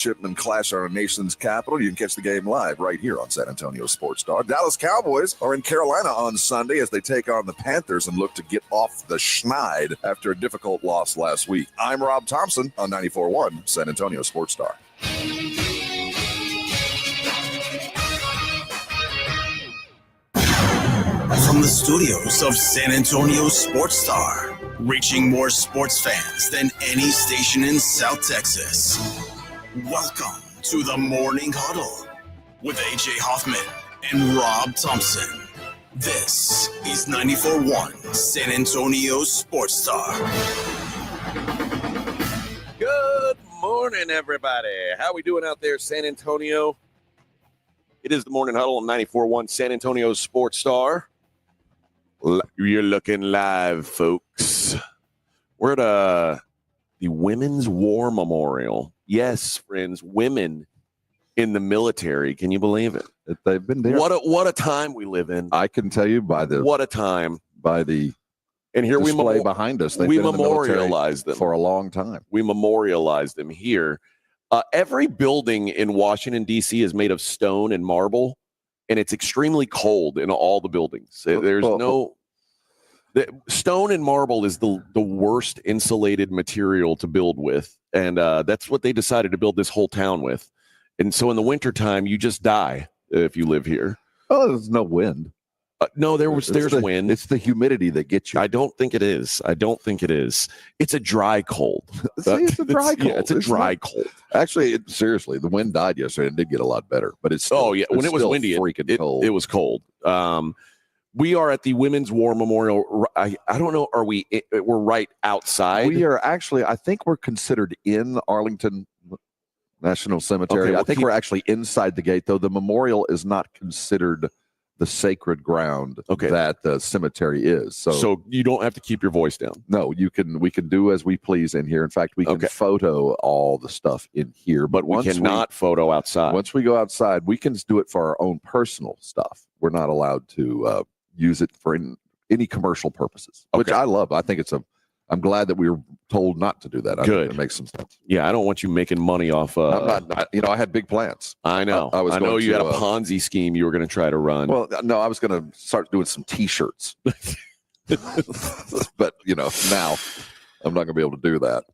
Shipman clash our nation's capital. You can catch the game live right here on San Antonio Sports Star. Dallas Cowboys are in Carolina on Sunday as they take on the Panthers and look to get off the schneid after a difficult loss last week. I'm Rob Thompson on 94.1 San Antonio Sports Star. From the studios of San Antonio Sports Star, reaching more sports fans than any station in South Texas. Welcome to the Morning Huddle with AJ Hoffman and Rob Thompson. This is 94.1 San Antonio Sports Star. Good morning, everybody. How we doing out there, San Antonio? It is the Morning Huddle on 94.1 San Antonio Sports Star. You're looking live, folks. We're at the Women's War Memorial. Yes, friends, women in the military. Can you believe it? They've been there. What a time we live in. I can tell you by the what a time by the and here display behind us. They've we been in the memorialize them for a long time. We memorialize them here. Every building in Washington D.C. is made of stone and marble, and it's extremely cold in all the buildings. There's stone and marble is the worst insulated material to build with. And that's what they decided to build this whole town with. And so in the wintertime, you just die if you live here. Oh, there's no wind. No, there's wind. It's the humidity that gets you. I don't think it is. It's a dry cold. See, it's a dry cold. Yeah, it's a dry cold. Actually, seriously, the wind died yesterday and did get a lot better. But it's still, when it was windy, freaking cold. It was cold. We are at the Women's War Memorial. I don't know. We're right outside. We are actually, I think we're considered in Arlington National Cemetery. Okay, well, I think we're actually inside the gate, though the memorial is not considered the sacred ground that the cemetery is. So you don't have to keep your voice down. No, we can do as we please in here. In fact, we can photo all the stuff in here. But we cannot photo outside. Once we go outside, we can do it for our own personal stuff. We're not allowed to use it for any commercial purposes, which I love. I think I'm glad that we were told not to do that. I think it makes some sense. Yeah, I don't want you making money off. I'm not, I had big plans. I know. I know you had a Ponzi scheme you were going to try to run. Well, no, I was going to start doing some T-shirts. But, now I'm not going to be able to do that.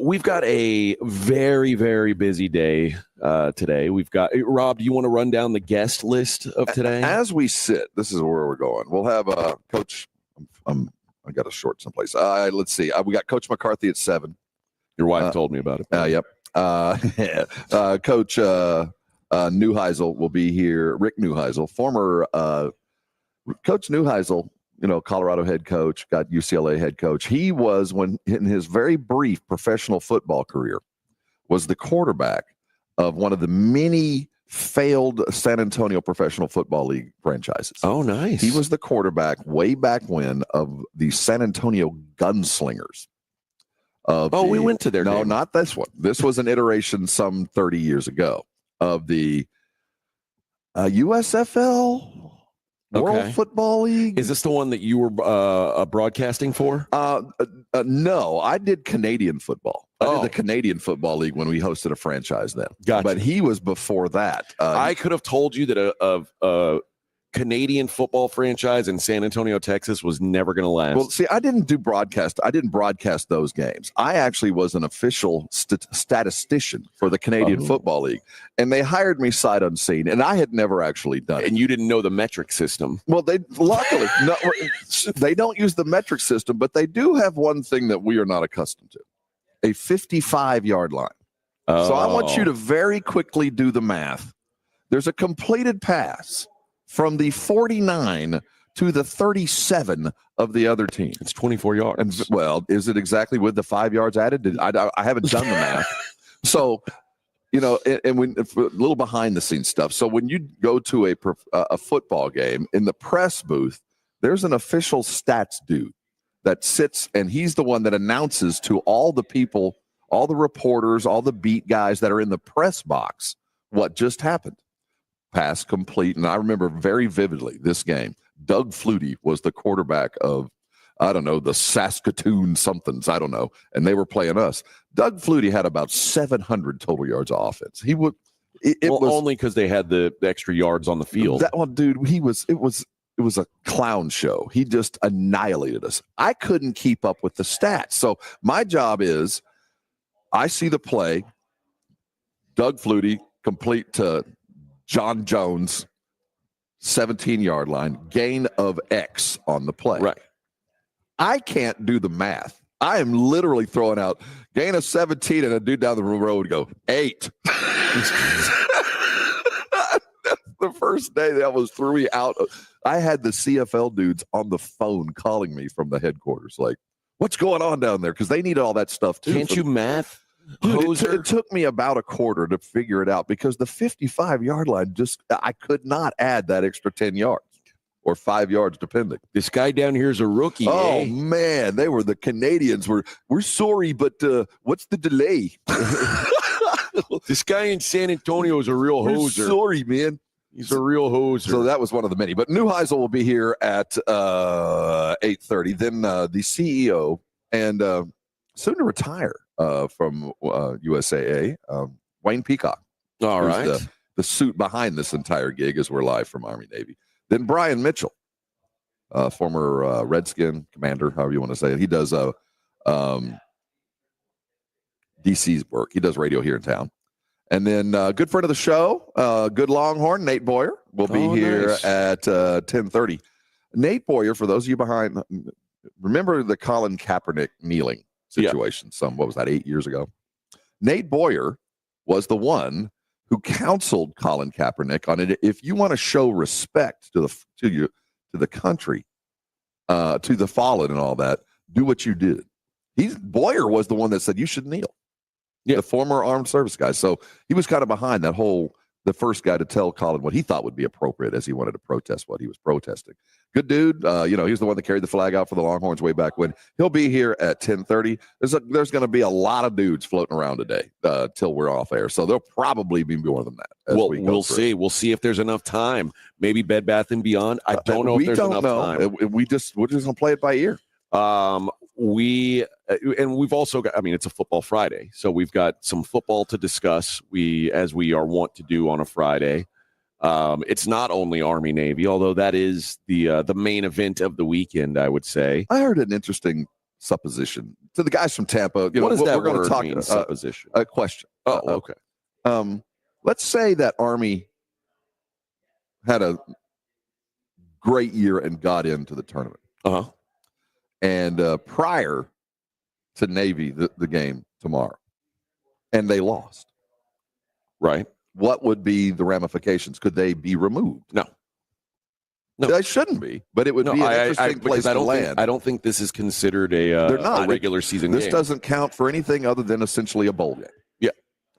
We've got a very, very busy day today. We've got Rob. Do you want to run down the guest list of today? As we sit, this is where we're going. We'll have Coach. I got a short someplace. Let's see. We got Coach McCarthy at 7. Your wife told me about it. Yep. Coach Neuheisel will be here. Rick Neuheisel, former Coach Neuheisel. Colorado head coach, got UCLA head coach. He was, in his very brief professional football career, was the quarterback of one of the many failed San Antonio Professional Football League franchises. Oh, nice. He was the quarterback way back when of the San Antonio Gunslingers. We went to their No, game. Not this one. This was an iteration some 30 years ago of the USFL World Football League. Is this the one that you were broadcasting for? No, I did Canadian football. I did Oh. the Canadian Football League when we hosted a franchise then. Gotcha. But he was before that. I could have told you that a Canadian football franchise in San Antonio, Texas was never going to last. Well, see, I didn't do broadcast. I didn't broadcast those games. I actually was an official statistician for the Canadian Football League. And they hired me sight unseen, and I had never actually done it. And you didn't know the metric system. Well, luckily, they don't use the metric system, but they do have one thing that we are not accustomed to. A 55-yard line. So I want you to very quickly do the math. There's a completed pass from the 49 to the 37 of the other team. It's 24 yards. And, well, is it exactly with the 5 yards added? I haven't done the math. So, and when a little behind the scenes stuff. So when you go to a football game in the press booth, there's an official stats dude that sits, and he's the one that announces to all the people, all the reporters, all the beat guys that are in the press box what just happened. Pass complete. And I remember very vividly this game. Doug Flutie was the quarterback of I don't know, the Saskatoon somethings, I don't know, and they were playing us. Doug Flutie had about 700 total yards of offense. He would. It was only because they had the extra yards on the field. That one, dude, it was a clown show. He just annihilated us. I couldn't keep up with the stats. So my job is, I see the play, Doug Flutie complete to John Jones, 17-yard line, gain of X on the play. Right. I can't do the math. I am literally throwing out gain of 17 and a dude down the road go 8. The first day that almost threw me out. I had the CFL dudes on the phone calling me from the headquarters, like, what's going on down there? Because they need all that stuff too. Can't you math? Dude, it took me about a quarter to figure it out because the 55-yard line, I could not add that extra 10 yards or 5 yards, depending. This guy down here is a rookie. Oh, man. The Canadians we're sorry, but what's the delay? This guy in San Antonio is a real hoser. We're sorry, man. He's a real hoser. So that was one of the many. But Neuheisel will be here at 8:30. Then the CEO and soon to retire from USAA, Wayne Peacock. All right. The suit behind this entire gig as we're live from Army Navy. Then Brian Mitchell, former Redskin commander, however you want to say it. He does DC's work. He does radio here in town. And then good friend of the show, good Longhorn, Nate Boyer, will be here at 10:30. Nate Boyer, for those of you behind, remember the Colin Kaepernick kneeling situation? What was that, 8 years ago? Nate Boyer was the one who counseled Colin Kaepernick on it. If you want to show respect to the country, to the fallen and all that, do what you did. Boyer was the one that said you should kneel. Yeah, the former armed service guy. So he was kind of behind the first guy to tell Colin what he thought would be appropriate as he wanted to protest what he was protesting. Good dude. He was the one that carried the flag out for the Longhorns way back when. He'll be here at 10:30. There's going to be a lot of dudes floating around today till we're off air. So there'll probably be more than that. We'll see. We'll see if there's enough time. Maybe Bed Bath & Beyond. I don't know if there's enough time. We're just going to play it by ear. We've also got, it's a football Friday, so we've got some football to discuss. As we are wont to do on a Friday. It's not only Army Navy, although that is the main event of the weekend, I would say. I heard an interesting supposition to the guys from Tampa. What does that we're going to talk mean, supposition? A question. Oh, okay. Let's say that Army had a great year and got into the tournament. Uh-huh. And prior to Navy, the game tomorrow, and they lost. Right. What would be the ramifications? Could they be removed? No. They shouldn't be, but it would be an interesting place to land. I don't think this is considered a regular season game. This doesn't count for anything other than essentially a bowl game. Yeah.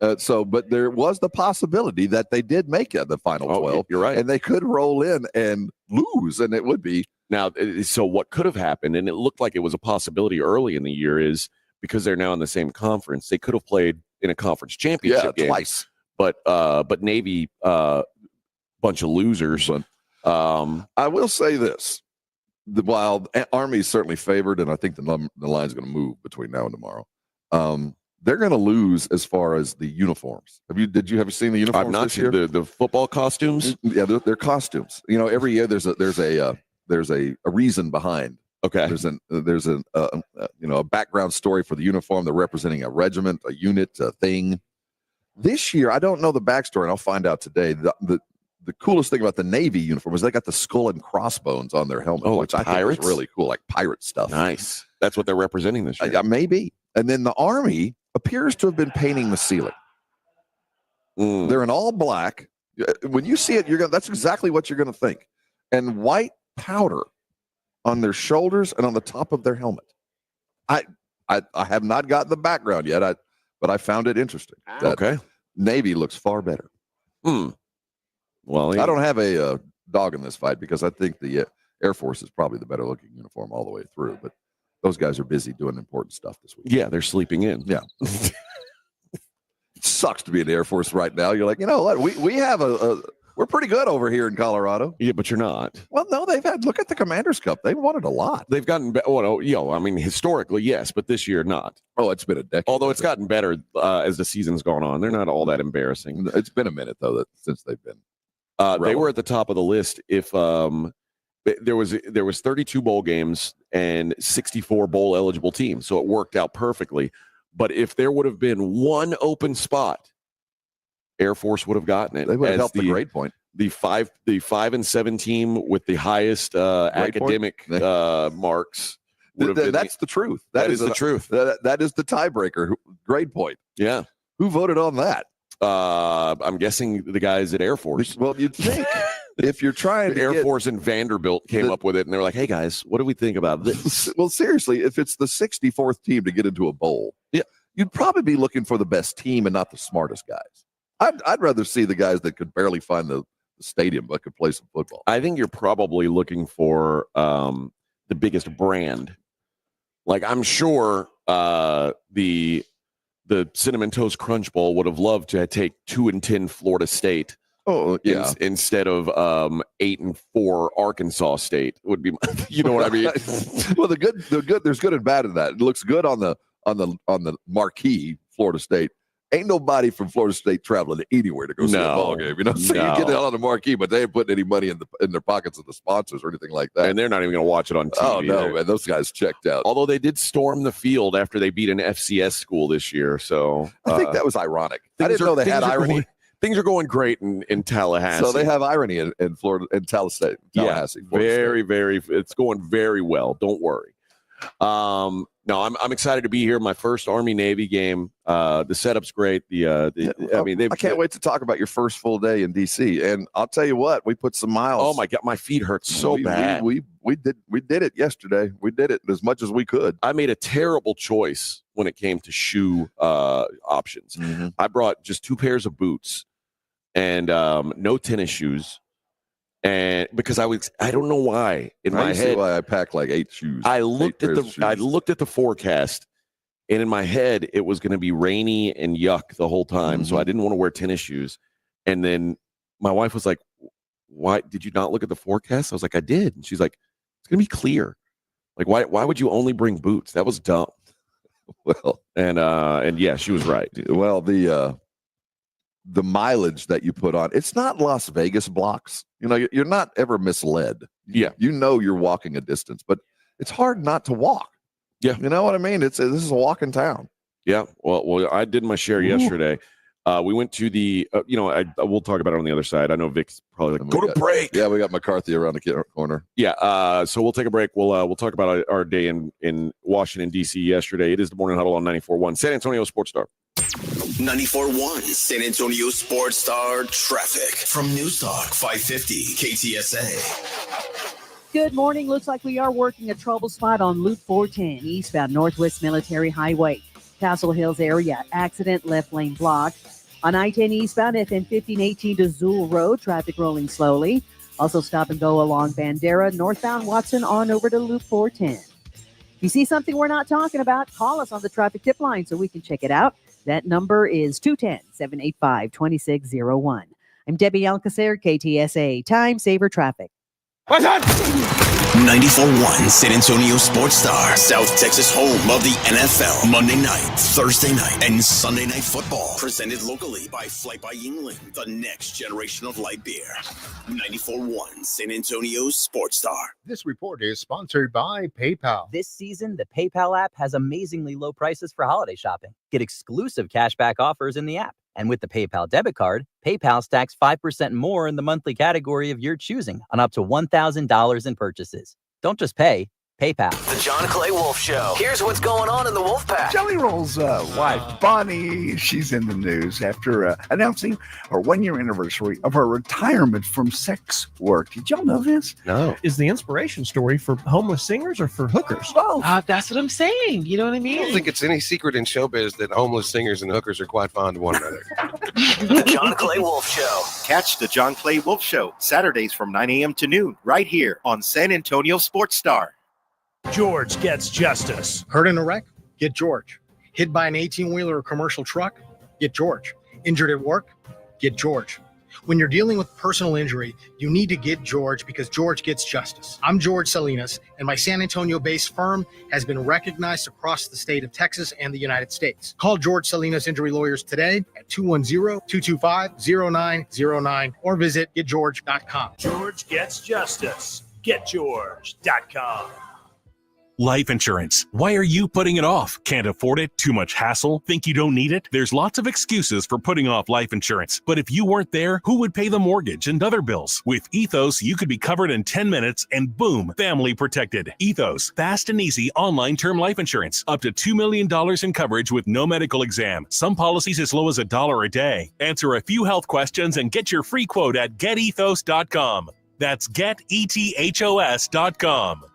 But there was the possibility that they did make it the final 12. You're right. And they could roll in and lose, and it would be. Now, so what could have happened, and it looked like it was a possibility early in the year, is because they're now in the same conference, they could have played in a conference championship game. Twice. But Navy, bunch of losers. I will say this: while Army's certainly favored, and I think the line's going to move between now and tomorrow, they're going to lose as far as the uniforms. Have you seen the uniforms? I've not seen the football costumes. Yeah, they're costumes. Every year there's a reason behind. Okay. There's a background story for the uniform. They're representing a regiment, a unit, a thing. This year, I don't know the backstory, and I'll find out today. The coolest thing about the Navy uniform is they got the skull and crossbones on their helmet, which I think is really cool, like pirate stuff. Nice. That's what they're representing this year. Maybe. And then the Army appears to have been painting the ceiling. They're in all black. When you see it, that's exactly what you're going to think. And white powder on their shoulders and on the top of their helmet. I have not gotten the background yet, but I found it interesting. Okay. Navy looks far better. Well, I don't have a dog in this fight because I think the Air Force is probably the better looking uniform all the way through. But those guys are busy doing important stuff this week. Yeah, they're sleeping in. Yeah. It sucks to be in the Air Force right now. You're like, you know what? We have a We're pretty good over here in Colorado. Yeah, but you're not. Well, no, look at the Commanders Cup. They've won it a lot. They've gotten better. Well, I mean, historically, yes, but this year, not. Oh, it's been a decade. Although it's gotten better as the season's gone on. They're not all that embarrassing. It's been a minute, though, since they've been. They were at the top of the list if there was 32 bowl games and 64 bowl eligible teams, so it worked out perfectly. But if there would have been one open spot, Air Force would have gotten it. They would have helped the grade point. The 5-7 team with the highest academic marks. That's the truth. That is the truth. That is the tiebreaker. Grade point. Yeah. Who voted on that? I'm guessing the guys at Air Force. Well, you'd think if you're trying to Air Force and Vanderbilt came up with it, and they're like, "Hey guys, what do we think about this?" Well, seriously, if it's the 64th team to get into a bowl, yeah, you'd probably be looking for the best team and not the smartest guys. I'd rather see the guys that could barely find the stadium but could play some football. I think you're probably looking for the biggest brand. Like, I'm sure the Cinnamon Toast Crunch Bowl would have loved to take 2-10 Florida State. Oh, yeah. Instead of 8-4 Arkansas State would be, you know what I mean? Well, the good. There's good and bad in that. It looks good on the marquee Florida State. Ain't nobody from Florida State traveling anywhere to go see a ball game. You know, so you get it on the marquee, but they ain't putting any money in their pockets of the sponsors or anything like that. And they're not even going to watch it on TV. Oh no, man, those guys checked out. Although they did storm the field after they beat an FCS school this year, so I think that was ironic. I didn't know they had irony. Things are going great in Tallahassee. So they have irony in Florida, in Tallahassee. Yeah, very, very. It's going very well. Don't worry. No, I'm excited to be here. My first Army-Navy game. The setup's great. I can't wait to talk about your first full day in DC. And I'll tell you what, we put some miles. Oh my God, my feet hurt so bad. We did it yesterday. We did it as much as we could. I made a terrible choice when it came to shoe options. Mm-hmm. I brought just 2 pairs of boots and no tennis shoes. And because I don't know why in my head why I packed like 8 shoes. I looked at the forecast, and in my head it was going to be rainy and yuck the whole time. Mm-hmm. So I didn't want to wear tennis shoes. And then my wife was like, "Why did you not look at the forecast?" I was like, "I did." And she's like, "It's going to be clear. Like why would you only bring boots? That was dumb." Well, and yeah, she was right. Well, the mileage that you put on, it's not Las Vegas blocks. You know, you're not ever misled. Yeah. You know you're walking a distance, but it's hard not to walk. Yeah. You know what I mean? This is a walk in town. Yeah. Well, I did my share yesterday. We went to the, we'll talk about it on the other side. I know Vic's probably like, go to break. Yeah, we got McCarthy around the corner. Yeah. So we'll take a break. We'll talk about our day in Washington, D.C. yesterday. It is the Morning Huddle on 94.1 San Antonio Sports Star. 94.1 San Antonio Sports Star traffic from News Talk 550 KTSA. Good morning. Looks like we are working a trouble spot on Loop 410 eastbound Northwest Military Highway. Castle Hills area, accident, left lane blocked. On I-10 eastbound FM 1518 to Zool Road, traffic rolling slowly. Also stop and go along Bandera, northbound Watson on over to Loop 410. If you see something we're not talking about, call us on the traffic tip line so we can check it out. That number is 210-785-2601. I'm Debbie Alcacer, KTSA, Time Saver Traffic. What's up? 94.1 San Antonio Sports Star, South Texas home of the NFL. Monday night, Thursday night, and Sunday night football. Presented locally by Flight by England, the next generation of light beer. 94.1 San Antonio Sports Star. This report is sponsored by PayPal. This season, the PayPal app has amazingly low prices for holiday shopping. Get exclusive cashback offers in the app. And with the PayPal debit card, PayPal stacks 5% more in the monthly category of your choosing on up to $1,000 in purchases. Don't just pay, PayPal. The John Clay Wolf Show. Here's what's going on in the Wolf Pack. Jelly Roll's wife, Bonnie, she's in the news after announcing her 1-year anniversary of her retirement from sex work. Did y'all know this? No. Is the inspiration story for homeless singers or for hookers? Both. That's what I'm saying. You know what I mean? I don't think it's any secret in showbiz that homeless singers and hookers are quite fond of one another. The John Clay Wolf Show. Catch the John Clay Wolf Show Saturdays from 9 a.m. to noon right here on San Antonio Sports Star. George gets justice. Hurt in a wreck? Get George. Hit by an 18-wheeler or commercial truck? Get George. Injured at work? Get George. When you're dealing with personal injury, you need to get George because George gets justice. I'm George Salinas, and my San Antonio-based firm has been recognized across the state of Texas and the United States. Call George Salinas Injury Lawyers today at 210-225-0909 or visit getgeorge.com. George gets justice. GetGeorge.com. Life insurance. Why are you putting it off? Can't afford it? Too much hassle? Think you don't need it? There's lots of excuses for putting off life insurance. But if you weren't there, who would pay the mortgage and other bills? With Ethos, you could be covered in 10 minutes and boom, family protected. Ethos, fast and easy online term life insurance. Up to $2 million in coverage with no medical exam. Some policies as low as $1 a day. Answer a few health questions and get your free quote at getethos.com. That's getethos.com.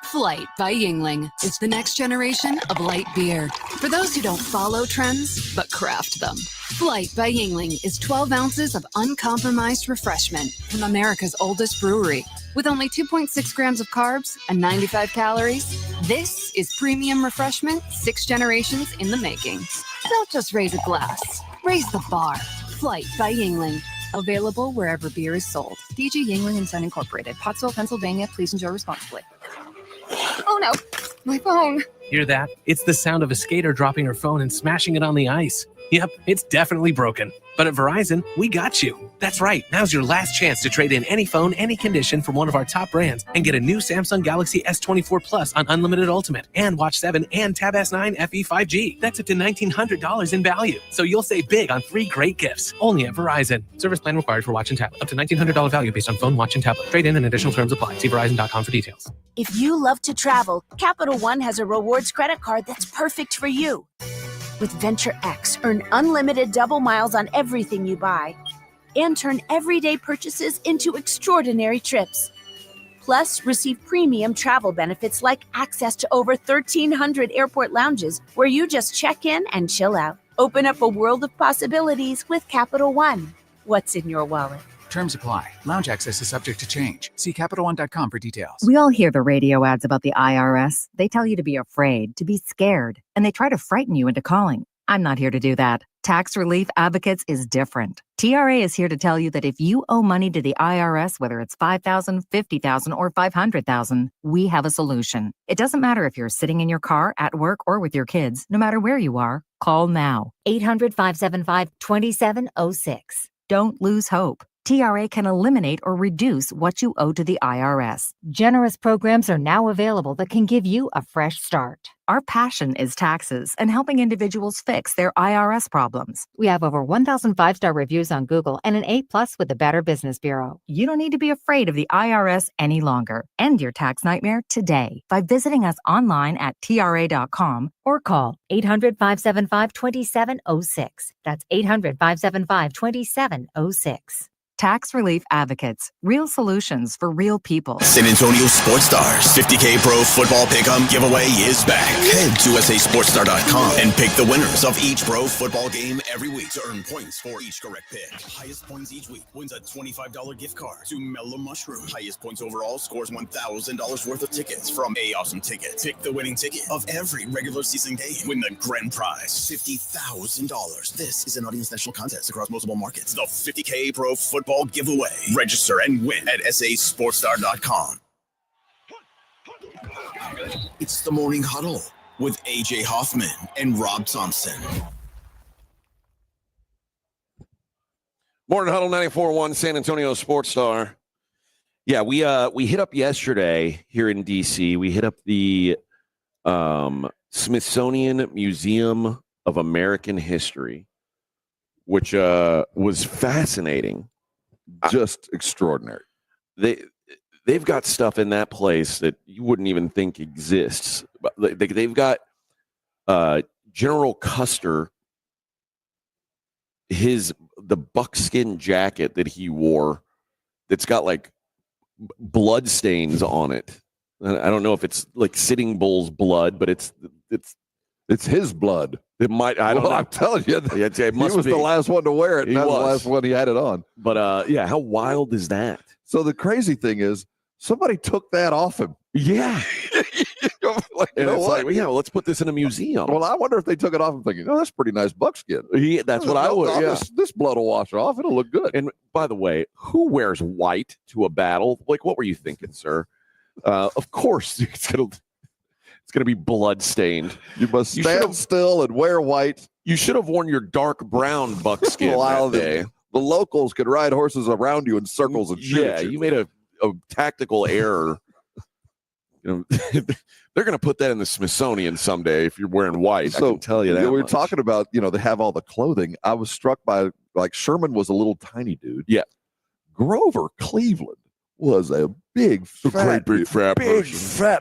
Flight by Yingling is the next generation of light beer. For those who don't follow trends, but craft them. Flight by Yingling is 12 ounces of uncompromised refreshment from America's oldest brewery. With only 2.6 grams of carbs and 95 calories, this is premium refreshment 6 generations in the making. Don't just raise a glass, raise the bar. Flight by Yingling. Available wherever beer is sold. DG Yingling & Son Incorporated, Pottsville, Pennsylvania. Please enjoy responsibly. Oh no, my phone. Hear that? It's the sound of a skater dropping her phone and smashing it on the ice. Yep, it's definitely broken. But at Verizon, we got you. That's right. Now's your last chance to trade in any phone, any condition from one of our top brands and get a new Samsung Galaxy S24 Plus on Unlimited Ultimate and Watch 7 and Tab S9 FE 5G. That's up to $1,900 in value. So you'll save big on 3 great gifts. Only at Verizon. Service plan required for watch and tablet. Up to $1,900 value based on phone, watch, and tablet. Trade in and additional terms apply. See Verizon.com for details. If you love to travel, Capital One has a rewards credit card that's perfect for you. With Venture X, earn unlimited double miles on everything you buy and turn everyday purchases into extraordinary trips. Plus, receive premium travel benefits like access to over 1,300 airport lounges where you just check in and chill out. Open up a world of possibilities with Capital One. What's in your wallet? Terms apply. Lounge access is subject to change. See CapitalOne.com for details. We all hear the radio ads about the IRS. They tell you to be afraid, to be scared, and they try to frighten you into calling. I'm not here to do that. Tax Relief Advocates is different. TRA is here to tell you that if you owe money to the IRS, whether it's $5,000, $50,000, or $500,000, we have a solution. It doesn't matter if you're sitting in your car, at work, or with your kids. No matter where you are, call now. 800-575-2706. Don't lose hope. TRA can eliminate or reduce what you owe to the IRS. Generous programs are now available that can give you a fresh start. Our passion is taxes and helping individuals fix their IRS problems. We have over 1,000 5-star reviews on Google and an A+ with the Better Business Bureau. You don't need to be afraid of the IRS any longer. End your tax nightmare today by visiting us online at TRA.com or call 800-575-2706. That's 800-575-2706. Tax Relief Advocates. Real solutions for real people. San Antonio Sports Stars 50K Pro Football Pick'em giveaway is back. Head to USASportsStar.com and pick the winners of each pro football game every week to earn points for each correct pick. Highest points each week wins a $25 gift card to Mellow Mushroom. Highest points overall scores $1,000 worth of tickets from A Awesome Ticket. Pick the winning ticket of every regular season game. Win the grand prize, $50,000. This is an Audience National contest across multiple markets. The 50K Pro Football giveaway. Register and win at SASportsStar.com. It's the Morning Huddle with AJ Hoffman and Rob Thompson. Morning Huddle 94.1 San Antonio Sports Star. Yeah, we hit up yesterday here in DC. We hit up the Smithsonian Museum of American History, which was fascinating. Just extraordinary. They've got stuff in that place that you wouldn't even think exists. They've got General Custer, the buckskin jacket that he wore that's got like blood stains on it. I don't know if it's like Sitting Bull's blood, but it's his blood. It might. I don't know. I'm telling you, it must he was be. the last one to wear it. He That's was the last one he had it on. But yeah, how wild is that? So the crazy thing is, somebody took that off him. Yeah. Like, you And know it's what? like, well, let's put this in a museum. Well, I wonder if they took it off and thinking, that's pretty nice buckskin. That's what I would. Yeah. This blood will wash off. It'll look good. And by the way, who wears white to a battle? Like, what were you thinking, sir? Of course, it's gonna be blood stained. You must stand still and wear white. You should have worn your dark brown buckskin that day. The locals could ride horses around you in circles and shoot. Yeah, you made a tactical error. You know, they're going to put that in the Smithsonian someday if you're wearing white. So, I can tell you that. We were much. talking about, they have all the clothing. I was struck by, like, Sherman was a little tiny dude. Yeah. Grover Cleveland was a big fat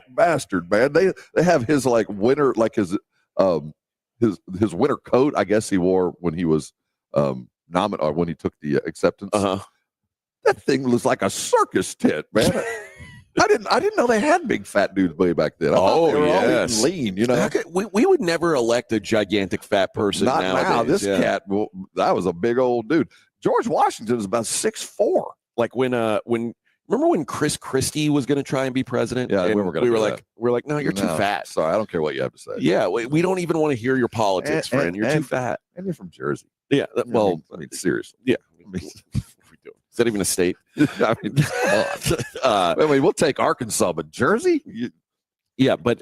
bastard, man. They have his like winter, like his winter coat. I guess he wore when he was nominated or when he took the acceptance. That thing was like a circus tent, man. I didn't know they had big fat dudes way back then. I thought they were all eating lean, We would never elect a gigantic fat person. Not nowadays. now. This cat, that was a big old dude. George Washington is about 6'4". Like remember when Chris Christie was going to try and be president? Yeah, we were like, no, you're too fat. Sorry, I don't care what you have to say. Yeah, we don't even want to hear your politics, friend. You're too fat. And you're from Jersey. Yeah, well, I mean seriously. Yeah. Is that even a state? I mean, we'll take Arkansas, but Jersey? Yeah, but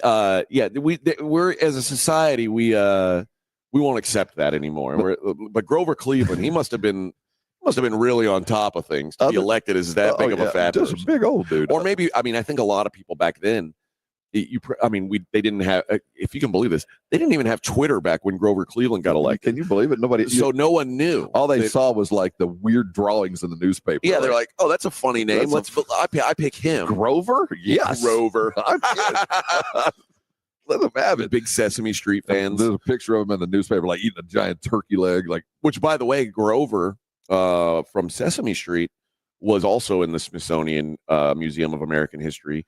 we're as a society we won't accept that anymore. But Grover Cleveland, he must have been really on top of things to be elected as that big of a fat person. Just a big old dude. Or maybe, I think a lot of people back then, they didn't have, if you can believe this, they didn't even have Twitter back when Grover Cleveland got elected. Can you believe it? No one knew. All they saw was like the weird drawings in the newspaper. Yeah, they're like, oh, that's a funny name. I pick him. Grover? Yes. Grover. Let them have it. Big Sesame Street fans. There's a picture of him in the newspaper, like eating a giant turkey leg. Which, by the way, Grover from Sesame Street was also in the Smithsonian Museum of American History.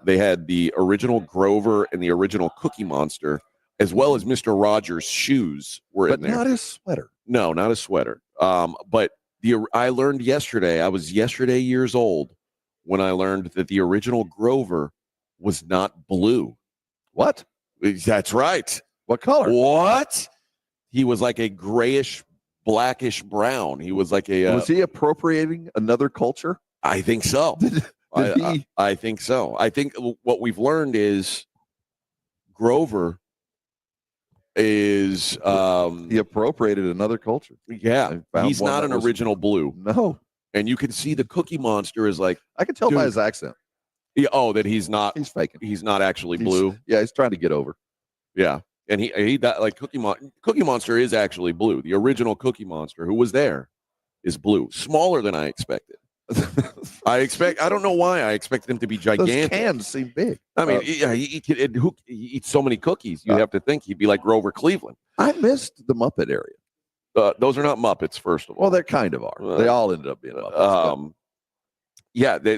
They had the original Grover and the original Cookie Monster, as well as Mr. Rogers' shoes were in there. But not his sweater. No, not his sweater. But I learned yesterday, I was years old when I learned that the original Grover was not blue. What? That's right. What color? What? He was like a grayish, blackish brown. He was like a... was he appropriating another culture? I think so. I think so. I think what we've learned is Grover is he appropriated another culture. Yeah, he's not an original blue. No, and you can see the Cookie Monster is like I can tell by his accent. Yeah, that he's not. He's faking. He's not actually blue. Yeah, he's trying to get over. Yeah, and he like Cookie Monster is actually blue. The original Cookie Monster who was there is blue, smaller than I expected. I don't know why I expected him to be gigantic. Those cans seem big. I mean, he eats so many cookies. You have to think he'd be like Grover Cleveland. I missed the Muppet area. Those are not Muppets, first of all. Well, they kind of are. They all ended up being Muppets.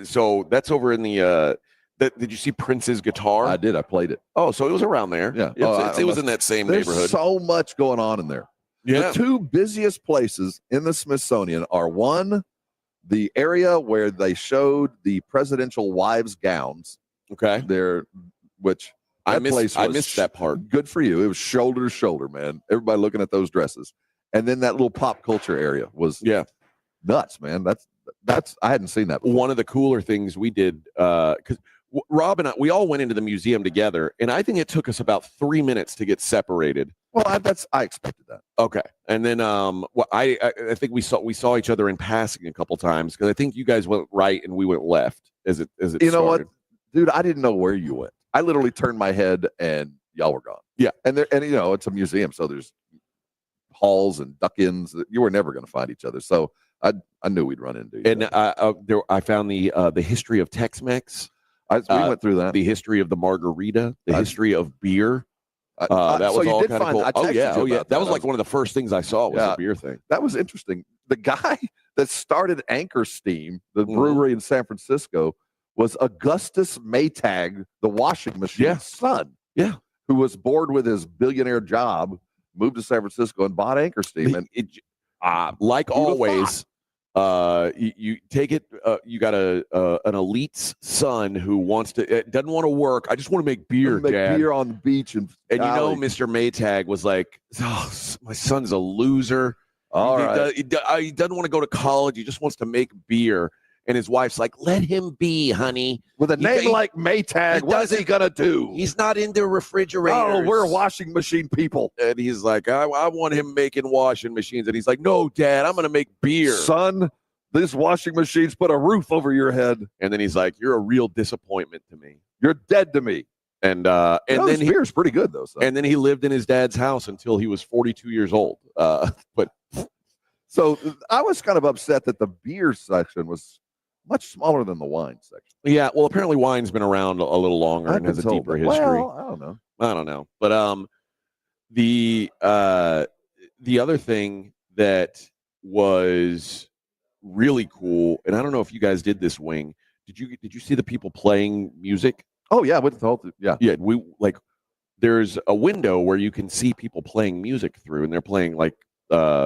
So that's over in the. Did you see Prince's guitar? I did. I played it. Oh, so it was around there. Yeah, it was in that same there's neighborhood. So much going on in there. Yeah. The two busiest places in the Smithsonian are one, the area where they showed the presidential wives' gowns. Okay. I missed that part. Good for you. It was shoulder to shoulder, man. Everybody looking at those dresses. And then that little pop culture area was nuts, man. That's I hadn't seen that before. One of the cooler things we did, because Rob and I, we all went into the museum together, and I think it took us about 3 minutes to get separated. Well, I expected that. Okay, and then I think we saw each other in passing a couple times because I think you guys went right and we went left as it You started. know what, dude? I didn't know where you went. I literally turned my head and y'all were gone. Yeah, and it's a museum, so there's halls and duck-ins. You were never going to find each other, so I knew we'd run into you. And I found the history of Tex-Mex. We went through that. The history of the margarita, the history of beer. That so was you all did kind of find cool. that. I texted you about That was like one of the first things I saw was the beer thing. That was interesting. The guy that started Anchor Steam, the brewery in San Francisco, was Augustus Maytag, the washing machine's son. Yeah. Who was bored with his billionaire job, moved to San Francisco and bought Anchor Steam. And like always, You take it. You got an elite's son who doesn't want to work. I just want to make beer, Dad. Beer on the beach, and Mr. Maytag was like, "Oh, my son's a loser. He doesn't want to go to college. He just wants to make beer." And his wife's like, "Let him be, honey. With a name like Maytag, what is he gonna do? He's not into refrigerators. Oh, we're washing machine people." And he's like, I want him making washing machines. And he's like, "No, Dad, I'm going to make beer." Son, these washing machines put a roof over your head. And then he's like, "You're a real disappointment to me. You're dead to me." And then beer's pretty good, though. Son. And then he lived in his dad's house until he was 42 years old. So I was kind of upset that the beer section was much smaller than the wine section. Yeah, well, apparently wine's been around a little longer and has a deeper history. Well, I don't know. But the other thing that was really cool, and I don't know if you guys did this, Wing. Did you see the people playing music? Oh yeah, with the whole we there's a window where you can see people playing music through, and they're playing like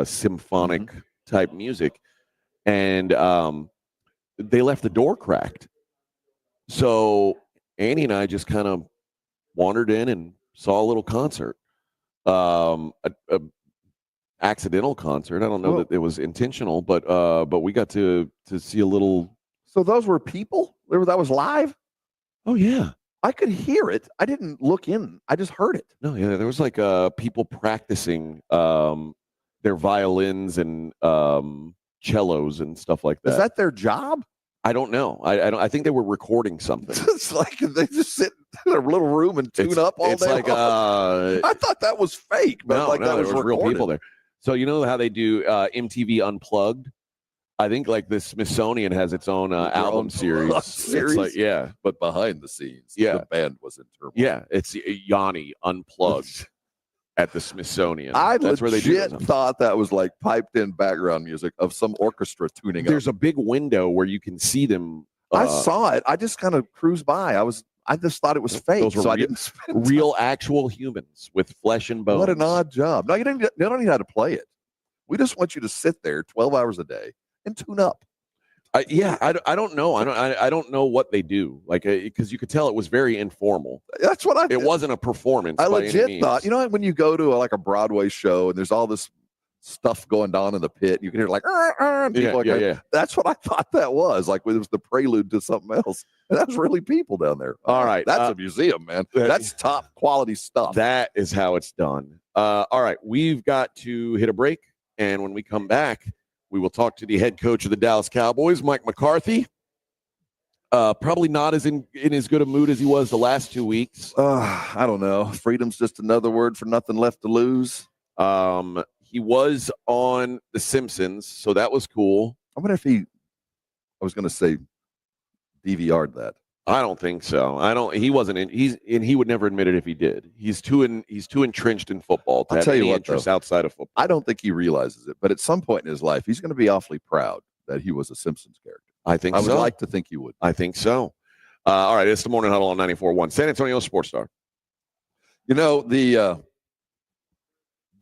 symphonic type music, and they left the door cracked. So Annie and I just kind of wandered in and saw a little concert, a accidental concert. I don't know that it was intentional, but we got to see a little. So those were people? That was live? Oh yeah. I could hear it. I didn't look in. I just heard it. No, yeah, there was like people practicing their violins and cellos and stuff like that. Is that their job? I don't know. I think they were recording something. It's like they just sit in a little room and tune up all day. Like I thought that was fake, but that was real people there. So you know how they do MTV Unplugged? I think like the Smithsonian has its own album series. It's like, but behind the scenes, the band was in turmoil. Yeah, it's Yanni Unplugged at the Smithsonian. That's where they thought that was like piped in background music of some orchestra tuning up. There's a big window where you can see them. I saw it. I just kind of cruised by. I just thought it was fake. Those were real actual humans with flesh and bones. What an odd job. No, you don't need how to play it. We just want you to sit there 12 hours a day and tune up. I don't know. I don't know what they do. Like, because you could tell it was very informal. That's what I did. It wasn't a performance. I legit thought, when you go to like a Broadway show and there's all this stuff going on in the pit, you can hear like, That's what I thought that was. Like, it was the prelude to something else. And that's really people down there. All right. That's a museum, man. That's top quality stuff. That is how it's done. All right. We've got to hit a break. And when we come back, we will talk to the head coach of the Dallas Cowboys, Mike McCarthy. Probably not in as good a mood as he was the last 2 weeks. I don't know. Freedom's just another word for nothing left to lose. He was on The Simpsons, so that was cool. I wonder if I was going to say DVR'd that. I don't think so. He wasn't in. He would never admit it if he did. He's too entrenched in football to have any interest outside of football. I don't think he realizes it, but at some point in his life, he's going to be awfully proud that he was a Simpsons character. I would like to think he would. I think so. All right, it's the Morning Huddle on 94.1 San Antonio Sports Star. The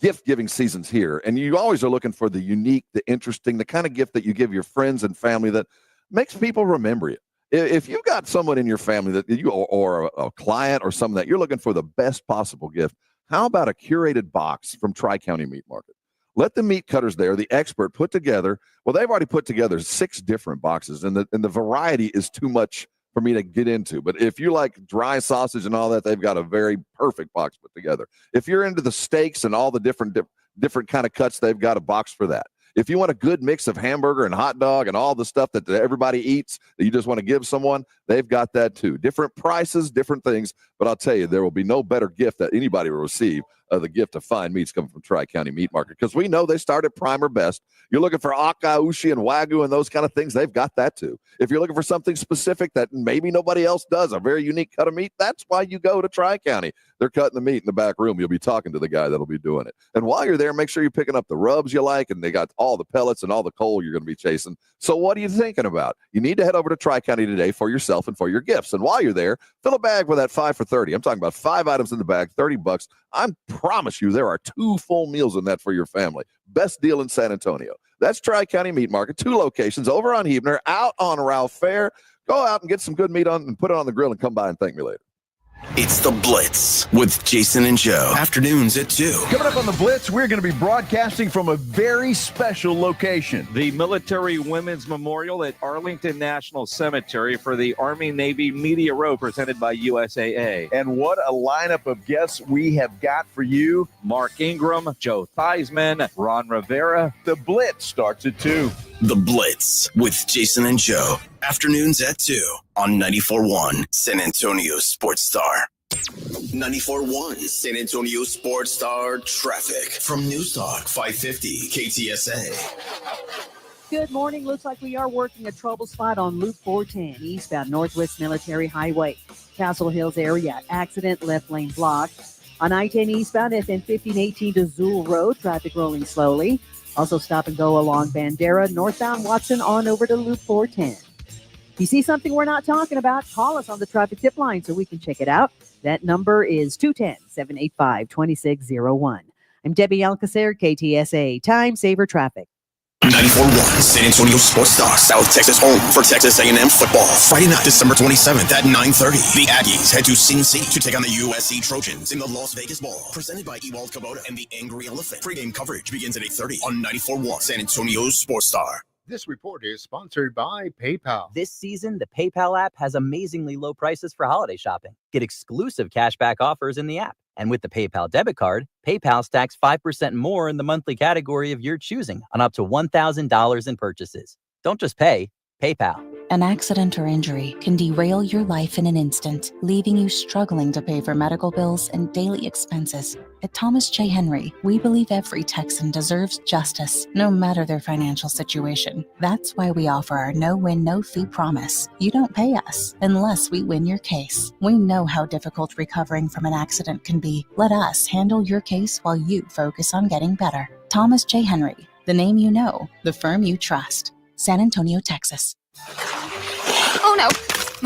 gift giving season's here, and you always are looking for the unique, the interesting, the kind of gift that you give your friends and family that makes people remember you. If you've got someone in your family that you or a client or someone that you're looking for the best possible gift, how about a curated box from Tri-County Meat Market? Let the meat cutters there, the expert, put together. Well, they've already put together 6 different boxes, and the variety is too much for me to get into. But if you like dry sausage and all that, they've got a very perfect box put together. If you're into the steaks and all the different kind of cuts, they've got a box for that. If you want a good mix of hamburger and hot dog and all the stuff that everybody eats that you just want to give someone, they've got that too. Different prices, different things. But I'll tell you, there will be no better gift that anybody will receive the gift of fine meats coming from Tri-County Meat Market, because we know they start at prime or best. You're looking for Akaushi and Wagyu and those kind of things, they've got that too. If you're looking for something specific that maybe nobody else does, a very unique cut of meat, that's why you go to Tri-County. They're cutting the meat in the back room. You'll be talking to the guy that'll be doing it. And while you're there, make sure you're picking up the rubs you like, and they got all the pellets and all the coal you're going to be chasing. So what are you thinking about? You need to head over to Tri-County today for yourself and for your gifts. And while you're there, fill a bag with that 5 for $30. I'm talking about 5 items in the bag, $30. I promise you there are 2 full meals in that for your family. Best deal in San Antonio. That's Tri-County Meat Market, 2 locations over on Huebner, out on Ralph Fair. Go out and get some good meat on and put it on the grill and come by and thank me later. It's The Blitz with Jason and Joe. Afternoons at 2. Coming up on The Blitz, we're going to be broadcasting from a very special location. The Military Women's Memorial at Arlington National Cemetery for the Army-Navy Media Row presented by USAA. And what a lineup of guests we have got for you. Mark Ingram, Joe Theismann, Ron Rivera. The Blitz starts at 2. The Blitz with Jason and Joe. Afternoons at 2 on 94.1 San Antonio Sports Star. 94.1 San Antonio Sports Star traffic from News Talk 550 KTSA. Good morning. Looks like we are working a trouble spot on Loop 410, eastbound Northwest Military Highway. Castle Hills area, accident, left lane blocked. On I-10 eastbound, FM 1518 to Zool Road, traffic rolling slowly. Also stop and go along Bandera, northbound Watson on over to Loop 410. If you see something we're not talking about, call us on the traffic tip line so we can check it out. That number is 210-785-2601. I'm Debbie Alcacer, KTSA, Time Saver Traffic. 94.1 San Antonio Sports Star, South Texas home for Texas A&M football. Friday night, December 27th at 9:30. The Aggies head to Cincy to take on the USC Trojans in the Las Vegas Bowl. Presented by Ewald Kubota and the Angry Elephant. Pre-game coverage begins at 8:30 on 94.1 San Antonio Sports Star. This report is sponsored by PayPal. This season, the PayPal app has amazingly low prices for holiday shopping. Get exclusive cashback offers in the app. And with the PayPal debit card, PayPal stacks 5% more in the monthly category of your choosing on up to $1,000 in purchases. Don't just pay, PayPal. An accident or injury can derail your life in an instant, leaving you struggling to pay for medical bills and daily expenses. At Thomas J. Henry, we believe every Texan deserves justice, no matter their financial situation. That's why we offer our no-win, no-fee promise. You don't pay us unless we win your case. We know how difficult recovering from an accident can be. Let us handle your case while you focus on getting better. Thomas J. Henry, the name you know, the firm you trust. San Antonio, Texas. Oh no,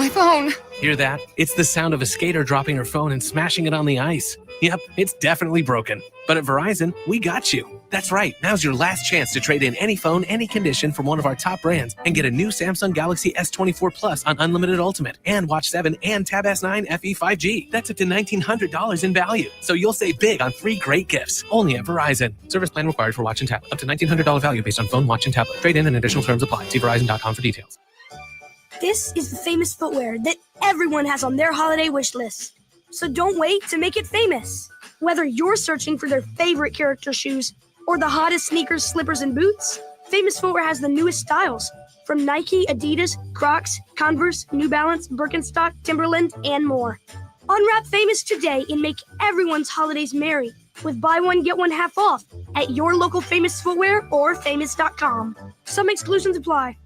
my phone. Hear that? It's the sound of a skater dropping her phone and smashing it on the ice. Yep, it's definitely broken. But at Verizon, we got you. That's right. Now's your last chance to trade in any phone, any condition from one of our top brands and get a new Samsung Galaxy S24 Plus on Unlimited Ultimate and Watch 7 and Tab S9 FE 5G. That's up to $1,900 in value. So you'll save big on 3 great gifts. Only at Verizon. Service plan required for watch and tablet. Up to $1,900 value based on phone, watch, and tablet. Trade in and additional terms apply. See Verizon.com for details. This is the famous footwear that everyone has on their holiday wish list. So don't wait to make it famous. Whether you're searching for their favorite character shoes or the hottest sneakers, slippers, and boots, Famous Footwear has the newest styles from Nike, Adidas, Crocs, Converse, New Balance, Birkenstock, Timberland, and more. Unwrap Famous today and make everyone's holidays merry with buy one, get one half off at your local Famous Footwear or famous.com. Some exclusions apply.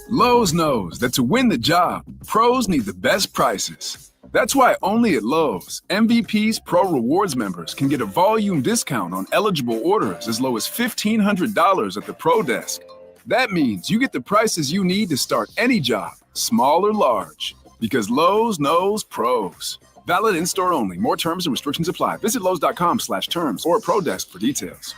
Lowe's knows that to win the job, pros need the best prices. That's why only at Lowe's, MVP's Pro Rewards members can get a volume discount on eligible orders as low as $1,500 at the Pro Desk. That means you get the prices you need to start any job, small or large, because Lowe's knows pros. Valid in-store only. More terms and restrictions apply. Visit Lowe's.com/terms or Pro Desk for details.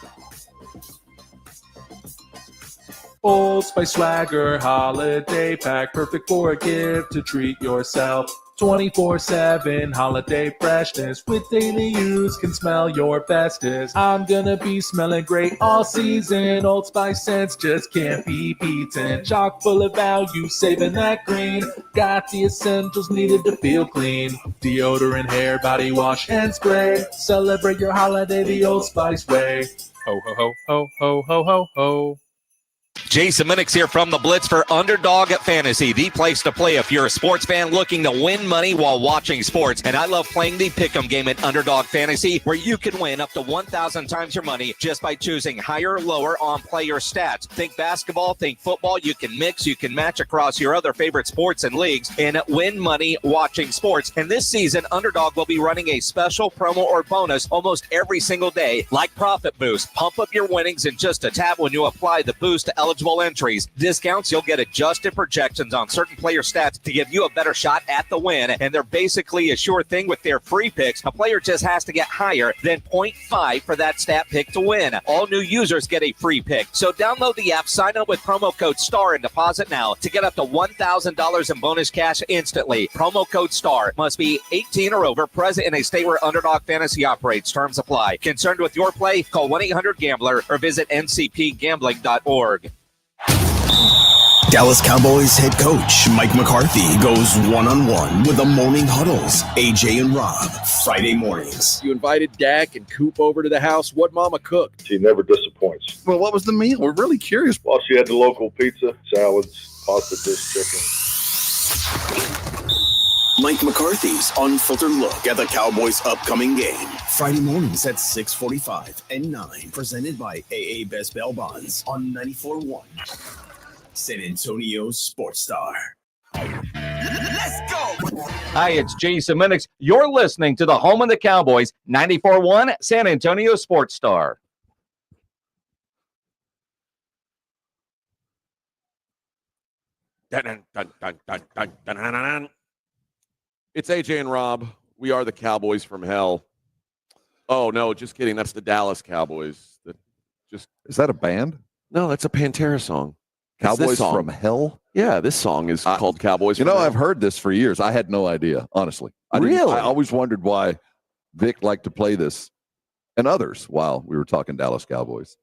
Old Spice Swagger Holiday Pack, perfect for a gift to treat yourself. 24/7 holiday freshness with daily use can smell your bestest. I'm gonna be smelling great all season. Old Spice scents just can't be beaten. Chock full of value, saving that green. Got the essentials needed to feel clean. Deodorant, hair, body wash, and spray. Celebrate your holiday the Old Spice way. Ho, ho, ho, ho, ho, ho, ho, ho. Jason Minix here from the Blitz for Underdog Fantasy, the place to play if you're a sports fan looking to win money while watching sports. And I love playing the Pick'em game at Underdog Fantasy, where you can win up to 1,000 times your money just by choosing higher or lower on player stats. Think basketball, think football. You can mix, you can match across your other favorite sports and leagues and win money watching sports. And this season, Underdog will be running a special promo or bonus almost every single day, like Profit Boost. Pump up your winnings in just a tap when you apply the boost to eligible eligible entries. Discounts, you'll get adjusted projections on certain player stats to give you a better shot at the win. And they're basically a sure thing with their free picks. A player just has to get higher than 0.5 for that stat pick to win. All new users get a free pick. So download the app, sign up with promo code STAR, and deposit now to get up to $1,000 in bonus cash instantly. Promo code STAR. Must be 18 or over, present in a state where Underdog Fantasy operates. Terms apply. Concerned with your play? Call 1-800-GAMBLER or visit ncpgambling.org. Dallas Cowboys head coach Mike McCarthy goes one-on-one with the Morning Huddles, AJ and Rob, Friday mornings. You invited Dak and Coop over to the house. What Mama cooked? She never disappoints. Well, what was the meal? We're really curious. Well, she had the local pizza, salads, pasta dish, chicken. Mike McCarthy's unfiltered look at the Cowboys' upcoming game. Friday mornings at 6:45 and 9. Presented by AA Best Bail Bonds on 94.1. San Antonio Sports Star. Let's go! Hi, it's Jason Minix. You're listening to the home of the Cowboys, 94.1 San Antonio Sports Star. Dun, dun, dun, dun, dun, dun, dun, dun. It's AJ and Rob. We are the Cowboys from hell. Oh, no, just kidding. That's the Dallas Cowboys. Is that a band? No, that's a Pantera song. Cowboys from Hell? Yeah, this song is called Cowboys from Hell. Hell. I've heard this for years. I had no idea, honestly. Really? I always wondered why Vic liked to play this and others while we were talking Dallas Cowboys.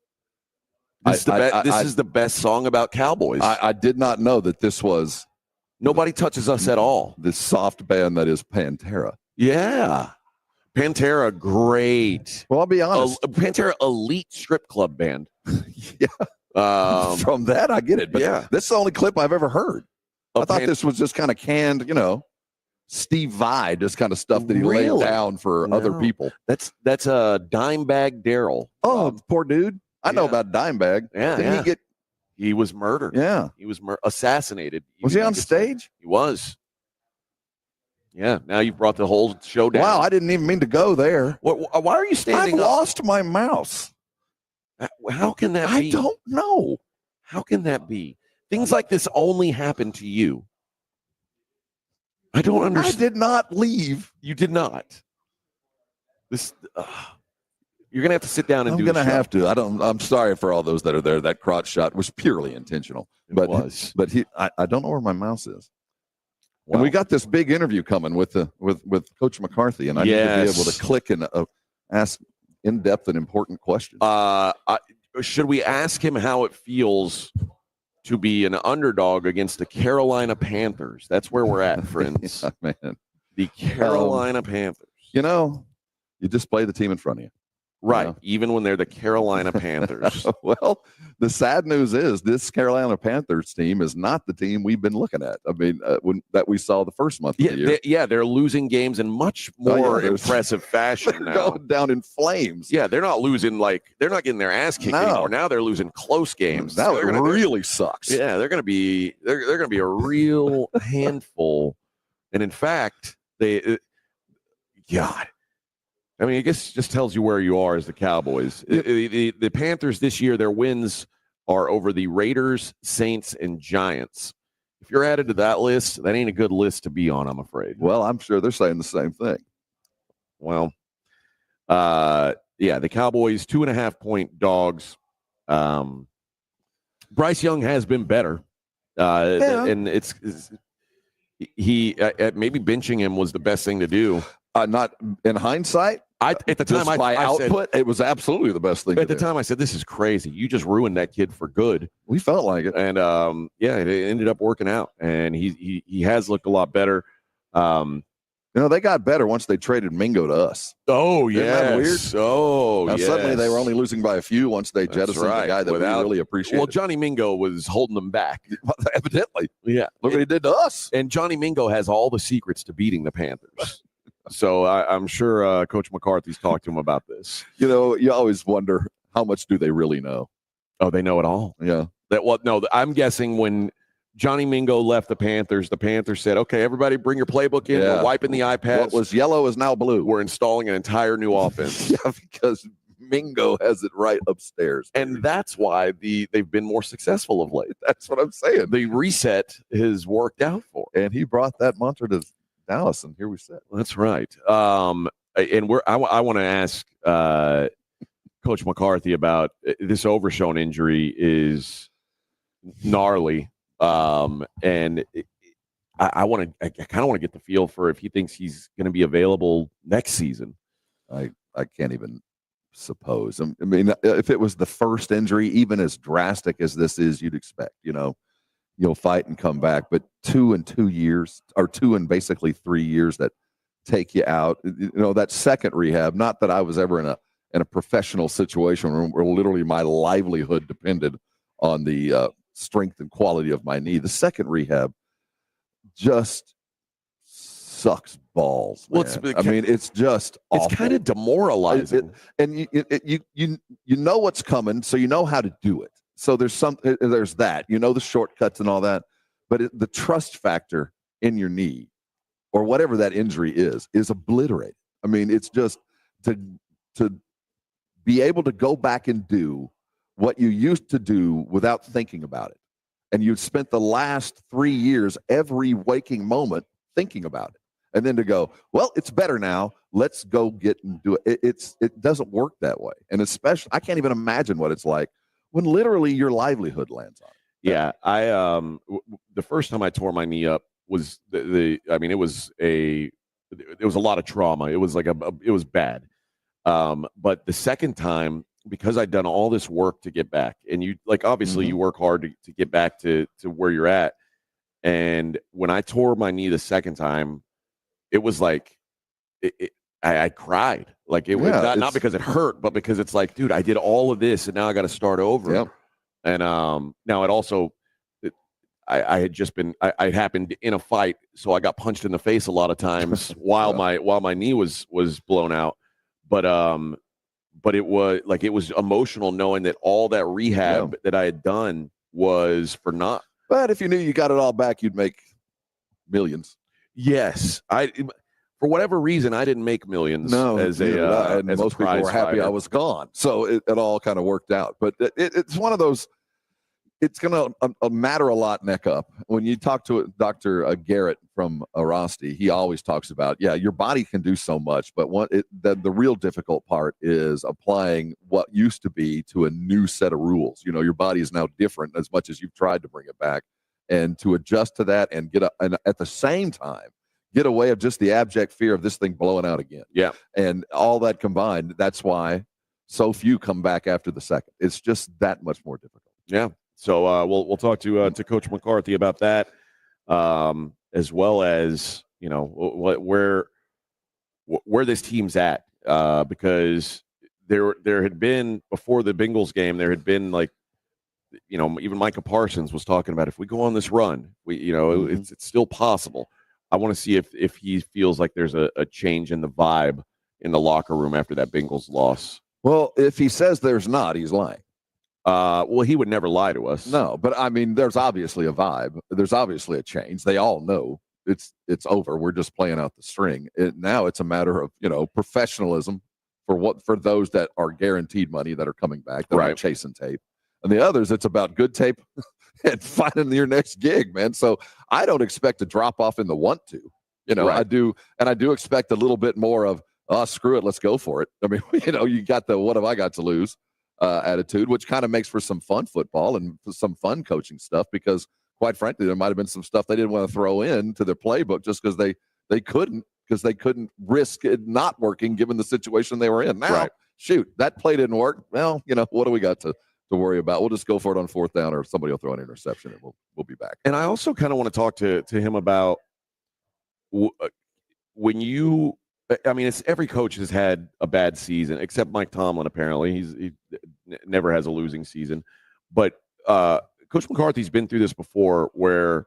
This is the best song about Cowboys. I did not know that this was Nobody Touches Us at all. This soft band that is Pantera. Yeah. Pantera, great. Well, I'll be honest. Pantera, elite strip club band. Yeah. From that, I get it. But yeah, this is the only clip I've ever heard. I thought this was just kind of canned, Steve Vai, just kind of stuff that he laid down for other people. That's a Dimebag Darrell. Oh, poor dude. I know about Dimebag. Yeah, Didn't he was murdered. Yeah. He was assassinated. Was he on stage? He was. Yeah, now you've brought the whole show down. Wow, I didn't even mean to go there. Why are you standing I've up? lost my mouse. How can that be? I don't know. How can that be? Things like this only happen to you. I don't understand. I did not leave. You did not. This, you're gonna have to sit down and I'm do. I'm gonna have to. I'm sorry for all those that are there. That crotch shot was purely intentional. But I don't know where my mouse is. Wow. And we got this big interview coming with Coach McCarthy, and I need to be able to click and ask in-depth and important questions. Should we ask him how it feels to be an underdog against the Carolina Panthers? That's where we're at, friends. Yeah, man. The Carolina Panthers. You just play the team in front of you. Right, even when they're the Carolina Panthers. Well, the sad news is this Carolina Panthers team is not the team we've been looking at. I mean, that we saw the first month of the year. They're losing games in much more impressive fashion now. Going down in flames. Yeah, they're not losing they're not getting their ass kicked anymore. Now they're losing close games. Now it really sucks. Yeah, they're going to be a real handful. And in fact, God. I mean, I guess it just tells you where you are as the Cowboys. The Panthers this year, their wins are over the Raiders, Saints, and Giants. If you're added to that list, that ain't a good list to be on, I'm afraid. Well, I'm sure they're saying the same thing. Well, the Cowboys, 2.5-point dogs. Bryce Young has been better. And it's maybe benching him was the best thing to do. Not in hindsight. At the time, I said, it was absolutely the best thing. At the time, I said, "This is crazy. You just ruined that kid for good." We felt like it, and it ended up working out, and he has looked a lot better. They got better once they traded Mingo to us. Oh yeah, Isn't that weird? Oh, now, suddenly they were only losing by a few once they jettisoned the guy that we really appreciated. Well, Johnny Mingo was holding them back, evidently. Yeah, look what he did to us. And Johnny Mingo has all the secrets to beating the Panthers. So I'm sure Coach McCarthy's talked to him about this. You always wonder how much do they really know? Oh, they know it all. Yeah. I'm guessing when Johnny Mingo left the Panthers said, "Okay, everybody, bring your playbook in. We're wiping the iPads. What was yellow is now blue. We're installing an entire new offense." Yeah, because Mingo has it right upstairs. And that's why they've been more successful of late. That's what I'm saying. The reset has worked out for him. And he brought that mantra to Dallas, and here we sit. That's right. And I want to ask Coach McCarthy about this Overshown injury is gnarly. And I kind of want to get the feel for if he thinks he's going to be available next season. I can't even suppose. I mean, if it was the first injury, even as drastic as this is, you'd expect, you'll fight and come back. But 2 and 2 years, or 2 and basically 3 years that take you out, that second rehab, not that I was ever in a professional situation where literally my livelihood depended on the strength and quality of my knee. The second rehab just sucks balls. Well, it's just awful. It's kind of demoralizing. You know what's coming, so you know how to do it. So there's that, the shortcuts and all that, but the trust factor in your knee or whatever that injury is obliterated. I mean, it's just to be able to go back and do what you used to do without thinking about it. And you've spent the last 3 years, every waking moment, thinking about it. And then to go, well, it's better now. Let's go get and do it. It doesn't work that way. And especially, I can't even imagine what it's like when literally your livelihood lands on it. Yeah. The first time I tore my knee up was it was a lot of trauma. It was it was bad. But the second time, because I'd done all this work to get back, and you obviously you work hard to get back to where you're at. And when I tore my knee the second time, it was like I cried. Like it was not because it hurt, but because it's like, dude, I did all of this and now I got to start over. Yep. And now it also, I had just been, I happened in a fight, so I got punched in the face a lot of times while my knee was blown out. But it was emotional knowing that all that rehab that I had done was for naught. But if you knew you got it all back, you'd make millions. Yes, for whatever reason, I didn't make millions. No, as most people were happy I was gone, so it all kind of worked out. But it's one of those. It's going to matter a lot neck up. When you talk to Dr. Garrett from Rosti, he always talks about, your body can do so much, but the real difficult part is applying what used to be to a new set of rules. Your body is now different as much as you've tried to bring it back, and to adjust to that and and at the same time get away of just the abject fear of this thing blowing out again. Yeah, and all that combined, that's why so few come back after the second. It's just that much more difficult. Yeah. So we'll talk to Coach McCarthy about that, as well as where this team's at, because there had been, before the Bengals game, there had been even Micah Parsons was talking about, if we go on this run, it's still possible. I want to see if he feels like there's a change in the vibe in the locker room after that Bengals loss. Well, if he says there's not, he's lying. Well, he would never lie to us. No, but I mean, there's obviously a vibe. There's obviously a change. They all know it's over. We're just playing out the string. Now it's a matter of professionalism for those that are guaranteed money that are coming back, that are chasing tape, and the others, it's about good tape and finding your next gig, man. So I don't expect to drop off in the want to. I do, and I do expect a little bit more of, screw it, let's go for it. I mean, you got the what have I got to lose attitude, which kind of makes for some fun football and some fun coaching stuff, because quite frankly, there might have been some stuff they didn't want to throw into their playbook just because they couldn't risk it not working given the situation they were in. Now, shoot, that play didn't work. Well, what do we got to worry about? We'll just go for it on fourth down, or somebody will throw an interception and we'll be back. And I also kind of want to talk to him about when you, I mean, it's every coach has had a bad season except Mike Tomlin. Apparently, he never has a losing season. But Coach McCarthy's been through this before, where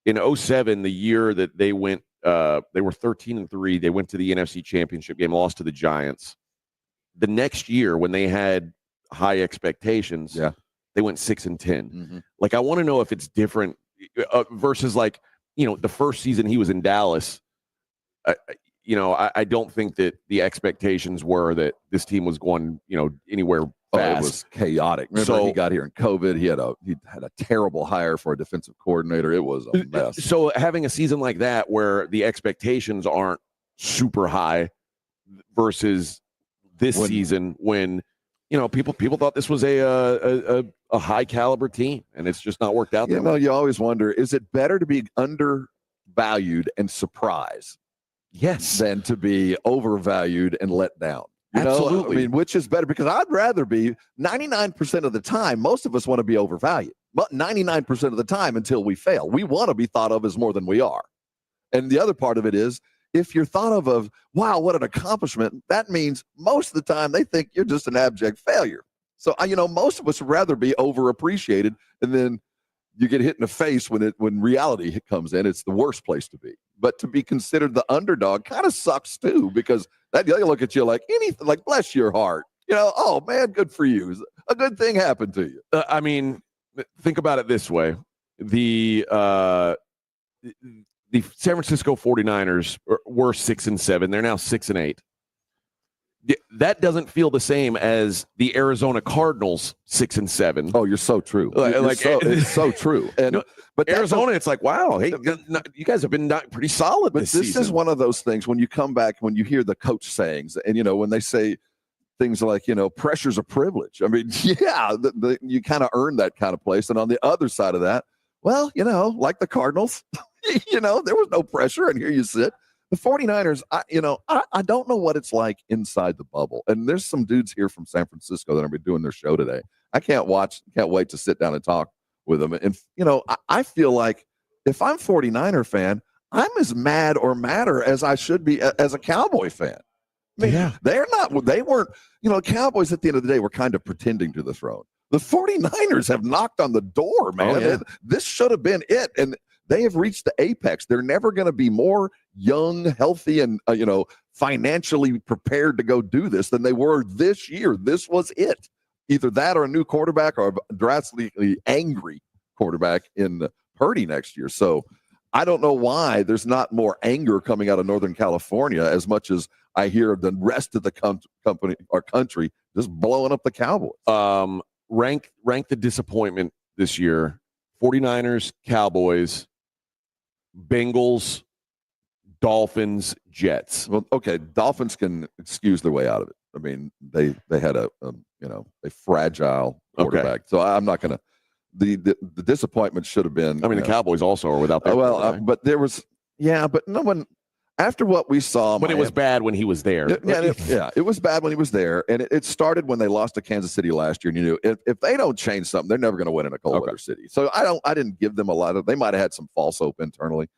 in 2007, the year that they went, they were 13-3. They went to the NFC Championship game, lost to the Giants. The next year, when they had high expectations, they went 6-10. Mm-hmm. I want to know if it's different versus the first season he was in Dallas. I don't think that the expectations were that this team was going, anywhere fast. It was chaotic. Remember, he got here in COVID. He had a terrible hire for a defensive coordinator. It was a mess. So having a season like that where the expectations aren't super high versus this season when people thought this was a high caliber team, and it's just not worked out. You always wonder, is it better to be undervalued and surprise? Yes. Than to be overvalued and let down. Absolutely. I mean, which is better? Because I'd rather be 99% of the time. Most of us want to be overvalued, but 99% of the time until we fail, we want to be thought of as more than we are. And the other part of it is, if you're thought of, wow, what an accomplishment, that means most of the time they think you're just an abject failure. So, most of us would rather be overappreciated, and then you get hit in the face when reality comes in. It's the worst place to be. But to be considered the underdog kind of sucks too, because they look at you like anything, like bless your heart. Oh man, good for you. A good thing happened to you. I mean, think about it this way: the San Francisco 49ers were 6-7. They're now 6-8. That doesn't feel the same as the Arizona Cardinals 6-7. Oh, you're so true. It's so true. And but Arizona, it's like, wow, hey, you guys have been pretty solid. But this season. is one of those things when you come back, when you hear the coach sayings, and when they say things like, pressure's a privilege. I mean, yeah, you kind of earn that kind of place. And on the other side of that, well, like the Cardinals, there was no pressure, and here you sit. The 49ers, I don't know what it's like inside the bubble. And there's some dudes here from San Francisco that are going to be doing their show today. I can't wait to sit down and talk with them. And, I feel like if I'm 49er fan, I'm as mad or madder as I should be as a Cowboy fan. I mean, they weren't, Cowboys at the end of the day were kind of pretending to the throne. The 49ers have knocked on the door, man. Oh, yeah. This should have been it. And they have reached the apex. They're never going to be more young, healthy, and financially prepared to go do this than they were this year. This was it. Either that or a new quarterback or a drastically angry quarterback in Purdy next year. So I don't know why there's not more anger coming out of Northern California as much as I hear the rest of the country just blowing up the Cowboys. Rank the disappointment this year: 49ers, Cowboys, Bengals, Dolphins, Jets. Well, okay, Dolphins can excuse their way out of it. I mean, they had a fragile quarterback. Okay. So I'm not going to. The disappointment should have been. I mean, the Cowboys also are without their quarterback. But there was, but no one. After what we saw, but it was bad when he was there. It was bad when he was there, and it started when they lost to Kansas City last year. And you knew if they don't change something, they're never going to win in a cold weather city. So I didn't give them a lot of. They might have had some false hope internally.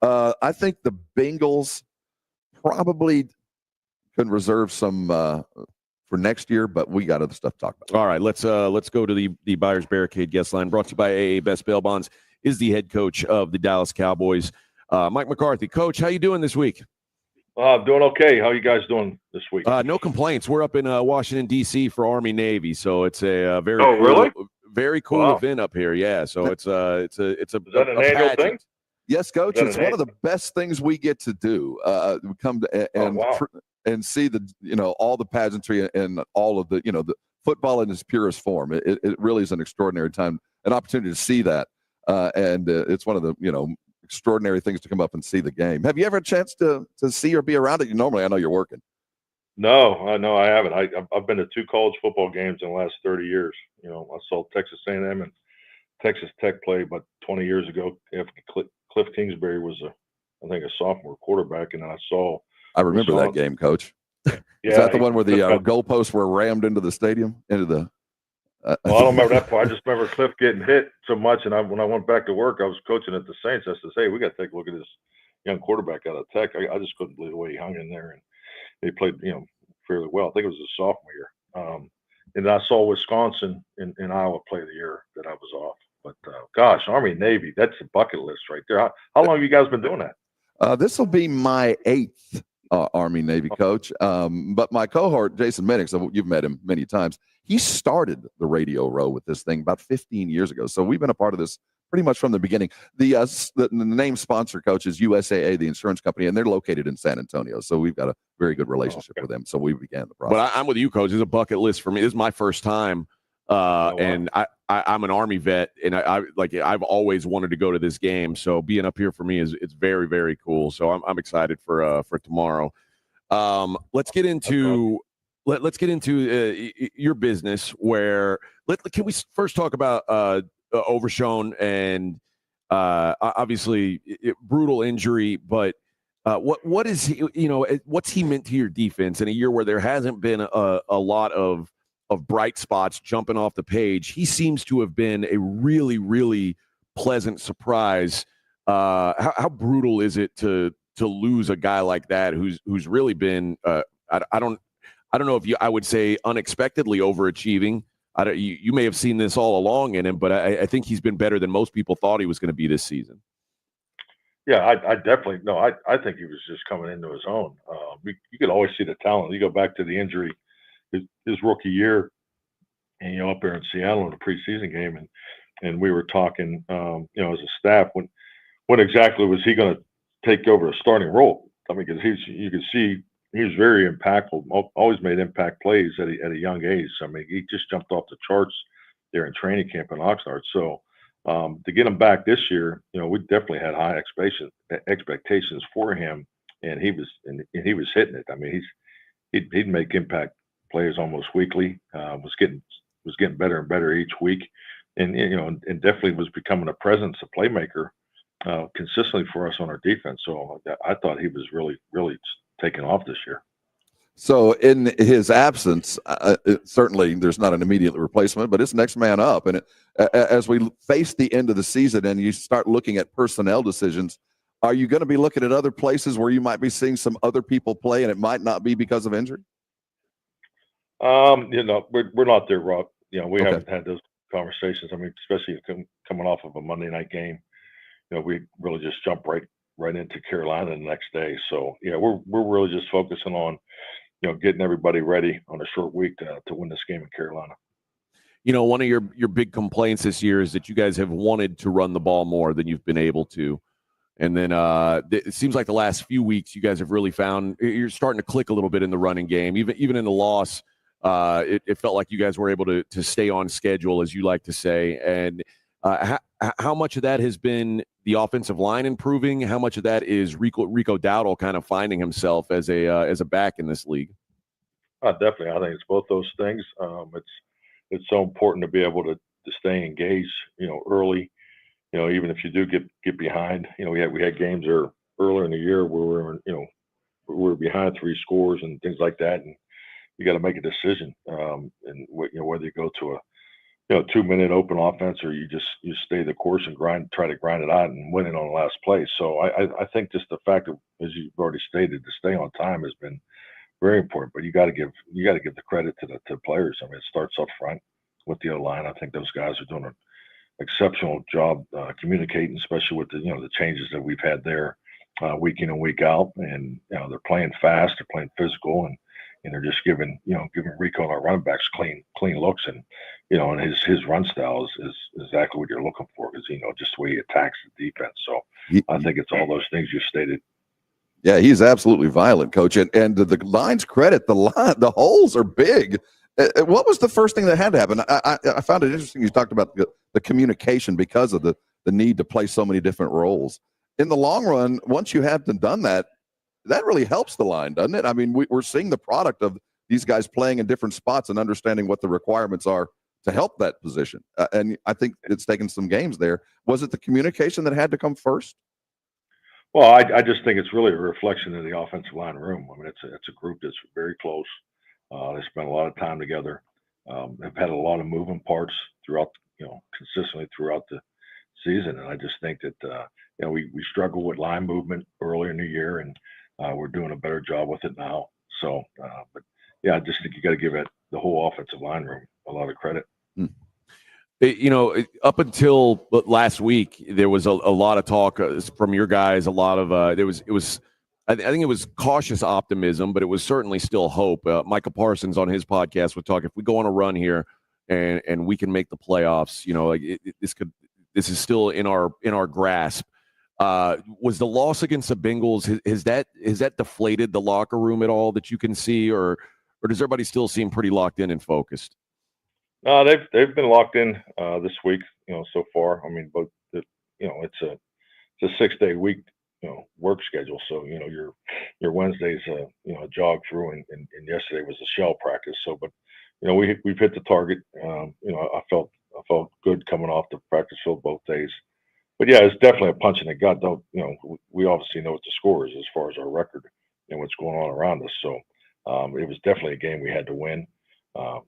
I think the Bengals probably can reserve some for next year, but we got other stuff to talk about. All right, let's go to the Buyers Barricade guest line, brought to you by AA Best Bail Bonds. Is the head coach of the Dallas Cowboys. Mike McCarthy. Coach, how you doing this week? I'm doing okay. How are you guys doing this week? No complaints. We're up in Washington, D.C. for Army Navy, so it's a very very cool event up here. Yeah, so it's a Is that an annual thing? Yes, Coach. It's one of the best things we get to do. We come to and see all the pageantry and all of the football in its purest form. It really is an extraordinary time, an opportunity to see that, and it's one of the extraordinary things to come up and see the game. Have you ever had a chance to see or be around it? Normally, I know you're working. No, I haven't. I've been to 2 college football games in the last 30 years. I saw Texas A&M and Texas Tech play about 20 years ago. Cliff Kingsbury was I think a sophomore quarterback, and then I remember that game, Coach. Yeah, is that the one where the goalposts were rammed into the stadium? Well, I don't remember that part. I just remember Cliff getting hit so much, and when I went back to work, I was coaching at the Saints. I said, "Hey, we got to take a look at this young quarterback out of Tech." I just couldn't believe the way he hung in there, and he played, fairly well. I think it was his sophomore year. And then I saw Wisconsin and Iowa play the year that I was off. But gosh, Army and Navy, that's a bucket list right there. How long have you guys been doing that? This will be my 8th Army Navy coach. But my cohort, Jason Minix, you've met him many times. He started the radio row with this thing about 15 years ago. So we've been a part of this pretty much from the beginning. The name sponsor, Coach, is USAA, the insurance company, and they're located in San Antonio. So we've got a very good relationship with them. So we began the process. But I'm with you, Coach. It's a bucket list for me. This is my first time, and I'm an Army vet, and I've always wanted to go to this game. So being up here for me it's very, very cool. So I'm excited for tomorrow. Let's get into your business. Where can we first talk about Overshown and obviously brutal injury, but what is he, what's he meant to your defense in a year where there hasn't been a lot of bright spots jumping off the page? He seems to have been a really, really pleasant surprise. How brutal is it to lose a guy like that who's really been I don't know if I would say unexpectedly overachieving. You may have seen this all along in him, but I think he's been better than most people thought he was going to be this season. Yeah, I definitely no. I think he was just coming into his own. You could always see the talent. You go back to the injury, his rookie year, and up there in Seattle in a preseason game, and we were talking, as a staff, when exactly was he going to take over a starting role? I mean, because you could see he was very impactful. Always made impact plays at a young age. I mean, he just jumped off the charts there in training camp in Oxnard. So to get him back this year, we definitely had high expectations for him, and he was hitting it. I mean, he'd make impact plays almost weekly. Was getting better and better each week, and definitely was becoming a presence, a playmaker consistently for us on our defense. So I thought he was really, really taken off this year. So in his absence, certainly there's not an immediate replacement, but it's next man up. And as we face the end of the season and you start looking at personnel decisions, are you going to be looking at other places where you might be seeing some other people play and it might not be because of injury? We're not there, Rob. We haven't had those conversations. I mean, especially coming off of a Monday night game, we really just jumped right into Carolina the next day. So we're really just focusing on getting everybody ready on a short week to win this game in Carolina. One of your big complaints this year is that you guys have wanted to run the ball more than you've been able to. And then it seems like the last few weeks you guys have really found you're starting to click a little bit in the running game. Even in the loss, it felt like you guys were able to stay on schedule, as you like to say. And how much of that has been the offensive line improving? How much of that is Rico Dowdle kind of finding himself as a back in this league? Definitely, I think it's both those things. It's so important to be able to stay engaged, early. Even if you do get behind, we had games earlier in the year where we were behind 3 scores and things like that, and you got to make a decision. And whether you go to a 2-minute open offense, or you stay the course and try to grind it out and win it on the last play. So I think just the fact of, as you've already stated, to stay on time has been very important. But you got to give the credit to the players. I mean, it starts up front with the O-line. I think those guys are doing an exceptional job communicating, especially with the changes that we've had there week in and week out. And they're playing fast, they're playing physical, and they're just giving Rico and our running backs clean looks, and and his run style is exactly what you're looking for, because just the way he attacks the defense. So I think it's all those things you stated. Yeah, he's absolutely violent, Coach. And to the line's credit, the holes are big. What was the first thing that had to happen? I found it interesting you talked about the communication because of the need to play so many different roles. In the long run, once you have done that really helps the line, doesn't it? I mean, we're seeing the product of these guys playing in different spots and understanding what the requirements are to help that position. And I think it's taken some games there. Was it the communication that had to come first? Well, I just think it's really a reflection of the offensive line room. I mean, it's a group that's very close. They spent a lot of time together. They've had a lot of moving parts throughout, consistently throughout the season. And I just think that, we struggled with line movement earlier in the year, and we're doing a better job with it now. So, but yeah, I just think you got to give the whole offensive line room a lot of credit. Up until last week, there was a lot of talk from your guys. A lot of I think it was cautious optimism, but it was certainly still hope. Michael Parsons on his podcast would talk, if we go on a run here and we can make the playoffs, this is still in our grasp. Was the loss against the Bengals, has that deflated the locker room at all that you can see, or does everybody still seem pretty locked in and focused? No, they've been locked in this week, so far. I mean, but it's a 6-day week, work schedule. So your Wednesday's a jog through, and yesterday was a shell practice. So, but we've hit the target. I felt good coming off the practice field both days. But yeah, it's definitely a punch in the gut. We obviously know what the score is as far as our record and what's going on around us. So it was definitely a game we had to win.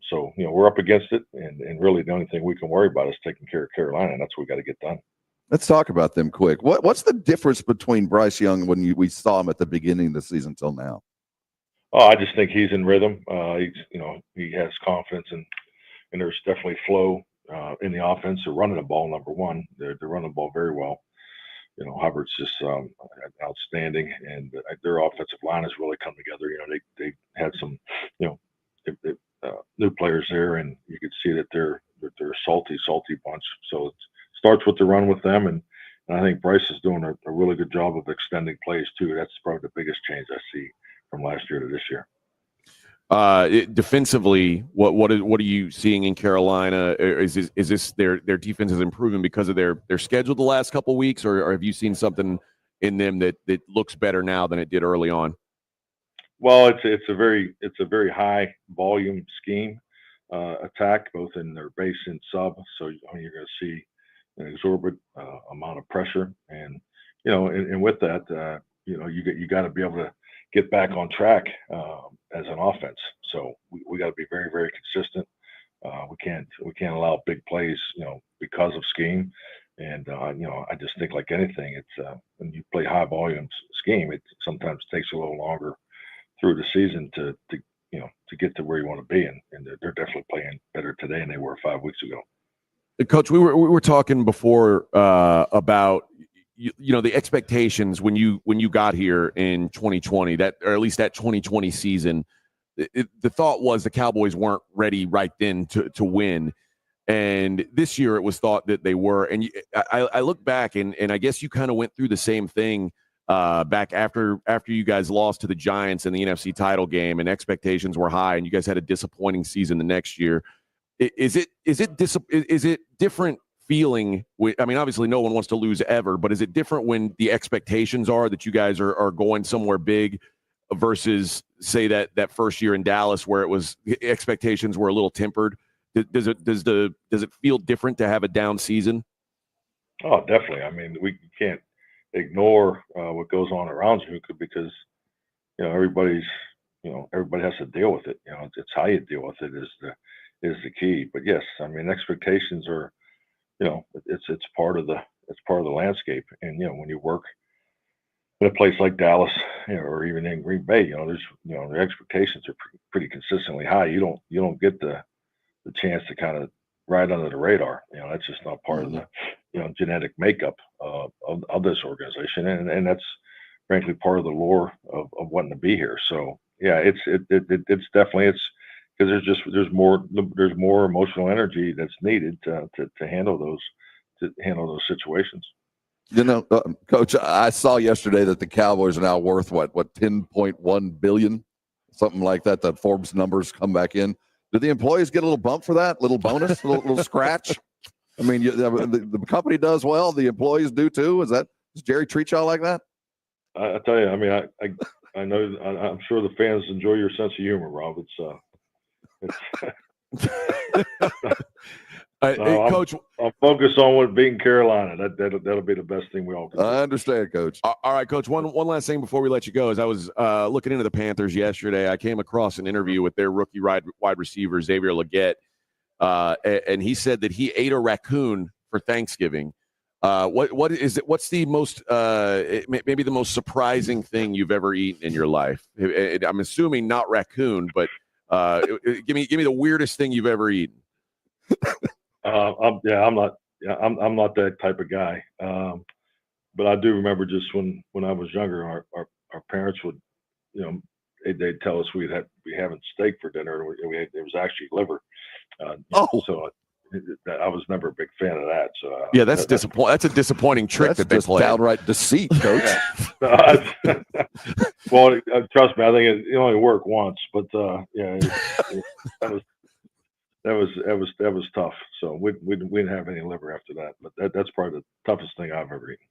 So we're up against it, and really the only thing we can worry about is taking care of Carolina, and that's what we got to get done. Let's talk about them quick. What's the difference between Bryce Young when we saw him at the beginning of the season till now? Oh, I just think he's in rhythm. He has confidence, and there's definitely flow in the offense. They're running the ball, number one. They're running the ball very well. Hubbard's just outstanding, and their offensive line has really come together. They had some, new players there, and you could see that they're a salty bunch. So it starts with the run with them, and I think Bryce is doing a really good job of extending plays too. That's probably the biggest change I see from last year to this year. Defensively, what are you seeing in Carolina? Is this their defense is improving because of their schedule the last couple of weeks, or have you seen something in them that looks better now than it did early on? Well, it's a very high volume scheme attack, both in their base and sub. So you're going to see an exorbitant amount of pressure, and and with that, you got to be able to get back on track as an offense. So we got to be very, very consistent. We can't allow big plays, because of scheme. And I just think like anything, it's when you play high volume scheme, it sometimes takes a little longer through the season to get to where you want to be, and they're definitely playing better today than they were 5 weeks ago. Coach, we were talking before about the expectations when you got here in 2020, or at least that 2020 season. The thought was the Cowboys weren't ready right then to win, and this year it was thought that they were. And I look back, and I guess you kind of went through the same thing back after you guys lost to the Giants in the NFC title game, and expectations were high, and you guys had a disappointing season the next year. Is it different feeling? I mean, obviously no one wants to lose ever, but is it different when the expectations are that you guys are going somewhere big versus say that first year in Dallas where expectations were a little tempered? Does it feel different to have a down season? Oh, definitely. I mean, we can't ignore what goes on around you because everybody has to deal with it. It's how you deal with it is the key. But yes, I mean, expectations are, it's part of the landscape. And when you work in a place like Dallas, or even in Green Bay, there's the expectations are pretty consistently high. You don't get the chance to kind of ride under the radar. That's just not part of the genetic makeup of this organization, and that's frankly part of the lore of wanting to be here. So yeah, it's definitely because there's more emotional energy that's needed to handle those situations. Coach, I saw yesterday that the Cowboys are now worth what 10.1 billion, something like that. The Forbes numbers come back in. Did the employees get a little bump for that? Little bonus, little scratch? I mean, the company does well. The employees do too. Does Jerry treat y'all like that? I tell you, I mean, I know, I'm sure the fans enjoy your sense of humor, Rob. Coach, I'm focused on beating Carolina. That'll be the best thing we all can do. I understand, Coach. All right, Coach. One last thing before we let you go. As I was looking into the Panthers yesterday, I came across an interview with their rookie wide receiver Xavier Legette, and he said that he ate a raccoon for Thanksgiving. What is it? What's the most maybe the most surprising thing you've ever eaten in your life? I'm assuming not raccoon, but give me the weirdest thing you've ever eaten. I'm not that type of guy. But I do remember just when I was younger, our parents would, they'd tell us we'd be having steak for dinner, and it was actually liver. So I was never a big fan of that. So Yeah, that's disappointing. That's a disappointing trick that they just play. downright deceit, Coach. Well, trust me, I think it only worked once, but that was tough. So we didn't have any liver after that. But that's probably the toughest thing I've ever eaten.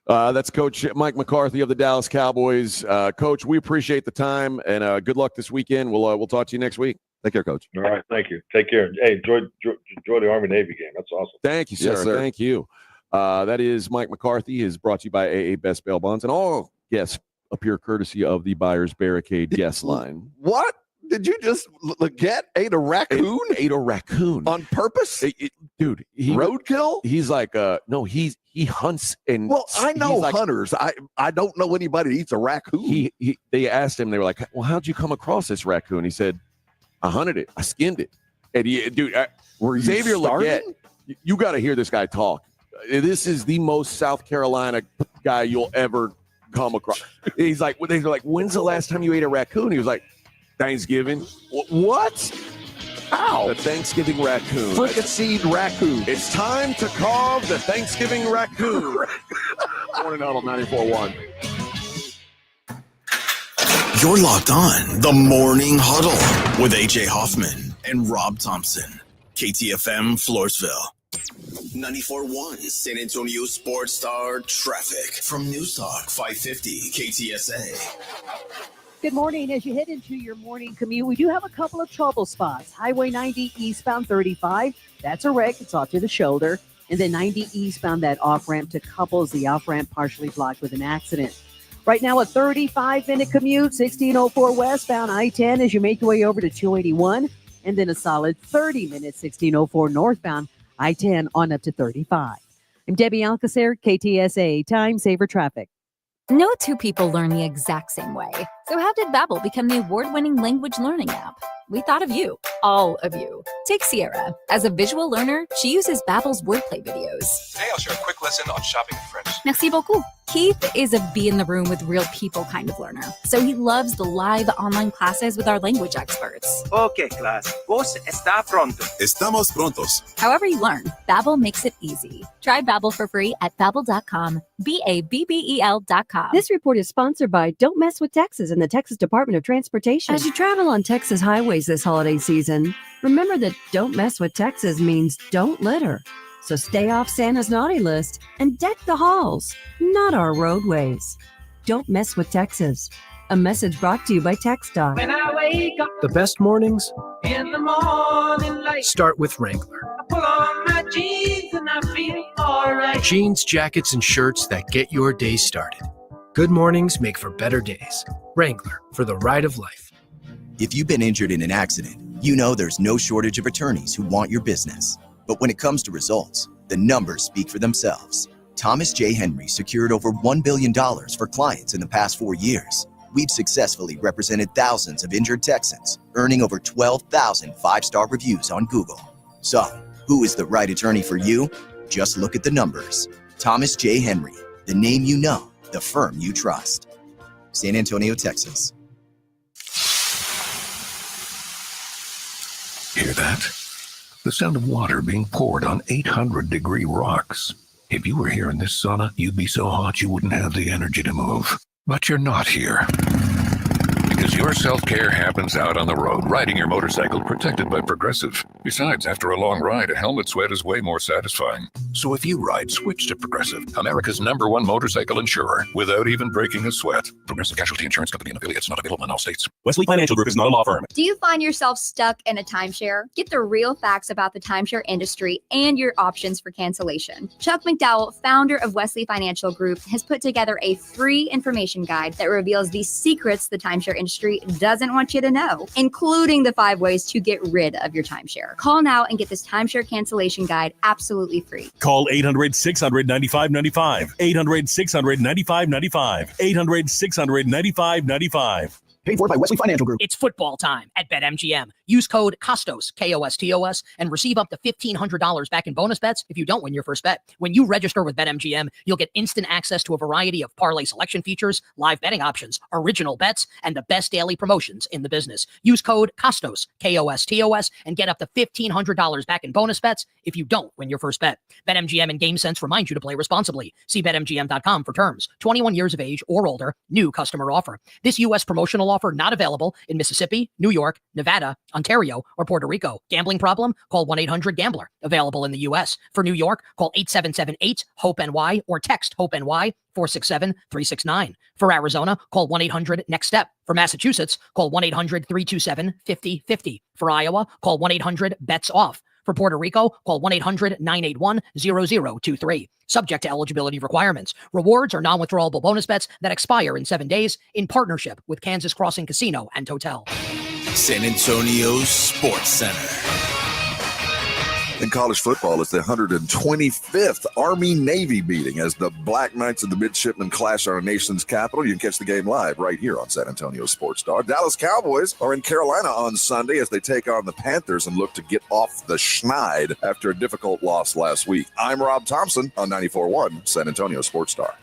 That's Coach Mike McCarthy of the Dallas Cowboys. Coach, we appreciate the time, and good luck this weekend. We'll talk to you next week. Take care, Coach. All right, thank you. Take care. Hey, enjoy the Army-Navy game. That's awesome. Thank you, sir. Yes, sir. Thank you. That is Mike McCarthy. Is brought to you by AA Best Bail Bonds, and all guests appear courtesy of the Buyer's Barricade guest line. What? Did you just ate a raccoon? Ate a raccoon on purpose? Dude, roadkill? He's like, no, he hunts and. Well, I know hunters. I don't know anybody that eats a raccoon. They asked him. They were like, "Well, how'd you come across this raccoon?" He said, "I hunted it. I skinned it." And were you Xavier Leggett, starving? you got to hear this guy talk. This is the most South Carolina guy you'll ever come across. He's like, they were like, "When's the last time you ate a raccoon?" He was like, "Thanksgiving." What? How? The Thanksgiving raccoon. Fricaseed raccoon. It's time to carve the Thanksgiving raccoon. Morning Huddle 94.1. You're locked on the Morning Huddle with AJ Hoffman and Rob Thompson. KTFM Floresville. 94.1 San Antonio Sports Star traffic from News Talk 550 KTSA. Good morning. As you head into your morning commute, we do have a couple of trouble spots. Highway 90 eastbound 35. That's a wreck. It's off to the shoulder. And then 90 eastbound, that off-ramp to Couples, the off-ramp partially blocked with an accident. Right now, a 35-minute commute, 1604 westbound I-10 as you make your way over to 281. And then a solid 30-minute 1604 northbound I-10 on up to 35. I'm Debbie Alcacer, KTSA Time Saver Traffic. No two people learn the exact same way. So how did Babbel become the award-winning language learning app? We thought of you, all of you. Take Sierra. As a visual learner, she uses Babbel's wordplay videos. Today I'll share a quick lesson on shopping in French. Merci beaucoup. Keith is a be in the room with real people kind of learner. So he loves the live online classes with our language experts. Okay, class. Vos está pronto. Estamos prontos. However you learn, Babbel makes it easy. Try Babbel for free at Babbel.com. Babbel.com. This report is sponsored by Don't Mess with Texas and the Texas Department of Transportation. As you travel on Texas highways this holiday season, remember that Don't Mess with Texas means don't litter. So stay off Santa's naughty list and deck the halls, not our roadways. Don't mess with Texas. A message brought to you by TxDOT. When I wake up The best mornings in the morning light, start with Wrangler. I pull on my jeans and I feel all right. Jeans, jackets, and shirts that get your day started. Good mornings make for better days. Wrangler, for the ride of life. If you've been injured in an accident, you know there's no shortage of attorneys who want your business. But when it comes to results, the numbers speak for themselves. Thomas J. Henry secured over $1 billion for clients in the past 4 years. We've successfully represented thousands of injured Texans, earning over 12,000 five-star reviews on Google. So, who is the right attorney for you? Just look at the numbers. Thomas J. Henry, the name you know, the firm you trust. San Antonio, Texas. Hear that? The sound of water being poured on 800-degree rocks. If you were here in this sauna, you'd be so hot you wouldn't have the energy to move. But you're not here. Because your self-care happens out on the road, riding your motorcycle protected by Progressive. Besides, after a long ride, a helmet sweat is way more satisfying. So if you ride, switch to Progressive, America's #1 motorcycle insurer, without even breaking a sweat. Progressive Casualty Insurance Company and affiliates, not available in all states. Wesley Financial Group is not a law firm. Do you find yourself stuck in a timeshare? Get the real facts about the timeshare industry and your options for cancellation. Chuck McDowell, founder of Wesley Financial Group, has put together a free information guide that reveals the secrets the timeshare industry doesn't want you to know, including the 5 ways to get rid of your timeshare. Call now and get this timeshare cancellation guide absolutely free. Call 800-600-9595. 800-600-9595. 800-600-9595. Paid for by Wesley Financial Group. It's football time at BetMGM. Use code KOSTOS, KOSTOS, and receive up to $1,500 back in bonus bets if you don't win your first bet. When you register with BetMGM, you'll get instant access to a variety of parlay selection features, live betting options, original bets, and the best daily promotions in the business. Use code KOSTOS, KOSTOS, and get up to $1,500 back in bonus bets if you don't win your first bet. BetMGM and GameSense remind you to play responsibly. See BetMGM.com for terms. 21 years of age or older. New customer offer. This U.S. promotional offer not available in Mississippi, New York, Nevada, Ontario, or Puerto Rico. Gambling problem? Call 1-800-GAMBLER. Available in the U.S. For New York, call 877-8-HOPE-NY or text HOPE-NY 467-369. For Arizona, call 1-800-NEXT-STEP. For Massachusetts, call 1-800-327-5050. For Iowa, call 1-800-BETS-OFF. For Puerto Rico, call 1-800-981-0023. Subject to eligibility requirements. Rewards are non-withdrawable bonus bets that expire in 7 days in partnership with Kansas Crossing Casino and Hotel. San Antonio's Sports Center. In college football, it's the 125th Army-Navy meeting as the Black Knights and the Midshipmen clash our nation's capital. You can catch the game live right here on San Antonio Sports Star. Dallas Cowboys are in Carolina on Sunday as they take on the Panthers and look to get off the schneid after a difficult loss last week. I'm Rob Thompson on 94.1 San Antonio Sports Star.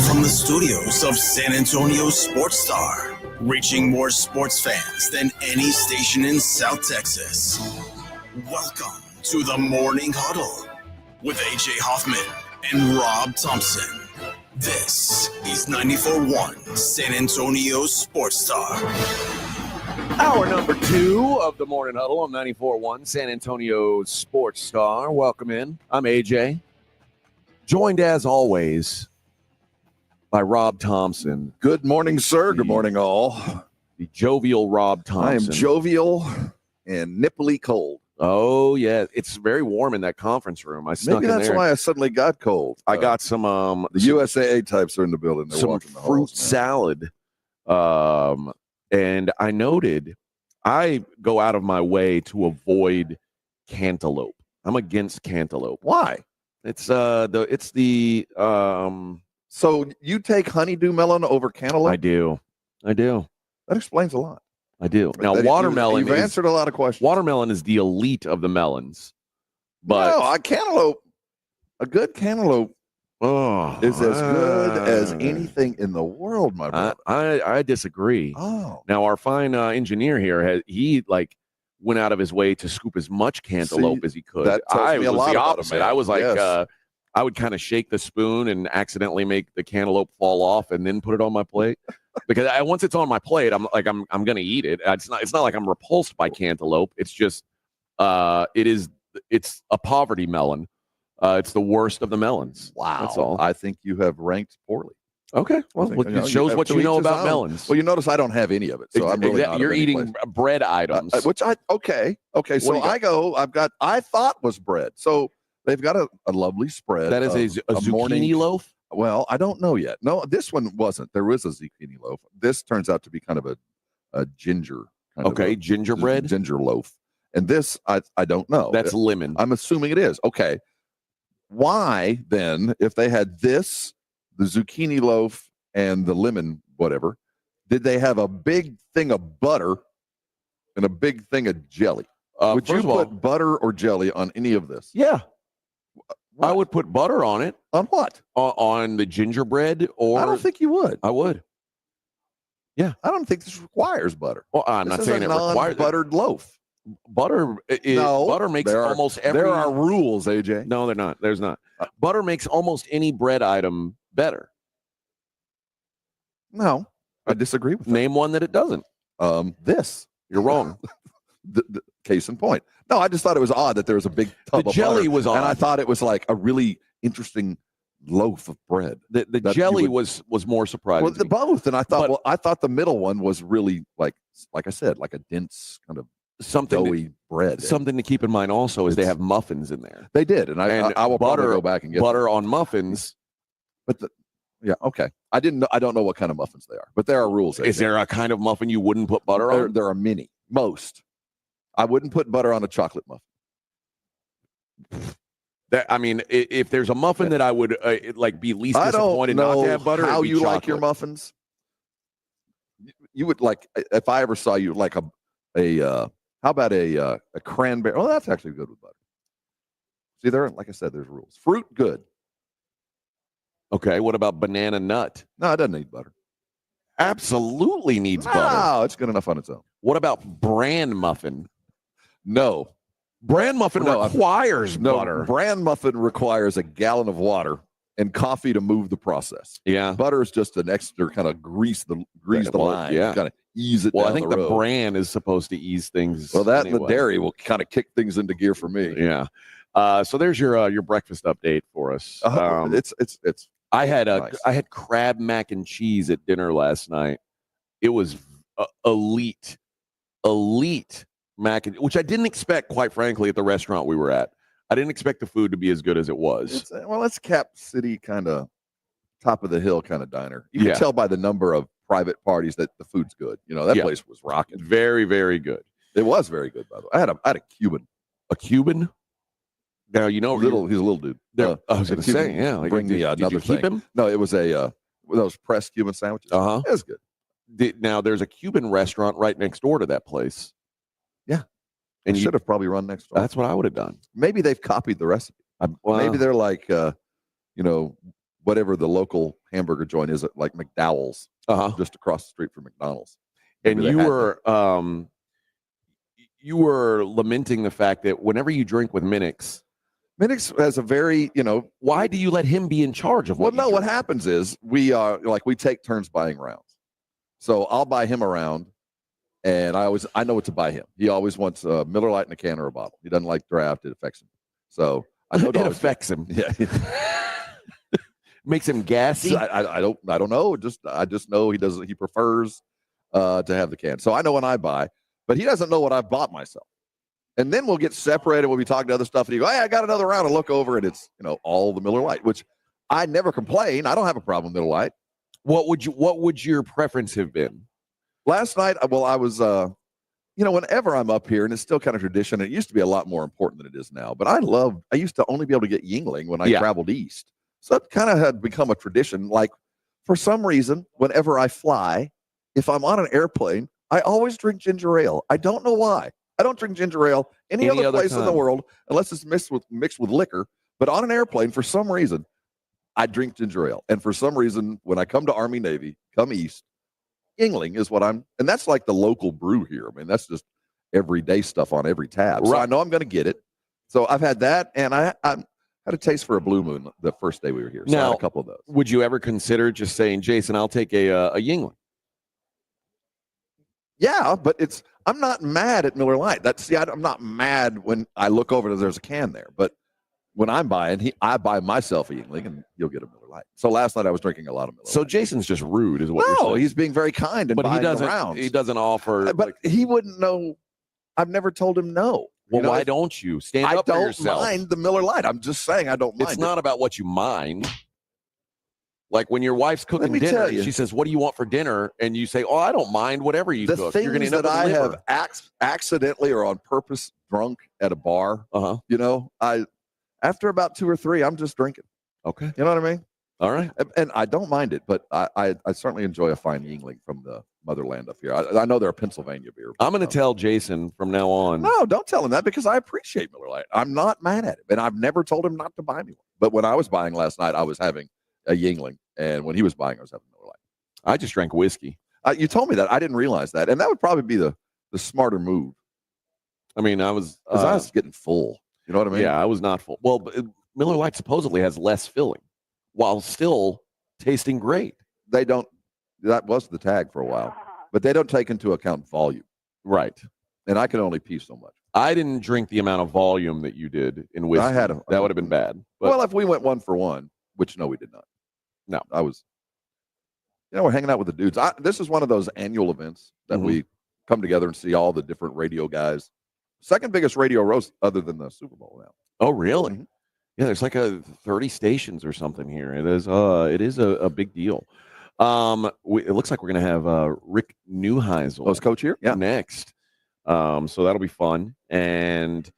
From the studios of San Antonio Sports Star, reaching more sports fans than any station in South Texas. Welcome to the Morning Huddle with AJ Hoffman and Rob Thompson. This is 94.1 San Antonio Sports Star. Hour number 2 of the Morning Huddle on 94.1 San Antonio Sports Star. Welcome in. I'm AJ. Joined as always by Rob Thompson. Good morning, sir. Good morning, all. The jovial Rob Thompson. I am jovial and nipply cold. Oh, yeah. It's very warm in that conference room. I snuck Maybe in that's there. why I suddenly got cold. I got some the USAA types are in the building. They're some walking the fruit halls, salad. And I noted I go out of my way to avoid cantaloupe. I'm against cantaloupe. Why? It's the So you take honeydew melon over cantaloupe? I do. That explains a lot. I do. Now, watermelon. You've answered a lot of questions. Watermelon is the elite of the melons. But no, cantaloupe. A good cantaloupe is as good as anything in the world, my brother. I disagree. Oh. Now, our fine engineer here, he went out of his way to scoop as much cantaloupe as he could. That tells me a lot the about opposite. him, man. I was like, yes. I would kind of shake the spoon and accidentally make the cantaloupe fall off and then put it on my plate. Because once it's on my plate, I'm going to eat it. It's not like I'm repulsed by cantaloupe. It's just it's a poverty melon. It's the worst of the melons. Wow. That's all. I think you have ranked poorly. Okay. Well, it shows what you know about melons. Well, you notice I don't have any of it. So I'm really not You're eating bread items. Okay. So I thought was bread. So they've got a lovely spread. That is a zucchini morning loaf? Well, I don't know yet. No, this one wasn't. There was a zucchini loaf. This turns out to be kind of a ginger. Gingerbread? Ginger loaf. And this, I don't know. That's lemon. I'm assuming it is. Okay. Why then, if they had this, the zucchini loaf, and the lemon, whatever, did they have a big thing of butter and a big thing of jelly? Would you put butter or jelly on any of this? Yeah. What? I would put butter on it. On what? On the gingerbread or... I don't think you would. I would. Yeah. I don't think this requires butter. Well, I'm not saying it requires buttered loaf. Butter makes almost every... There are rules, AJ. No, they're not. There's not. Butter makes almost any bread item better. No, I disagree with that. Name one that it doesn't. This. You're wrong. the case in point. No, I just thought it was odd that there was a big tub of jelly butter, was odd. and I thought it was like a really interesting loaf of bread. The jelly was more surprising. Well, both, and I thought I thought the middle one was really like I said, like a dense kind of doughy bread. Something to keep in mind also is they have muffins in there. They did, and I will probably go back and get butter on muffins. But okay. I don't know what kind of muffins they are, but there are rules. Is there a kind of muffin you wouldn't put butter on? There are many. Most. I wouldn't put butter on a chocolate muffin. That, I mean, if there's a muffin that I would be least disappointed not to have butter, how it'd be you like chocolate. your muffins. You would like, if I ever saw you like how about a cranberry? Oh, that's actually good with butter. See, like I said, there's rules. Fruit, good. Okay, what about banana nut? No, it doesn't need butter. Absolutely needs butter. No, it's good enough on its own. What about bran muffin? No. Bran muffin requires butter. Bran muffin requires a gallon of water and coffee to move the process. Yeah. Butter is just an extra kind of grease the line. Yeah. Kind of ease it Well, down I think the the road. bran is supposed to ease things. Well, that and anyway. the dairy will kind of kick things into gear for me. Yeah. So there's your breakfast update for us. It's I had nice. I had crab mac and cheese at dinner last night. It was elite mac and, which I didn't expect, quite frankly, at the restaurant we were at. I didn't expect the food to be as good as it was. It's Cap City kind of top of the hill kind of diner. You can tell by the number of private parties that the food's good. That place was rocking. Very, very good. It was very good, by the way. I had a Cuban. A Cuban? Now, he's a little dude. I was going to say, yeah. Like, bring me another did you keep thing. him? No, it was those pressed Cuban sandwiches. Uh-huh. It was good. Now, there's a Cuban restaurant right next door to that place. Yeah. And you should have probably run next door. That's what I would have done. Maybe they've copied the recipe. Maybe they're like, whatever the local hamburger joint is, like McDowell's, just across the street from McDonald's. Maybe and you were lamenting the fact that whenever you drink with Minix has a very, why do you let him be in charge of what you drink? What happens is we take turns buying rounds. So I'll buy him a round, and I know what to buy him. He always wants a Miller Lite in a can or a bottle. He doesn't like draft. It affects him. So I know it affects him. Yeah. Makes him gassy. I don't know. I just know he prefers to have the can. So I know when I buy, but he doesn't know what I've bought myself. And then we'll get separated. We'll be talking to other stuff, and you go, "Hey, I got another round." And look over, and it's all the Miller Lite, which I never complain. I don't have a problem with Miller Lite. What would your preference have been? Last night, I was, whenever I'm up here, and it's still kind of tradition. It used to be a lot more important than it is now. But I used to only be able to get Yingling when I traveled east, so it kind of had become a tradition. Like for some reason, whenever I fly, if I'm on an airplane, I always drink ginger ale. I don't know why. I don't drink ginger ale any other place in the world unless it's mixed with liquor. But on an airplane, for some reason, I drink ginger ale. And for some reason, when I come to Army Navy, come east, Yingling is and that's like the local brew here. I mean, that's just everyday stuff on every tab. Right. So I know I'm going to get it. So I've had that, and I had a taste for a Blue Moon the first day we were here. So I had a couple of those. Would you ever consider just saying, Jason, I'll take a Yingling? Yeah, but I'm not mad at Miller Lite. I'm not mad when I look over and there's a can there. But when I'm buying, I buy myself a Yingling, and you'll get a Miller Lite. So last night I was drinking a lot of Miller Lite. So Jason's just rude, is what you're saying. No, he's being very kind and buying rounds. He doesn't offer. But he wouldn't know. I've never told him no. Well, why don't you stand up for yourself? I don't mind the Miller Lite. I'm just saying I don't mind. It's not about what you mind. Like when your wife's cooking dinner, she says, "What do you want for dinner?" And you say, "Oh, I don't mind whatever you cook." The things that I have accidentally or on purpose drunk at a bar, after about 2 or 3, I'm just drinking. Okay, you know what I mean? All right, and I don't mind it, but I certainly enjoy a fine Yingling from the motherland up here. I know they're a Pennsylvania beer. I'm going to tell Jason from now on. No, don't tell him that, because I appreciate Miller Lite. I'm not mad at him, and I've never told him not to buy me one. But when I was buying last night, I was having a Yingling, and when he was buying, I was having Miller Lite. I just drank whiskey. You told me that. I didn't realize that, and that would probably be the smarter move. I mean, I was getting full. You know what I mean? Yeah, I was not full. Well, Miller Lite supposedly has less filling while still tasting great. They don't. That was the tag for a while, but they don't take into account volume. Right. And I can only pee so much. I didn't drink the amount of volume that you did in whiskey. That would have been bad. But, well, if we went 1 for 1, which no, we did not. No, I was. We're hanging out with the dudes. This is one of those annual events that we come together and see all the different radio guys. Second biggest radio roast other than the Super Bowl now. Oh, really? Mm-hmm. Yeah, there's like 30 stations or something here. It is a big deal. It looks like we're going to have Rick Neuheisel. Is Coach here? Yeah. Next. So that'll be fun. And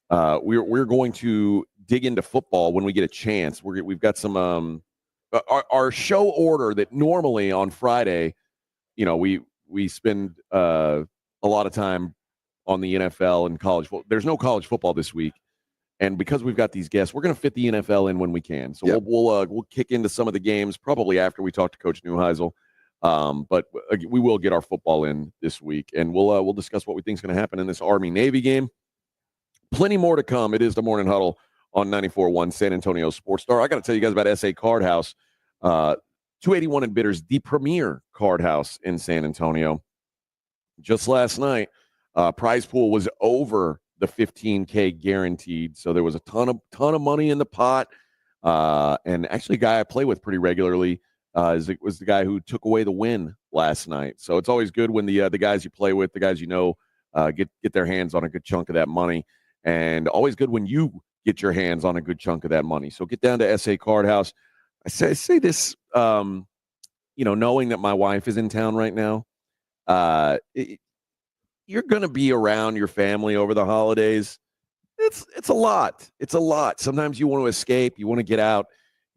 we're going to dig into football when we get a chance. We've got some our show order that normally on Friday, we spend a lot of time on the NFL and college football. There's no college football this week. And because we've got these guests, we're going to fit the NFL in when we can. So we'll kick into some of the games probably after we talk to Coach Neuheisel. But we will get our football in this week, and we'll discuss what we think is going to happen in this Army-Navy game. Plenty more to come. It is the Morning Huddle on 94.1 San Antonio Sports Star. I got to tell you guys about SA Card House, 281 and Bitters, the premier card house in San Antonio. Just last night, prize pool was over the $15K guaranteed, so there was a ton of money in the pot. And actually, a guy I play with pretty regularly was the guy who took away the win last night. So it's always good when the guys you play with, the guys get their hands on a good chunk of that money, and always good when you get your hands on a good chunk of that money. So get down to SA Card House. I say this, knowing that my wife is in town right now. You're going to be around your family over the holidays. It's a lot. It's a lot. Sometimes you want to escape. You want to get out.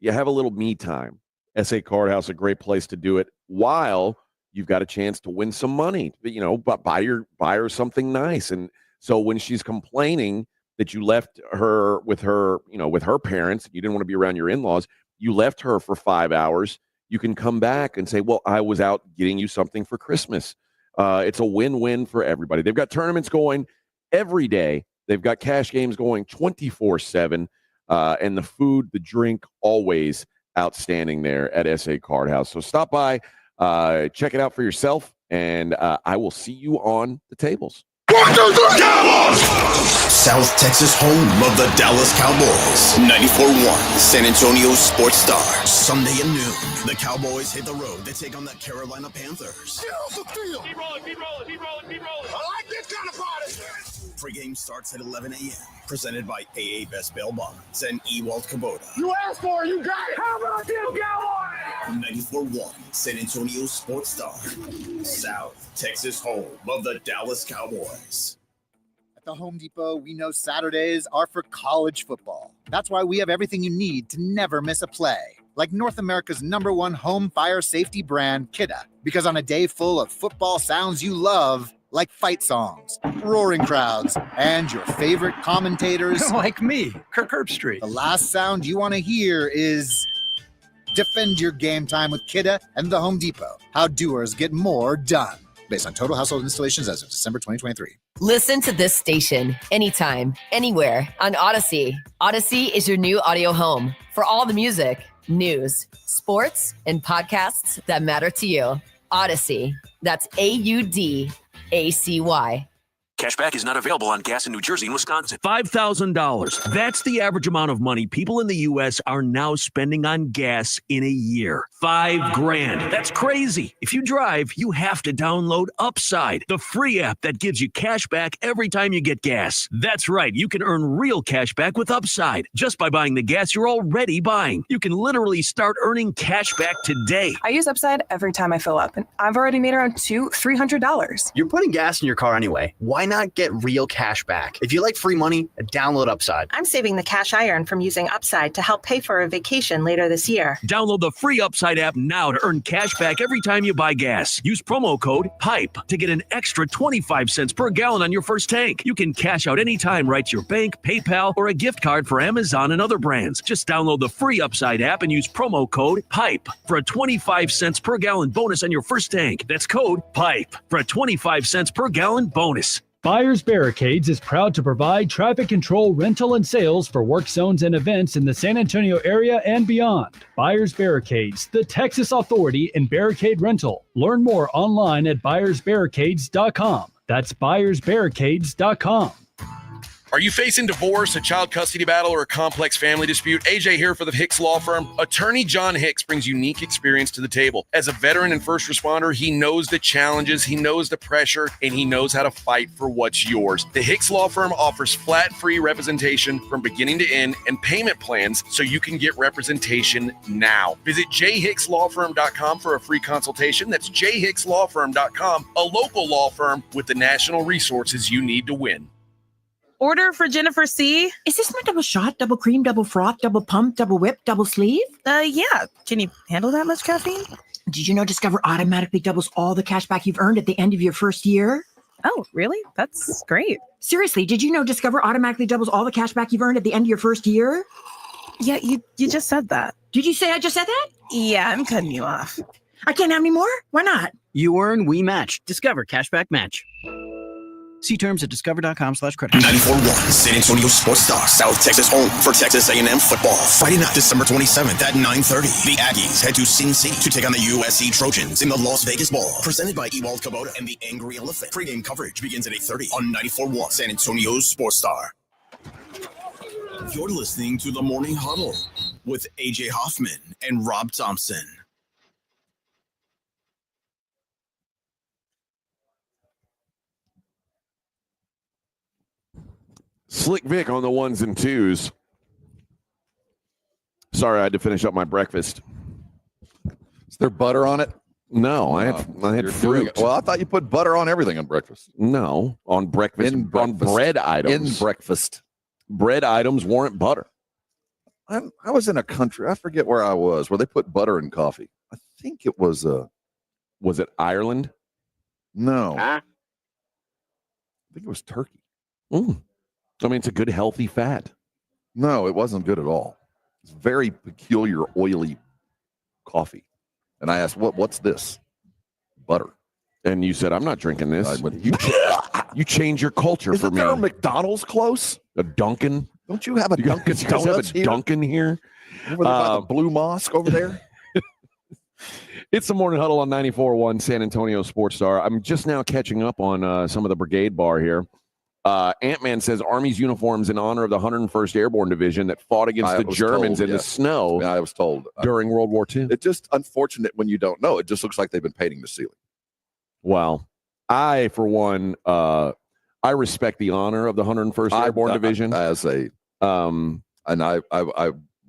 You have a little me time. SA Card House, a great place to do it while you've got a chance to win some money. But buy her something nice. And so when she's complaining that you left her with her parents, you didn't want to be around your in-laws, you left her for 5 hours, you can come back and say, well, I was out getting you something for Christmas. It's a win-win for everybody. They've got tournaments going every day. They've got cash games going 24/7. And the food, the drink, always outstanding there at SA Card House. So stop by, check it out for yourself, and I will see you on the tables. 1, 2, 3, Cowboys! South Texas home of the Dallas Cowboys. 94.1 San Antonio Sports Star. Sunday at noon, the Cowboys hit the road to take on the Carolina Panthers. Get off the field! Keep rolling. I like this kind of party! Pre-game starts at 11 a.m. Presented by AA Best Bail Bonds and Ewald Kubota. You asked for it, you got it. How about them Cowboys? 94.1 San Antonio Sports Star. South Texas home of the Dallas Cowboys. At the Home Depot, we know Saturdays are for college football. That's why we have everything you need to never miss a play. Like North America's #1 home fire safety brand, Kidda. Because on a day full of football sounds you love, like fight songs, roaring crowds, and your favorite commentators. Like me, Kirk Herbstreit. The last sound you want to hear is defend your game time with Kidda and the Home Depot. How doers get more done. Based on total household installations as of December 2023. Listen to this station anytime, anywhere on Odyssey. Odyssey is your new audio home for all the music, news, sports, and podcasts that matter to you. Odyssey. That's AUDACY. Cashback is not available on gas in New Jersey and Wisconsin. $5,000. That's the average amount of money people in the U.S. are now spending on gas in a year. $5,000. That's crazy. If you drive, you have to download Upside, the free app that gives you cash back every time you get gas. That's right. You can earn real cash back with Upside just by buying the gas you're already buying. You can literally start earning cash back today. I use Upside every time I fill up, and I've already made around $300. You're putting gas in your car anyway. Why not get real cash back? If you like free money, download Upside. I'm saving the cash I earn from using Upside to help pay for a vacation later this year. Download the free Upside app now to earn cash back every time you buy gas. Use promo code PIPE to get an extra 25 cents per gallon on your first tank. You can cash out anytime right to your bank, PayPal, or a gift card for Amazon and other brands. Just download the free Upside app and use promo code PIPE for a 25 cents per gallon bonus on your first tank. That's code PIPE for a 25 cents per gallon bonus. Buyers Barricades is proud to provide traffic control, rental, and sales for work zones and events in the San Antonio area and beyond. Buyers Barricades, the Texas authority in barricade rental. Learn more online at buyersbarricades.com. That's buyersbarricades.com. Are you facing divorce, a child custody battle, or a complex family dispute? AJ here for the Hicks Law Firm. Attorney John Hicks brings unique experience to the table. As a veteran and first responder, he knows the challenges, he knows the pressure, and he knows how to fight for what's yours. The Hicks Law Firm offers flat-free representation from beginning to end and payment plans so you can get representation now. Visit jhickslawfirm.com for a free consultation. That's jhickslawfirm.com, a local law firm with the national resources you need to win. Order for Jennifer C. Is this my double shot, double cream, double froth, double pump, double whip, double sleeve? Yeah. Can you handle that much caffeine? Did you know Discover automatically doubles all the cash back you've earned at the end of your first year? Oh, really? That's great. Seriously, did you know Discover automatically doubles all the cash back you've earned at the end of your first year? Yeah, you just said that. Did you say I just said that? Yeah, I'm cutting you off. I can't have any more? Why not? You earn, we match. Discover Cashback Match. See terms at discover.com/credit. 94.1 San Antonio Sports Star, South Texas home for Texas A&M football. Friday night, December 27th at 9:30. The Aggies head to Sin City to take on the USC Trojans in the Las Vegas Bowl. Presented by Ewald Kubota and the Angry Elephant. Pre-game coverage begins at 8:30 on 94.1 San Antonio Sports Star. You're listening to the Morning Huddle with AJ Hoffman and Rob Thompson. Slick Vic on the ones and twos. Sorry, I had to finish up my breakfast. Is there butter on it? No, I had fruit. Well, I thought you put butter on everything on breakfast. No, on breakfast. On bread items. In breakfast. Bread items warrant butter. I was in a country, I forget where I was, where they put butter in coffee. I think it was it Ireland? No. I think it was Turkey. I mean, it's a good, healthy fat. No, it wasn't good at all. It's very peculiar, oily coffee. And I asked, what's this? Butter. And you said, I'm not drinking this. You change your culture for me. Isn't there a McDonald's close? A Dunkin'? Don't you have a Dunkin' You guys have a Dunkin' here? Over there by the Blue Mosque over there? It's the Morning Huddle on 94.1 San Antonio Sports Star. I'm just now catching up on some of the Brigade Bar here. Ant-Man says Army's uniforms in honor of the 101st Airborne Division that fought against the Germans in the snow. I was told. During World War II. It's just unfortunate when you don't know. It just looks like they've been painting the ceiling. Well, I, for one, I respect the honor of the 101st Airborne Division. As a, and I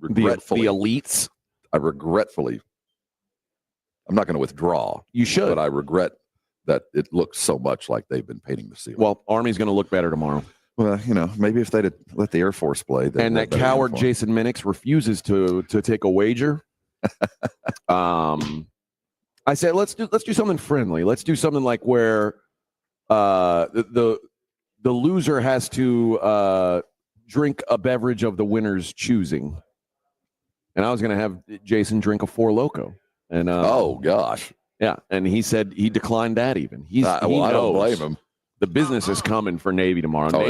regretfully. The elites. I regretfully. I'm not going to withdraw. You should. But I regret that it looks so much like they've been painting the ceiling. Well, Army's going to look better tomorrow. Well, maybe if they'd let the Air Force play. And that coward Jason Minix refuses to take a wager. I said, let's do something friendly. Let's do something like where the loser has to drink a beverage of the winner's choosing. And I was going to have Jason drink a Four Loko. And oh gosh. Yeah, and he said he declined that even. He I don't blame him. The business is coming for Navy tomorrow. Oh,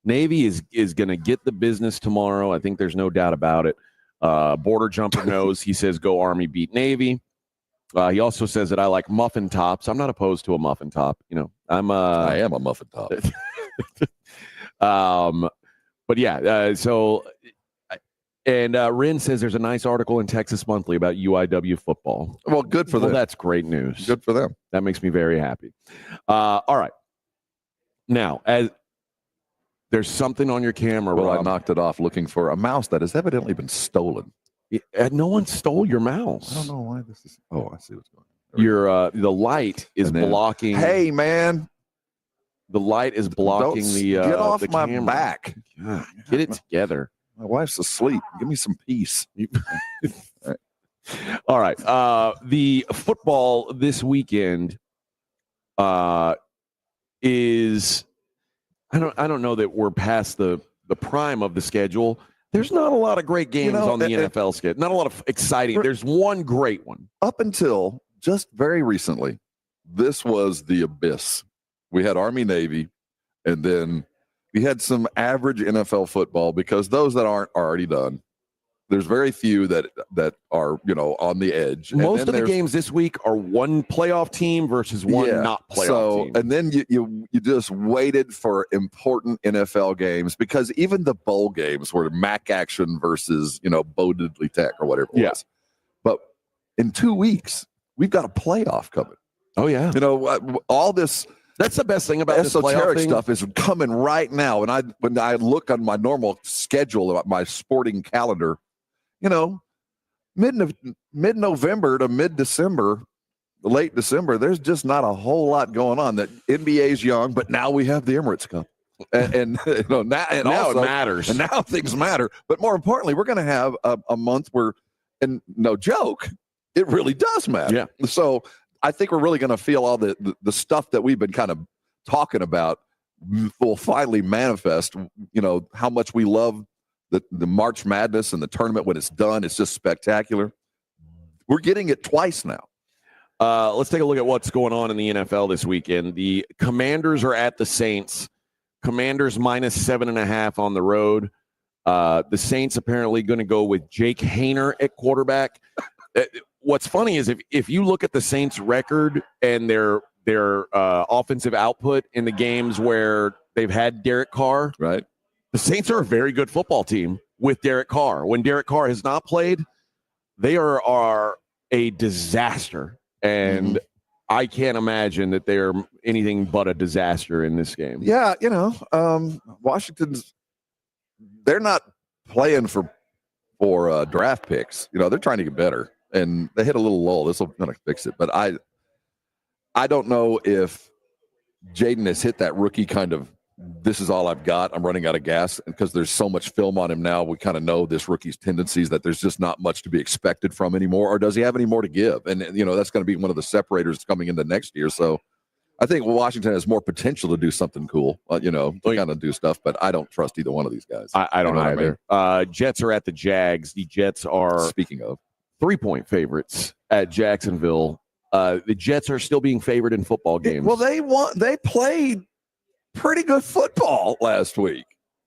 Navy is going to get the business tomorrow. I think there's no doubt about it. Border Jumper knows. He says, go Army, beat Navy. He also says that I like muffin tops. I'm not opposed to a muffin top. I am a muffin top. But yeah, so... And Rin says there's a nice article in Texas Monthly about UIW football. Well, good for them. That's great news. Good for them. That makes me very happy. All right. Now, as there's something on your camera, Rob. I knocked it off looking for a mouse that has evidently been stolen. No one stole your mouse. I don't know why this is. Oh, I see what's going on. The light is blocking. Hey, man. The light is blocking get off the my camera. back. God, get it together. My wife's asleep. Give me some peace. All right. The football this weekend is I don't know that we're past the prime of the schedule. There's not a lot of great games on the NFL schedule. Not a lot of exciting. There's one great one. Up until just very recently, this was the abyss. We had Army Navy, and then we had some average NFL football because those that aren't are already done. There's very few that are, on the edge. Most of the games this week are one playoff team versus one not playoff team. And then you just waited for important NFL games because even the bowl games were MAC action versus, Bo Diddley Tech or whatever it was. But in 2 weeks, we've got a playoff coming. Oh, yeah. All this... That's the best thing about esoteric this stuff is coming right now. And when I look on my normal schedule, my sporting calendar, mid-November to mid-December, late December, there's just not a whole lot going on. That NBA's young, but now we have the Emirates Cup. and now it matters. And now things matter. But more importantly, we're going to have a month where, and no joke, it really does matter. Yeah. So I think we're really going to feel all the stuff that we've been kind of talking about will finally manifest. How much we love the March Madness and the tournament when it's done. It's just spectacular. We're getting it twice now. Let's take a look at what's going on in the NFL this weekend. The Commanders are at the Saints. Commanders -7.5 on the road. The Saints apparently going to go with Jake Haener at quarterback. What's funny is if you look at the Saints' record and their offensive output in the games where they've had Derek Carr, right? The Saints are a very good football team with Derek Carr. When Derek Carr has not played, they are a disaster. And I can't imagine that they're anything but a disaster in this game. Yeah, Washington's, they're not playing for draft picks. They're trying to get better. And they hit a little lull. This will kind of fix it. But I don't know if Jaden has hit that rookie kind of, this is all I've got. I'm running out of gas. Because there's so much film on him now, we kind of know this rookie's tendencies that there's just not much to be expected from anymore. Or does he have any more to give? And, that's going to be one of the separators coming into next year. So I think Washington has more potential to do something cool, to kind of do stuff. But I don't trust either one of these guys. I don't either. Jets are at the Jags. The Jets are, speaking of, 3-point favorites at Jacksonville. The Jets are still being favored in football games. Well, they played pretty good football last week.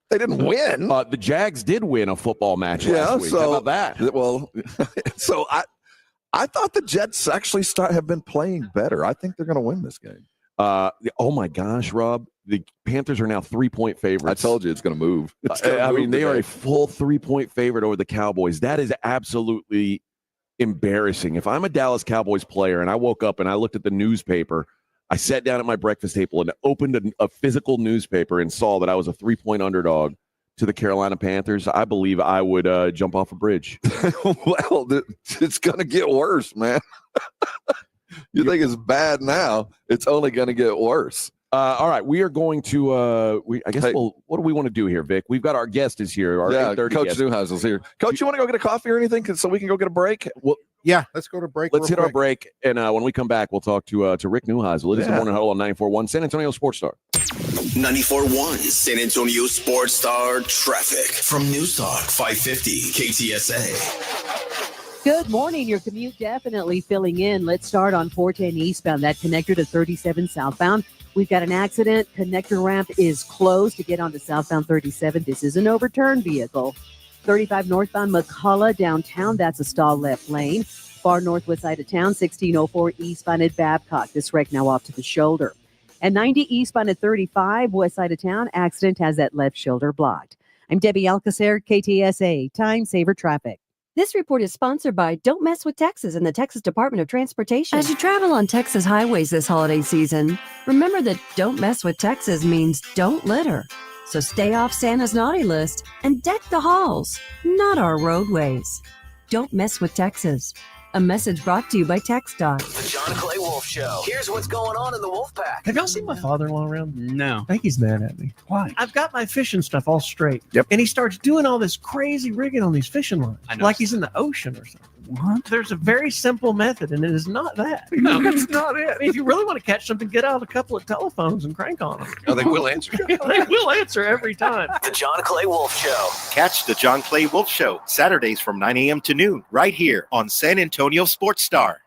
They didn't win. The Jags did win a football match last week. How about that? Well, so I thought the Jets actually have been playing better. I think they're going to win this game. Oh my gosh, Rob. The Panthers are now 3-point favorites. I told you it's going to move. They are a full 3-point favorite over the Cowboys. That is absolutely embarrassing. If I'm a Dallas Cowboys player and I woke up and I looked at the newspaper, I sat down at my breakfast table and opened a physical newspaper and saw that I was a 3-point underdog to the Carolina Panthers, I believe I would jump off a bridge. Well, it's going to get worse, man. You think it's bad now, it's only going to get worse. All right, we are going to. What do we want to do here, Vic? We've got our guest is here. Coach Neuheisel's here. Coach, you want to go get a coffee or anything, so we can go get a break? Well, yeah, let's go to break. Let's hit our break, and when we come back, we'll talk to Rick Neuheisel. It is the Morning Huddle on 94.1 San Antonio Sports Star. 94.1 San Antonio Sports Star traffic from News Talk 550 KTSA. Good morning. Your commute definitely filling in. Let's start on 410 eastbound, that connector to 37 southbound. We've got an accident. Connector ramp is closed to get onto southbound 37. This is an overturned vehicle. 35 northbound McCullough downtown. That's a stall left lane. Far northwest side of town, 1604 eastbound at Babcock. This wreck now off to the shoulder. And 90 eastbound at 35 west side of town. Accident has that left shoulder blocked. I'm Debbie Alcacer, KTSA, Time Saver Traffic. This report is sponsored by Don't Mess with Texas and the Texas Department of Transportation. As you travel on Texas highways this holiday season, remember that Don't Mess with Texas means don't litter. So stay off Santa's naughty list and deck the halls, not our roadways. Don't Mess with Texas. A message brought to you by TxDOT. The John Clay Wolf Show. Here's what's going on in the Wolf Pack. Have y'all seen my father-in-law around? No. I think he's mad at me. Why? I've got my fishing stuff all straight. Yep. And he starts doing all this crazy rigging on these fishing lines. Like he's in the ocean or something. What? There's a very simple method, and it is not that. No, that's not it. If you really want to catch something, get out a couple of telephones and crank on them. Oh, they will answer. They will answer every time. The John Clay Wolf Show. Catch the John Clay Wolf Show Saturdays from 9 a.m. to noon right here on San Antonio Sports Star.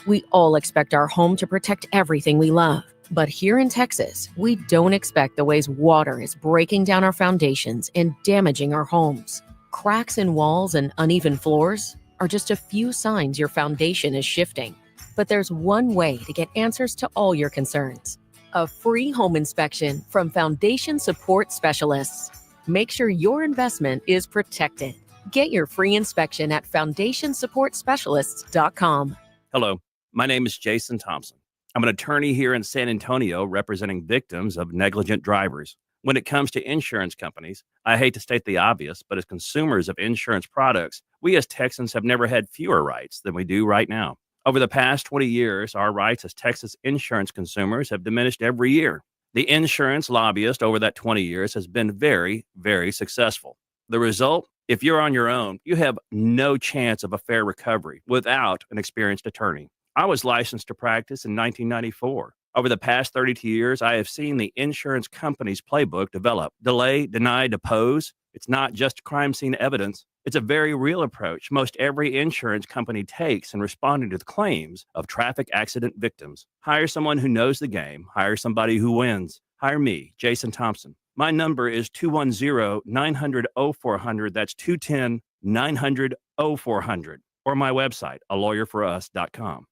We all expect our home to protect everything we love. But here in Texas, we don't expect the ways water is breaking down our foundations and damaging our homes. Cracks in walls and uneven floors are just a few signs your foundation is shifting. But there's one way to get answers to all your concerns. A free home inspection from Foundation Support Specialists. Make sure your investment is protected. Get your free inspection at foundationsupportspecialists.com. Hello, my name is Jason Thompson. I'm an attorney here in San Antonio representing victims of negligent drivers. When it comes to insurance companies, I hate to state the obvious, but as consumers of insurance products, we as Texans have never had fewer rights than we do right now. Over the past 20 years, our rights as Texas insurance consumers have diminished every year. The insurance lobbyist over that 20 years has been very, very successful. The result, if you're on your own, you have no chance of a fair recovery without an experienced attorney. I was licensed to practice in 1994. Over the past 32 years, I have seen the insurance company's playbook develop. Delay, deny, depose. It's not just crime scene evidence. It's a very real approach most every insurance company takes in responding to the claims of traffic accident victims. Hire someone who knows the game. Hire somebody who wins. Hire me, Jason Thompson. My number is 210-900-0400. That's 210-900-0400. Or my website, alawyerforus.com.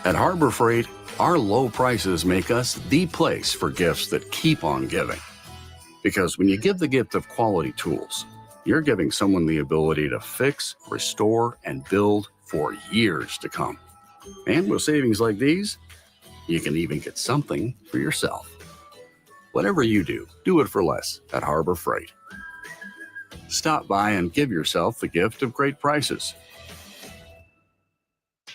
At Harbor Freight, our low prices make us the place for gifts that keep on giving. Because when you give the gift of quality tools, you're giving someone the ability to fix, restore, and build for years to come. And with savings like these, you can even get something for yourself. Whatever you do it for less at Harbor Freight. Stop by and give yourself the gift of great prices.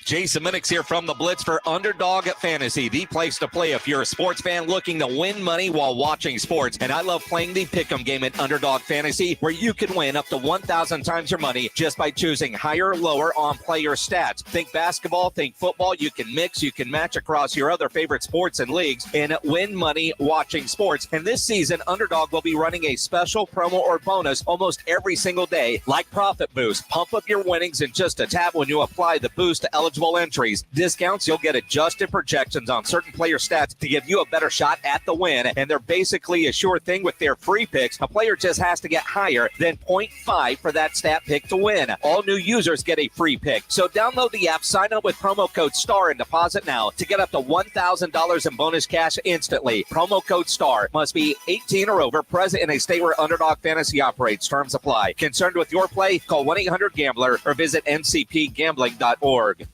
Jason Minix here from the Blitz for Underdog Fantasy, the place to play if you're a sports fan looking to win money while watching sports. And I love playing the Pick'em game at Underdog Fantasy, where you can win up to 1,000 times your money just by choosing higher or lower on player stats. Think basketball, think football. You can mix, you can match across your other favorite sports and leagues and win money watching sports. And this season, Underdog will be running a special promo or bonus almost every single day, like Profit Boost. Pump up your winnings in just a tap when you apply the boost to eligible entries. Discounts, you'll get adjusted projections on certain player stats to give you a better shot at the win. And they're basically a sure thing with their free picks. A player just has to get higher than 0.5 for that stat pick to win. All new users get a free pick. So download the app, sign up with promo code STAR and deposit now to get up to $1,000 in bonus cash instantly. Promo code STAR. Must be 18 or over, present in a state where Underdog Fantasy operates. Terms apply. Concerned with your play? Call 1-800-GAMBLER or visit ncpgambling.org.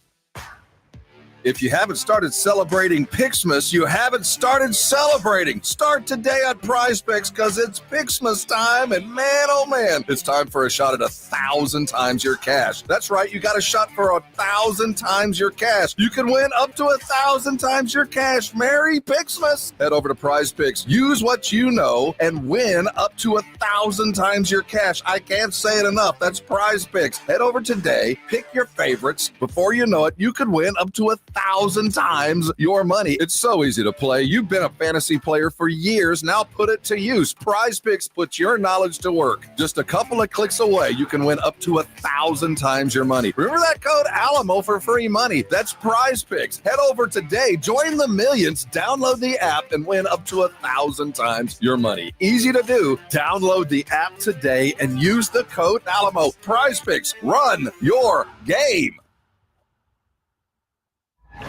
If you haven't started celebrating Pixmas, you haven't started celebrating. Start today on Prize Picks because it's Pixmas time, and man, oh man, it's time for a shot at 1,000 times your cash. That's right, you got a shot for 1,000 times your cash. You can win up to 1,000 times your cash. Merry Pixmas! Head over to Prize Picks, use what you know, and win up to 1,000 times your cash. I can't say it enough. That's Prize Picks. Head over today, pick your favorites. Before you know it, you could win up to 1,000 times your money. It's so easy to play. You've been a fantasy player for years. Now put it to use. Prize Picks puts your knowledge to work. Just a couple of clicks away, you can win up to 1,000 times your money. Remember that code Alamo for free money. That's Prize Picks. Head over today, join the millions, download the app, and win up to 1,000 times your money. Easy to do. Download the app today and use the code Alamo. Prize Picks. Run your game.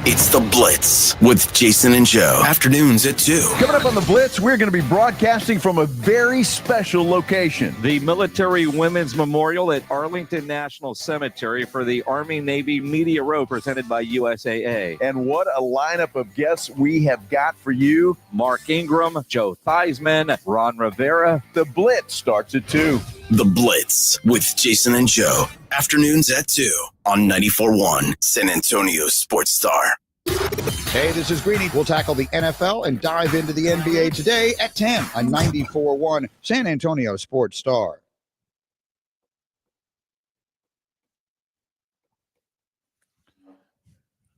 It's The Blitz with Jason and Joe. Afternoons at 2. Coming up on The Blitz, we're going to be broadcasting from a very special location. The Military Women's Memorial at Arlington National Cemetery for the Army-Navy Media Row presented by USAA. And what a lineup of guests we have got for you. Mark Ingram, Joe Theismann, Ron Rivera. The Blitz starts at 2. The Blitz with Jason and Joe. Afternoons at 2 on 94.1 San Antonio Sports Star. Hey, this is Greeny. We'll tackle the NFL and dive into the NBA today at 10 on 94.1 San Antonio Sports Star.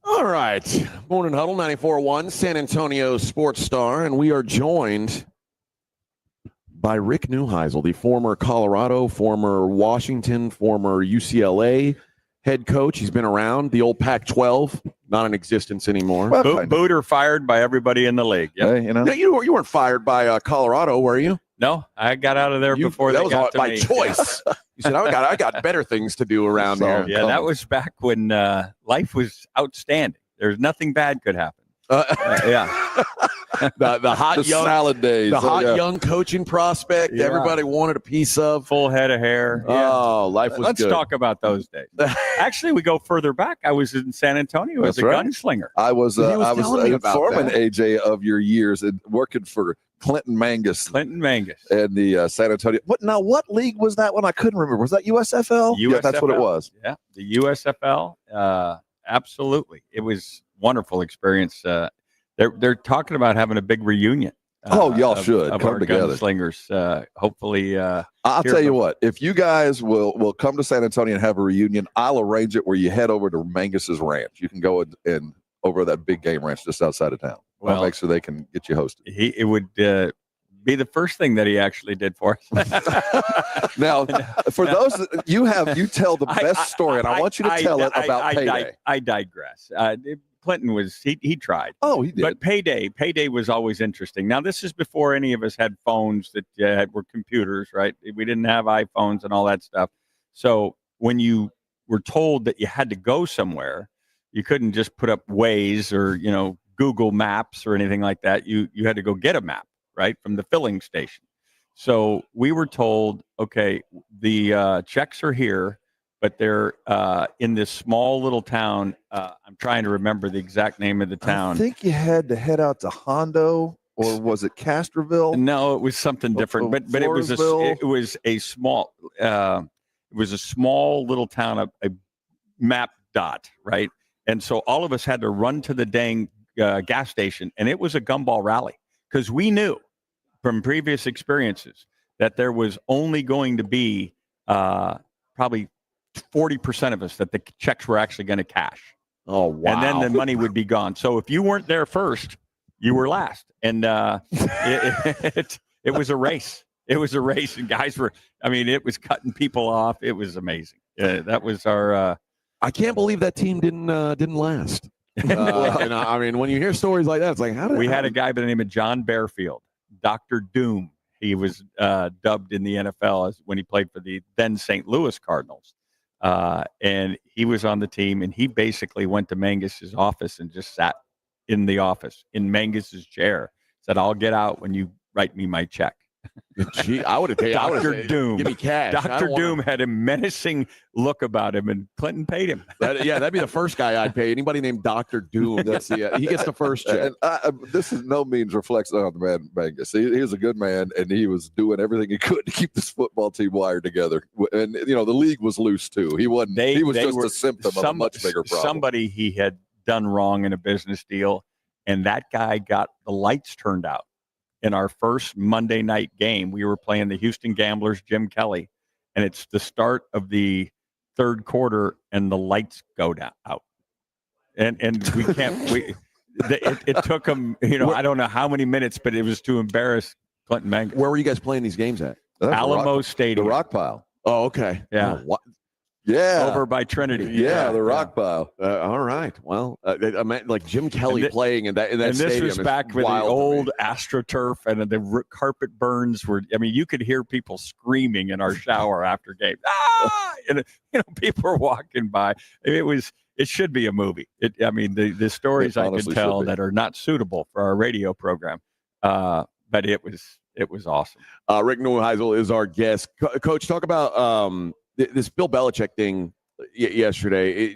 All right. Morning Huddle, 94.1 San Antonio Sports Star, and we are joined by Rick Neuheisel, the former Colorado, former Washington, former UCLA head coach. He's been around the old Pac-12, not in existence anymore. Booed or fired by everybody in the league. Yep. You know, no, you weren't fired by Colorado, were you? No, I got out of there before that they was got to by me. choice. You said, I got better things to do around here. Yeah, that was back when life was outstanding. There's nothing bad could happen. Yeah. the hot the young salad days. The hot young coaching prospect Yeah. everybody wanted a piece of. Full head of hair. Yeah. Oh, life was Let's good. talk about those days. Actually, we go further back. I was in San Antonio as a gunslinger. I was telling me about informant, that. AJ, of your years and working for Clinton Mangus. And the San Antonio. What league was that one? I couldn't remember. Was that USFL? Yeah, that's what it was. Yeah, the USFL. Absolutely. It was a wonderful experience. They're talking about having a big reunion. Y'all should of come our together. Gunslingers. Hopefully, I'll tell you what. If you guys will come to San Antonio and have a reunion, I'll arrange it where you head over to Mangus's ranch. You can go and over that big game ranch just outside of town. I'll make sure they can get you hosted. It would be the first thing that he actually did for us. Now, for those you tell the best story, and I want you to tell it about payday. I digress. Clinton he tried. Oh, he did. But payday was always interesting. Now, this is before any of us had phones that were computers, right? We didn't have iPhones and all that stuff. So when you were told that you had to go somewhere, you couldn't just put up Waze or, Google Maps or anything like that. You had to go get a map, right, from the filling station. So we were told, okay, the checks are here, but they're in this small little town. I'm trying to remember the exact name of the town. I think you had to head out to Hondo, or was it Castroville? No, it was something different. But it was a small little town, a map dot, right? And so all of us had to run to the dang gas station, and it was a gumball rally because we knew from previous experiences that there was only going to be probably 40% of us that the checks were actually going to cash. Oh, wow. And then the money would be gone. So if you weren't there first, you were last. And it was a race. It was a race. And guys it was cutting people off. It was amazing. That was our... I can't believe that team didn't last. When you hear stories like that, it's like, we had a guy by the name of John Bearfield, Dr. Doom. He was dubbed in the NFL when he played for the then St. Louis Cardinals. And he was on the team, and he basically went to Mangus's office and just sat in the office in Mangus's chair, said, "I'll get out when you write me my check." Gee, I would have taken Dr. Doom. Give me cash. Dr. Doom had a menacing look about him, and Clinton paid him. That'd be the first guy I'd pay. Anybody named Dr. Doom, he gets the first check. This is no means reflection on the man Mangus. He was a good man, and he was doing everything he could to keep this football team wired together. And the league was loose too. He wasn't. He was just a symptom of a much bigger problem. Somebody he had done wrong in a business deal, and that guy got the lights turned out. In our first Monday night game, we were playing the Houston Gamblers, Jim Kelly, and it's the start of the third quarter, and the lights go out, and we can't. It took them, I don't know how many minutes, but it was to embarrass Clinton Mangus. Where were you guys playing these games at? Alamo Stadium, the Rock Pile. Oh, okay. Yeah. Yeah, over by Trinity. Yeah, the Rock Pile. All right. Well, I meant like Jim Kelly playing in that and stadium. This was back with the old AstroTurf, and the carpet burns were. You could hear people screaming in our shower after games. And people were walking by. It should be a movie. The stories I could tell that are not suitable for our radio program, but it was awesome. Rick Neuheisel is our guest. Coach, talk about this Bill Belichick thing yesterday.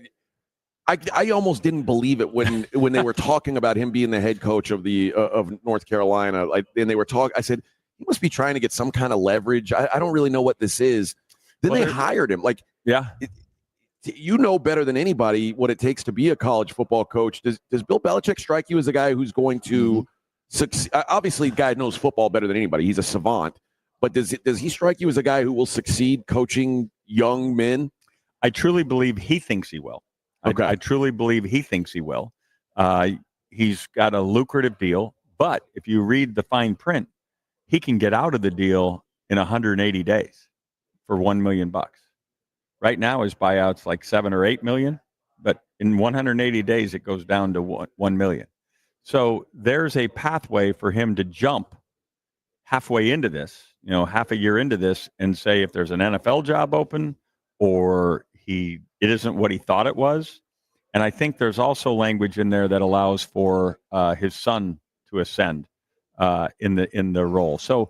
I almost didn't believe it when they were talking about him being the head coach of North Carolina. And they were talking. I said, he must be trying to get some kind of leverage. I don't really know what this is. Then they hired him. You know better than anybody what it takes to be a college football coach. Does Bill Belichick strike you as a guy who's going to succeed? Obviously, the guy knows football better than anybody. He's a savant. But does he strike you as a guy who will succeed coaching young men? I truly believe he thinks he will. Okay. I truly believe he thinks he will. He's got a lucrative deal, but if you read the fine print, he can get out of the deal in 180 days for $1 million. Right now, his buyout's like $7 or $8 million, but in 180 days, it goes down to $1 million. So there's a pathway for him to jump halfway into this, half a year into this, and say if there's an NFL job open or it isn't what he thought it was. And I think there's also language in there that allows for his son to ascend in the role. So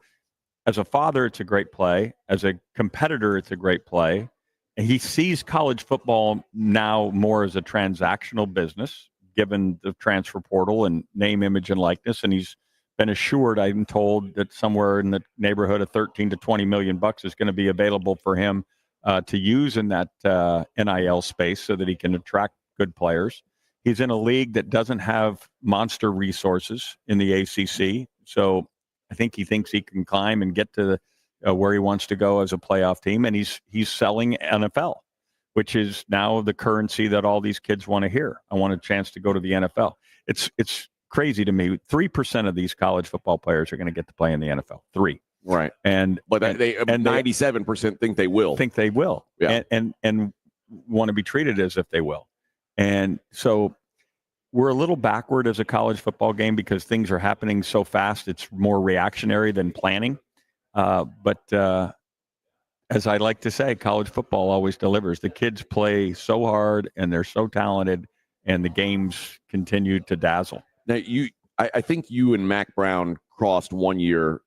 as a father, it's a great play. As a competitor, it's a great play. And he sees college football now more as a transactional business, given the transfer portal and name, image, and likeness. And he's been assured, I'm told, that somewhere in the neighborhood of $13 to $20 million is going to be available for him to use in that NIL space so that he can attract good players. He's in a league that doesn't have monster resources in the ACC. So I think he thinks he can climb and get to where he wants to go as a playoff team. And he's selling NFL, which is now the currency that all these kids want to hear. I want a chance to go to the NFL. It's crazy to me. 3% of these college football players are going to get to play in the NFL. 3. Right. But they 97% think they will. Think they will. Yeah. And want to be treated as if they will. And so we're a little backward as a college football game because things are happening so fast. It's more reactionary than planning. But as I like to say, college football always delivers. The kids play so hard and they're so talented, and the games continue to dazzle. Now, I think you and Mac Brown crossed one year.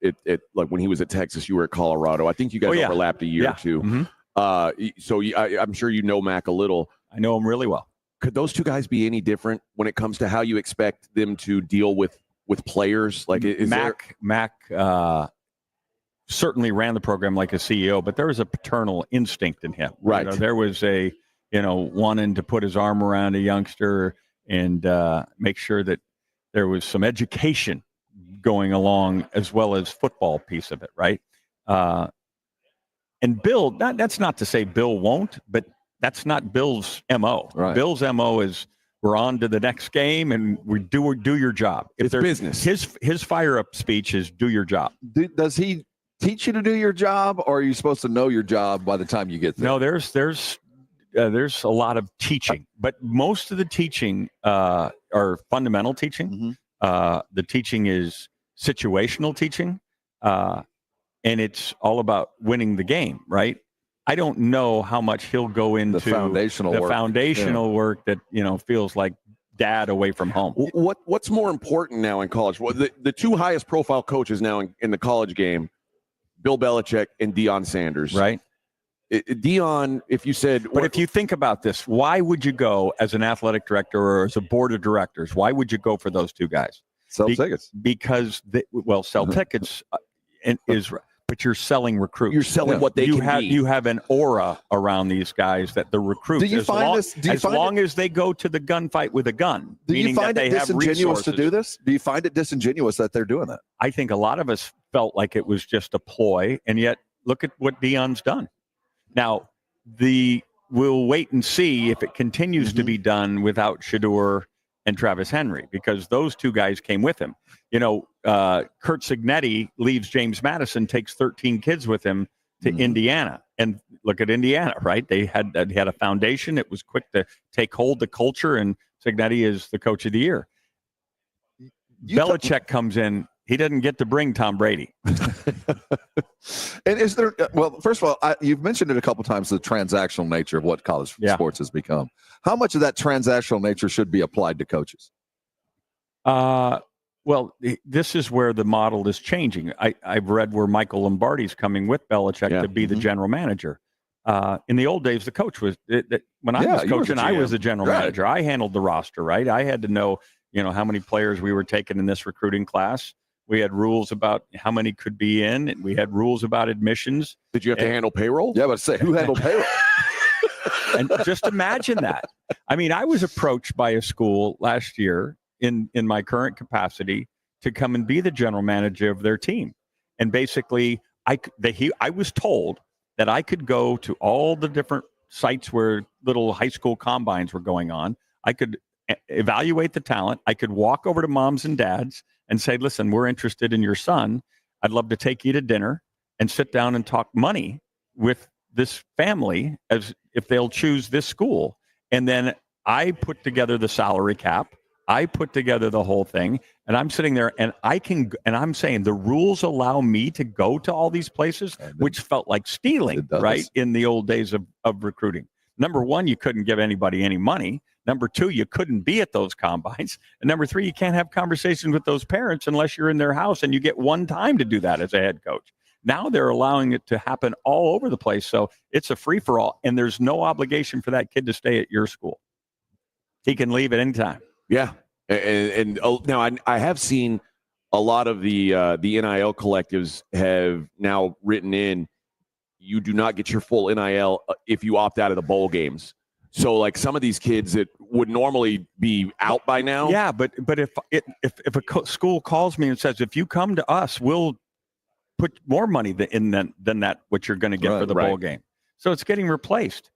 Like when he was at Texas, you were at Colorado. I think you guys overlapped a year or two. Mm-hmm. So I'm sure you know Mac a little. I know him really well. Could those two guys be any different when it comes to how you expect them to deal with players? Like Mac certainly ran the program like a CEO, but there was a paternal instinct in him. Right. There was a wanting to put his arm around a youngster and make sure that there was some education going along as well as football piece of it, right? And Bill, that's not to say Bill won't, but that's not Bill's MO. Right. Bill's MO is we're on to the next game and we do your job. It's business. His fire up speech is do your job. Does he teach you to do your job, or are you supposed to know your job by the time you get there? No, there's a lot of teaching, but most of the teaching are fundamental teaching. Mm-hmm. The teaching is situational teaching, and it's all about winning the game, right? I don't know how much he'll go into the foundational work that feels like dad away from home. What's more important now in college? Well, the two highest profile coaches now in the college game, Bill Belichick and Deion Sanders. Right. Deion, if you said... But if you think about this, why would you go as an athletic director or as a board of directors? Why would you go for those two guys? Sell tickets. Because, sell tickets but you're selling recruits. You're selling what they can be. You have an aura around these guys that the recruits, as long as they go to the gunfight with a gun, do you find it disingenuous to do this? Do you find it disingenuous that they're doing that? I think a lot of us felt like it was just a ploy, and yet look at what Deion's done. Now, we'll wait and see if it continues to be done without Shedeur and Travis Henry, because those two guys came with him. Kurt Signetti leaves James Madison, takes 13 kids with him to Indiana. And look at Indiana, right? They had a foundation. It was quick to take hold of the culture, and Signetti is the coach of the year. Belichick comes in. He doesn't get to bring Tom Brady. And is there, first of all, you've mentioned it a couple times, the transactional nature of what college sports has become. How much of that transactional nature should be applied to coaches? This is where the model is changing. I've read where Michael Lombardi's coming with Belichick to be the general manager. In the old days, the coach was, when I was coaching, I was the general manager. I handled the roster, right? I had to know, how many players we were taking in this recruiting class. We had rules about how many could be in, and we had rules about admissions. Did you have to handle payroll? Yeah, but say who handled payroll? And just imagine that. I mean, I was approached by a school last year in my current capacity to come and be the general manager of their team. And basically, I was told that I could go to all the different sites where little high school combines were going on. I could evaluate the talent. I could walk over to moms and dads and say, listen, we're interested in your son. I'd love to take you to dinner and sit down and talk money with this family as if they'll choose this school. And then I put together the salary cap. I put together the whole thing, and I'm sitting there and I'm saying the rules allow me to go to all these places, which felt like stealing, right? In the old days of recruiting. Number one, you couldn't give anybody any money. Number two, you couldn't be at those combines. And number three, you can't have conversations with those parents unless you're in their house, and you get one time to do that as a head coach. Now they're allowing it to happen all over the place. So it's a free-for-all, and there's no obligation for that kid to stay at your school. He can leave at any time. Yeah. And now I have seen a lot of the NIL collectives have now written in, you do not get your full NIL if you opt out of the bowl games. So like some of these kids that would normally be out by now. Yeah, but if a school calls me and says, if you come to us, we'll put more money than that what you're going to get for the bowl game. So it's getting replaced.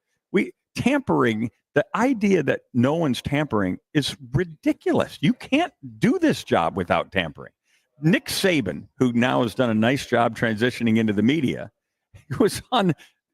Tampering, the idea that no one's tampering is ridiculous. You can't do this job without tampering. Nick Saban, who now has done a nice job transitioning into the media, was on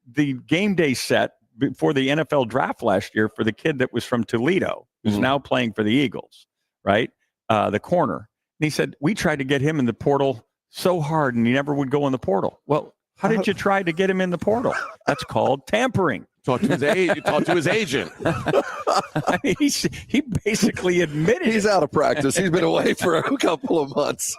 the game day set before the NFL draft last year for the kid that was from Toledo, who's now playing for the Eagles, right? The corner. And he said, we tried to get him in the portal so hard and he never would go in the portal. Well, how did you try to get him in the portal? That's called tampering. Talk to his agent. I mean, he basically admitted he's out of practice. He's been away for a couple of months.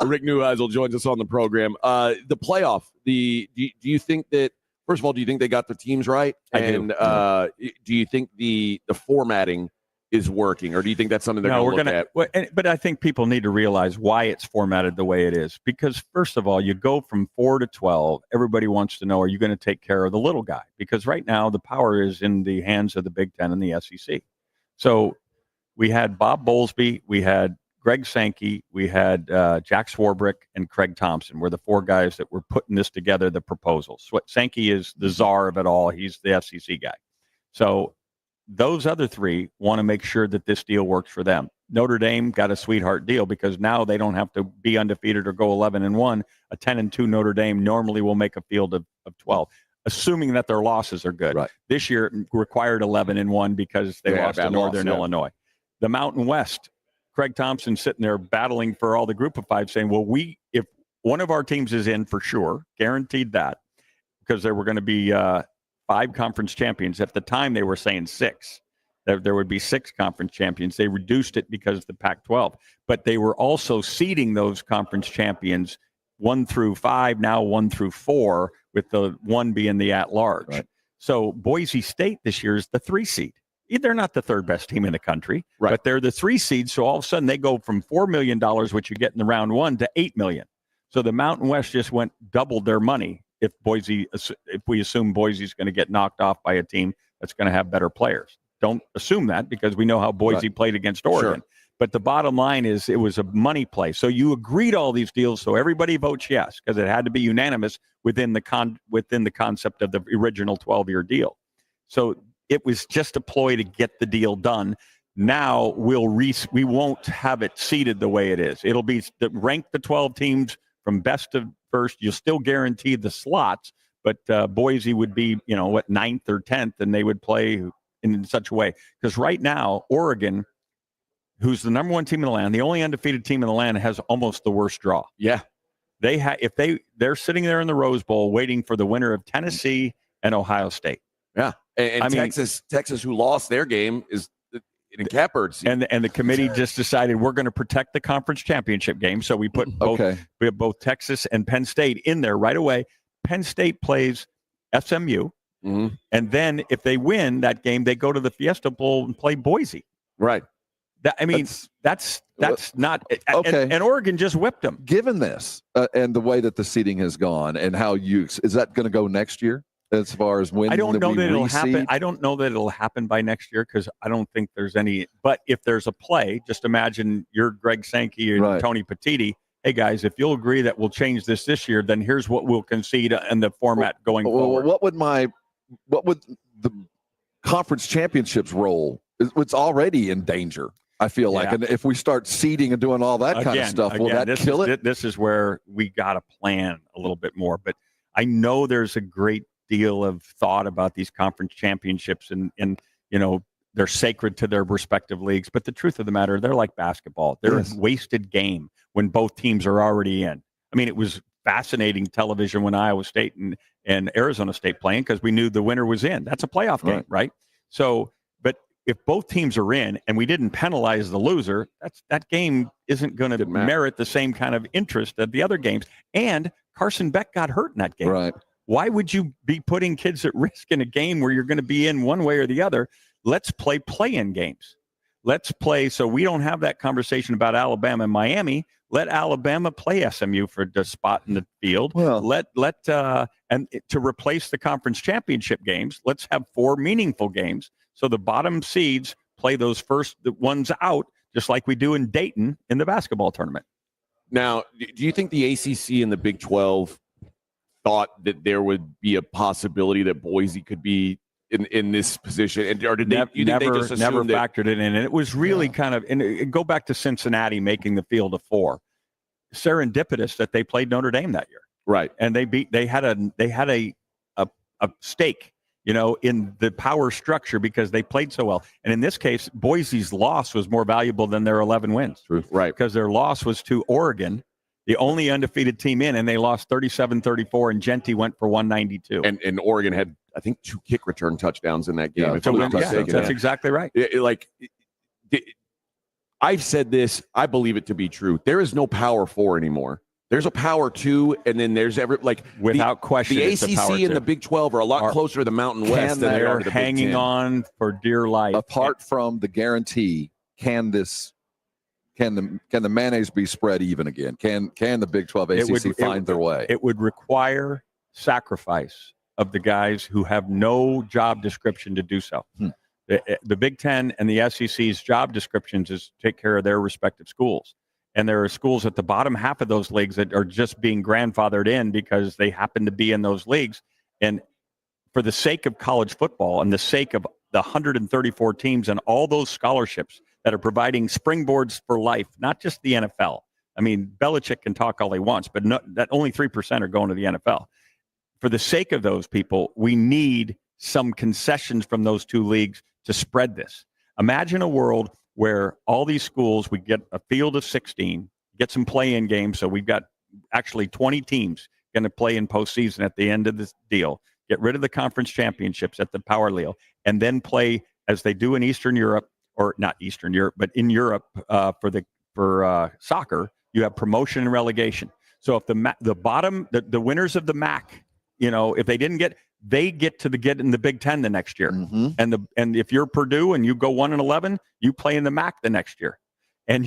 Rick Neuheisel joins us on the program. The playoff. Do you think that, first of all, do you think they got the teams right? Do you think the formatting is working, or do you think that's something they're going to look at? But I think people need to realize why it's formatted the way it is. Because first of all, you go from 4 to 12. Everybody wants to know, are you going to take care of the little guy? Because right now the power is in the hands of the Big Ten and the SEC. So we had Bob Bowlesby, we had Greg Sankey, we had Jack Swarbrick, and Craig Thompson were the four guys that were putting this together, the proposals. Sankey is the czar of it all. He's the FCC guy. So those other three want to make sure that this deal works for them. Notre Dame got a sweetheart deal because now they don't have to be undefeated or go 11-1. A 10-2 Notre Dame normally will make a field of 12, assuming that their losses are good. Right. This year it required 11-1 because they lost to Northern Illinois. The Mountain West, Craig Thompson sitting there battling for all the group of five saying, well, if one of our teams is in for sure, guaranteed that, because there were going to be 5 conference champions. At the time, they were saying 6. There would be 6 conference champions. They reduced it because of the Pac-12. But they were also seeding those conference champions 1 through 5, now 1 through 4, with the 1 being the at-large. Right. So Boise State this year is the 3 seed. They're not the 3rd best team in the country, but they're the 3 seed. So all of a sudden, they go from $4 million, which you get in the round 1, to $8 million. So the Mountain West just doubled their money. If we assume Boise's going to get knocked off by a team that's going to have better players. Don't assume that, because we know how Boise played against Oregon. Sure. But the bottom line is it was a money play. So you agreed all these deals, so everybody votes yes, because it had to be unanimous within the concept of the original 12-year deal. So it was just a ploy to get the deal done. Now we won't have it seeded the way it is. It'll be rank the 12 teams from best to first. You'll still guarantee the slots, but Boise would be, 9th or 10th, and they would play in such a way. Because right now, Oregon, who's the number 1 team in the land, the only undefeated team in the land, has almost the worst draw. Yeah, they're sitting there in the Rose Bowl waiting for the winner of Tennessee and Ohio State. Yeah, and Texas, who lost their game, is in catbirds. And the committee just decided we're going to protect the conference championship game. So we put both Texas and Penn State in there right away. Penn State plays SMU. Mm-hmm. And then if they win that game, they go to the Fiesta Bowl and play Boise. Right. That's not okay. And Oregon just whipped them. Given this and the way that the seeding has gone, and how is that going to go next year? As far as when I don't know that it'll happen. I don't know that it'll happen by next year, because I don't think there's any. But if there's a play, just imagine you're Greg Sankey and Tony Petitti. Hey guys, if you'll agree that we'll change this year, then here's what we'll concede in the format going forward. What would the conference championships role? It's already in danger, I feel like. And if we start seeding and doing all that kind of stuff, will that kill it? This is where we got to plan a little bit more. But I know there's a great deal of thought about these conference championships, and they're sacred to their respective leagues. But the truth of the matter, they're like basketball. They're a wasted game when both teams are already in. I mean, it was fascinating television when Iowa State and Arizona State playing, because we knew the winner was in. That's a playoff game, right? So, but if both teams are in and we didn't penalize the loser, that game isn't going to merit the same kind of interest of the other games. And Carson Beck got hurt in that game. Right. Why would you be putting kids at risk in a game where you're going to be in one way or the other? Let's play-in games. Let's play so we don't have that conversation about Alabama and Miami. Let Alabama play SMU for the spot in the field. Well, and to replace the conference championship games, let's have 4 meaningful games So the bottom seeds play those first ones out, just like we do in Dayton in the basketball tournament. Now, do you think the ACC and the Big 12 thought that there would be a possibility that Boise could be in this position, or did they? You think they just never assumed that? factored it in, and it was really kind of. And go back to Cincinnati making the field of 4. Serendipitous that they played Notre Dame that year, right? And they had a stake, in the power structure because they played so well. And in this case, Boise's loss was more valuable than their 11 wins, right? Because their loss was to Oregon, the only undefeated team in, and they lost 37-34, and Genty went for 192. And Oregon had, I think, 2 kick return touchdowns in that game. If I'm not mistaken. That's exactly right. I've said this. I believe it to be true. There is no Power 4 anymore. There's a Power 2, and then there's without question, the it's a Power ACC and 2. the Big 12 are a lot closer to the Mountain West than they are to the hanging Big 10. on for dear life. Apart from the guarantee, can the mayonnaise be spread even again? Can the Big 12 ACC find their way? It would require sacrifice of the guys who have no job description to do so. The Big 10 and the SEC's job descriptions is take care of their respective schools. And there are schools at the bottom half of those leagues that are just being grandfathered in because they happen to be in those leagues. And for the sake of college football and the sake of the 134 teams and all those scholarships that are providing springboards for life, not just the NFL. I mean, Belichick can talk all he wants, but that only 3% are going to the NFL. For the sake of those people, we need some concessions from those 2 leagues to spread this. Imagine a world where all these schools, we get a field of 16, get some play-in games. So we've got actually 20 teams going to play in postseason at the end of this deal. Get rid of the conference championships at the Power League, and then play as they do in Eastern Europe, or not Eastern Europe, but in Europe for soccer. You have promotion and relegation. So if the winners of the MAC, if they didn't they get in the Big 10 the next year. And if you're Purdue and you go 1-11, you play in the MAC the next year. And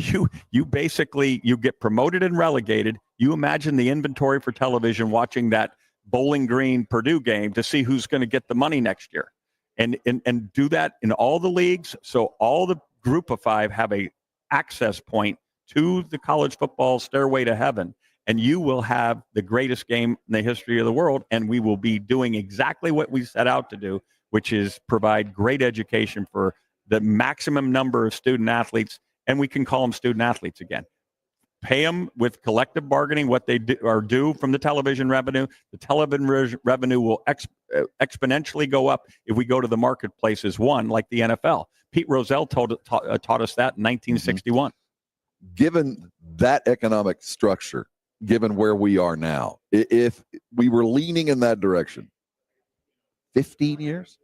you basically get promoted and relegated. You imagine the inventory for television watching that Bowling Green Purdue game to see who's going to get the money next year. And do that in all the leagues. So all the group of 5 have a access point to the college football stairway to heaven. And you will have the greatest game in the history of the world. And we will be doing exactly what we set out to do, which is provide great education for the maximum number of student athletes. And we can call them student athletes again. Pay them with collective bargaining what they are due from the television revenue. The television revenue will exponentially go up if we go to the marketplace as one, like the NFL. Pete Rozelle taught us that in 1961. Given that economic structure, given where we are now, if we were leaning in that direction, 15 years?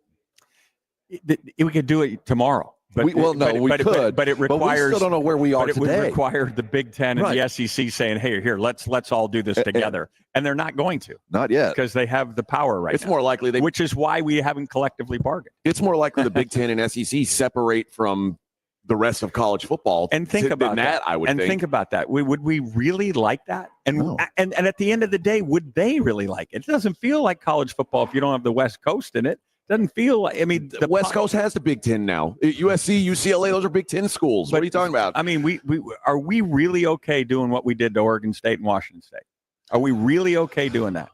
We could do it tomorrow. We could. But it requires. But we still don't know where we are but it today. would require the Big 10 and the SEC saying, "Hey, here, let's all do this together," and they're not going to. Not yet, because they have the power right now. It's more likely which is why we haven't collectively bargained. It's more likely the Big 10 and SEC separate from the rest of college football. And think about that. I would think about that. Would we really like that? And at the end of the day, would they really like it? It doesn't feel like college football if you don't have the West Coast in it. Doesn't feel like, the West Coast has the Big 10 now. USC, UCLA, those are Big 10 schools. What are you talking about? I mean, are we really okay doing what we did to Oregon State and Washington State? Are we really okay doing that?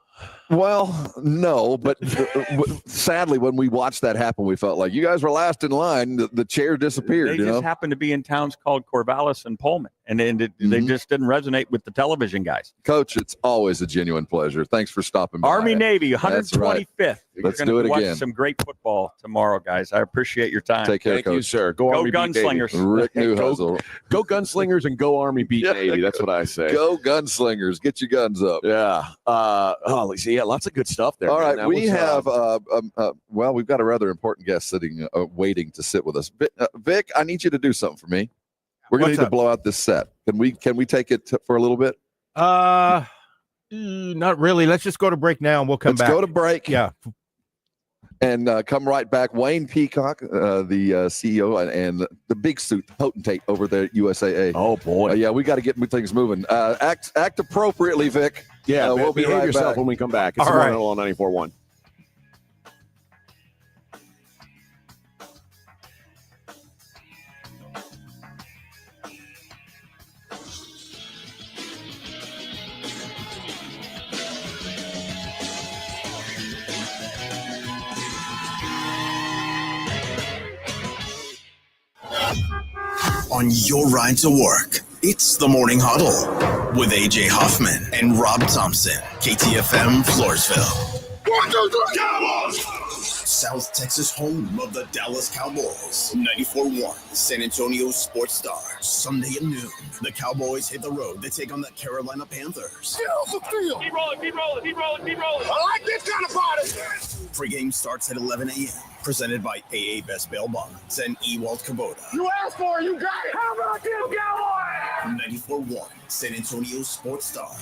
Well, no, but sadly, when we watched that happen, we felt like you guys were last in line. The chair disappeared. They just happened to be in towns called Corvallis and Pullman, and they just didn't resonate with the television guys. Coach, it's always a genuine pleasure. Thanks for stopping by. Army Navy, 125th. Right. Let's do it again. Watch some great football tomorrow, guys. I appreciate your time. Take care, Thank Coach. you, sir. Go Army, Gunslingers. Rick Neuheisel. Go Gunslingers and go Army, beat Navy. That's what I say. Go Gunslingers. Get your guns up. Yeah. Lots of good stuff there. All right, man. we have. We've got a rather important guest sitting, waiting to sit with us. Vic, I need you to do something for me. We're going to need to blow out this set. Can we take it for a little bit? Not really. Let's just go to break now, and we'll come back. Let's go to break. Yeah. And come right back. Wayne Peacock, the CEO and the big suit potentate over there at USAA. Oh, boy. Yeah, we got to get things moving. Act appropriately, Vic. Yeah, we'll be behave right yourself back when we come back. It's All Morning right. Huddle on 94.1. on your ride to work. It's the Morning Huddle with AJ Hoffman and Rob Thompson. KTFM Floresville. 1, 2, 3, Cowboys! South Texas home of the Dallas Cowboys. 94.1 San Antonio Sports Star. Sunday at noon. The Cowboys hit the road to take on the Carolina Panthers. Keep rolling, keep rolling, keep rolling, keep rolling. I like this kind of party. Pre-game starts at 11 a.m. Presented by AA Best Bail Bonds and Ewald Kubota. You asked for it, you got it. How about you, Cowboys? 94.1 San Antonio Sports Star.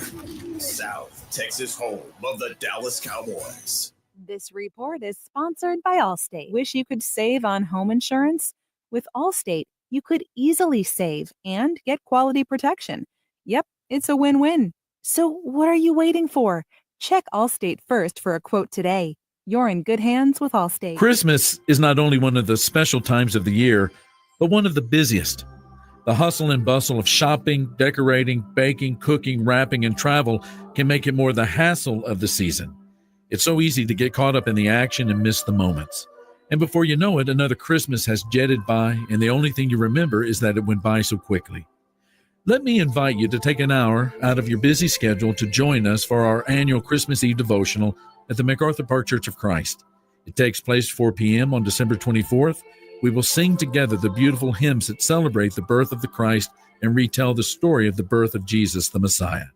South Texas home of the Dallas Cowboys. This report is sponsored by Allstate. Wish you could save on home insurance? With Allstate, you could easily save and get quality protection. Yep, it's a win-win. So what are you waiting for? Check Allstate first for a quote today. You're in good hands with Allstate. Christmas is not only one of the special times of the year, but one of the busiest. The hustle and bustle of shopping, decorating, baking, cooking, wrapping, and travel can make it more the hassle of the season. It's so easy to get caught up in the action and miss the moments. And before you know it, another Christmas has jetted by, and the only thing you remember is that it went by so quickly. Let me invite you to take an hour out of your busy schedule to join us for our annual Christmas Eve devotional at the MacArthur Park Church of Christ. It takes place 4 p.m. on December 24th. We will sing together the beautiful hymns that celebrate the birth of the Christ and retell the story of the birth of Jesus, the Messiah.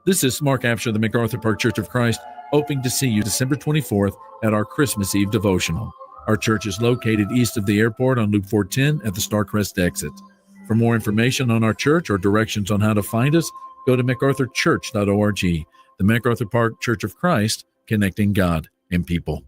This is Mark Absher, the MacArthur Park Church of Christ, hoping to see you December 24th at our Christmas Eve devotional. Our church is located east of the airport on Loop 410 at the Starcrest exit. For more information on our church or directions on how to find us, go to macarthurchurch.org. The MacArthur Park Church of Christ, connecting God and people.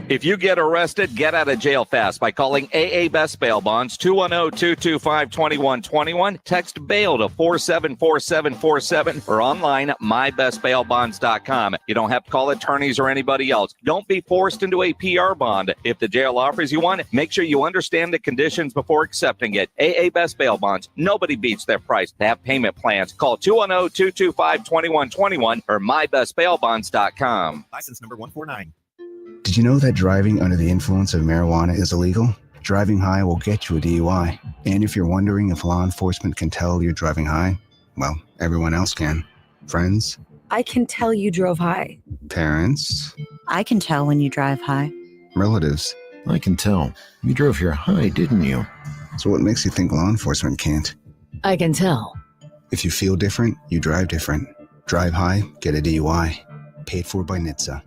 If you get arrested, get out of jail fast by calling AA Best Bail Bonds, 210-225-2121. Text bail to 474747 or online at mybestbailbonds.com. You don't have to call attorneys or anybody else. Don't be forced into a PR bond. If the jail offers you one, make sure you understand the conditions before accepting it. AA Best Bail Bonds. Nobody beats their price. They have payment plans. Call 210-225-2121 or mybestbailbonds.com. License number 149. Did you know that driving under the influence of marijuana is illegal? Driving high will get you a DUI. And if you're wondering if law enforcement can tell you're driving high, well, everyone else can. Friends, I can tell you drove high. parents, I can tell when you drive high. relatives. I can tell. You drove here high, didn't you? So what makes you think law enforcement can't? I can tell. If you feel different, you drive different. Drive high, get a DUI. Paid for by NHTSA.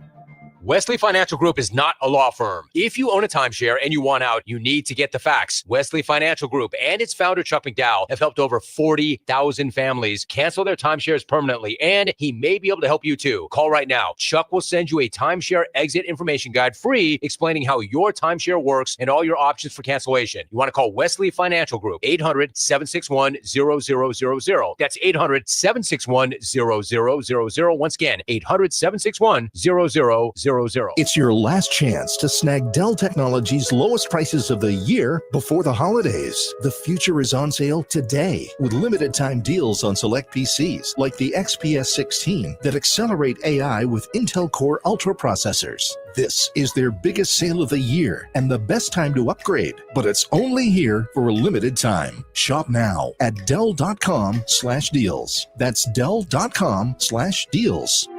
Wesley Financial Group is not a law firm. If you own a timeshare and you want out, you need to get the facts. Wesley Financial Group and its founder, Chuck McDowell, have helped over 40,000 families cancel their timeshares permanently, and he may be able to help you too. Call right now. Chuck will send you a timeshare exit information guide free explaining how your timeshare works and all your options for cancellation. You want to call Wesley Financial Group, 800-761-0000. That's 800-761-0000. Once again, 800-761-0000. It's your last chance to snag Dell Technologies' lowest prices of the year before the holidays. The future is on sale today with limited time deals on select PCs like the XPS 16 that accelerate AI with Intel Core Ultra processors. This is their biggest sale of the year and the best time to upgrade, but it's only here for a limited time. Shop now at Dell.com/deals. That's Dell.com/deals.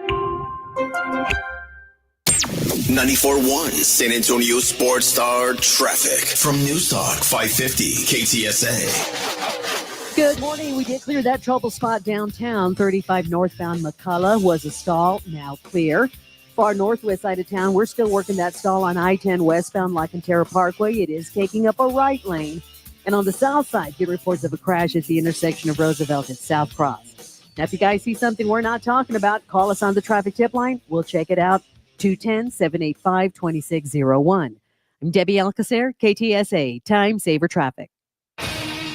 94.1 San Antonio Sports Star traffic from News Talk 550 KTSA. Good morning. We did clear that trouble spot downtown. 35 northbound McCullough was a stall, now clear. Far northwest side of town, we're still working that stall on I-10 westbound Lacantera Parkway. It is taking up a right lane. And on the south side, good reports of a crash at the intersection of Roosevelt and South Cross. Now, if you guys see something we're not talking about, call us on the traffic tip line. We'll check it out. 210-785-2601. I'm Debbie Alcacer, KTSA, Time Saver Traffic.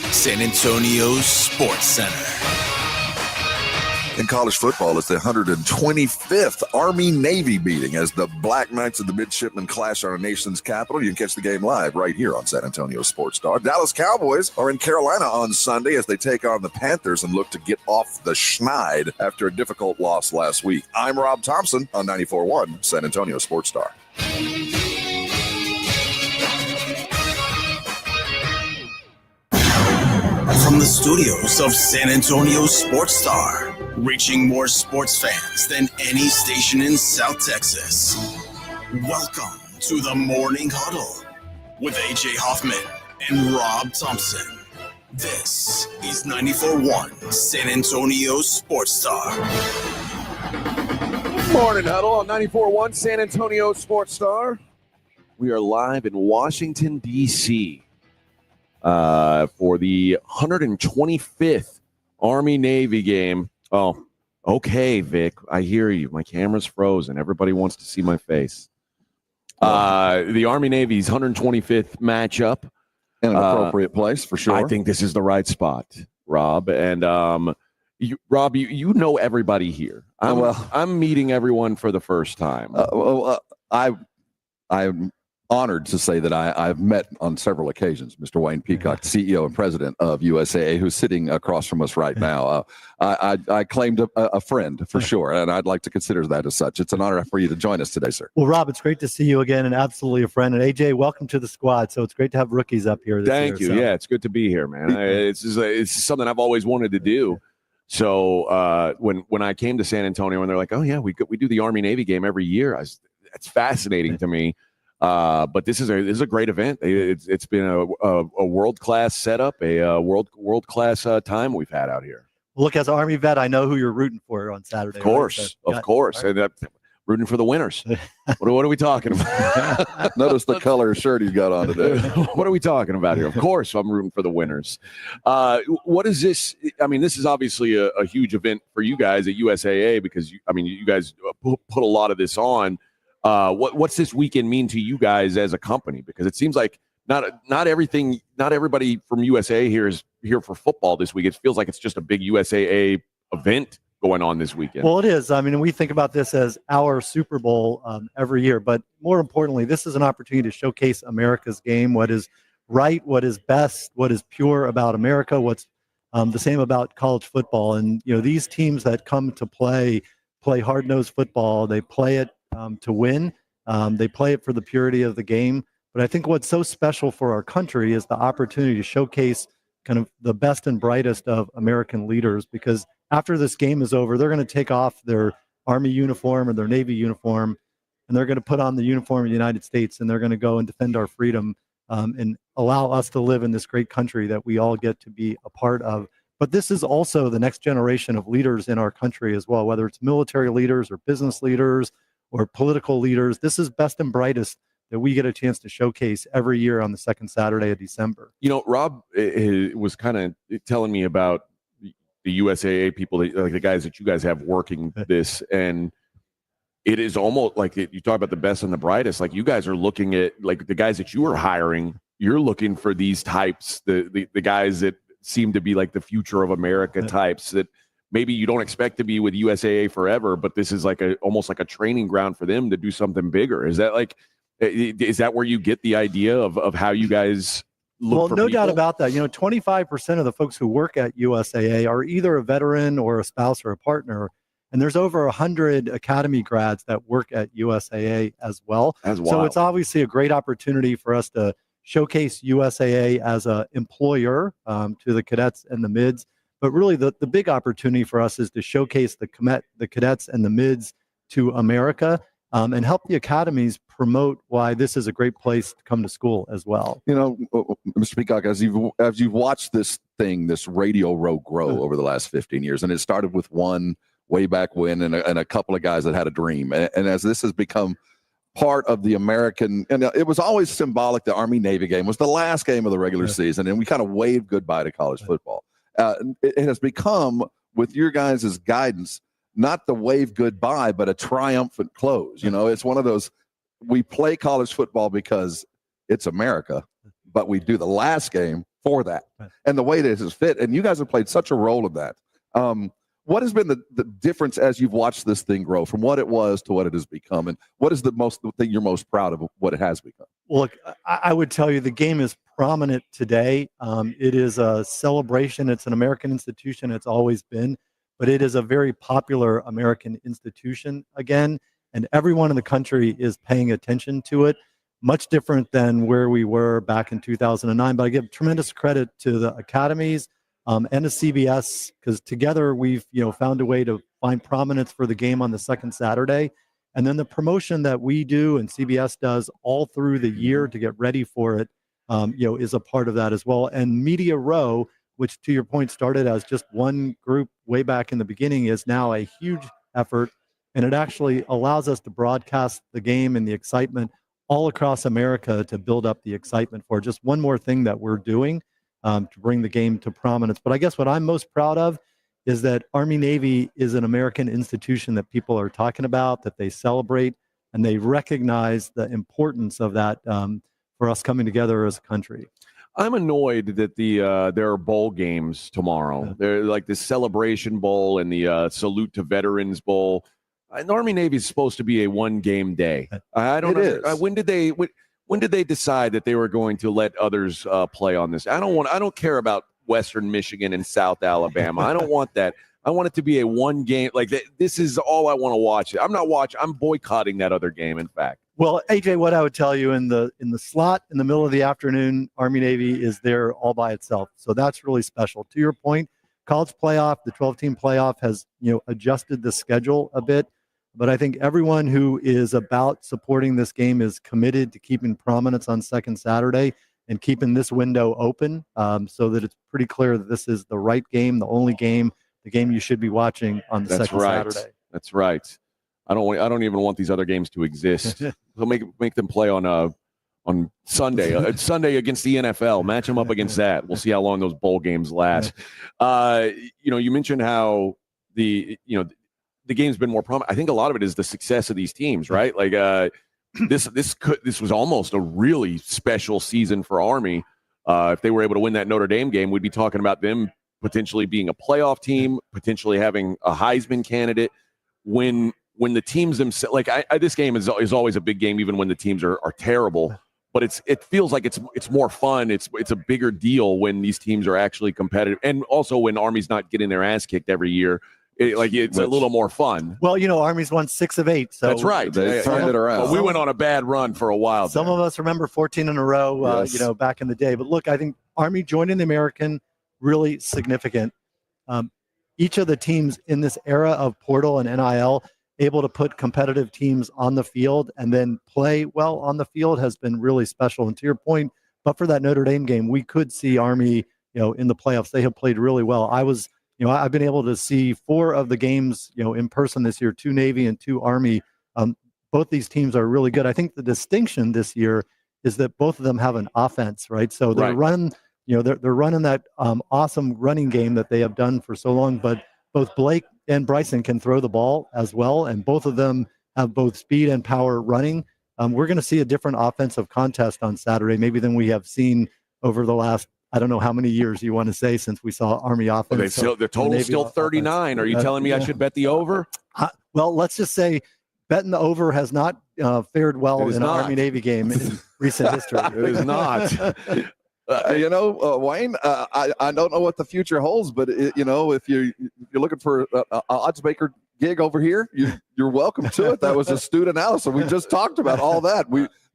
San Antonio Sports Center. In college football, it's the 125th Army-Navy meeting as the Black Knights of the Midshipmen clash our nation's capital. You can catch the game live right here on San Antonio Sports Star. Dallas Cowboys are in Carolina on Sunday as they take on the Panthers and look to get off the schneid after a difficult loss last week. I'm Rob Thompson on 94.1 San Antonio Sports Star. from the studios of San Antonio Sports Star, reaching more sports fans than any station in South Texas. Welcome to the Morning Huddle with AJ Hoffman and Rob Thompson. This is 94.1 San Antonio Sports Star. Morning Huddle on 94.1 San Antonio Sports Star. We are live in Washington, D.C. For the 125th Army-Navy game. Oh, okay, Vic. I hear you. My camera's frozen. Everybody wants to see my face. The Army-Navy's 125th matchup. In an appropriate place, for sure. I think this is the right spot, Rob. And, Rob, you know everybody here. I'm meeting everyone for the first time. I'm honored to say that I've met on several occasions Mr. Wayne Peacock, CEO and president of USAA, who's sitting across from us right now. I claimed a friend for sure, and I'd like to consider that as such. It's an honor for you to join us today, sir. Well, Rob, it's great to see you again, and absolutely a friend. And AJ, welcome to the squad. So it's great to have rookies up here. Thank you. Yeah, it's good to be here, man. It's something I've always wanted to do. So when I came to San Antonio, and they're like, "Oh yeah, we do the Army-Navy game every year," it's fascinating to me. But this is a great event. It's been a world-class setup, a world-class time we've had out here. Well, look, as an Army vet, I know who you're rooting for on Saturday. Of course, right? Of course. Right. And, rooting for the winners. What are we talking about? Notice the color shirt he's got on today. What are we talking about here? Of course, I'm rooting for the winners. What is this? I mean, this is obviously a huge event for you guys at USAA because you guys put a lot of this on. What's this weekend mean to you guys as a company? Because it seems like not everybody from USA here is here for football this week. It feels like it's just a big USAA event going on this weekend. Well, it is. I mean, we think about this as our Super Bowl every year, but more importantly, this is an opportunity to showcase America's game, what is right, what is best, what is pure about America, what's the same about college football. And, these teams that come to play hard-nosed football. They play it to win. They play it for the purity of the game. But I think what's so special for our country is the opportunity to showcase kind of the best and brightest of American leaders, because after this game is over, they're going to take off their Army uniform or their Navy uniform, and they're going to put on the uniform of the United States, and they're going to go and defend our freedom and allow us to live in this great country that we all get to be a part of. But this is also the next generation of leaders in our country as well, whether it's military leaders or business leaders or political leaders. This is best and brightest that we get a chance to showcase every year on the second Saturday of December. Rob was kind of telling me about the USAA people, like the guys that you guys have working this, and it is almost like you talk about the best and the brightest. Like you guys are looking at like the guys that you are hiring. You're looking for these types, the guys that seem to be like the future of America types that maybe you don't expect to be with USAA forever, but this is like almost like a training ground for them to do something bigger. Is that where you get the idea of how you guys look for no people? doubt about that. 25% of the folks who work at USAA are either a veteran or a spouse or a partner. And there's over 100 academy grads that work at USAA as well. So it's obviously a great opportunity for us to showcase USAA as an employer to the cadets and the mids. But really the big opportunity for us is to showcase the cadets and the mids to America and help the academies promote why this is a great place to come to school as well. Mr. Peacock, as you've watched this radio row grow over the last 15 years, and it started with one way back when and a couple of guys that had a dream. And as this has become part of the American, and it was always symbolic, the Army-Navy game was the last game of the regular season, and we kind of waved goodbye to college football. It has become, with your guys' guidance, not the wave goodbye, but a triumphant close. It's one of those, we play college football because it's America, but we do the last game for that. And the way that it has fit, and you guys have played such a role in that. What has been the difference as you've watched this thing grow from what it was to what it has become? And what is the thing you're most proud of what it has become? Well, look, I would tell you the game is prominent today. It is a celebration. It's an American institution. It's always been. But it is a very popular American institution again, and everyone in the country is paying attention to it, much different than where we were back in 2009. But I give tremendous credit to the academies, and a CBS, because together we've found a way to find prominence for the game on the second Saturday. And then the promotion that we do and CBS does all through the year to get ready for it, is a part of that as well. And Media Row, which to your point started as just one group way back in the beginning, is now a huge effort. And it actually allows us to broadcast the game and the excitement all across America to build up the excitement for just one more thing that we're doing to bring the game to prominence. But I guess what I'm most proud of is that Army-Navy is an American institution that people are talking about, that they celebrate, and they recognize the importance of that for us coming together as a country. I'm annoyed that there are bowl games tomorrow. They're like the Celebration Bowl and the Salute to Veterans Bowl. And Army-Navy is supposed to be a one-game day. I don't know. When did they decide that they were going to let others play on this? I don't care about Western Michigan and South Alabama. I don't want that. I want it to be a one game. Like this is all I want to watch. I'm boycotting that other game. In fact. Well, AJ, what I would tell you in the slot in the middle of the afternoon, Army-Navy is there all by itself. So that's really special. To your point, college playoff, the 12-team playoff has adjusted the schedule a bit. But I think everyone who is about supporting this game is committed to keeping prominence on second Saturday and keeping this window open so that it's pretty clear that this is the right game, the only game, the game you should be watching on the second Saturday. That's right. I don't even want these other games to exist. So make them play on Sunday. Sunday against the NFL. Match them up against that. We'll see how long those bowl games last. You mentioned how the game's been more prominent. I think a lot of it is the success of these teams, right? Like this was almost a really special season for Army. If they were able to win that Notre Dame game, we'd be talking about them potentially being a playoff team, potentially having a Heisman candidate. When the teams themselves, this game is always a big game, even when the teams are terrible. But it feels like it's more fun. It's a bigger deal when these teams are actually competitive, and also when Army's not getting their ass kicked every year. It's a little more fun. Well, Army's won 6 of 8. So that's right. They turned it around. Well, we went on a bad run for a while. Some of us remember 14 in a row, Yes. back in the day. But look, I think Army joining the American, really significant. Each of the teams in this era of portal and NIL able to put competitive teams on the field and then play well on the field has been really special. And to your point, but for that Notre Dame game, we could see Army, in the playoffs. They have played really well. I've been able to see 4 of the games, in person this year, 2 Navy and 2 Army. Both these teams are really good. I think the distinction this year is that both of them have an offense, right? So they're running, they're running that awesome running game that they have done for so long. But both Blake and Bryson can throw the ball as well, and both of them have both speed and power running. We're going to see a different offensive contest on Saturday, maybe than we have seen over the last, I don't know how many years you want to say since we saw Army offense. The total's still 39. Are you telling me I should bet the over? Well, let's just say betting the over has not fared well in an Army-Navy game in recent history. It is not. Wayne, I don't know what the future holds, but if you're looking for an odds maker gig over here, you're welcome to it. That was astute analysis. We just talked about all that.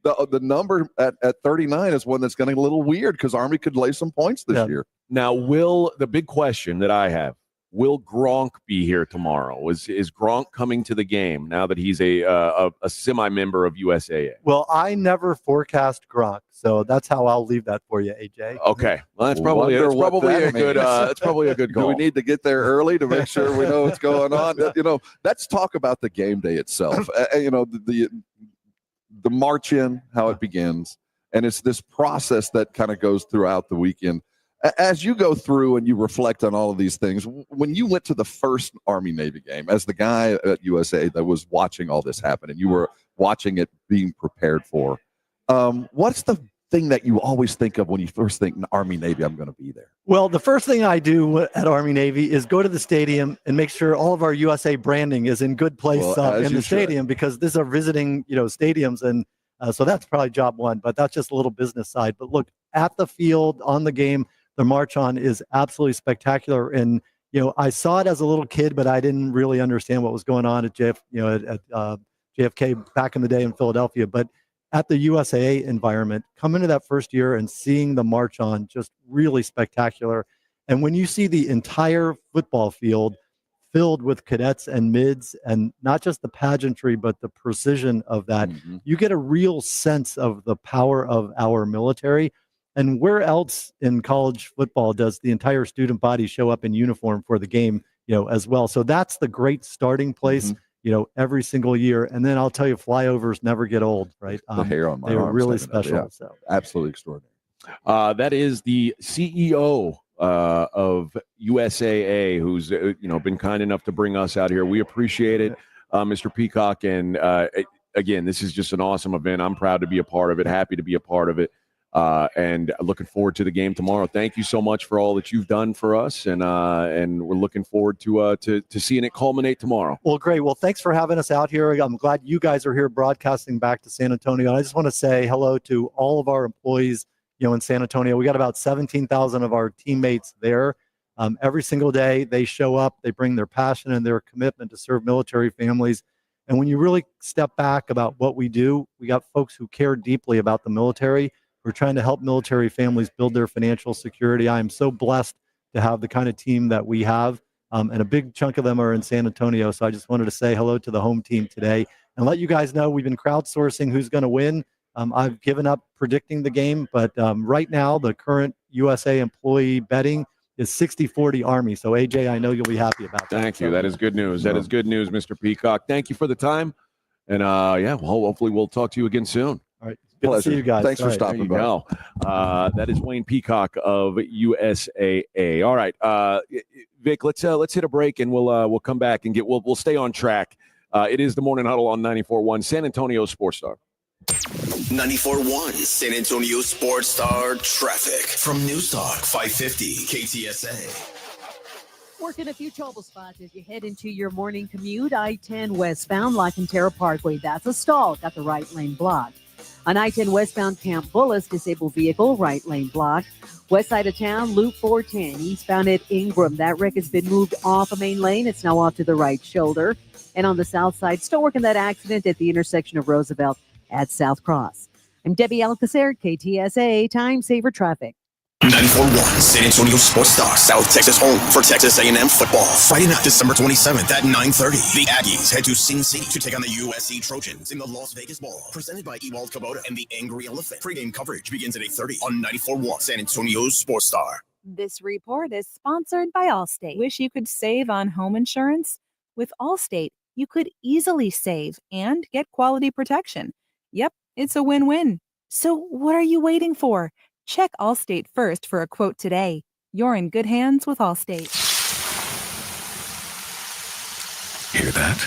The number at 39 is one that's getting a little weird because Army could lay some points this year. Now, the big question that I have, will Gronk be here tomorrow? Is Gronk coming to the game now that he's a semi-member of USAA? Well, I never forecast Gronk, so that's how I'll leave that for you, AJ. Okay, well, that's probably a good. It's probably a good call. Do we need to get there early to make sure we know what's going on? Let's talk about the game day itself. The march in, how it begins, and it's this process that kind of goes throughout the weekend. As you go through and you reflect on all of these things, when you went to the first Army-Navy game, as the guy at USA that was watching all this happen, and you were watching it being prepared for, what's the thing that you always think of when you first think Army-Navy, I'm going to be there? Well, the first thing I do at Army-Navy is go to the stadium and make sure all of our USA branding is in good place in the stadium, because these are visiting, stadiums. And so that's probably job one, but that's just a little business side. But look, at the field, on the game, the march on is absolutely spectacular. And, I saw it as a little kid, but I didn't really understand what was going on at JFK back in the day in Philadelphia. But at the USAA environment, coming to that first year and seeing the march on, just really spectacular. And when you see the entire football field filled with cadets and mids, and not just the pageantry, but the precision of that, you get a real sense of the power of our military. And where else in college football does the entire student body show up in uniform for the game, as well? So that's the great starting place, every single year. And then I'll tell you, flyovers never get old, right? The hair on my They're arm really standing up. special. Yeah. So Absolutely extraordinary. That is the CEO of USAA, who's been kind enough to bring us out here. We appreciate it, Mr. Peacock. And again, this is just an awesome event. I'm proud to be a part of it. Happy to be a part of it. And looking forward to the game tomorrow. Thank you so much for all that you've done for us, and we're looking forward to seeing it culminate tomorrow. Well, great. Well, thanks for having us out here. I'm glad you guys are here broadcasting back to San Antonio. And I just want to say hello to all of our employees, in San Antonio. We got about 17,000 of our teammates there. Every single day they show up, they bring their passion and their commitment to serve military families. And when you really step back about what we do, we got folks who care deeply about the military. We're trying to help military families build their financial security. I am so blessed to have the kind of team that we have. And a big chunk of them are in San Antonio. So I just wanted to say hello to the home team today and let you guys know we've been crowdsourcing who's going to win. I've given up predicting the game, but right now the current USA employee betting is 60-40 Army. So, AJ, I know you'll be happy about that. Thank you. That is good news. That is good news, Mr. Peacock. Thank you for the time. And, hopefully we'll talk to you again soon. All right. Good to see you guys. Thanks for stopping by. That is Wayne Peacock of USAA. All right, Vic, let's hit a break and we'll come back and we'll stay on track. It is the Morning Huddle on 94.1 San Antonio Sports Star. 94.1 San Antonio Sports Star traffic from News Talk 550 KTSA. Working a few trouble spots as you head into your morning commute. I-10 westbound, La Cantera Parkway. That's a stall. Got the right lane blocked. On I-10 westbound, Camp Bullis, disabled vehicle, right lane blocked. West side of town, Loop 410, eastbound at Ingram. That wreck has been moved off a main lane. It's now off to the right shoulder. And on the south side, still working that accident at the intersection of Roosevelt at South Cross. I'm Debbie Alcacer, KTSA Time Saver Traffic. 94.1 San Antonio Sports Star, South Texas home for Texas A&M football. Friday night, December 27th at 9:30. The Aggies head to Sin City to take on the USC Trojans in the Las Vegas Bowl. Presented by Ewald Kubota and the Angry Elephant. Pre-game coverage begins at 8:30 on 94.1 San Antonio Sports Star. This report is sponsored by Allstate. Wish you could save on home insurance? With Allstate, you could easily save and get quality protection. Yep, it's a win-win. So what are you waiting for? Check Allstate first for a quote today. You're in good hands with Allstate. Hear that?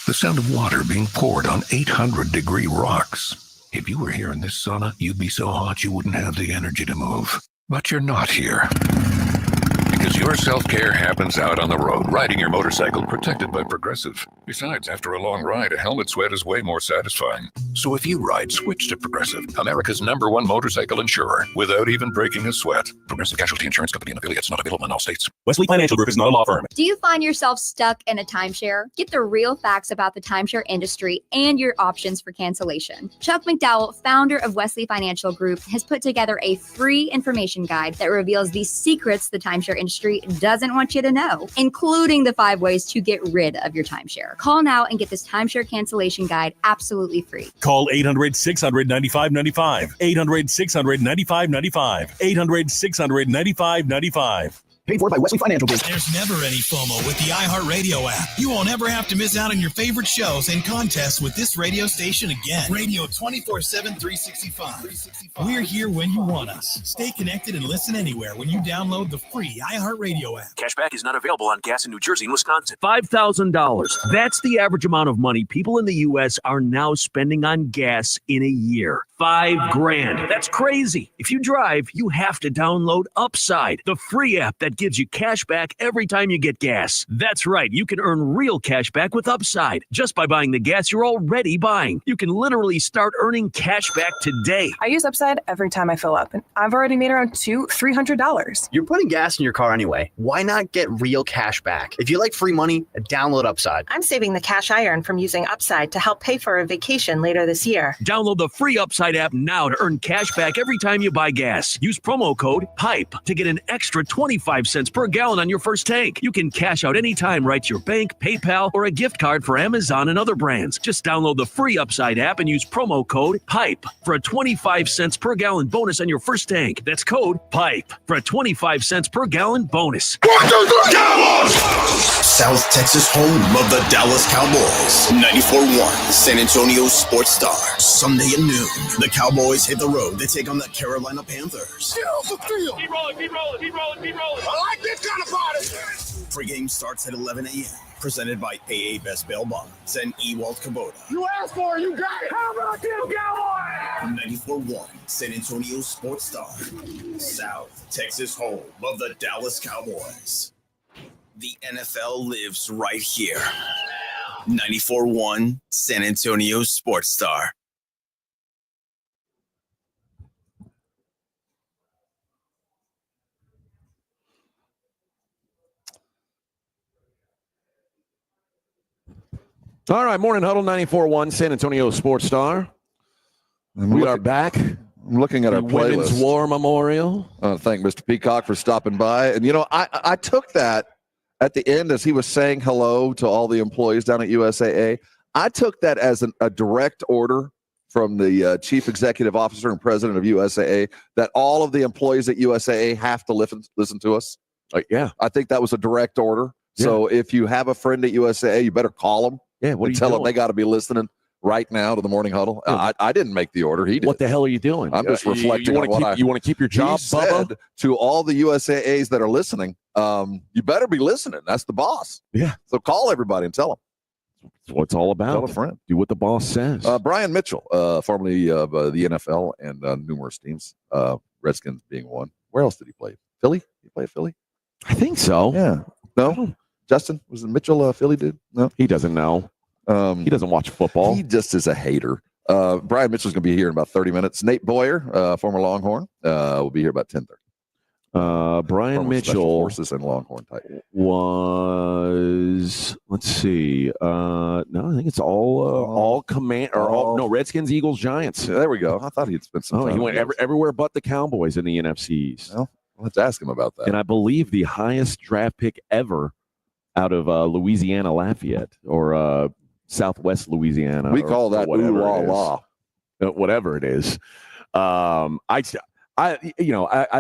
The sound of water being poured on 800-degree rocks. If you were here in this sauna, you'd be so hot you wouldn't have the energy to move. But you're not here. Because your self-care happens out on the road, riding your motorcycle protected by Progressive. Besides, after a long ride, a helmet sweat is way more satisfying. So if you ride, switch to Progressive, America's #1 motorcycle insurer, without even breaking a sweat. Progressive Casualty Insurance Company and affiliates, not available in all states. Wesley Financial Group is not a law firm. Do you find yourself stuck in a timeshare? Get the real facts about the timeshare industry and your options for cancellation. Chuck McDowell, founder of Wesley Financial Group, has put together a free information guide that reveals the secrets the timeshare industry doesn't want you to know, including the 5 ways to get rid of your timeshare. Call now and get this timeshare cancellation guide absolutely free. Call 800-600-9595. 800-600-9595. 800-600-9595. Paid for by Wesley Financial Group. There's never any FOMO with the iHeartRadio app. You won't ever have to miss out on your favorite shows and contests with this radio station again. Radio 24/7, 365. We're here when you want us. Stay connected and listen anywhere when you download the free iHeartRadio app. Cashback is not available on gas in New Jersey and Wisconsin. $5,000. That's the average amount of money people in the U.S. are now spending on gas in a year. $5,000. That's crazy. If you drive, you have to download Upside, the free app that that gives you cash back every time you get gas. That's right. You can earn real cash back with Upside just by buying the gas you're already buying. You can literally start earning cash back today. I use Upside every time I fill up, and I've already made around $300. You're putting gas in your car anyway. Why not get real cash back? If you like free money, download Upside. I'm saving the cash I earn from using Upside to help pay for a vacation later this year. Download the free Upside app now to earn cash back every time you buy gas. Use promo code PIPE to get an extra 25 cents per gallon on your first tank. You can cash out anytime right to your bank, PayPal, or a gift card for Amazon and other brands. Just download the free Upside app and use promo code PIPE for a 25 cents per gallon bonus on your first tank. That's code PIPE for a 25 cents per gallon bonus. South Texas home of the Dallas Cowboys. 94.1 San Antonio Sports Star. Sunday at noon. The Cowboys hit the road to take on the Carolina Panthers. Keep rolling. I like this kind of party. Pregame starts at 11 a.m. Presented by AA Best Bail Bonds and Ewald Kubota. You asked for it, you got it. How about them Cowboys? 94.1 San Antonio Sports Star. South Texas home of the Dallas Cowboys. The NFL lives right here. 94.1 San Antonio Sports Star. All right, Morning Huddle, 94.1 San Antonio Sports Star. We are back. I'm looking at our Women's playlist. War Memorial. Thank Mr. Peacock for stopping by. And, I took that at the end as he was saying hello to all the employees down at USAA. I took that as a direct order from the chief executive officer and president of USAA that all of the employees at USAA have to listen to us. Yeah. I think that was a direct order. Yeah. So if you have a friend at USAA, you better call them. Yeah, what are you tell doing? them they got to be listening right now to the Morning Huddle. Yeah. I didn't make the order. He did. What the hell are you doing? I'm just reflecting on what you want to keep your job, he Bubba? said to all the USAAs that are listening, you better be listening. That's the boss. Yeah. So call everybody and tell them. That's what it's all about. Tell a friend. Do what the boss says. Brian Mitchell, formerly of the NFL and numerous teams, Redskins being one. Where else did he play? Philly? He played Philly? I think so. Yeah. No? Justin? Was it Mitchell a Philly dude? No? He doesn't know. He doesn't watch football. He just is a hater. Brian Mitchell's going to be here in about 30 minutes. Nate Boyer, former Longhorn, will be here about 10:30. Brian Former Mitchell Special Forces and Longhorn type. was, let's see. No, I think it's all command or all, no, Redskins, Eagles, Giants. There we go. I thought he'd spent some time. He went everywhere but the Cowboys in the NFCs. Well, let's ask him about that. And I believe the highest draft pick ever out of Louisiana Lafayette or Southwest Louisiana. We call that ooh-la-la. Whatever it is. I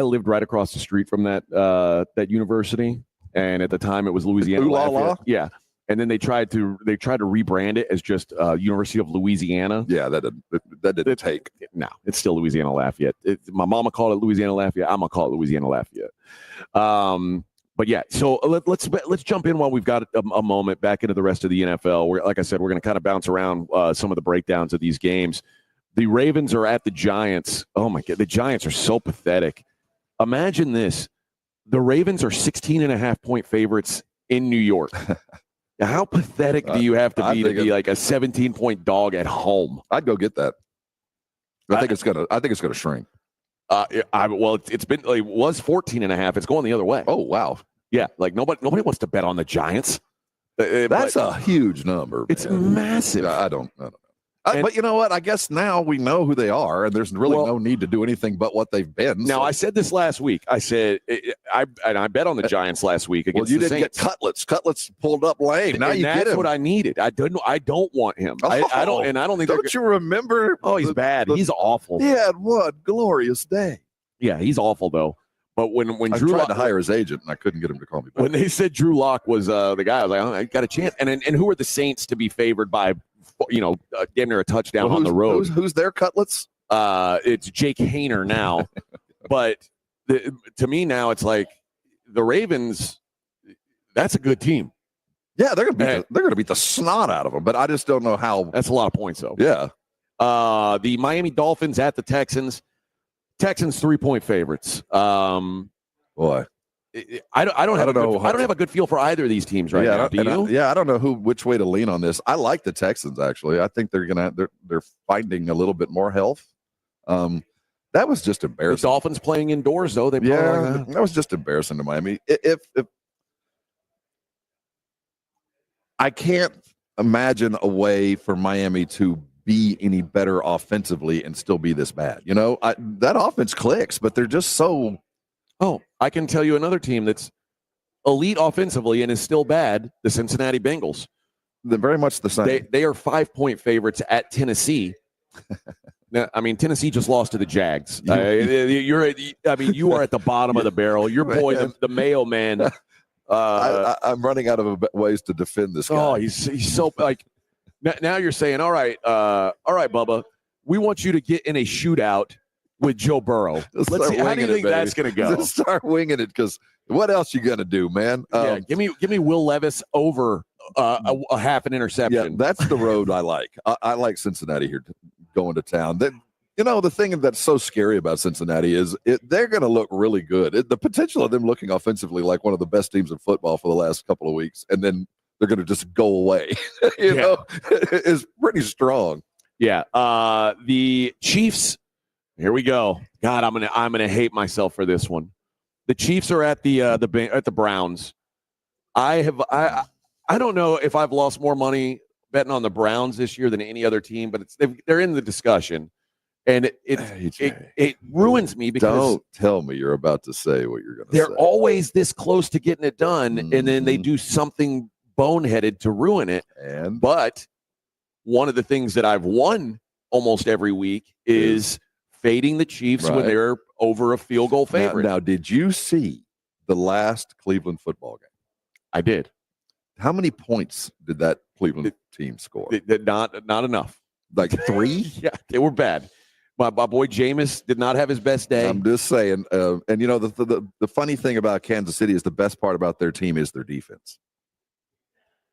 lived right across the street from that university, and at the time it was Louisiana Lafayette. Yeah. And then they tried to rebrand it as just University of Louisiana. Yeah, that didn't take. No, it's still Louisiana Lafayette. My mama called it Louisiana Lafayette. I'm gonna call it Louisiana Lafayette. But yeah, so let's jump in while we've got a moment back into the rest of the NFL. Like I said, we're going to kind of bounce around some of the breakdowns of these games. The Ravens are at the Giants. Oh my God, the Giants are so pathetic. Imagine this: the Ravens are 16.5-point favorites in New York. How pathetic do you have to be like a 17-point dog at home? I'd go get that. I think it's gonna shrink. It was 14.5. It's going the other way. Oh wow. Yeah, like nobody wants to bet on the Giants. That's a huge number. It's massive. I don't know. But you know what? I guess now we know who they are, and there's really no need to do anything but what they've been. Now, I said this last week. I said I bet on the Giants last week against you the didn't Saints. get Cutlets. Cutlets pulled up lame. Now and you that's get him. What I needed. I don't want him. I don't think. Don't you remember? Oh, he's bad. He's awful. He had one glorious day. Yeah, he's awful though. But when I Drew tried Lock, to hire his agent, and I couldn't get him to call me back. When they said Drew Lock was the guy, I was like, oh, I got a chance. And who are the Saints to be favored by? Getting her a touchdown on the road. Who's their Cutlets? It's Jake Hayner now. But to me now, it's like the Ravens. That's a good team. Yeah, they're gonna beat the snot out of them. But I just don't know how. That's a lot of points, though. Yeah. The Miami Dolphins at the Texans. Texans 3-point favorites. Boy. I don't have a good feel for either of these teams right now. Do you? I don't know which way to lean on this. I like the Texans actually. I think they're finding a little bit more health. That was just embarrassing. The Dolphins playing indoors though. That was just embarrassing to Miami. If I can't imagine a way for Miami to be any better offensively and still be this bad. That offense clicks, but they're just so. Oh, I can tell you another team that's elite offensively and is still bad, the Cincinnati Bengals. They're very much the same. They are 5-point favorites at Tennessee. Now, I mean, Tennessee just lost to the Jags. You are at the bottom of the barrel. Your boy, the Mayo man. I'm running out of ways to defend this guy. Oh, he's so like. Now you're saying, all right, Bubba, we want you to get in a shootout with Joe Burrow. Let's see. How do you think that's going to go? Let's start winging it because what else you going to do, man? Give me Will Levis over a half an interception. Yeah, that's the road I like. I like Cincinnati here going to town. The thing that's so scary about Cincinnati is they're going to look really good. The potential of them looking offensively like one of the best teams in football for the last couple of weeks, and then they're going to just go away, is pretty strong. Yeah. The Chiefs. Here we go. God, I'm gonna hate myself for this one. The Chiefs are at the Browns. I don't know if I've lost more money betting on the Browns this year than any other team, but they're in the discussion, and it ruins me because don't tell me you're about to say what you're going to say. They're always this close to getting it done, and then they do something boneheaded to ruin it. But one of the things that I've won almost every week is fading the Chiefs when they're over a field goal favorite. Now, did you see the last Cleveland football game? I did. How many points did that Cleveland team score? Not enough. Like 3? Yeah, they were bad. My boy Jameis did not have his best day. I'm just saying. And the funny thing about Kansas City is the best part about their team is their defense.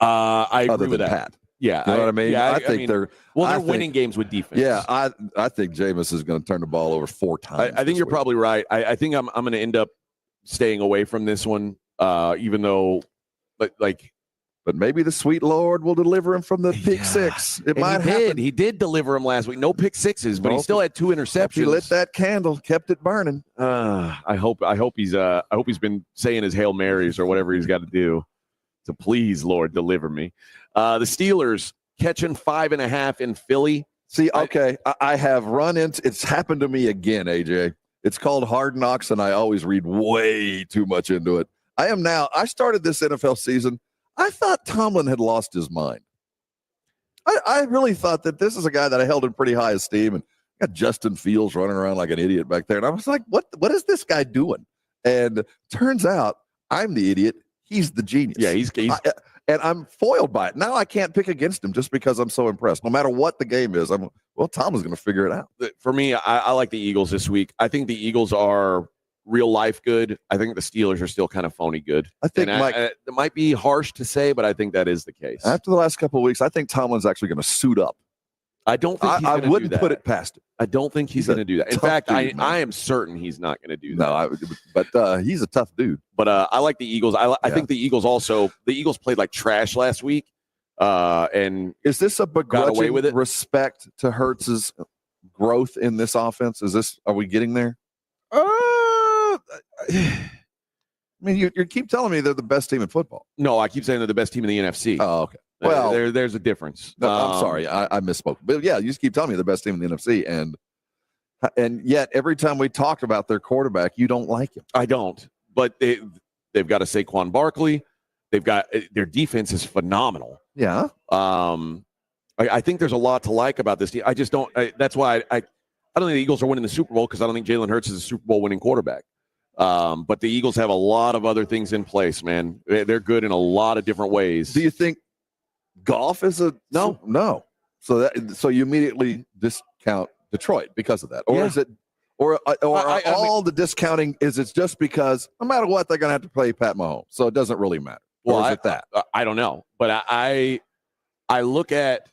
I agree with that. Pat. Yeah, you know what I mean. Yeah, I think they're winning games with defense. Yeah, I think Jameis is going to turn the ball over 4 times. I think you're probably right. I think I'm going to end up staying away from this one, even though, but maybe the sweet Lord will deliver him from the pick six. It might happen. He did deliver him last week. No pick sixes, but he still had 2 interceptions. He lit that candle, kept it burning. I hope he's been saying his Hail Marys or whatever he's got to do to please Lord deliver me. The Steelers catching 5.5 in Philly. See, okay, I have run into it's happened to me again, AJ. It's called Hard Knocks, and I always read way too much into it. I started this NFL season. I thought Tomlin had lost his mind. I really thought that this is a guy that I held in pretty high esteem, and got Justin Fields running around like an idiot back there. And I was like, what is this guy doing? And turns out I'm the idiot. He's the genius. Yeah, he's and I'm foiled by it. Now I can't pick against him just because I'm so impressed. No matter what the game is, Tomlin's going to figure it out. For me, I like the Eagles this week. I think the Eagles are real life good. I think the Steelers are still kind of phony good. I think it might be harsh to say, but I think that is the case. After the last couple of weeks, I think Tomlin's actually going to suit up. I don't think he's I wouldn't put it past him. I don't think he's going to do that. In fact, dude, I am certain he's not going to do that. No, but he's a tough dude. But I like the Eagles. I think the Eagles played like trash last week. And is this a begrudging respect to Hurts's growth in this offense? Are we getting there? I mean, you keep telling me they're the best team in football. No, I keep saying they're the best team in the NFC. Oh, okay. Well, there's a difference. No, I'm sorry, I misspoke. But yeah, you just keep telling me the best team in the NFC, and yet every time we talk about their quarterback, you don't like him. I don't. But they've got a Saquon Barkley. They've got their defense is phenomenal. Yeah. I think there's a lot to like about this team. I just don't. That's why I don't think the Eagles are winning the Super Bowl because I don't think Jalen Hurts is a Super Bowl winning quarterback. But the Eagles have a lot of other things in place, man. They're good in a lot of different ways. Do you think golf is no? So you immediately discount Detroit because of that, or is it, or the discounting is it's just because no matter what they're going to have to play Pat Mahomes, so it doesn't really matter. Well, or is it that? I don't know, but I look at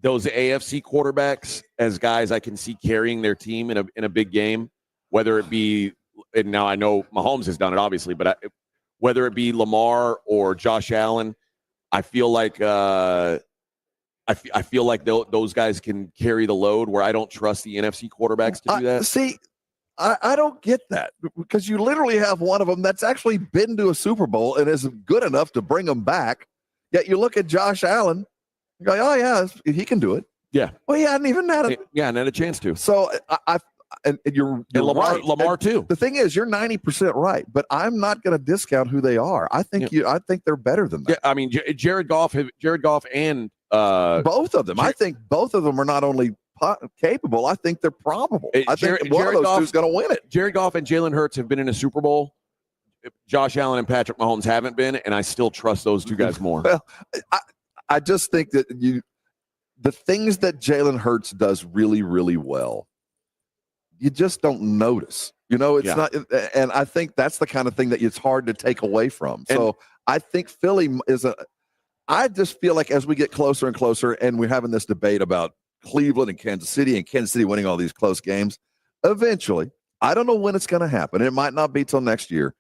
those AFC quarterbacks as guys I can see carrying their team in a big game, whether it be and now I know Mahomes has done it, obviously, but whether it be Lamar or Josh Allen, I feel like I feel like those guys can carry the load where I don't trust the NFC quarterbacks to do that. See, I don't get that because you literally have one of them that's actually been to a Super Bowl and is good enough to bring them back. Yet you look at Josh Allen, you go, oh, yeah, he can do it. Yeah. Well, he hadn't even had a chance to. So you're Lamar, right. Lamar too. The thing is, you're 90% right, but I'm not going to discount who they are. I think they're better than that. Yeah, I mean, Jared Goff and both of them. I think both of them are not only capable. I think they're probable. I think one of those two is going to win it. Jared Goff and Jalen Hurts have been in a Super Bowl. Josh Allen and Patrick Mahomes haven't been, and I still trust those two guys more. Well, I just think that the things that Jalen Hurts does really, really well, you just don't notice. It's not, and I think that's the kind of thing that it's hard to take away from. So I think Philly I just feel like as we get closer and closer, and we're having this debate about Cleveland and Kansas City winning all these close games, eventually, I don't know when it's going to happen. It might not be till next year.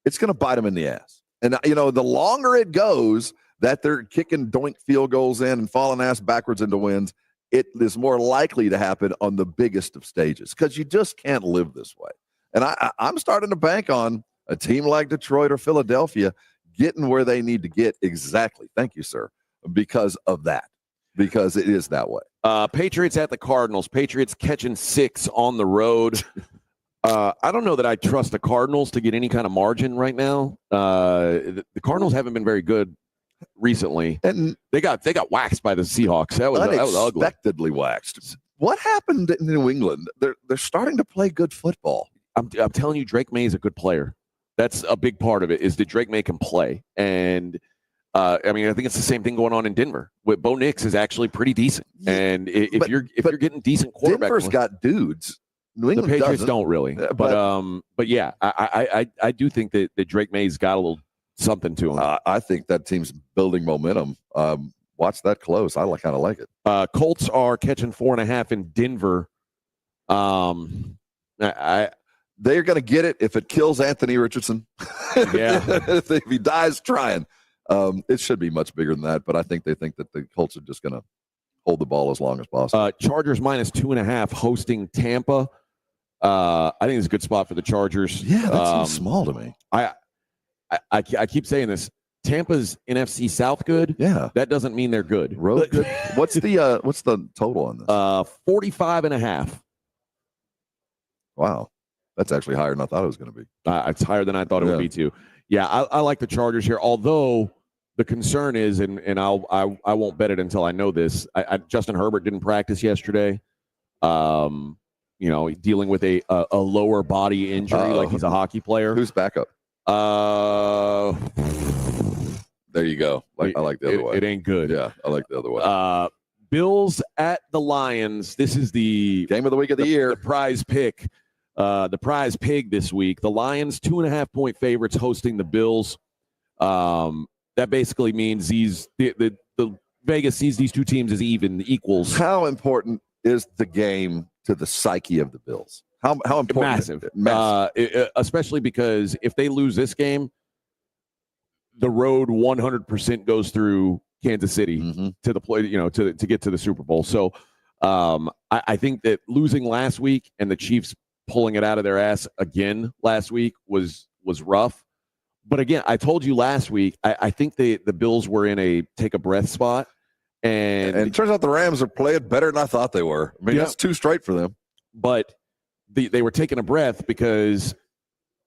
It's going to bite them in the ass. And, the longer it goes that they're kicking doink field goals in and falling ass backwards into wins, it is more likely to happen on the biggest of stages because you just can't live this way. And I'm starting to bank on a team like Detroit or Philadelphia getting where they need to get exactly. Thank you, sir, because of that, because it is that way. Patriots at the Cardinals. Patriots catching 6 on the road. I don't know that I trust the Cardinals to get any kind of margin right now. The Cardinals haven't been very good recently, and they got waxed by the Seahawks. That was ugly. Unexpectedly waxed. What happened in New England? They're starting to play good football. I'm telling you, Drake May is a good player. That's a big part of it. Is that Drake May can play, and I think it's the same thing going on in Denver. With Bo Nix is actually pretty decent, and if you're getting decent quarterbacks, Denver's got dudes. New England the Patriots doesn't. don't really, but yeah, I do think that Drake May's got a little something to him. I think that team's building momentum. Watch that close. I kind of like it. Colts are catching 4.5 in Denver. They're going to get it if it kills Anthony Richardson. Yeah, if he dies trying, it should be much bigger than that. But I think they think that the Colts are just going to hold the ball as long as possible. Chargers -2.5 hosting Tampa. I think it's a good spot for the Chargers. Yeah, that seems small to me. I keep saying this. Tampa's NFC South good. Yeah, that doesn't mean they're good. Road good. What's the total on this? 45.5. Wow, that's actually higher than I thought it was going to be. It's higher than I thought it would be too. Yeah, I like the Chargers here. Although the concern is, and I won't bet it until I know this. Justin Herbert didn't practice yesterday. Dealing with a lower body injury, like he's a hockey player. Who's backup? There you go. I like the other way. It ain't good. Yeah, I like the other way. Bills at the Lions. This is the game of the week of the year. The prize pick. The prize pig this week. The Lions 2.5-point favorites hosting the Bills. That basically means the Vegas sees these two teams as equals. How important is the game to the psyche of the Bills? How important? Massive. Especially because if they lose this game, the road 100% goes through Kansas City to the play, to get to the Super Bowl. So I think that losing last week and the Chiefs pulling it out of their ass again last week was rough. But again, I told you last week, I think the Bills were in a take a breath spot. And it turns out the Rams are playing better than I thought they were. I mean, that's 2 straight for them. But they were taking a breath because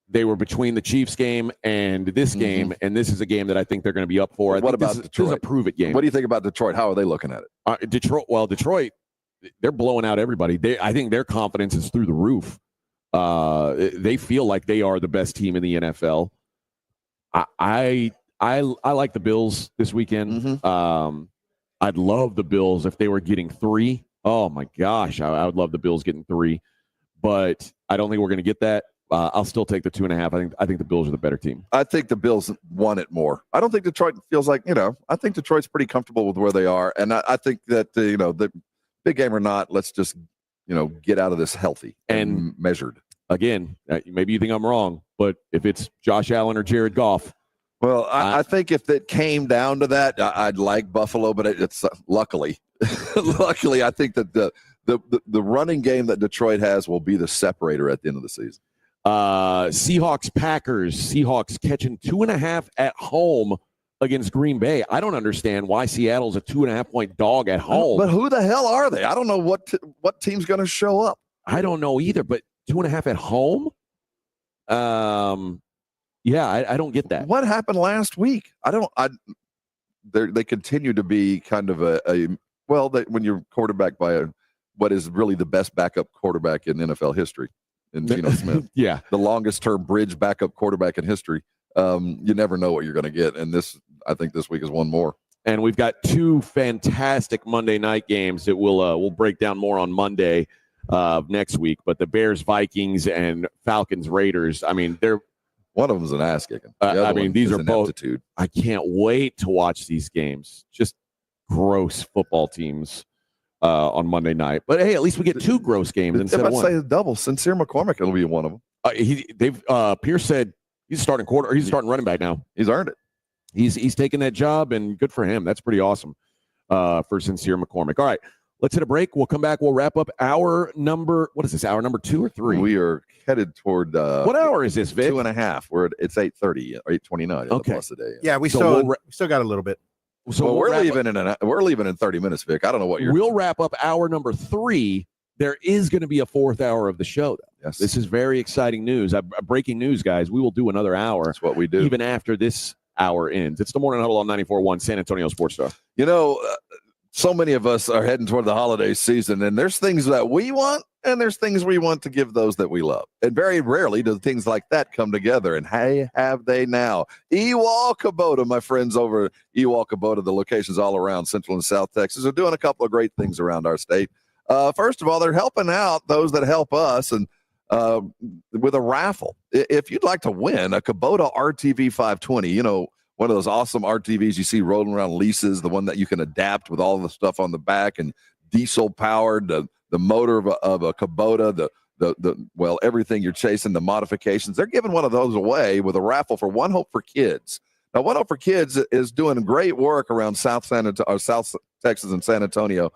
they were between the Chiefs game and this game, and this is a game that I think they're going to be up for. What about Detroit? This is a prove-it game. What do you think about Detroit? How are they looking at it? Detroit, they're blowing out everybody. I think their confidence is through the roof. They feel like they are the best team in the NFL. I like the Bills this weekend. I'd love the Bills if they were getting 3. Oh my gosh, I would love the Bills getting 3, but I don't think we're going to get that. I'll still take the 2.5. I think the Bills are the better team. I think the Bills want it more. I don't think Detroit feels like, I think Detroit's pretty comfortable with where they are. And I think that, the big game or not, let's just, get out of this healthy and measured. again, maybe you think I'm wrong, but if it's Josh Allen or Jared Goff. Well, I think if it came down to that, I'd like Buffalo, but it's luckily, I think that the running game that Detroit has will be the separator at the end of the season. Seahawks, Packers. Seahawks catching 2.5 at home against Green Bay. I don't understand why Seattle's a 2.5-point dog at home. But who the hell are they? I don't know what team's going to show up. I don't know either, but 2.5 at home? Yeah, I don't get that. What happened last week? They continue to be kind of when you're quarterbacked by what is really the best backup quarterback in NFL history, in Geno Smith. Yeah. The longest term bridge backup quarterback in history. You never know what you're going to get. And I think this week is one more. And we've got 2 fantastic Monday night games that we'll break down more on Monday next week. But the Bears, Vikings, and Falcons, Raiders, I mean, one of them's an ass kicking. These are both. Aptitude. I can't wait to watch these games. Just gross football teams on Monday night. But hey, at least we get 2 gross games instead of one. Say double. Sincere McCormick will be one of them. Pierce said he's starting running back now. He's earned it. He's taken that job, and good for him. That's pretty awesome for Sincere McCormick. All right, let's hit a break. We'll come back. We'll wrap up hour number. What is this? Hour number 2 or 3? We are headed toward. What hour is this, Vic? 2.5. It's 8:30 or 8:29. Okay. Plus a day. Yeah, we still got a little bit. So we're leaving in 30 minutes, Vic. I don't know what you're. We'll wrap up hour number 3. There is going to be a 4th hour of the show, though. Yes. This is very exciting news. Breaking news, guys. We will do another hour. That's what we do. Even after this hour ends. It's the Morning Huddle on 94.1 San Antonio Sports Star. So many of us are heading toward the holiday season, and there's things that we want, and there's things we want to give those that we love. And very rarely do things like that come together. And hey, have they now? Ewald Kubota, my friends over at Ewald Kubota, the locations all around Central and South Texas, are doing a couple of great things around our state. First of all, they're helping out those that help us, and with a raffle. If you'd like to win a Kubota RTV 520, one of those awesome RTVs you see rolling around leases, the one that you can adapt with all the stuff on the back and diesel powered, the motor of a Kubota, everything you're chasing, the modifications. They're giving one of those away with a raffle for One Hope for Kids. Now, One Hope for Kids is doing great work around South Texas and San Antonio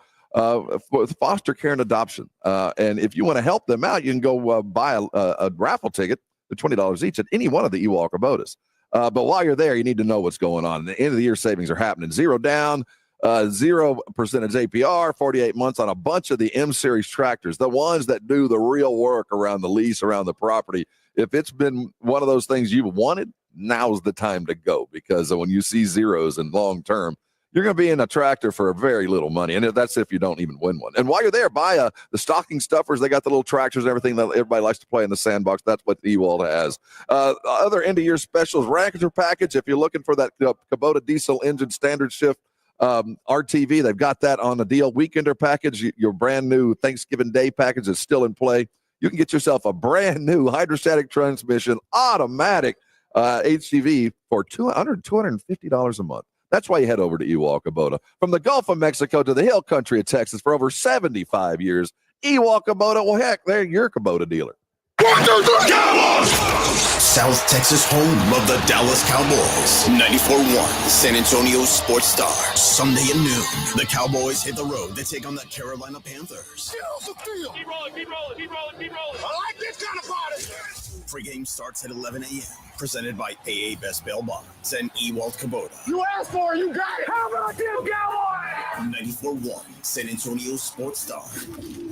with foster care and adoption. And if you want to help them out, you can go buy a raffle ticket for $20 each at any one of the Ewald Kubotas. But while you're there, you need to know what's going on. The end of the year savings are happening. 0 down, 0% APR, 48 months on a bunch of the M-Series tractors, the ones that do the real work around the lease, around the property. If it's been one of those things you've wanted, now's the time to go, because when you see zeros in long term, you're going to be in a tractor for very little money. And that's if you don't even win one. And while you're there, buy the stocking stuffers. They got the little tractors and everything that everybody likes to play in the sandbox. That's what Ewald has. Other end-of-year specials, Rancher package. If you're looking for that Kubota diesel engine standard shift RTV, they've got that on the deal. Weekender package, your brand new Thanksgiving Day package is still in play. You can get yourself a brand new hydrostatic transmission, automatic HCV for $250 a month. That's why you head over to Ewald Kubota. From the Gulf of Mexico to the hill country of Texas for over 75 years, Ewald Kubota, well, heck, they're your Kubota dealer. 1, 2, 3, Cowboys! South Texas home of the Dallas Cowboys. 94.1 San Antonio Sports Star. Sunday at noon, the Cowboys hit the road to take on the Carolina Panthers. Keep rolling. I like this kind of party. Pre-game starts at 11 a.m. Presented by AA Best Bail Bonds and Ewald Kubota. You asked for it, you got it. How about them Cowboys? 94.1 San Antonio Sports Star.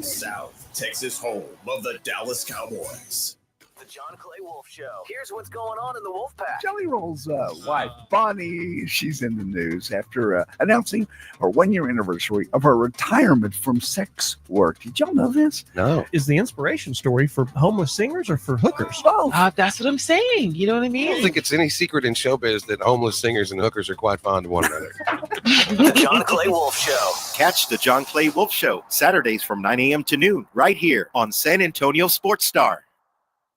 South Texas home of the Dallas Cowboys. The John Clay Wolf Show. Here's what's going on in the Wolf Pack. Jelly Roll's wife, Bonnie, she's in the news after announcing her 1-year anniversary of her retirement from sex work. Did y'all know this? No. Is the inspiration story for homeless singers or for hookers? Both. That's what I'm saying. You know what I mean? I don't think it's any secret in showbiz that homeless singers and hookers are quite fond of one another. The John Clay Wolf Show. Catch the John Clay Wolf Show Saturdays from 9 a.m. to noon right here on San Antonio Sports Star.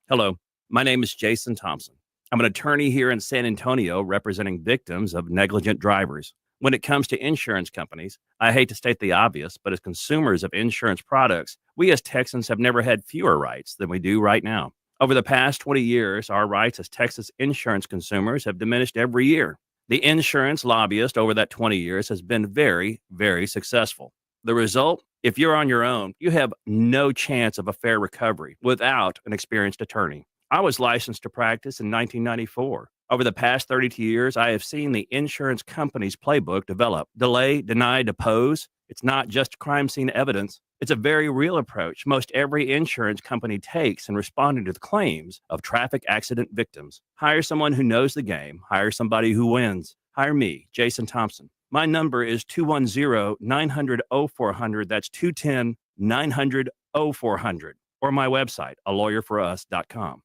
Hello, my name is Jason Thompson. I'm an attorney here in San Antonio representing victims of negligent drivers. When it comes to insurance companies, I hate to state the obvious, but as consumers of insurance products, we as Texans have never had fewer rights than we do right now. Over the past 20 years, our rights as Texas insurance consumers have diminished every year. The insurance lobbyist over that 20 years has been very, very successful. The result? If you're on your own, you have no chance of a fair recovery without an experienced attorney. I was licensed to practice in 1994. Over the past 32 years, I have seen the insurance company's playbook develop. Delay, deny, depose. It's not just crime scene evidence. It's a very real approach most every insurance company takes in responding to the claims of traffic accident victims. Hire someone who knows the game. Hire somebody who wins. Hire me, Jason Thompson. My number is 210-900-0400. That's 210-900-0400. Or my website, alawyerforus.com.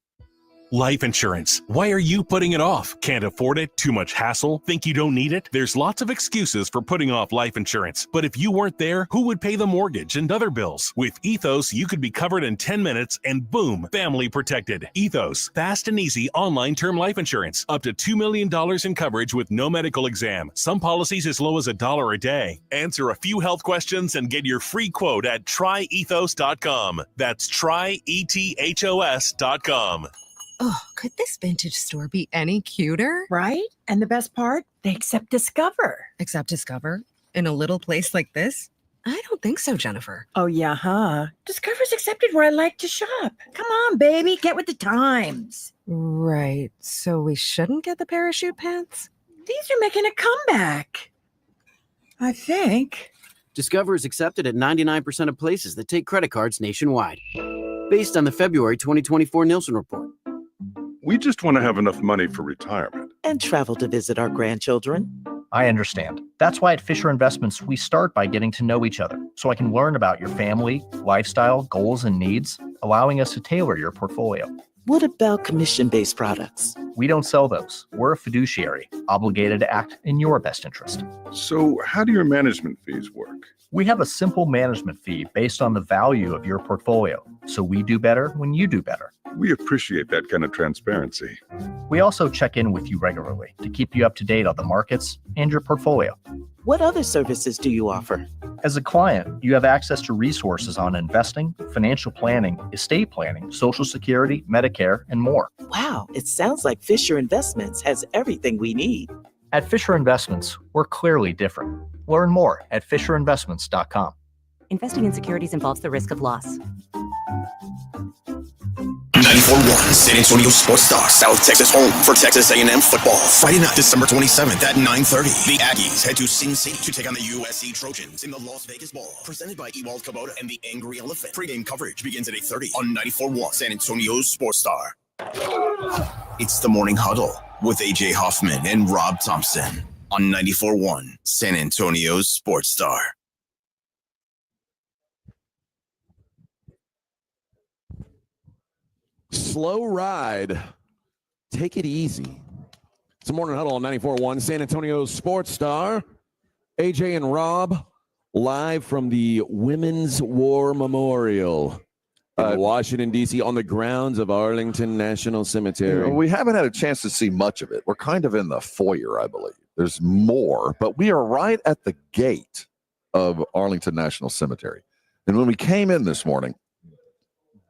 Life insurance. Why are you putting it off? Can't afford it? Too much hassle? Think you don't need it? There's lots of excuses for putting off life insurance. But if you weren't there, who would pay the mortgage and other bills? With Ethos, you could be covered in 10 minutes and boom, family protected. Ethos, fast and easy online term life insurance. Up to $2 million in coverage with no medical exam. Some policies as low as $1 a day. Answer a few health questions and get your free quote at tryethos.com. That's tryethos.com. Oh, could this vintage store be any cuter? Right? And the best part, they accept Discover. Accept Discover? In a little place like this? I don't think so, Jennifer. Oh, yeah, huh? Discover's accepted where I like to shop. Come on, baby, get with the times. Right. So we shouldn't get the parachute pants? These are making a comeback. I think. Discover is accepted at 99% of places that take credit cards nationwide. Based on the February 2024 Nielsen report. We just want to have enough money for retirement. And travel to visit our grandchildren. I understand. That's why at Fisher Investments, we start by getting to know each other so I can learn about your family, lifestyle, goals, and needs, allowing us to tailor your portfolio. What about commission-based products? We don't sell those. We're a fiduciary, obligated to act in your best interest. So how do your management fees work? We have a simple management fee based on the value of your portfolio, so we do better when you do better. We appreciate that kind of transparency. We also check in with you regularly to keep you up to date on the markets and your portfolio. What other services do you offer? As a client, you have access to resources on investing, financial planning, estate planning, Social Security, Medicare, and more. Wow, it sounds like Fisher Investments has everything we need. At Fisher Investments, we're clearly different. Learn more at fisherinvestments.com. Investing in securities involves the risk of loss. 94.1 San Antonio Sports Star, South Texas home for Texas A&M football. Friday night, December 27th at 9:30. The Aggies head to Sin City to take on the USC Trojans in the Las Vegas Bowl. Presented by Ewald Kubota and the Angry Elephant. Pre-game coverage begins at 8:30 on 94.1 San Antonio Sports Star. It's the Morning Huddle with AJ Hoffman and Rob Thompson on 94.1 San Antonio Sports Star. Slow ride. Take it easy. It's a Morning Huddle on 94.1 San Antonio Sports Star. AJ and Rob live from the Women's War Memorial in Washington, D.C. on the grounds of Arlington National Cemetery. We haven't had a chance to see much of it. We're kind of in the foyer, I believe. There's more, but we are right at the gate of Arlington National Cemetery. And when we came in this morning,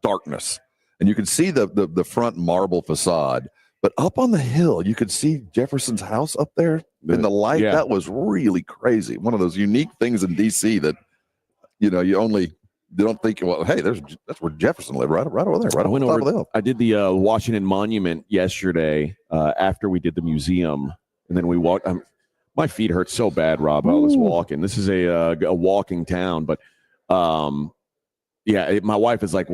darkness. And you could see the front marble facade. But up on the hill, you could see Jefferson's house up there in the light. Yeah. That was really crazy. One of those unique things in D.C. that, you don't think, well, hey, that's where Jefferson lived, right over there, right on top of the hill. I did the Washington Monument yesterday after we did the museum. And then we walked. My feet hurt so bad, Rob. I was walking. This is a walking town. But, yeah, my wife is like,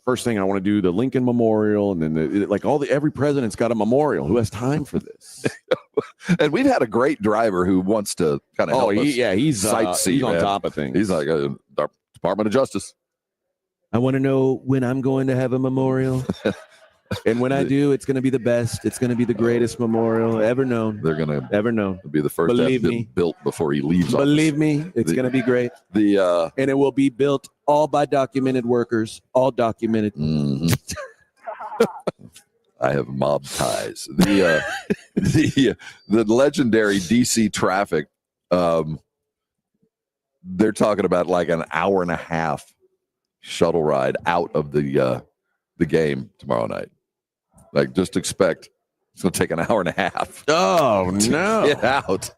first thing I want to do the Lincoln Memorial, and then every president's got a memorial. Who has time for this? And we've had a great driver who wants to kind of help us. He's sightsee. He's on top of things. He's like a Department of Justice. I want to know when I'm going to have a memorial. And when I do, it's going to be the best. It's going to be the greatest memorial ever known. They're going to ever known. Be the first to have built before he leaves. Believe me, it's going to be great. And it will be built all by documented workers, all documented. Mm-hmm. I have mob ties. The legendary DC traffic They're talking about like an hour and a half shuttle ride out of the game tomorrow night. Like, just expect it's going to take an hour and a half. Oh, no. Get out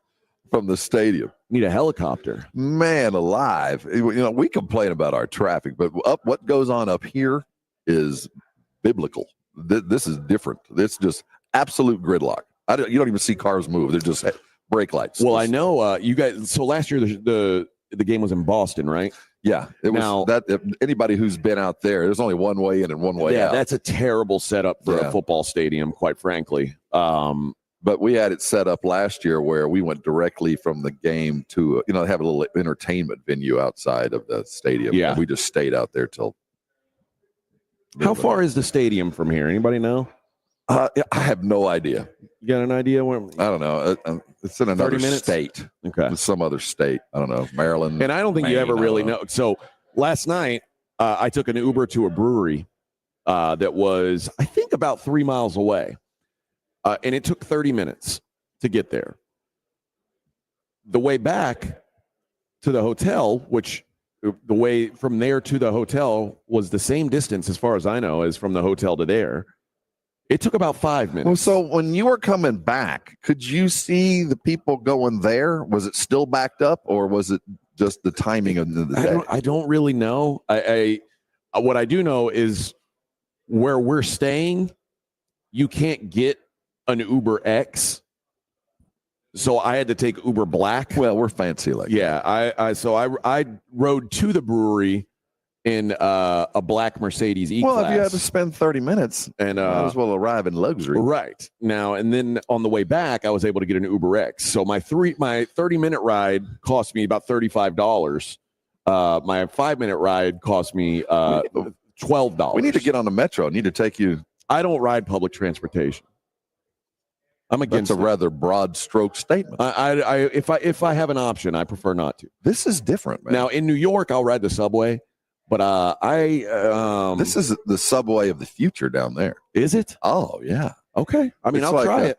from the stadium. Need a helicopter. Man alive. We complain about our traffic, but what goes on up here is biblical. This is different. It's just absolute gridlock. You don't even see cars move. They're just brake lights. Well, I know you guys. So last year the game was in Boston, right? Yeah. It was that. If anybody who's been out there's only one way in and one way out. That's a terrible setup for a football stadium, quite frankly. But we had it set up last year where we went directly from the game to, they have a little entertainment venue outside of the stadium. Yeah. And we just stayed out there till. How far is the stadium from here? Anybody know? I have no idea. You got an idea where? I don't know. It's in another state. Okay. It's some other state. I don't know. Maryland. And I don't think you ever really know. So last night, I took an Uber to a brewery that was, I think, about 3 miles away. And it took 30 minutes to get there. The way back to the hotel, which the way from there to the hotel was the same distance, as far as I know, as from the hotel to there. It took about 5 minutes. Well, so when you were coming back, could you see the people going there? Was it still backed up, or was it just the timing of the day? I don't really know. What I do know is where we're staying, you can't get an Uber X, so I had to take Uber Black. Well, we're fancy like that. I rode to the brewery in a black Mercedes E-Class. Well, if you had to spend 30 minutes, and might as well arrive in luxury. Right. Now, and then on the way back, I was able to get an Uber X. So my 30-minute ride cost me about $35. My 5-minute ride cost me $12. We need to get on the metro. I need to take you. I don't ride public transportation. I'm against. That's a rather broad stroke statement. If I have an option, I prefer not to. This is different, man. Now in New York, I'll ride the subway, but this is the subway of the future down there. Is it? Oh yeah. Okay. I mean, I'll try it.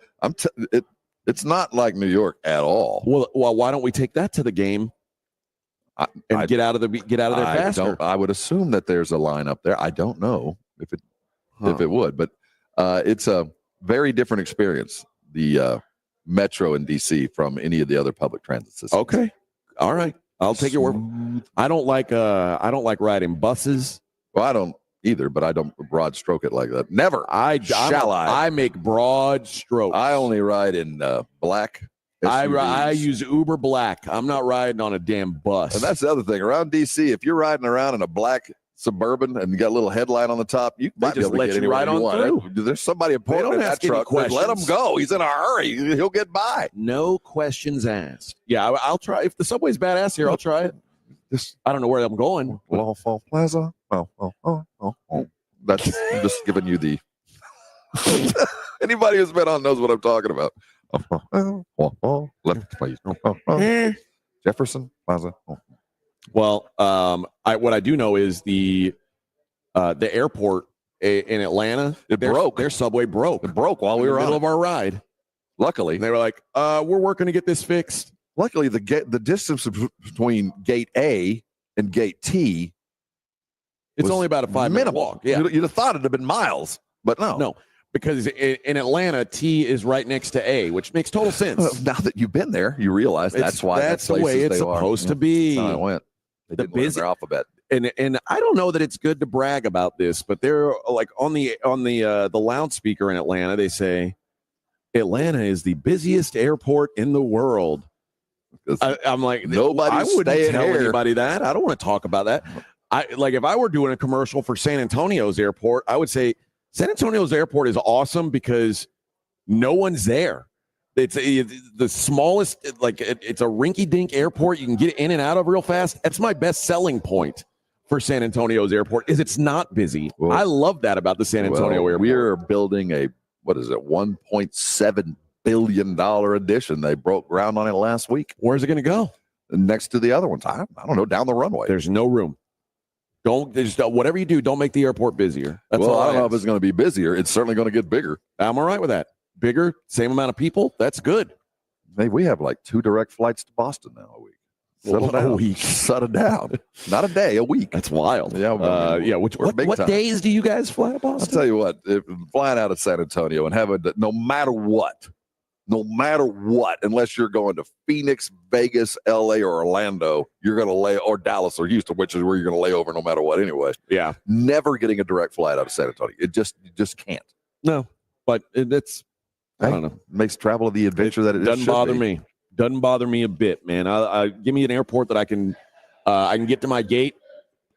It's not like New York at all. Well, why don't we take that to the game and get out of there faster? I would assume that there's a line up there. I don't know if it would, but it's a very different experience. The metro in DC from any of the other public transit systems. Okay. All right. I'll take your word. I don't like riding buses. Well, I don't either, but I don't broad stroke it like that. Never. I make broad strokes. I only ride in black SUVs. I use Uber Black. I'm not riding on a damn bus. And that's the other thing. Around DC, if you're riding around in a black Suburban and you got a little headlight on the top, you might just let you right on through. There's somebody important in that truck. Let him go. He's in a hurry. He'll get by. No questions asked. Yeah, I'll try. If the subway's badass here, I'll try it. I don't know where I'm going. Lawful Plaza. That's I'm just giving you the. Anybody who's been on knows what I'm talking about. Left place. Jefferson Plaza. Well, what I do know is the airport in Atlanta, broke. Their subway broke. It broke while we were in the middle of our ride. Luckily, they were like, "We're working to get this fixed." Luckily, the distance between gate A and gate T, it's only about a 5-minute walk. Yeah, you'd have thought it'd have been miles, but no. Because in Atlanta, T is right next to A, which makes total sense. Now that you've been there, you realize that's why that's the way it's supposed to be. That's how I went. They didn't learn their alphabet. And I don't know that it's good to brag about this, but they're like on the loudspeaker in Atlanta, they say Atlanta is the busiest airport in the world. I'm like, I wouldn't tell anybody that. I don't want to talk about that. If I were doing a commercial for San Antonio's airport, I would say San Antonio's airport is awesome because no one's there. It's the smallest, it's a rinky-dink airport you can get in and out of real fast. That's my best selling point for San Antonio's airport is it's not busy. Well, I love that about the San Antonio airport. We're building a, $1.7 billion addition. They broke ground on it last week. Where's it going to go? Next to the other ones. I don't know, down the runway. There's no room. Whatever you do, don't make the airport busier. That's all I don't know if it's going to be busier. It's certainly going to get bigger. I'm all right with that. Bigger, same amount of people. That's good. Hey, we have like 2 direct flights to Boston now a week. Settle down. A week. Shut it down. Not a day, a week. That's wild. Yeah. What days do you guys fly to Boston? I'll tell you what, flying out of San Antonio and having to, no matter what, unless you're going to Phoenix, Vegas, LA, or Orlando, you're going to lay, or Dallas or Houston, which is where you're going to lay over no matter what anyway. Yeah. Never getting a direct flight out of San Antonio. You just can't. No, but it's, I don't know. Makes travel the adventure that it doesn't bother me. Doesn't bother me a bit, man. I give me an airport that I can get to my gate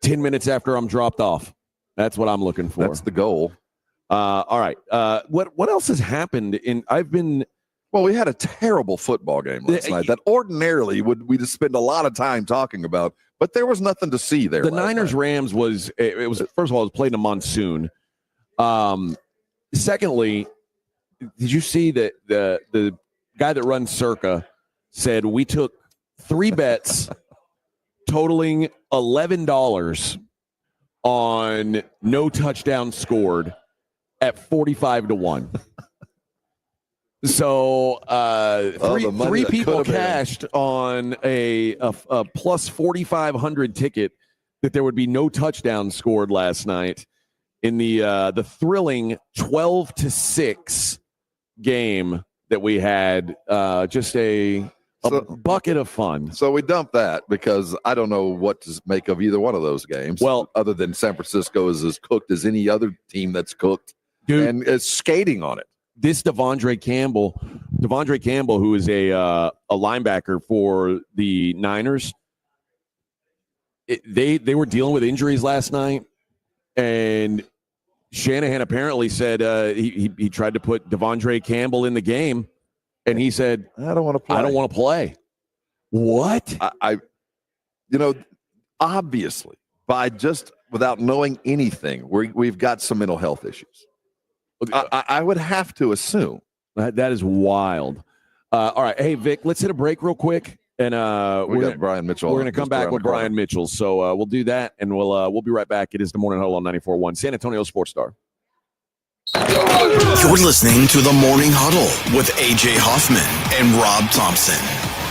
10 minutes after I'm dropped off. That's what I'm looking for. That's the goal. All right. What else has happened? Well, we had a terrible football game last night that ordinarily we just spend a lot of time talking about, but there was nothing to see there. The Niners-Rams was first of all, it was played in a monsoon. Secondly, did you see that the guy that runs Circa said we took 3 bets totaling $11 on no touchdown scored at 45-1. So three people cashed on a plus 4,500 ticket that there would be no touchdown scored last night in the thrilling 12-6 game that we had. Just a bucket of fun. So we dumped that because I don't know what to make of either one of those games. Well, other than San Francisco is as cooked as any other team that's cooked, dude, and is skating on it. This Devondre Campbell, who is a linebacker for the Niners, they were dealing with injuries last night, and Shanahan apparently said he tried to put Devondre Campbell in the game, and he said, I don't want to play. I don't want to play. What? Obviously, without knowing anything, we've got some mental health issues. I would have to assume. That is wild. All right. Hey, Vic, let's hit a break real quick. And we got Brian Mitchell. We're going to come back with Brian Mitchell. So we'll do that, and we'll be right back. It is the Morning Huddle on 94.1 San Antonio Sports Star. You're listening to the Morning Huddle with A.J. Hoffman and Rob Thompson.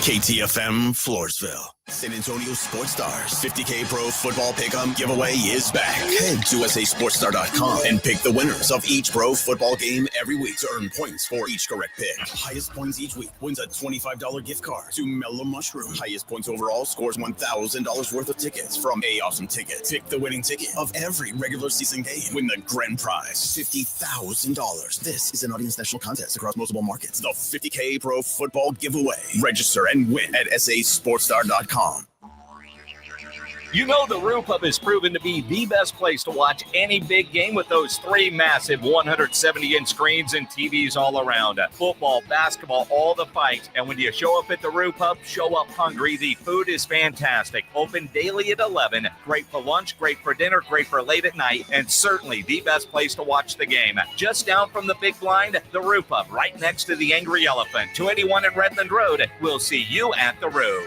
KTFM Floresville. San Antonio Sports Stars 50K Pro Football Pick'em giveaway is back. Head to USASportsStar.com and pick the winners of each pro football game every week to earn points for each correct pick. Highest points each week wins a $25 gift card to Mellow Mushroom. Highest points overall scores $1,000 worth of tickets from A Awesome Tickets. Pick the winning ticket of every regular season game. Win the grand prize, $50,000. This is an audience national contest across multiple markets. The 50K Pro Football Giveaway. Register and win at SASportsStar.com. You know the Roo Pub has proven to be the best place to watch any big game with those 3 massive 170-inch screens and TVs all around. Football, basketball, all the fights. And when you show up at the Roo Pub, show up hungry. The food is fantastic. Open daily at 11. Great for lunch, great for dinner, great for late at night, and certainly the best place to watch the game. Just down from the big blind, the Roo Pub, right next to the Angry Elephant. 281 at Redland Road. We'll see you at the Roo.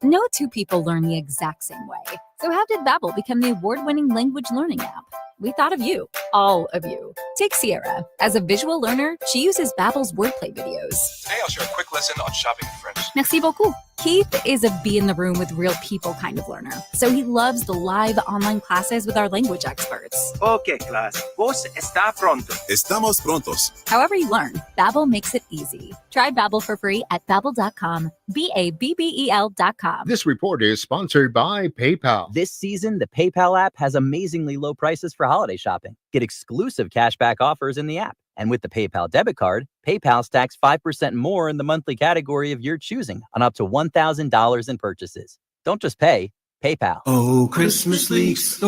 No 2 people learn the exact same way. So how did Babbel become the award-winning language learning app? We thought of you, all of you. Take Sierra. As a visual learner, she uses Babbel's wordplay videos. Today I'll share a quick lesson on shopping in French. Merci beaucoup. Keith is a be in the room with real people kind of learner. So he loves the live online classes with our language experts. Okay, class. Vos está pronto. Estamos prontos. However you learn, Babbel makes it easy. Try Babbel for free at Babbel.com. Babbel.com. This report is sponsored by PayPal. This season, the PayPal app has amazingly low prices for holiday shopping. Get exclusive cashback offers in the app. And with the PayPal debit card, PayPal stacks 5% more in the monthly category of your choosing on up to $1,000 in purchases. Don't just pay, PayPal. Oh, Christmas leaks,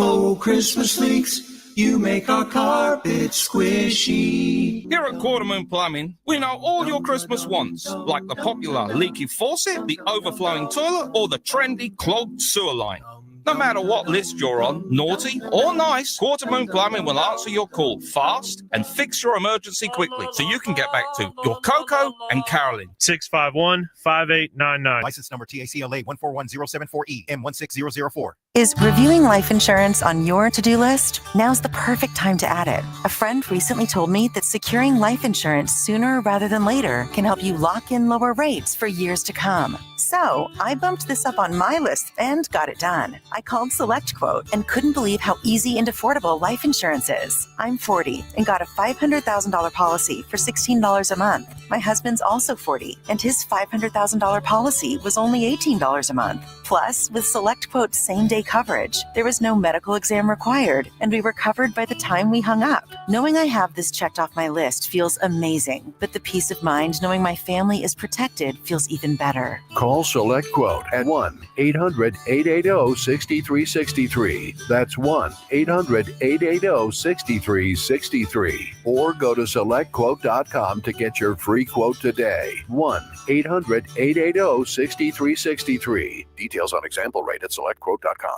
you make our carpet squishy. Here at Quartermoon Plumbing, we know all your Christmas wants, like the popular leaky faucet, the overflowing toilet, or the trendy clogged sewer line. No matter what list you're on, naughty or nice, Quartermoon Plumbing will answer your call fast and fix your emergency quickly so you can get back to your Coco and Carolyn. 651-5899. License number TACLA 141074E M16004. Is reviewing life insurance on your to-do list? Now's the perfect time to add it. A friend recently told me that securing life insurance sooner rather than later can help you lock in lower rates for years to come. So I bumped this up on my list and got it done. I called SelectQuote and couldn't believe how easy and affordable life insurance is. I'm 40 and got a $500,000 policy for $16 a month. My husband's also 40 and his $500,000 policy was only $18 a month. Plus, with SelectQuote's same-day coverage, there was no medical exam required, and we were covered by the time we hung up. Knowing I have this checked off my list feels amazing, but the peace of mind knowing my family is protected feels even better. Call SelectQuote at 1-800-880-6363. That's 1-800-880-6363. Or go to SelectQuote.com to get your free quote today. 1-800-880-6363. Details on example rate at SelectQuote.com.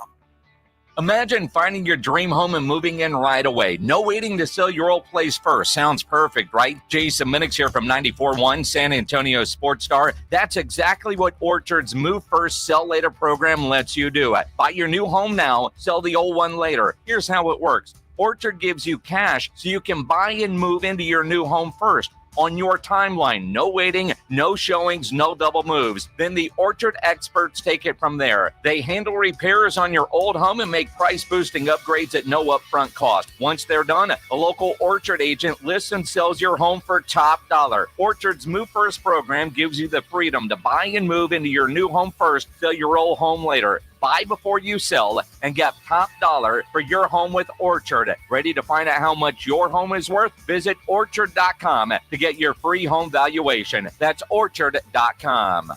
Imagine finding your dream home and moving in right away. No waiting to sell your old place first. Sounds perfect, right? Jason Minix here from 94.1 San Antonio Sports Star. That's exactly what Orchard's Move First, Sell Later program lets you do. Buy your new home now, sell the old one later. Here's how it works. Orchard gives you cash so you can buy and move into your new home first. On your timeline, no waiting, no showings, no double moves. Then the Orchard experts take it from there. They handle repairs on your old home and make price-boosting upgrades at no upfront cost. Once they're done, a local Orchard agent lists and sells your home for top dollar. Orchard's Move First program gives you the freedom to buy and move into your new home first, sell your old home later. Buy before you sell and get top dollar for your home with Orchard. Ready to find out how much your home is worth? Visit Orchard.com to get your free home valuation. That's Orchard.com.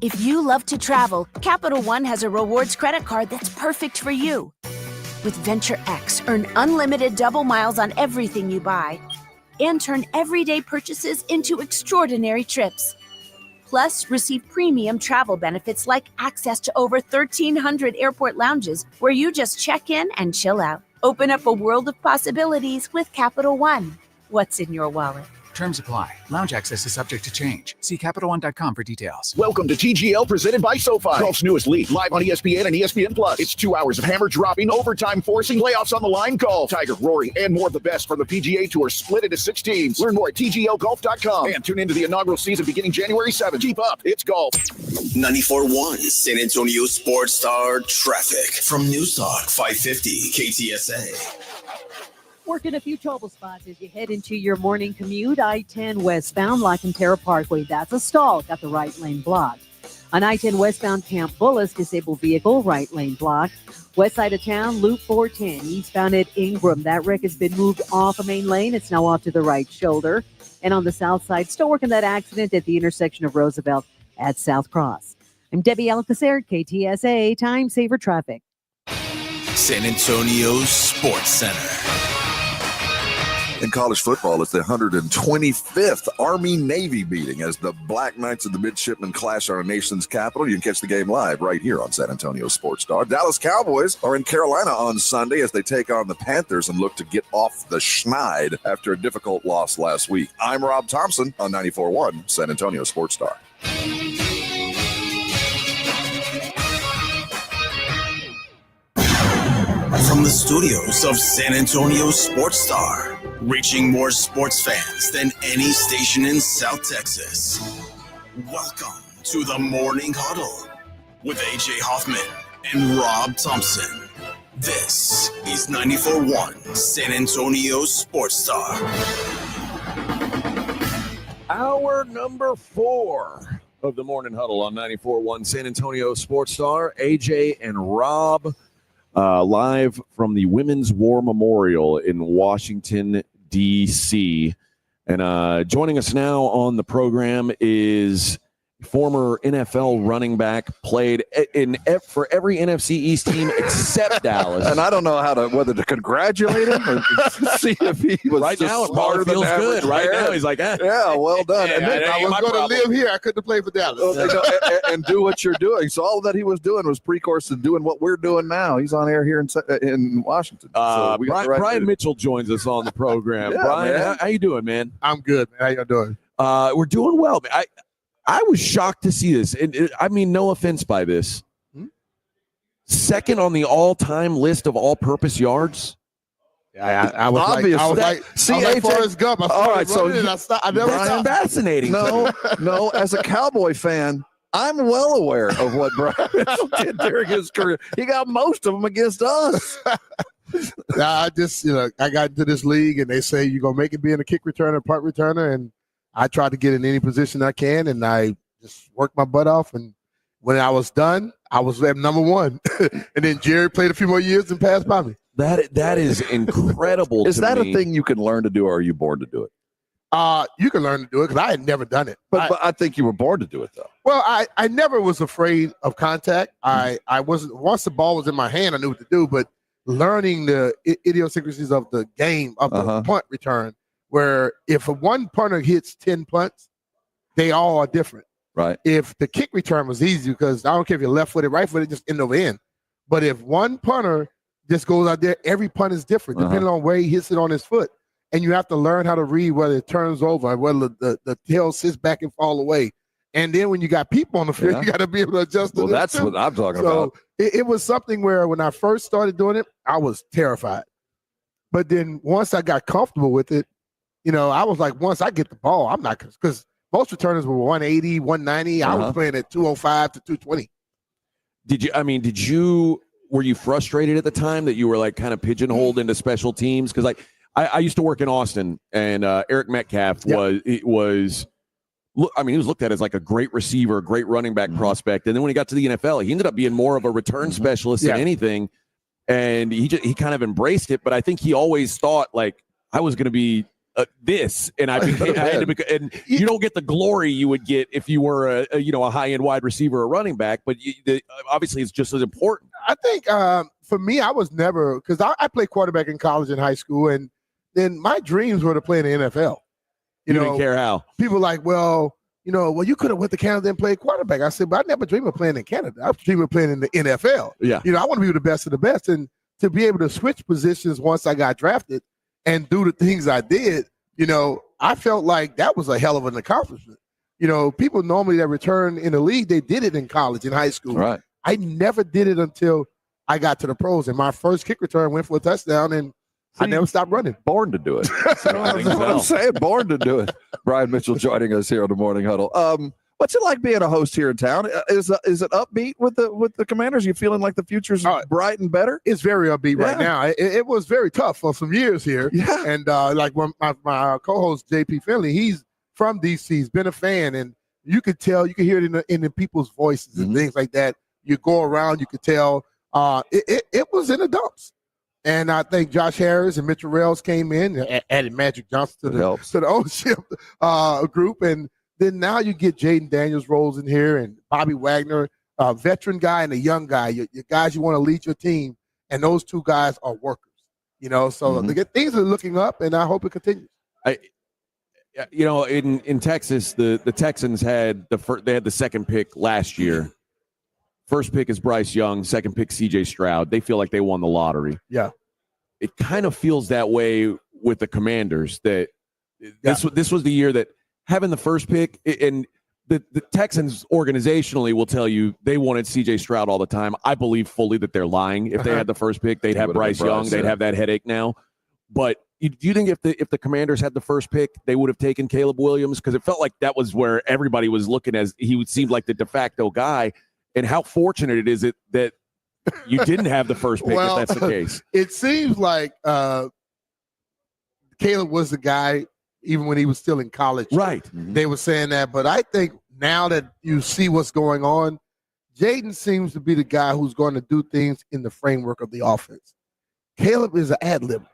If you love to travel, Capital One has a rewards credit card that's perfect for you. With Venture X, earn unlimited double miles on everything you buy and turn everyday purchases into extraordinary trips. Plus, receive premium travel benefits like access to over 1,300 airport lounges where you just check in and chill out. Open up a world of possibilities with Capital One. What's in your wallet? Terms apply. Lounge access is subject to change. See CapitalOne.com for details. Welcome to TGL presented by SoFi. Golf's newest league, live on ESPN and ESPN Plus. It's 2 hours of hammer dropping, overtime forcing, playoffs on the line golf. Tiger, Rory, and more of the best from the PGA Tour split into 6 teams. Learn more at TGLGolf.com and tune into the inaugural season beginning January 7th. Keep up. It's golf. 94.1 San Antonio Sports Star traffic from News Talk 550 KTSA. Working a few trouble spots as you head into your morning commute. I-10 westbound, La Cantera Parkway. That's a stall. Got the right lane blocked. On I-10 westbound, Camp Bullis, disabled vehicle, right lane blocked. West side of town, Loop 410, eastbound at Ingram. That wreck has been moved off a main lane. It's now off to the right shoulder. And on the south side, still working that accident at the intersection of Roosevelt at South Cross. I'm Debbie Alcacer, KTSA, Time Saver Traffic. San Antonio Sports Center. In college football, it's the 125th Army-Navy meeting as the Black Knights of the Midshipmen clash our nation's capital. You can catch the game live right here on San Antonio Sports Star. Dallas Cowboys are in Carolina on Sunday as they take on the Panthers and look to get off the schneid after a difficult loss last week. I'm Rob Thompson on 94.1 San Antonio Sports Star. From the studios of San Antonio Sports Star, reaching more sports fans than any station in South Texas. Welcome to the Morning Huddle with AJ Hoffman and Rob Thompson. This is 94.1 San Antonio Sports Star. Hour number 4 of the Morning Huddle on 94.1 San Antonio Sports Star. AJ and Rob. Live from the Women's War Memorial in Washington, D.C. And joining us now on the program is former NFL running back, played for every NFC East team except Dallas. And I don't know whether to congratulate him or see if he was right now. Smarter Feels than good. Right now, he's like, yeah, well done. Yeah, and then, I was going to live here. I couldn't play for Dallas. and do what you're doing. So all that he was doing was precourse to doing what we're doing now. He's on air here in Washington. So Brian Mitchell joins us on the program. Yeah, Brian, how you doing, man? I'm good, man. How you doing? We're doing well, man. I was shocked to see this. I mean, no offense by this. Second on the all-time list of all-purpose yards. I was like Forrest Gump. All right, so I never stopped. Fascinating. No. As a Cowboy fan, I'm well aware of what Brian Mitchell did during his career. He got most of them against us. I just, I got into this league, and they say you're gonna make it being a kick returner, punt returner, and I tried to get in any position I can, and I just worked my butt off. And when I was done, I was at number one. And then Jerry played a few more years and passed by me. That is incredible. Is that a thing you can learn to do, or are you born to do it? You can learn to do it because I had never done it. But I think you were born to do it, though. Well, I never was afraid of contact. I wasn't. Once the ball was in my hand, I knew what to do. But learning the idiosyncrasies of the game of the punt return, where if one punter hits 10 punts, they all are different. Right. If the kick return was easy, because I don't care if you're left-footed, right-footed, just end over end. But if one punter just goes out there, every punt is different depending on where he hits it on his foot. And you have to learn how to read whether it turns over, whether the tail sits back and fall away. And then when you got people on the field, you got to be able to adjust. Well, that's what I'm talking about. It was something where when I first started doing it, I was terrified. But then once I got comfortable with it, I was like, once I get the ball, I'm not, because most returners were 180, 190. I was playing at 205 to 220. Were you frustrated at the time that you were like kind of pigeonholed into special teams? Because I used to work in Austin, and Eric Metcalf was looked at as like a great receiver, great running back prospect. And then when he got to the NFL, he ended up being more of a return specialist than anything. And he kind of embraced it. But I think he always thought like I was going to be this, and I had to become, and you don't get the glory you would get if you were a high-end wide receiver or running back. But obviously, it's just as important. I think for me, I was never, because I played quarterback in college and high school, and then my dreams were to play in the NFL. You didn't care how. People like, well, you could have went to Canada and played quarterback. I said, but I never dreamed of playing in Canada. I dreamed of playing in the NFL. Yeah. I want to be the best of the best. And to be able to switch positions once I got drafted and do the things I did, I felt like that was a hell of an accomplishment. People normally that return in the league, they did it in college, in high school. Right. I never did it until I got to the pros. And my first kick return went for a touchdown, and I never stopped running. Born to do it. That's what I'm saying. Born to do it. Brian Mitchell joining us here on the Morning Huddle. What's it like being a host here in town? Is it upbeat with the Commanders? You feeling like the future's bright and better? It's very upbeat right now. It was very tough for some years here. Yeah. And like when my co-host JP Finley, he's from DC. He's been a fan, and you could tell, you could hear it in the people's voices and things like that. You go around, you could tell it was in the dumps. And I think Josh Harris and Mitchell Rales came in and added Magic Johnson to the ownership group. And then now you get Jaden Daniels rolls in here and Bobby Wagner, a veteran guy and a young guy. Your guys you want to lead your team, and those two guys are workers. So things are looking up, and I hope it continues. In Texas, the Texans had the second pick last year. First pick is Bryce Young. Second pick, C.J. Stroud. They feel like they won the lottery. Yeah. It kind of feels that way with the Commanders. That this was the year that having the first pick, and the Texans organizationally will tell you they wanted C.J. Stroud all the time. I believe fully that they're lying. If they had the first pick, they'd have Bryce Young. They'd have that headache now. But do you think if the Commanders had the first pick, they would have taken Caleb Williams? Because it felt like that was where everybody was looking, as he would seem like the de facto guy. And how fortunate it is that you didn't have the first pick, if that's the case. It seems like Caleb was the guy even when he was still in college. Right. They were saying that. But I think now that you see what's going on, Jaden seems to be the guy who's going to do things in the framework of the offense. Caleb is an ad-libber.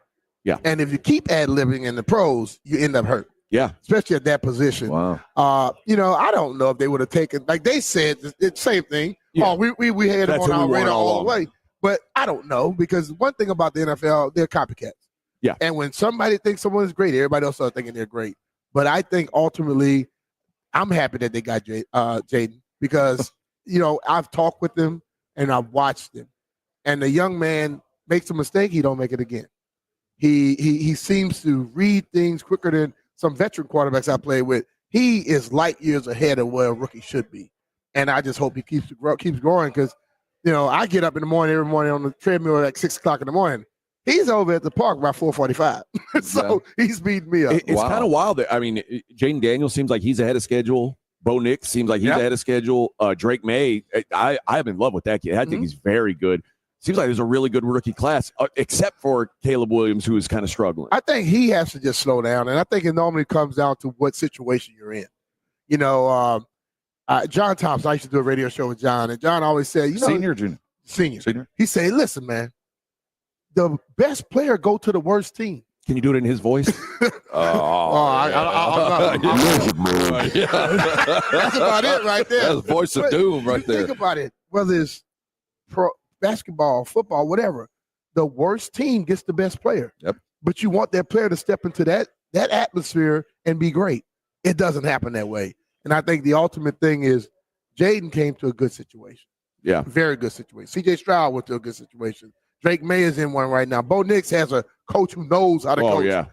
Yeah. And if you keep ad-libbing in the pros, you end up hurt. Yeah. Especially at that position. Wow. I don't know if they would have taken, like they said, the same thing. Yeah. Oh, we had them on our radar all the way. But I don't know, because one thing about the NFL, they're copycats. Yeah. And when somebody thinks someone is great, everybody else starts thinking they're great. But I think ultimately, I'm happy that they got Jaden, because, I've talked with them and I've watched him. And the young man makes a mistake, he don't make it again. He seems to read things quicker than some veteran quarterbacks I played with. he is light years ahead of where a rookie should be. And I just hope he keeps growing because, I get up in the morning every morning on the treadmill at 6 o'clock in the morning. He's over at the park by 4:45. So he's beating me up. It's kind of wild. Jaden Daniels seems like he's ahead of schedule. Bo Nix seems like he's ahead of schedule. Drake May, I'm in love with that kid. I think he's very good. Seems like there's a really good rookie class, except for Caleb Williams, who is kind of struggling. I think he has to just slow down, and I think it normally comes down to what situation you're in. John Thompson, I used to do a radio show with John, and John always said, Senior or junior? Senior. He said, listen, man, the best player go to the worst team. Can you do it in his voice? That's about it right there. That's the voice of doom right there. Think about it. Whether it's basketball, football, whatever, the worst team gets the best player. Yep. But you want that player to step into that atmosphere and be great. It doesn't happen that way. And I think the ultimate thing is Jaden came to a good situation. Yeah. Very good situation. C.J. Stroud went to a good situation. Drake May is in one right now. Bo Nix has a coach who knows how to coach. Yeah.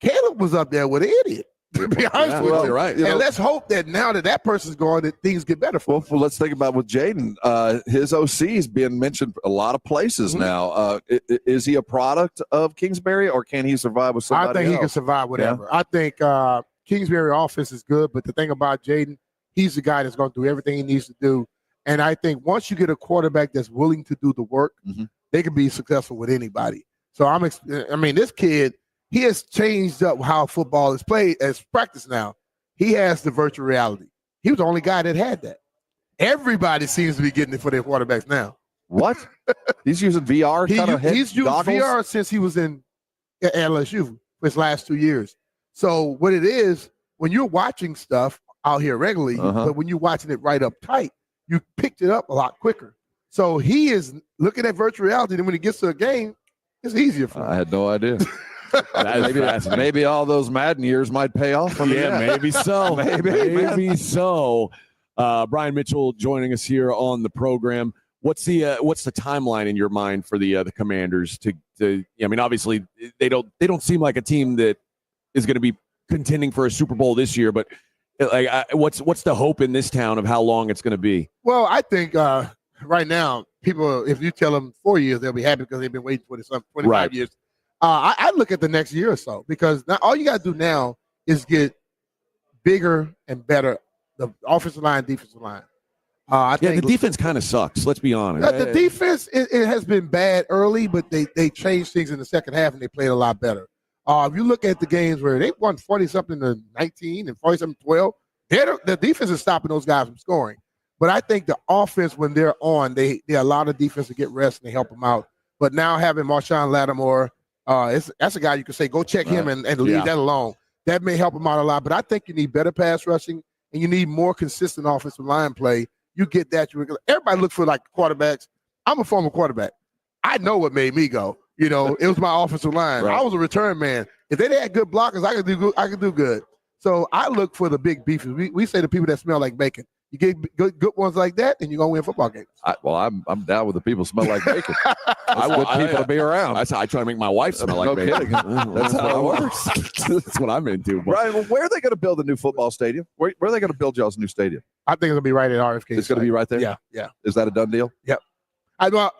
Caleb was up there with an idiot, to be honest with you. You're right. And let's hope that now that person's gone, that things get better for him. Well, let's think about with Jaden. His OC is being mentioned a lot of places now. Is he a product of Kingsbury, or can he survive with somebody else? I think he can survive whatever. Yeah. I think Kingsbury offense is good, but the thing about Jaden, he's the guy that's going to do everything he needs to do. And I think once you get a quarterback that's willing to do the work, they can be successful with anybody. So this kid, he has changed up how football is played as practice now. He has the virtual reality. He was the only guy that had that. Everybody seems to be getting it for their quarterbacks now. What? He's using VR? He's used VR since he was in LSU for his last 2 years. So what it is, when you're watching stuff out here regularly, but when you're watching it right up tight, you picked it up a lot quicker. So he is looking at virtual reality, and when he gets to a game, it's easier for him. I had no idea. maybe all those Madden years might pay off for me. Yeah, maybe so. maybe so. Brian Mitchell joining us here on the program. What's the timeline in your mind for the Commanders to obviously they don't seem like a team that is going to be contending for a Super Bowl this year, but what's the hope in this town of how long it's going to be? Well, I think right now, people, if you tell them 4 years, they'll be happy because they've been waiting for 25 years. I look at the next year or so, because now all you got to do now is get bigger and better, the offensive line, defensive line. I think the defense kind of sucks. Let's be honest. The defense, it has been bad early, but they changed things in the second half and they played a lot better. If you look at the games where they won 40-something to 19 and 40-something 12, the defense is stopping those guys from scoring. But I think the offense, when they're on, they allow the defense to get rest and they help them out. But now having Marshawn Lattimore, that's a guy you can say, go check him and leave that alone. That may help him out a lot. But I think you need better pass rushing and you need more consistent offensive line play. You get that. Everybody looks for like quarterbacks. I'm a former quarterback. I know what made me go. It was my offensive line. Right. I was a return man. If they had good blockers, I could do good. So I look for the big beefers. We say the people that smell like bacon. You get good ones like that, and you're gonna win football games. I'm down with the people smell like bacon. I want people to be around. I try to make my wife smell like bacon. That's how it works. That's what I'm into. Brian, where are they going to build a new football stadium? Where are they going to build y'all's new stadium? I think it'll be right at RFK. It's going to be right there. Yeah. Is that a done deal? Yep.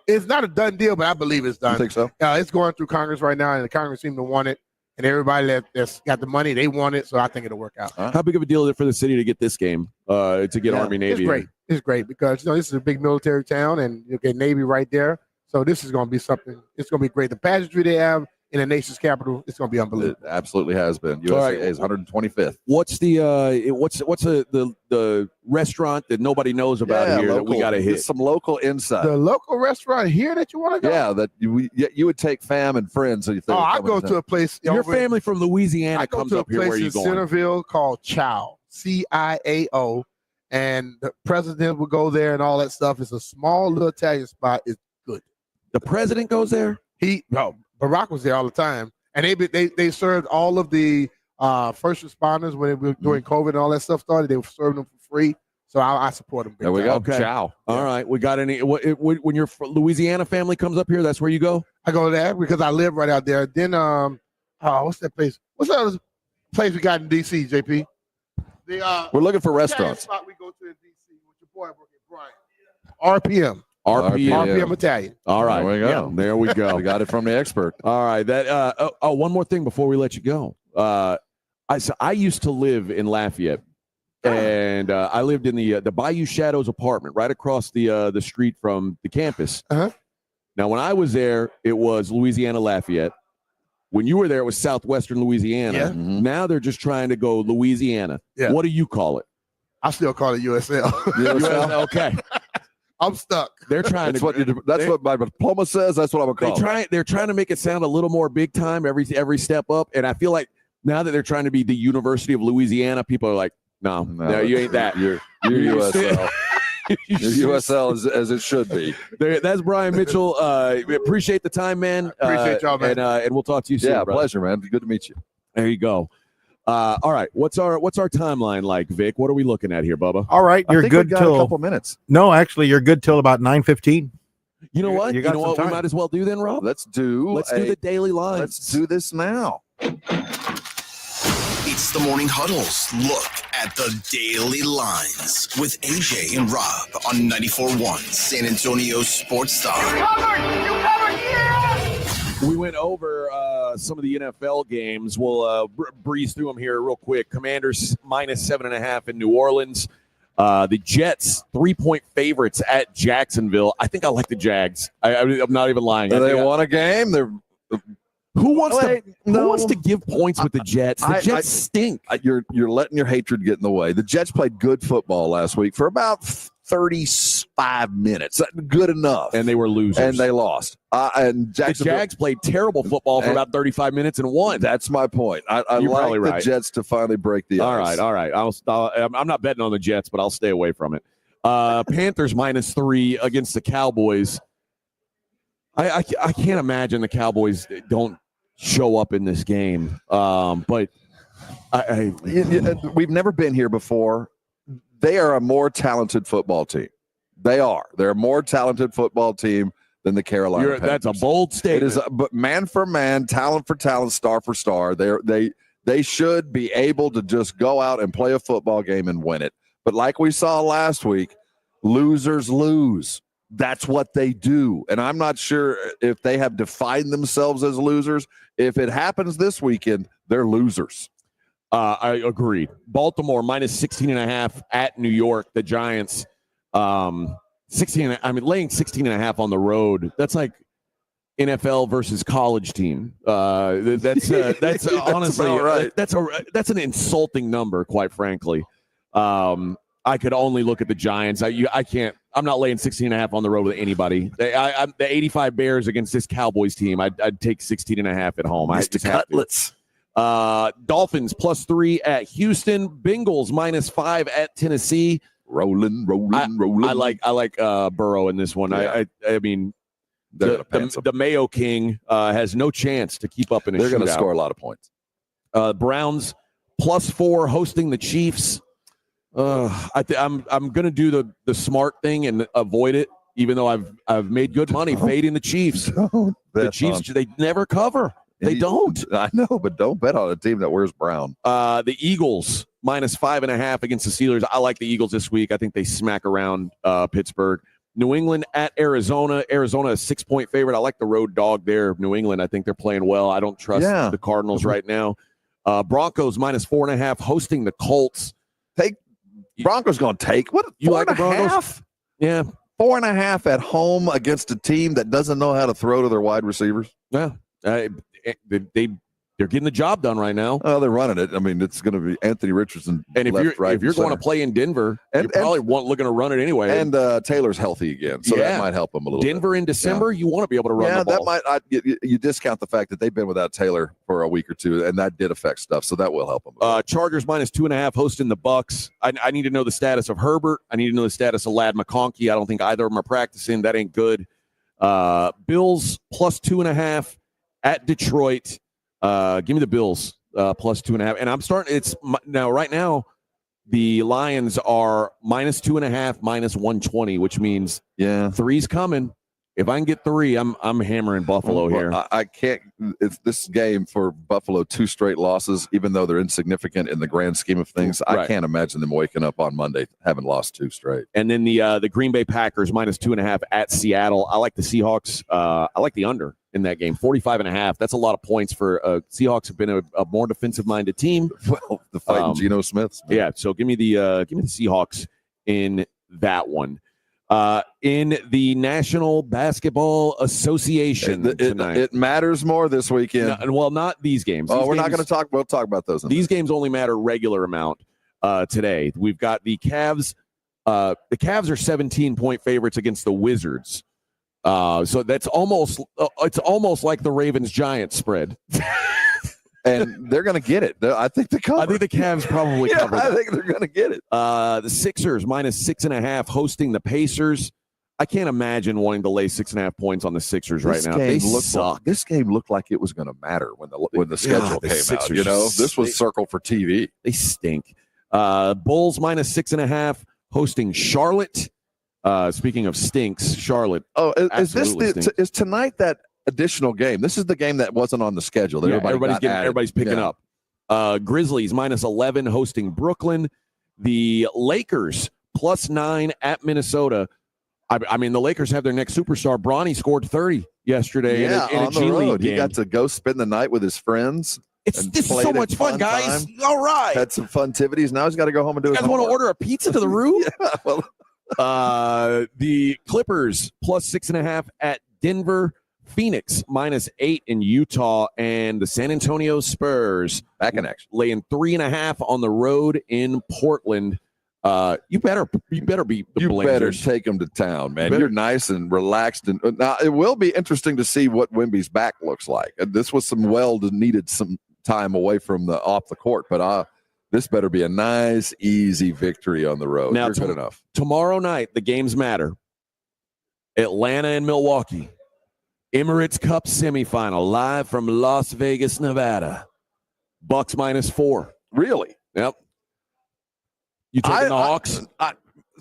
It's not a done deal, but I believe it's done. You think so? It's going through Congress right now, and the Congress seem to want it. And everybody that's got the money, they want it, so I think it'll work out. How big of a deal is it for the city to get this game, to get Army, Navy? It's great. It's great because this is a big military town, and you get Navy right there. So this is going to be something. It's going to be great. The pageantry they have in the nation's capital, it's going to be unbelievable. It absolutely has been. USAA is 125th. What's the restaurant that nobody knows about here that we got to hit? Some local insight. The local restaurant here that you want to go? Yeah, that you would take fam and friends. So you think I go to a place. Your family from Louisiana comes up here. Where are you going? Centerville called Chow, CIAO, and the president will go there and all that stuff. It's a small little Italian spot. It's good. The president goes there? Barack was there all the time, and they served all of the first responders when it was during COVID and all that stuff started. They were serving them for free, so I support them. There we go. Okay. Ciao. All right, we got any? When your Louisiana family comes up here, that's where you go. I go there because I live right out there. Then what's that place? What's that other place we got in DC, JP? We're looking for restaurants. Spot we go to in D.C. with your boy Brian. RPM. RPM Italian. All right. There we go. Yeah, there we go. We got it from the expert. All right. That. One more thing before we let you go. I used to live in Lafayette, and I lived in the Bayou Shadows apartment right across the street from the campus. Uh-huh. Now, when I was there, it was Louisiana Lafayette. When you were there, it was Southwestern Louisiana. Yeah. Mm-hmm. Now they're just trying to go Louisiana. Yeah. What do you call it? I still call it USL. USL? Okay. I'm stuck. They're trying That's to. what my diploma says. That's what I'm gonna call it. They're trying to make it sound a little more big time every step up, and I feel like now that they're trying to be the University of Louisiana, people are like, no, you ain't that. You're USL. You're USL as it should be. That's Brian Mitchell. We appreciate the time, man. Appreciate y'all, man. And we'll talk to you soon. Yeah, brother. pleasure, man. Good to meet you. There you go. All right, what's our timeline like, Vic? What are we looking at here, Bubba? All right, you're good till a couple minutes. No, actually, you're good till about 9:15. You know what? You know what? We might as well do then, Rob. Let's do the daily lines. Let's do this now. It's the Morning Huddle's look at the daily lines with AJ and Rob on 94.1 San Antonio Sports Star. You covered, yeah! We went over some of the NFL games. We'll breeze through them here real quick. Commanders minus 7.5 in New Orleans. The Jets 3-point favorites at Jacksonville. I think I like the Jags. I'm not even lying. They won a game. Who wants to give points with the Jets? The Jets stink. You're letting your hatred get in the way. The Jets played good football last week for about 35 minutes. Good enough. And they were losers. And they lost. And the Jags played terrible football for about 35 minutes and won. That's my point. I You're probably like the right. Jets to finally break the ice. All right. I'm not betting on the Jets, but I'll stay away from it. Panthers minus 3 against the Cowboys. I can't imagine the Cowboys don't show up in this game. But we've never been here before. They are a more talented football team. They're a more talented football team than the Carolina Panthers. That's a bold statement. It is, but man for man, talent for talent, star for star. They should be able to just go out and play a football game and win it. But like we saw last week, losers lose. That's what they do. And I'm not sure if they have defined themselves as losers. If it happens this weekend, they're losers. I agree. Baltimore minus 16.5 at New York. The Giants, 16. I mean, laying 16.5 on the road. That's like NFL versus college team. That's honestly right. That's an insulting number, quite frankly. I could only look at the Giants. I can't. I'm not laying 16.5 on the road with anybody. I'm the 85 Bears against this Cowboys team. I'd take 16.5 at home. Mr. Cutlets. Dolphins plus 3 at Houston. Bengals minus 5 at Tennessee. Rolling. I like Burrow in this one. Yeah. I mean, the Mayo King has no chance to keep up in a shootout. They're going to score a lot of points. Browns plus 4 hosting the Chiefs. I'm going to do the smart thing and avoid it, even though I've made good money fading the Chiefs. The Chiefs, they never cover. They don't. I know, but don't bet on a team that wears brown. The Eagles minus 5.5 against the Steelers. I like the Eagles this week. I think they smack around Pittsburgh. New England at Arizona. Arizona a 6-point favorite. I like the road dog there. New England, I think they're playing well. I don't trust the Cardinals right now. Broncos minus 4.5 hosting the Colts. Broncos going to take what? You like the Broncos? Half? Yeah, 4.5 at home against a team that doesn't know how to throw to their wide receivers. Yeah, they're getting the job done right now. Oh, they're running it. I mean, it's going to be Anthony Richardson. And if you're going to play in Denver, you're probably looking to run it anyway. And Taylor's healthy again, so that might help him a little. Denver in December, you want to be able to run the ball. That might. You discount the fact that they've been without Taylor for a week or two, and that did affect stuff. So that will help them. Chargers minus 2.5 hosting the Bucks. I need to know the status of Herbert. I need to know the status of Ladd McConkey. I don't think either of them are practicing. That ain't good. Bills plus 2.5 at Detroit. Give me the Bills plus 2.5. And I'm starting. Right now, the Lions are minus 2.5, minus 120, which means 3's coming. If I can get 3, I'm hammering Buffalo here. I can't. It's this game for Buffalo, 2 straight losses, even though they're insignificant in the grand scheme of things. Right. I can't imagine them waking up on Monday having lost 2 straight. And then the Green Bay Packers -2.5 at Seattle. I like the Seahawks. I like the under in that game, 45.5. That's a lot of points for Seahawks have been a more defensive-minded team. Well, the fighting Geno Smith. Yeah, so give me the Seahawks in that one. In the National Basketball Association tonight. It matters more this weekend. No, well, not these games. We're not going to talk. We'll talk about those. These games only matter regular amount today. We've got the Cavs. The Cavs are 17-point favorites against the Wizards. So that's almost it's almost like the Ravens-Giants spread. And they're going to get it. I think the Cavs probably cover that. I think they're going to get it. The Sixers -6.5 hosting the Pacers. I can't imagine wanting to lay 6.5 points on the Sixers right now. They suck. This game looked like it was going to matter when the schedule came out. You know, this was circle for TV. They stink. Bulls -6.5 hosting Charlotte. Speaking of stinks, Charlotte. Oh, is tonight that additional game? This is the game that wasn't on the schedule. Yeah, everybody's picking up. Grizzlies -11 hosting Brooklyn. The Lakers +9 at Minnesota. I mean, the Lakers have their next superstar. Bronny scored 30 yesterday in a G League game. He got to go spend the night with his friends. This is so much fun, guys. All right. Had some fun activities. Now he's got to go home and do it. You guys want to order a pizza to the room? Yeah, well. The Clippers +6.5 at Denver. Phoenix -8 in Utah, and the San Antonio Spurs back in action, laying 3.5 on the road in Portland. You better beat the Blazers. You better take them to town, man. You're nice and relaxed, and now it will be interesting to see what Wemby's back looks like. This was some needed some time away from off the court, but this better be a nice, easy victory on the road. Now, You're good enough. Tomorrow night, the games matter. Atlanta and Milwaukee. Emirates Cup semifinal, live from Las Vegas, Nevada. Bucks -4. Really? Yep. You taking the Hawks?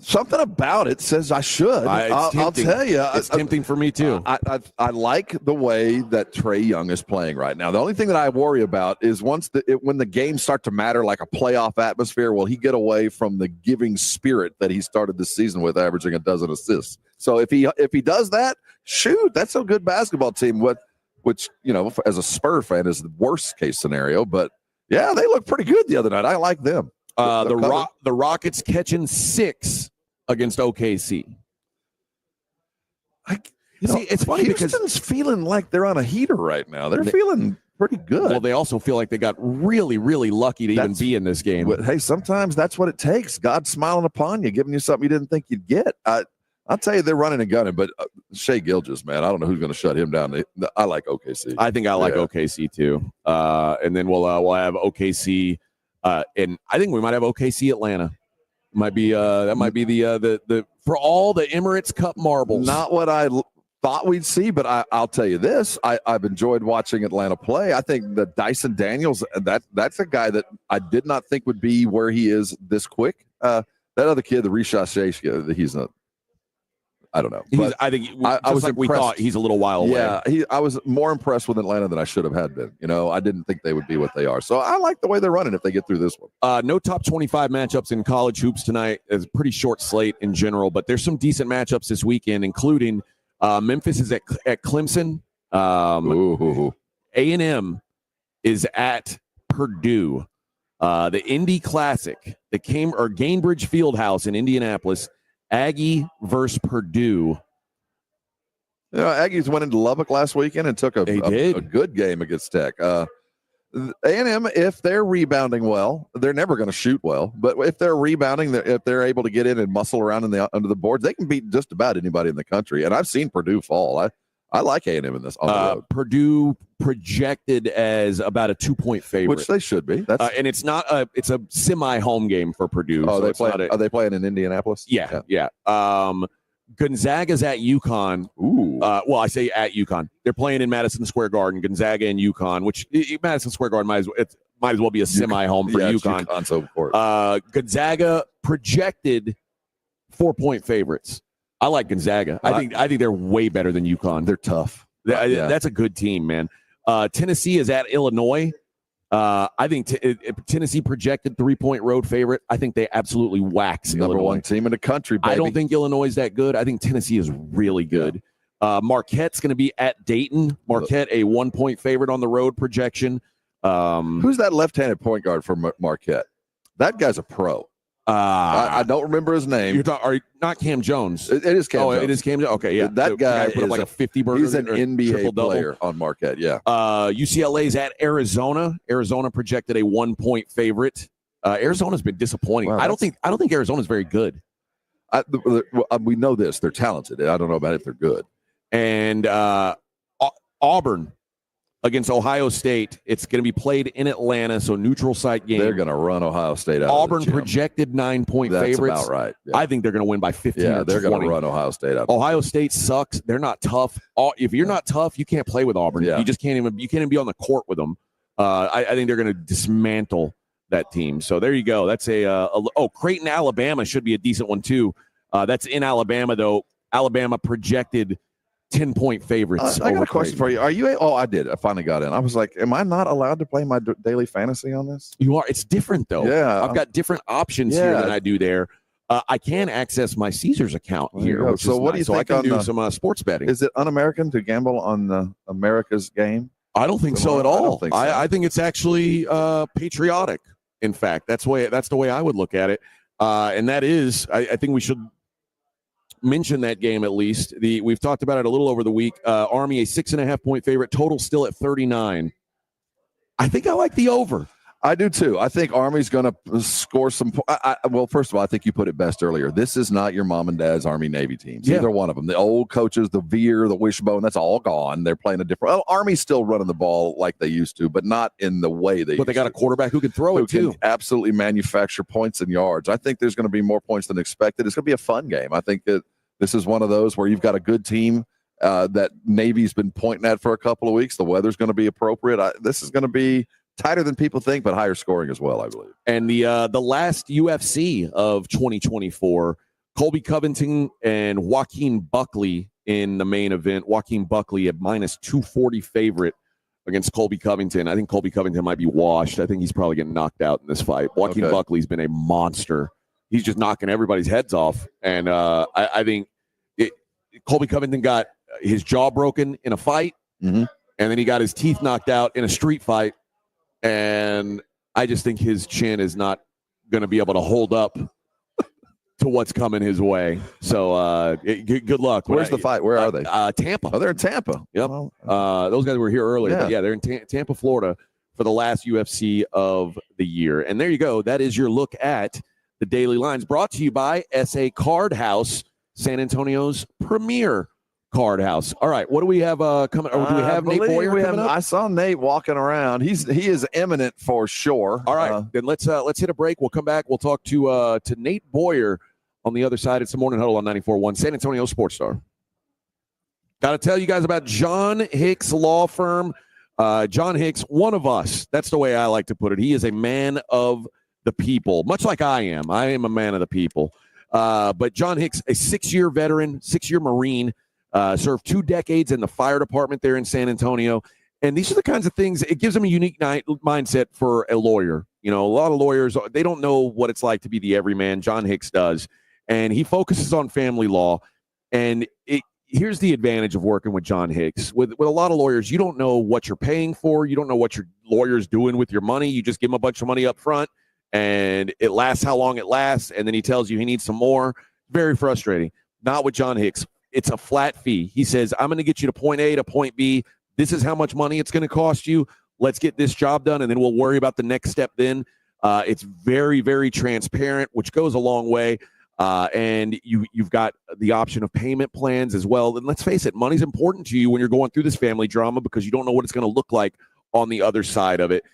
Something about it says I should. I'll tell you. It's tempting for me, too. I like the way that Trae Young is playing right now. The only thing that I worry about is when the games start to matter, like a playoff atmosphere, will he get away from the giving spirit that he started this season with, averaging 12 assists? So if he does that, shoot, that's a good basketball team, which, you know, as a Spur fan is the worst case scenario. But, yeah, they look pretty good the other night. I like them. The Rockets catching 6 against OKC. It's funny because Houston's feeling like they're on a heater right now. They're feeling pretty good. Well, they also feel like they got really, really lucky to even be in this game. But, hey, sometimes that's what it takes. God smiling upon you, giving you something you didn't think you'd get. I'll tell you, they're running and gunning, but Shai Gilgeous, man, I don't know who's going to shut him down. I like OKC. I think I like OKC too. And then we'll have OKC. And I think we might have OKC Atlanta. Might be that might be the for all the Emirates Cup marbles. Not what I thought we'd see, but I'll tell you this: I've enjoyed watching Atlanta play. I think that Dyson Daniels, that's a guy that I did not think would be where he is this quick. That other kid, the Risha Shea, he's not. I don't know. I think I was like we thought he's a little while away. Yeah, I was more impressed with Atlanta than I should have had been. You know, I didn't think they would be what they are. So I like the way they're running if they get through this one. No top 25 matchups in college hoops tonight. It's a pretty short slate in general, but there's some decent matchups this weekend, including Memphis is at Clemson. A&M is at Purdue. The Indy Classic, the Gainbridge Fieldhouse in Indianapolis. Aggie versus Purdue. You know, Aggies went into Lubbock last weekend and took a good game against Tech. A&M, if they're rebounding well, they're never going to shoot well. But if they're rebounding, if they're able to get in and muscle around under the boards, they can beat just about anybody in the country. And I've seen Purdue fall. I like A&M in this. On the road. Purdue projected as about a 2-point favorite, which they should be. And it's not it's a semi-home game for Purdue. Oh, are they playing in Indianapolis? Yeah. Gonzaga's at UConn. Ooh. Well, I say at UConn. They're playing in Madison Square Garden. Gonzaga and UConn, which Madison Square Garden might as well be a semi-home for UConn. So of course. Gonzaga projected 4-point favorites. I like Gonzaga. I think they're way better than UConn. They're tough. That's a good team, man. Tennessee is at Illinois. I think Tennessee projected 3-point road favorite. I think they absolutely wax Number Illinois. one team in the country, baby. I don't think Illinois is that good. I think Tennessee is really good. Marquette's going to be at Dayton. Marquette, a 1-point favorite on the road projection. Who's that left-handed point guard for Marquette? That guy's a pro. I don't remember his name. Not Cam Jones. It is Cam Jones. It is Cam Jones. Okay, yeah. That guy put up like a 50-burger. He's an NBA player on Marquette, yeah. UCLA's at Arizona. Arizona projected a 1-point favorite. Arizona's been disappointing. Wow, I don't think Arizona's very good. We know this. They're talented. I don't know about if they're good. And Auburn against Ohio State. It's going to be played in Atlanta, so neutral site game. They're going to run Ohio State out. Auburn projected 9-point favorites. That's about right. Yeah. I think they're going to win by 15. Yeah, they're going to run Ohio State out. Ohio State sucks. They're not tough. If you're not tough, you can't play with Auburn. Yeah. You just can't even be on the court with them. I think they're going to dismantle that team. So there you go. That's Creighton, Alabama should be a decent one too. That's in Alabama though. Alabama projected 10-point favorites. I got a question for you. Are you? I did. I finally got in. I was like, am I not allowed to play my daily fantasy on this? You are. It's different though. Yeah, I've got different options here than I do there. I can access my Caesars account here. So what do you think? So I can do some sports betting. Is it un-American to gamble on America's game? I don't think so at all. I don't think so. I think it's actually patriotic. In fact, that's the way I would look at it. And that is, I think we should mention that game at least. We've talked about it a little over the week. Army, a 6.5-point favorite, total still at 39. I think I like the over. I do too. I think Army's going to score some. Well, first of all, I think you put it best earlier. This is not your mom and dad's Army Navy teams. Yeah. Either one of them. The old coaches, the Veer, the Wishbone, that's all gone. They're playing a different. Well, Army's still running the ball like they used to, but not in the way they. But they got a quarterback who can throw it too. Absolutely manufacture points and yards. I think there's going to be more points than expected. It's going to be a fun game. I think that this is one of those where you've got a good team that Navy's been pointing at for a couple of weeks. The weather's going to be appropriate. This is going to be tighter than people think, but higher scoring as well, I believe. And the last UFC of 2024, Colby Covington and Joaquin Buckley in the main event. Joaquin Buckley at -240 favorite against Colby Covington. I think Colby Covington might be washed. I think he's probably getting knocked out in this fight. Joaquin Buckley's been a monster. He's just knocking everybody's heads off. And I think Colby Covington got his jaw broken in a fight, and then he got his teeth knocked out in a street fight. And I just think his chin is not going to be able to hold up to what's coming his way. So good luck. Where's the fight? Where are they? Tampa. Oh, they're in Tampa. Yep. Those guys were here earlier. Yeah. But yeah, they're in Tampa, Florida for the last UFC of the year. And there you go. That is your look at the Daily Lines, brought to you by SA Card House, San Antonio's premier card house. All right, what do we have coming? Or do we have Nate Boyer coming up? I saw Nate walking around. He is imminent for sure. All right, then let's hit a break. We'll come back. We'll talk to Nate Boyer on the other side. It's the Morning Huddle on 94.1 San Antonio Sports Star. Got to tell you guys about John Hicks Law Firm. John Hicks, one of us. That's the way I like to put it. He is a man of the people, much like I am. I am a man of the people. But John Hicks, a 6-year veteran, 6-year Marine, served 2 decades in the fire department there in San Antonio. And these are the kinds of things, it gives them a unique mindset for a lawyer. You know, a lot of lawyers, they don't know what it's like to be the everyman. John Hicks does. And he focuses on family law. And here's the advantage of working with John Hicks. With a lot of lawyers, you don't know what you're paying for. You don't know what your lawyer's doing with your money. You just give him a bunch of money up front, and it lasts how long it lasts. And then he tells you he needs some more. Very frustrating. Not with John Hicks. It's a flat fee. He says, I'm going to get you to point A to point B. This is how much money it's going to cost you. Let's get this job done, and then we'll worry about the next step then. It's very, very transparent, which goes a long way. And you've got the option of payment plans as well. And let's face it, money's important to you when you're going through this family drama because you don't know what it's going to look like on the other side of it.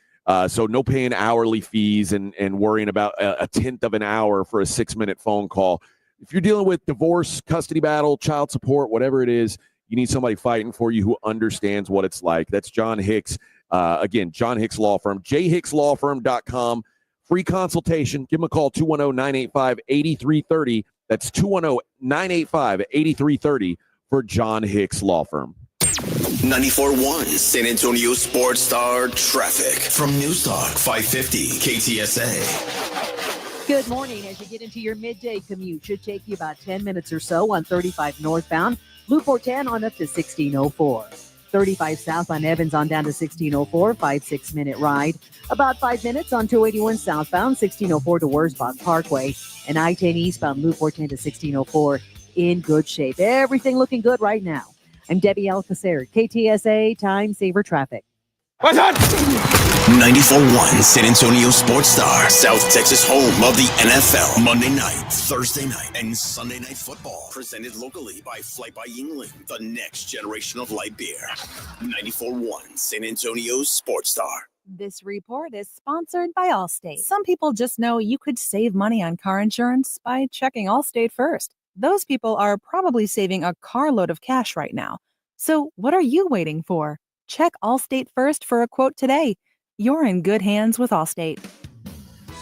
So no paying hourly fees and worrying about a tenth of an hour for a 6-minute phone call. If you're dealing with divorce, custody battle, child support, whatever it is, you need somebody fighting for you who understands what it's like. That's John Hicks. Again, John Hicks Law Firm, jhickslawfirm.com. Free consultation. Give them a call, 210-985-8330. That's 210-985-8330 for John Hicks Law Firm. 94.1 San Antonio Sports Star traffic from News Talk 550 KTSA. Good morning. As you get into your midday commute, should take you about 10 minutes or so on 35 northbound, Loop 410 on up to 1604. 35 south on Evans on down to 1604, 5-6-minute ride. About 5 minutes on 281 southbound, 1604 to Wurzbach Parkway. And I-10 eastbound, Loop 410 to 1604 in good shape. Everything looking good right now. I'm Debbie Alcacer, KTSA Time Saver Traffic. What's on? 94.1 San Antonio Sports Star, South Texas home of the NFL. Monday night, Thursday night, and Sunday night football. Presented locally by Flight by Yingling, the next generation of light beer. 94.1 San Antonio Sports Star. This report is sponsored by Allstate. Some people just know you could save money on car insurance by checking Allstate first. Those people are probably saving a carload of cash right now. So what are you waiting for? Check Allstate first for a quote today. You're in good hands with Allstate.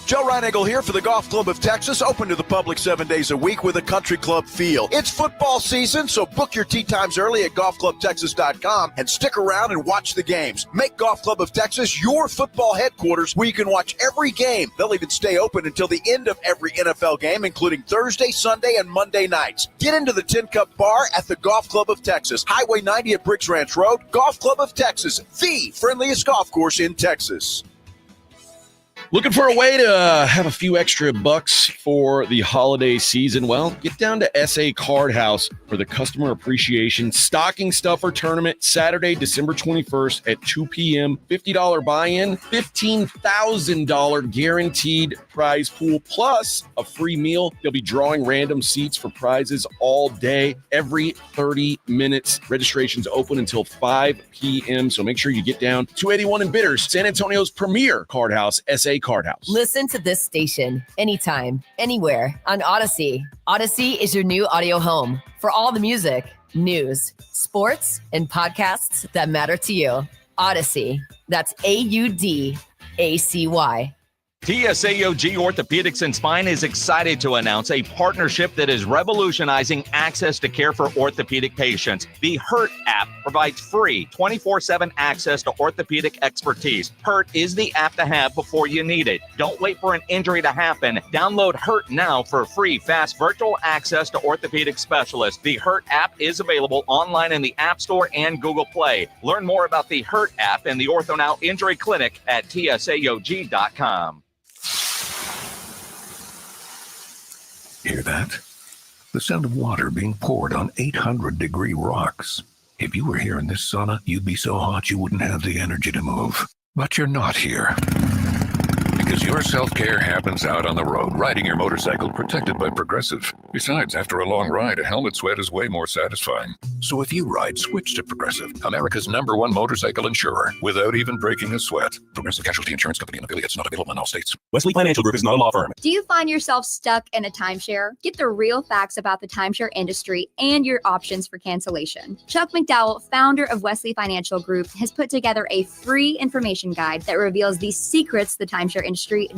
Joe Reinagle here for the Golf Club of Texas, open to the public 7 days a week with a country club feel. It's football season, so book your tee times early at golfclubtexas.com and stick around and watch the games. Make Golf Club of Texas your football headquarters where you can watch every game. They'll even stay open until the end of every NFL game, including Thursday, Sunday, and Monday nights. Get into the Tin Cup Bar at the Golf Club of Texas, Highway 90 at Briggs Ranch Road. Golf Club of Texas, the friendliest golf course in Texas. Looking for a way to have a few extra bucks for the holiday season? Well, get down to SA Card House for the Customer Appreciation Stocking Stuffer Tournament, Saturday, December 21st at 2 p.m. $50 buy-in, $15,000 guaranteed prize pool, plus a free meal. They'll be drawing random seats for prizes all day, every 30 minutes. Registration's open until 5 p.m., so make sure you get down. 281 in Bitters, San Antonio's premier card house, SA Card House. Listen to this station anytime, anywhere on Odyssey. Odyssey is your new audio home for all the music, news, sports, and podcasts that matter to you. Odyssey. That's AUDACY. TSAOG Orthopedics and Spine is excited to announce a partnership that is revolutionizing access to care for orthopedic patients. The HURT app provides free 24/7 access to orthopedic expertise. HURT is the app to have before you need it. Don't wait for an injury to happen. Download HURT now for free, fast virtual access to orthopedic specialists. The HURT app is available online in the App Store and Google Play. Learn more about the HURT app and the OrthoNow Injury Clinic at TSAOG.com. Hear that? The sound of water being poured on 800-degree rocks. If you were here in this sauna, you'd be so hot you wouldn't have the energy to move. But you're not here. Because your self-care happens out on the road, riding your motorcycle protected by Progressive. Besides, after a long ride, a helmet sweat is way more satisfying. So if you ride, switch to Progressive, America's #1 motorcycle insurer, without even breaking a sweat. Progressive Casualty Insurance Company and affiliates, not available in all states. Wesley Financial Group is not a law firm. Do you find yourself stuck in a timeshare? Get the real facts about the timeshare industry and your options for cancellation. Chuck McDowell, founder of Wesley Financial Group, has put together a free information guide that reveals the secrets the timeshare industry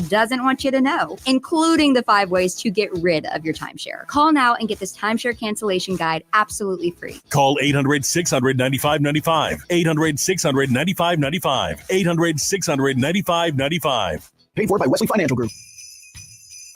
doesn't want you to know, including the 5 ways to get rid of your timeshare. Call now and get this timeshare cancellation guide absolutely free. Call 800-600-9595. 800-600-9595. 800-600-9595. Paid for by Wesley Financial Group.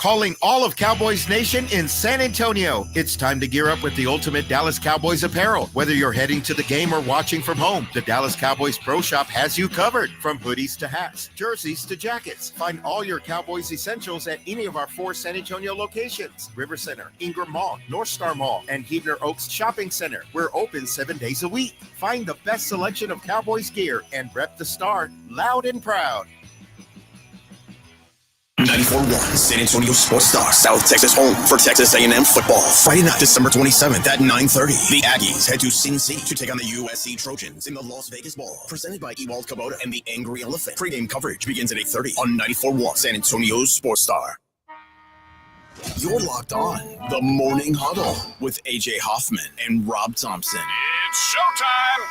Calling all of Cowboys Nation in San Antonio. It's time to gear up with the ultimate Dallas Cowboys apparel. Whether you're heading to the game or watching from home, the Dallas Cowboys Pro Shop has you covered. From hoodies to hats, jerseys to jackets. Find all your Cowboys essentials at any of our 4 San Antonio locations. River Center, Ingram Mall, North Star Mall, and Heidner Oaks Shopping Center. We're open 7 days a week. Find the best selection of Cowboys gear and rep the star loud and proud. 94.1 San Antonio Sports Star, South Texas home for Texas A&M football. Friday night, December 27th at 9:30. The Aggies head to Sin City to take on the USC Trojans in the Las Vegas Bowl. Presented by Ewald Kubota and the Angry Elephant. Pre-game coverage begins at 8:30 on 94.1 San Antonio Sports Star. You're locked on the Morning Huddle with AJ Hoffman and Rob Thompson. It's showtime!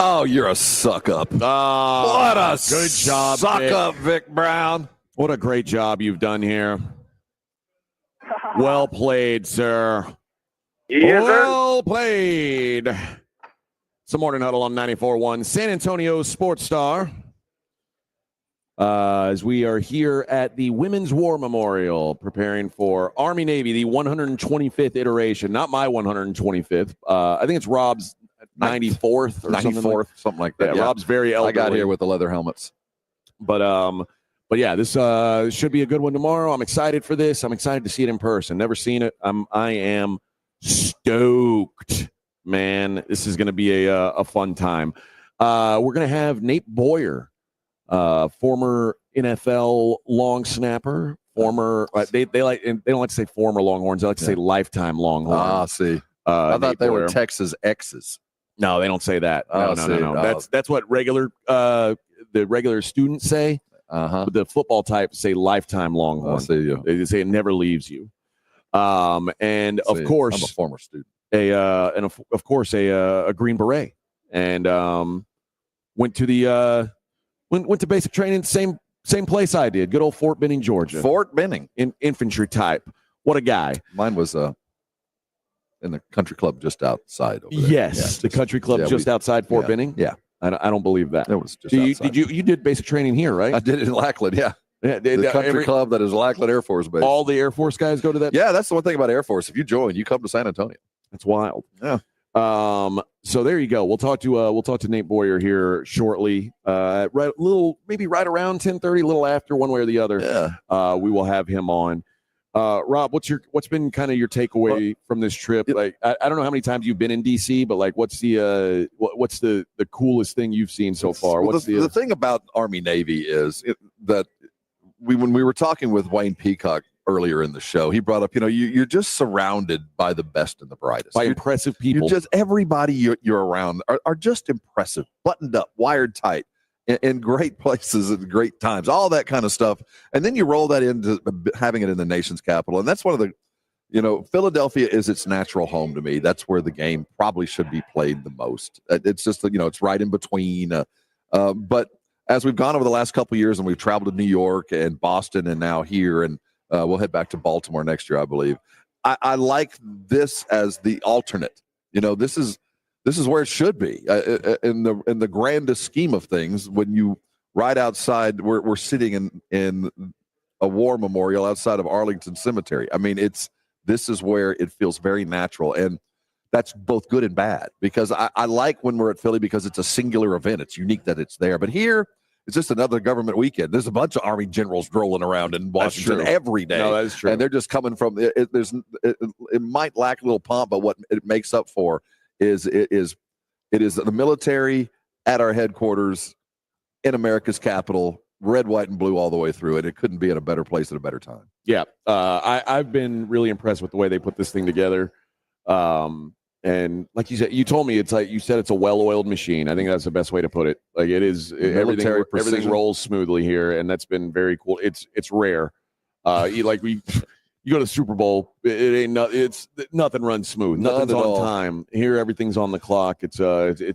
Oh, you're a suck up. What a good job, suck Vic. up, Vic Brown. What a great job you've done here. Well played, sir. Well played. It's the Morning Huddle on 94.1 San Antonio Sports Star. As we are here at the Women's War Memorial, preparing for Army-Navy, the 125th iteration. Not my 125th. I think it's Rob's 94th or 94th, something like that. Yeah, Rob's very elderly. I got here with the leather helmets. But yeah, this should be a good one tomorrow. I'm excited for this. I'm excited to see it in person. Never seen it. I am stoked, man. This is going to be a fun time. We're going to have Nate Boyer, former NFL long snapper, former. They don't like to say former Longhorns. They like to say lifetime Longhorns. Ah, see. I thought they were Texas X's. No, they don't say that. No. That's what the regular students say. But the football types say lifetime Longhorn. They say it never leaves you. And of course, I'm a former student. Of course a Green Beret, and went to basic training same place I did. Good old Fort Benning, Georgia. Fort Benning, infantry type. What a guy. Mine was in the country club just outside. Over there. Yes, the country club just outside Fort Benning. Yeah. I don't believe that. It was just outside. You did basic training here, right? I did it in Lackland, yeah. The country club that is Lackland Air Force Base. All the Air Force guys go to that? Yeah, that's the one thing about Air Force. If you join, you come to San Antonio. That's wild. Yeah. So there you go. We'll talk to Nate Boyer here shortly. Maybe right around 10:30, a little after, one way or the other. Yeah. We will have him on. Rob, what's been kind of your takeaway from this trip? Like, I don't know how many times you've been in DC, but like, what's the coolest thing you've seen so far? Well, the thing about Army Navy is that when we were talking with Wayne Peacock earlier in the show, he brought up, you're just surrounded by the best and the brightest, by impressive people. Everybody you're around are just impressive, buttoned up, wired tight. In great places at great times, all that kind of stuff. And then you roll that into having it in the nation's capital. And that's one of the, Philadelphia is its natural home to me. That's where the game probably should be played the most. It's just, it's right in between. But as we've gone over the last couple of years and we've traveled to New York and Boston and now here, and we'll head back to Baltimore next year, I believe. I like this as the alternate. This is where it should be in the grandest scheme of things. When you right outside, we're sitting in a war memorial outside of Arlington Cemetery. I mean, this is where it feels very natural, and that's both good and bad, because I like when we're at Philly because it's a singular event. It's unique that it's there, but here it's just another government weekend. There's a bunch of Army generals strolling around in Washington every day. No, that is true, and they're just coming from. It might lack a little pomp, but what it makes up for is the military at our headquarters in America's capital, red, white, and blue all the way through it. It couldn't be in a better place at a better time. Yeah, I've been really impressed with the way they put this thing together. And like you said, you told me it's a well-oiled machine. I think that's the best way to put it. Like, it is, everything rolls smoothly here, and that's been very cool. It's rare. You go to the Super Bowl, it's nothing runs smooth. Nothing's on time. Here, everything's on the clock. It's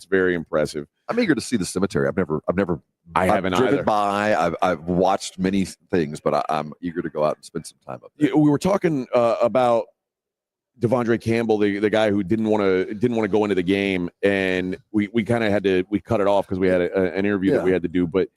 very impressive. I'm eager to see the cemetery. I've never haven't driven either. by. I've watched many things, but I'm eager to go out and spend some time up there. Yeah, we were talking about Devondre Campbell, the guy who didn't want to go into the game, and we kind of we cut it off because we had an interview that we had to do. But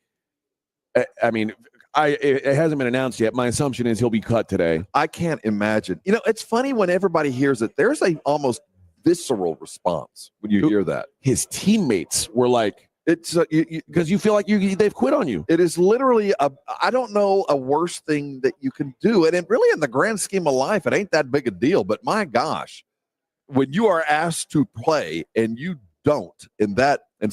I mean, it hasn't been announced yet. My assumption is he'll be cut today. I can't imagine. It's funny when everybody hears it. There's a almost visceral response when you hear that. His teammates were like, "It's because you feel like they've quit on you." It is literally I don't know a worse thing that you can do, and really in the grand scheme of life, it ain't that big a deal. But my gosh, when you are asked to play and you don't, and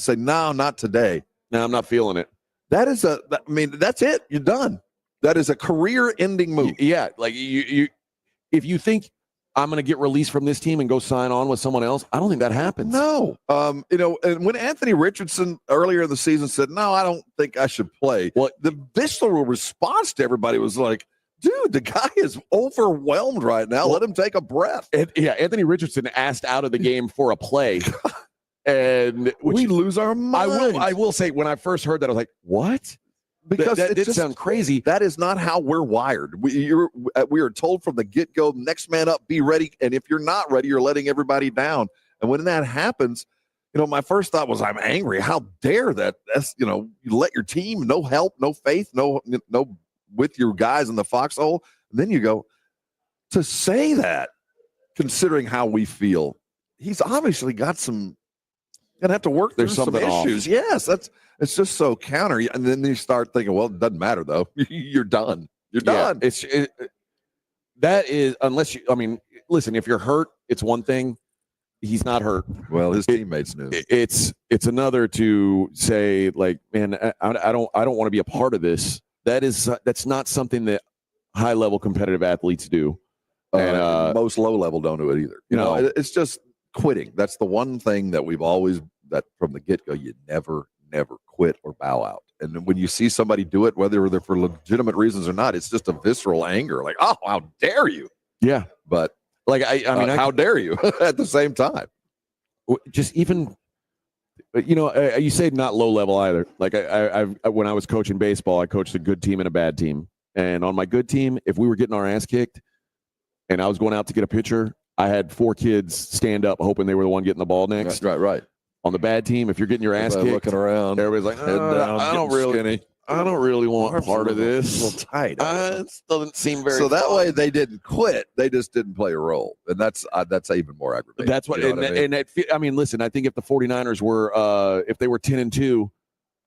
say, "No, not today. No, I'm not feeling it." That's it. You're done. That is a career-ending move. Yeah, like if you think I'm going to get released from this team and go sign on with someone else, I don't think that happens. No. And when Anthony Richardson earlier in the season said, "No, I don't think I should play," well, the visceral response to everybody was like, "Dude, the guy is overwhelmed right now. Let him take a breath." Anthony Richardson asked out of the game for a play. And we lose our mind. I will say, when I first heard that, I was like, what? Because that did sound crazy. That is not how we're wired. We are told from the get-go, next man up, be ready. And if you're not ready, you're letting everybody down. And when that happens, my first thought was, I'm angry. How dare that? That's, you let your team, no help, no faith, no with your guys in the foxhole. And then you go, to say that, considering how we feel, he's obviously got some, gonna have to work through some issues. Yes, it's just so counter. And then you start thinking, well, it doesn't matter though. You're done. You're done. That is, unless you, listen, if you're hurt, it's one thing. He's not hurt. Well, his teammates knew. It's another to say, like, man, I don't want to be a part of this. That's not something that high level competitive athletes do. And most low level don't do it either. It's just quitting. That's the one thing that we've always, that from the get go, you never quit or bow out. And when you see somebody do it, whether they're for legitimate reasons or not, it's just a visceral anger. Like, oh, how dare you? Yeah. But like, how dare you at the same time? Just even, you say not low level either. Like I when I was coaching baseball, I coached a good team and a bad team. And on my good team, if we were getting our ass kicked and I was going out to get a pitcher, I had 4 kids stand up hoping they were the one getting the ball next. Right. On the bad team, if you're getting your ass kicked, looking around, everybody's like, head down, I don't really want part of this. A little tight. It doesn't seem very. So that way they didn't quit; they just didn't play a role, and that's even more aggravating. That's what. Listen, I think if the 49ers were, if they were 10-2,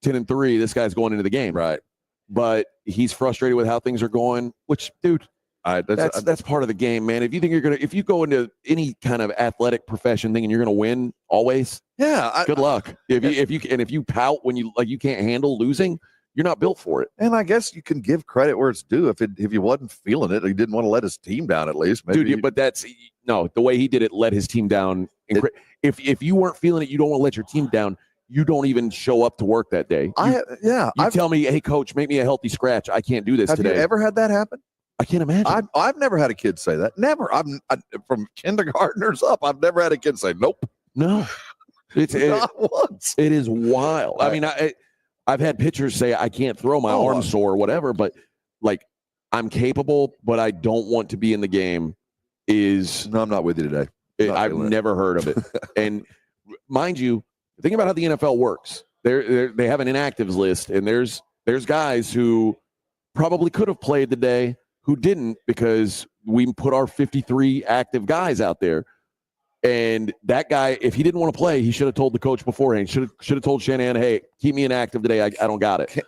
10-3, this guy's going into the game, right? But he's frustrated with how things are going. Which, dude, that's part of the game, man. If you think if you go into any kind of athletic profession thinking you're gonna win always, good luck. If you pout when you can't handle losing, you're not built for it. And I guess you can give credit where it's due. If he wasn't feeling it, he didn't want to let his team down at least. Maybe dude, but that's the way he did it let his team down. If you weren't feeling it, you don't want to let your team down. You don't even show up to work that day. You tell me, hey, coach, make me a healthy scratch. I can't do this today. Have you ever had that happen? I can't imagine. I've never had a kid say that. Never. From kindergartners up, I've never had a kid say, nope. No. Not once. It is wild. I mean, I've had pitchers say I can't throw, my arm's sore or whatever, but like I'm capable, but I don't want to be in the game. No, I'm not with you today. I've never heard of it. And mind you, think about how the NFL works. They have an inactives list, and there's guys who probably could have played today who didn't because we put our 53 active guys out there. And that guy, if he didn't want to play, he should have told the coach beforehand. Should have told Shanahan, hey, keep me inactive today. I don't got it.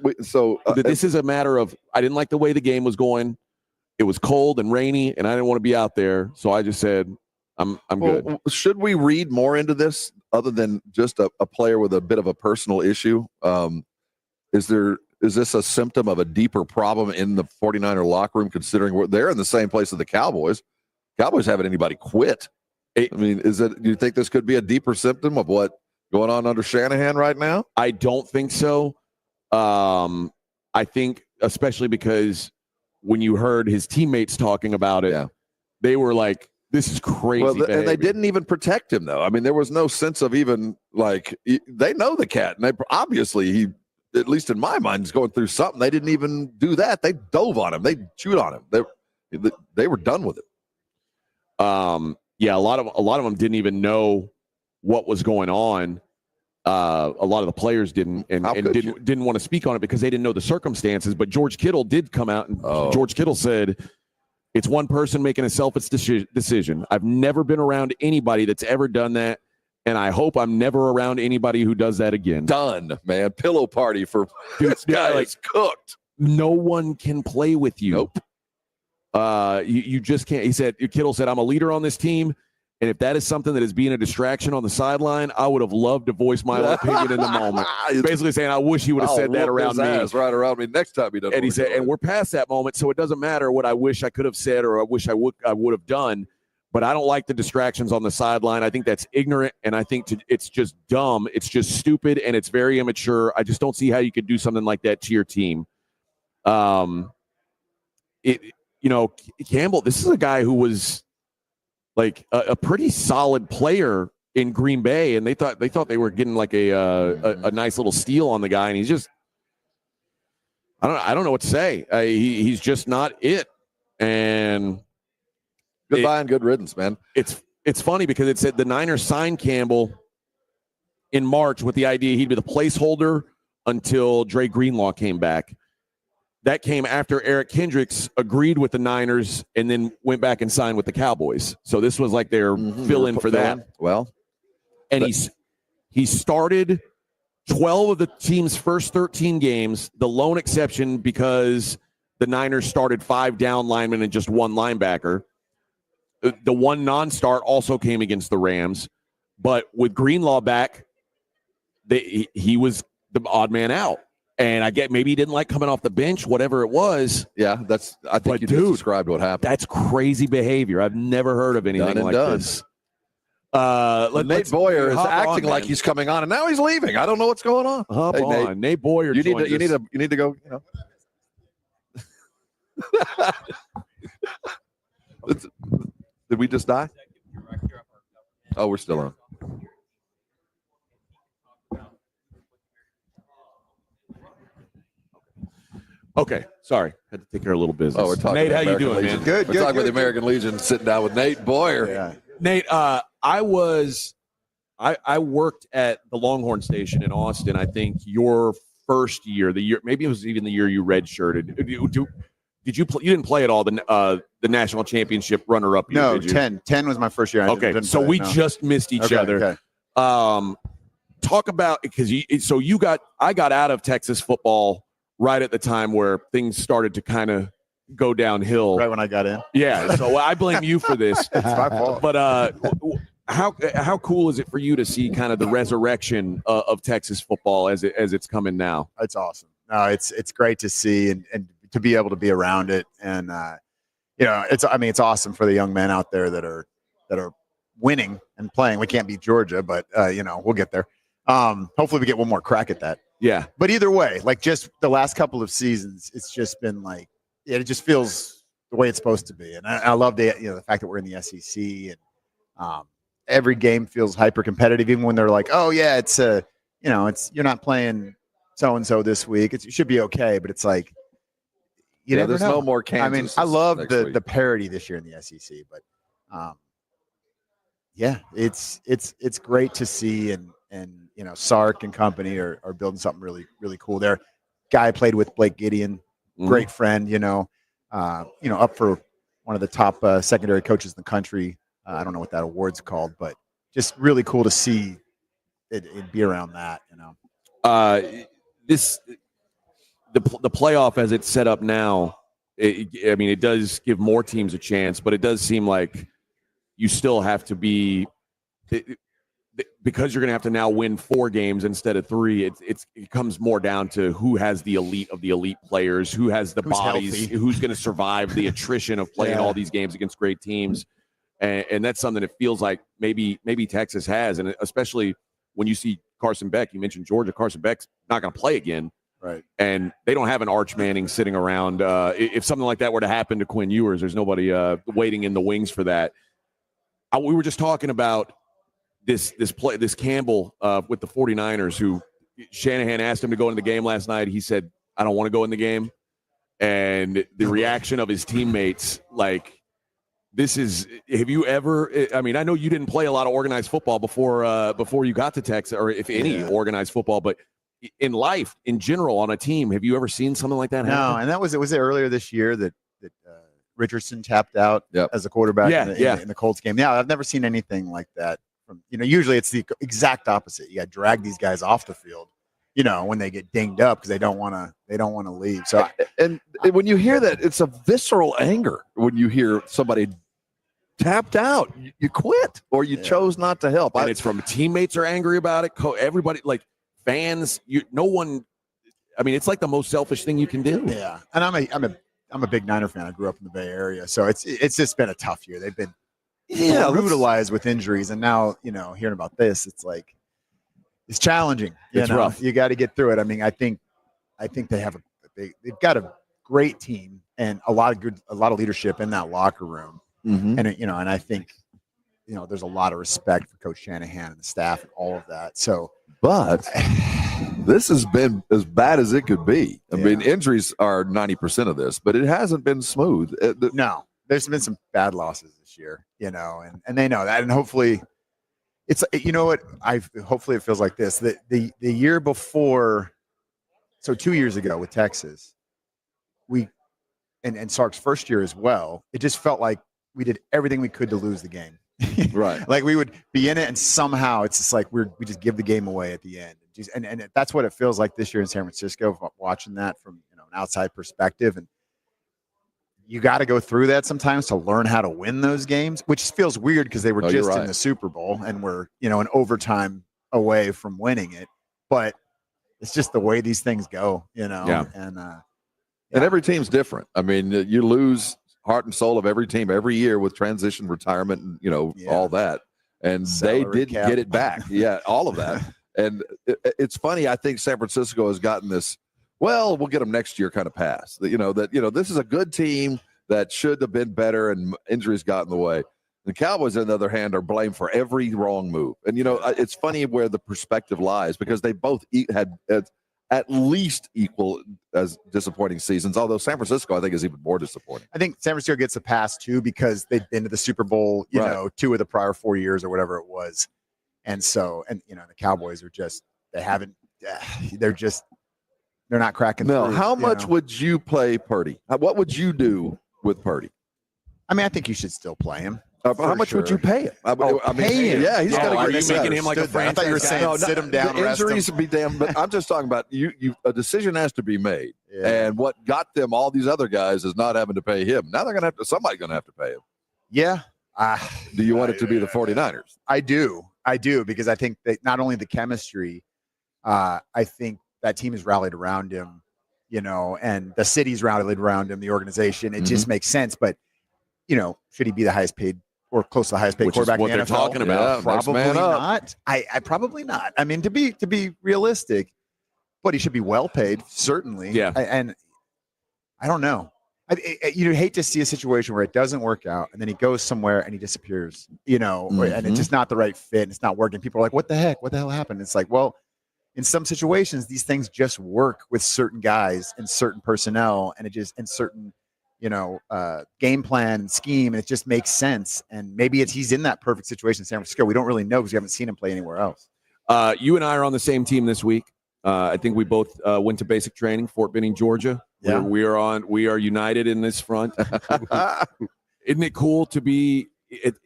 This is a matter of I didn't like the way the game was going. It was cold and rainy, and I didn't want to be out there. So I just said, I'm good. Should we read more into this other than just a player with a bit of a personal issue? Is this a symptom of a deeper problem in the 49er locker room, considering they're in the same place as the Cowboys? Cowboys haven't anybody quit. I mean, do you think this could be a deeper symptom of what going on under Shanahan right now? I don't think so. I think especially because when you heard his teammates talking about it, they were like, this is crazy. Well, and they didn't even protect him, though. I mean, there was no sense of even like they know the cat, and they obviously he, at least in my mind, is going through something. They didn't even do that. They dove on him. They chewed on him. They were done with it. Yeah, a lot of them didn't even know what was going on. A lot of the players didn't didn't want to speak on it because they didn't know the circumstances. But George Kittle did come out, and George Kittle said, it's one person making a selfish decision. I've never been around anybody that's ever done that, and I hope I'm never around anybody who does that again. Done, man. Pillow party for this guy is cooked. No one can play with you. Nope. You just can't. He said, Kittle said, I'm a leader on this team, and if that is something that is being a distraction on the sideline, I would have loved to voice my opinion in the moment. Basically saying, I wish he would have said that around me. Right around me next time he does. And he said, and we're past that moment, so it doesn't matter what I wish I could have said or I wish I would have done. But I don't like the distractions on the sideline. I think that's ignorant, and I think it's just dumb. It's just stupid, and it's very immature. I just don't see how you could do something like that to your team. Campbell, this is a guy who was like a pretty solid player in Green Bay, and they thought they were getting like a nice little steal on the guy, and he's just I don't know what to say. He's just not it. And goodbye and good riddance, man. It's funny because it said the Niners signed Campbell in March with the idea he'd be the placeholder until Dre Greenlaw came back. That came after Eric Kendricks agreed with the Niners and then went back and signed with the Cowboys. So this was like their fill-in for that. Well, and he started 12 of the team's first 13 games, the lone exception because the Niners started 5 down linemen and just 1 linebacker. The 1 non-start also came against the Rams. But with Greenlaw back, he was the odd man out. And I get maybe he didn't like coming off the bench, whatever it was. Yeah, I think you just described what happened. That's crazy behavior. I've never heard of anything like this. Nate Boyer is acting like he's coming on, and now he's leaving. I don't know what's going on. Hop on. Nate Boyer. You need to go. Did we just die? Oh, we're still on. Okay, sorry. Had to take care of a little business. Oh, we're talking Nate, how you American doing, Legion. man? Good. We're talking with the American Legion, sitting down with Nate Boyer. Yeah. Nate, I worked at the Longhorn station in Austin. I think your first year, maybe it was even the year you redshirted. Did you play? You didn't play at all the national championship runner-up year? No, did you? 10 was my first year. Okay, so we just missed each other. Okay. Talk about because I got out of Texas football right at the time where things started to kind of go downhill. Right when I got in. Yeah, so I blame you for this. It's my fault. But how cool is it for you to see kind of the resurrection of Texas football as it's coming now? It's awesome. No, it's great to see and to be able to be around it, and it's awesome for the young men out there that are winning and playing. We can't beat Georgia, but we'll get there. Hopefully we get one more crack at that. Yeah. But either way, like just the last couple of seasons, it's just been like it just feels the way it's supposed to be, and I love the fact that we're in the SEC and every game feels hyper competitive, even when they're like, oh yeah, it's you're not playing so and so this week. It should be okay, but it's like there's no more Kansas. I mean, I love the parity this year in the SEC, but it's great to see, and Sark and company are building something really, really cool there. Guy I played with, Blake Gideon, great friend, up for one of the top secondary coaches in the country. I don't know what that award's called, but just really cool to see it be around that, the playoff as it's set up now, it does give more teams a chance, but it does seem like you still have to be because you're going to have to now win 4 games instead of 3. It comes more down to who has the elite of the elite players, who has the bodies, healthy. Who's going to survive the attrition of playing all these games against great teams. And that's something that feels like maybe Texas has, and especially when you see Carson Beck. You mentioned Georgia. Carson Beck's not going to play again. Right. And they don't have an Arch Manning sitting around. If something like that were to happen to Quinn Ewers, there's nobody waiting in the wings for that. We were just talking about this Campbell with the 49ers, who Shanahan asked him to go into the game last night. He said, I don't want to go in the game. And the reaction of his teammates, like, have you ever, I mean, I know you didn't play a lot of organized football before you got to Texas, or if any organized football, but in life, in general, on a team, have you ever seen something like that happen? No, and was it earlier this year that Richardson tapped out as a quarterback in the Colts game? Yeah, I've never seen anything like that. Usually it's the exact opposite. You got to drag these guys off the field, when they get dinged up because they don't want to leave. So, and when you hear that, it's a visceral anger when you hear somebody tapped out. You quit, or you chose not to help. And it's from teammates are angry about it. Everybody, like fans, no one. I mean, it's like the most selfish thing you can do. Yeah, and I'm a big Niner fan. I grew up in the Bay Area, so it's just been a tough year. They've been brutalized with injuries, and now hearing about this, it's like it's challenging. It's rough. You got to get through it. I mean, I think they have they've got a great team and a lot of leadership in that locker room. Mm-hmm. And and I think there's a lot of respect for Coach Shanahan and the staff and all of that. So, but this has been as bad as it could be. I mean, injuries are 90% of this, but it hasn't been smooth. No, there's been some bad losses this year, and they know that. And hopefully it's, hopefully it feels like this, that the year before, so 2 years ago with Texas, and Sark's first year as well, it just felt like we did everything we could to lose the game. Right. Like we would be in it and somehow it's just like we just give the game away at the end. And that's what it feels like this year in San Francisco, watching that from an outside perspective. And you got to go through that sometimes to learn how to win those games, which feels weird because they were just in the Super Bowl and we're, an overtime away from winning it. But it's just the way these things go, Yeah. And every team's different. I mean, you lose heart and soul of every team every year with transition, retirement, and all that. And salary they did cap. get it back. Yeah, all of that. And it's funny. I think San Francisco has gotten this. Well, we'll get them next year kind of pass. That this is a good team that should have been better, and injuries got in the way. The Cowboys, on the other hand, are blamed for every wrong move. And it's funny where the perspective lies because they both had at least equal as disappointing seasons, although San Francisco, I think, is even more disappointing. I think San Francisco gets a pass, too, because they've been to the Super Bowl, 2 of the prior 4 years or whatever it was. And so, the Cowboys are just, they're not cracking No, through. how much would you play Purdy? What would you do with Purdy? I mean, I think you should still play him. How much would you pay him? Pay him? Yeah, he's got to are get you making him like a I franchise thought you were guy? saying sit him down, the rest injuries him. would be damn. But I'm just talking about you. A decision has to be made, Yeah. and what got them all these other guys is not having to pay him. Now they're going to have to. Somebody's going to have to pay him. Yeah. Do you want it to be the 49ers? I do, because I think that not only the chemistry, I think that team has rallied around him, and the city's rallied around him, the organization. It just makes sense. But, should he be the highest paid or close to the highest paid quarterback what in the they're NFL? talking about. Yeah, Probably next man up. not. I probably not. I mean, to be realistic, but he should be well paid, certainly. Yeah. And I don't know. You'd hate to see a situation where it doesn't work out and then he goes somewhere and he disappears, and it's just not the right fit and it's not working. People are like, what the heck? What the hell happened? It's like, well, in some situations, these things just work with certain guys and certain personnel and certain, game plan and scheme. And it just makes sense. And maybe he's in that perfect situation in San Francisco. We don't really know because we haven't seen him play anywhere else. You and I are on the same team this week. I think we both went to basic training, Fort Benning, Georgia. Yeah. We are united in this front. Isn't it cool to be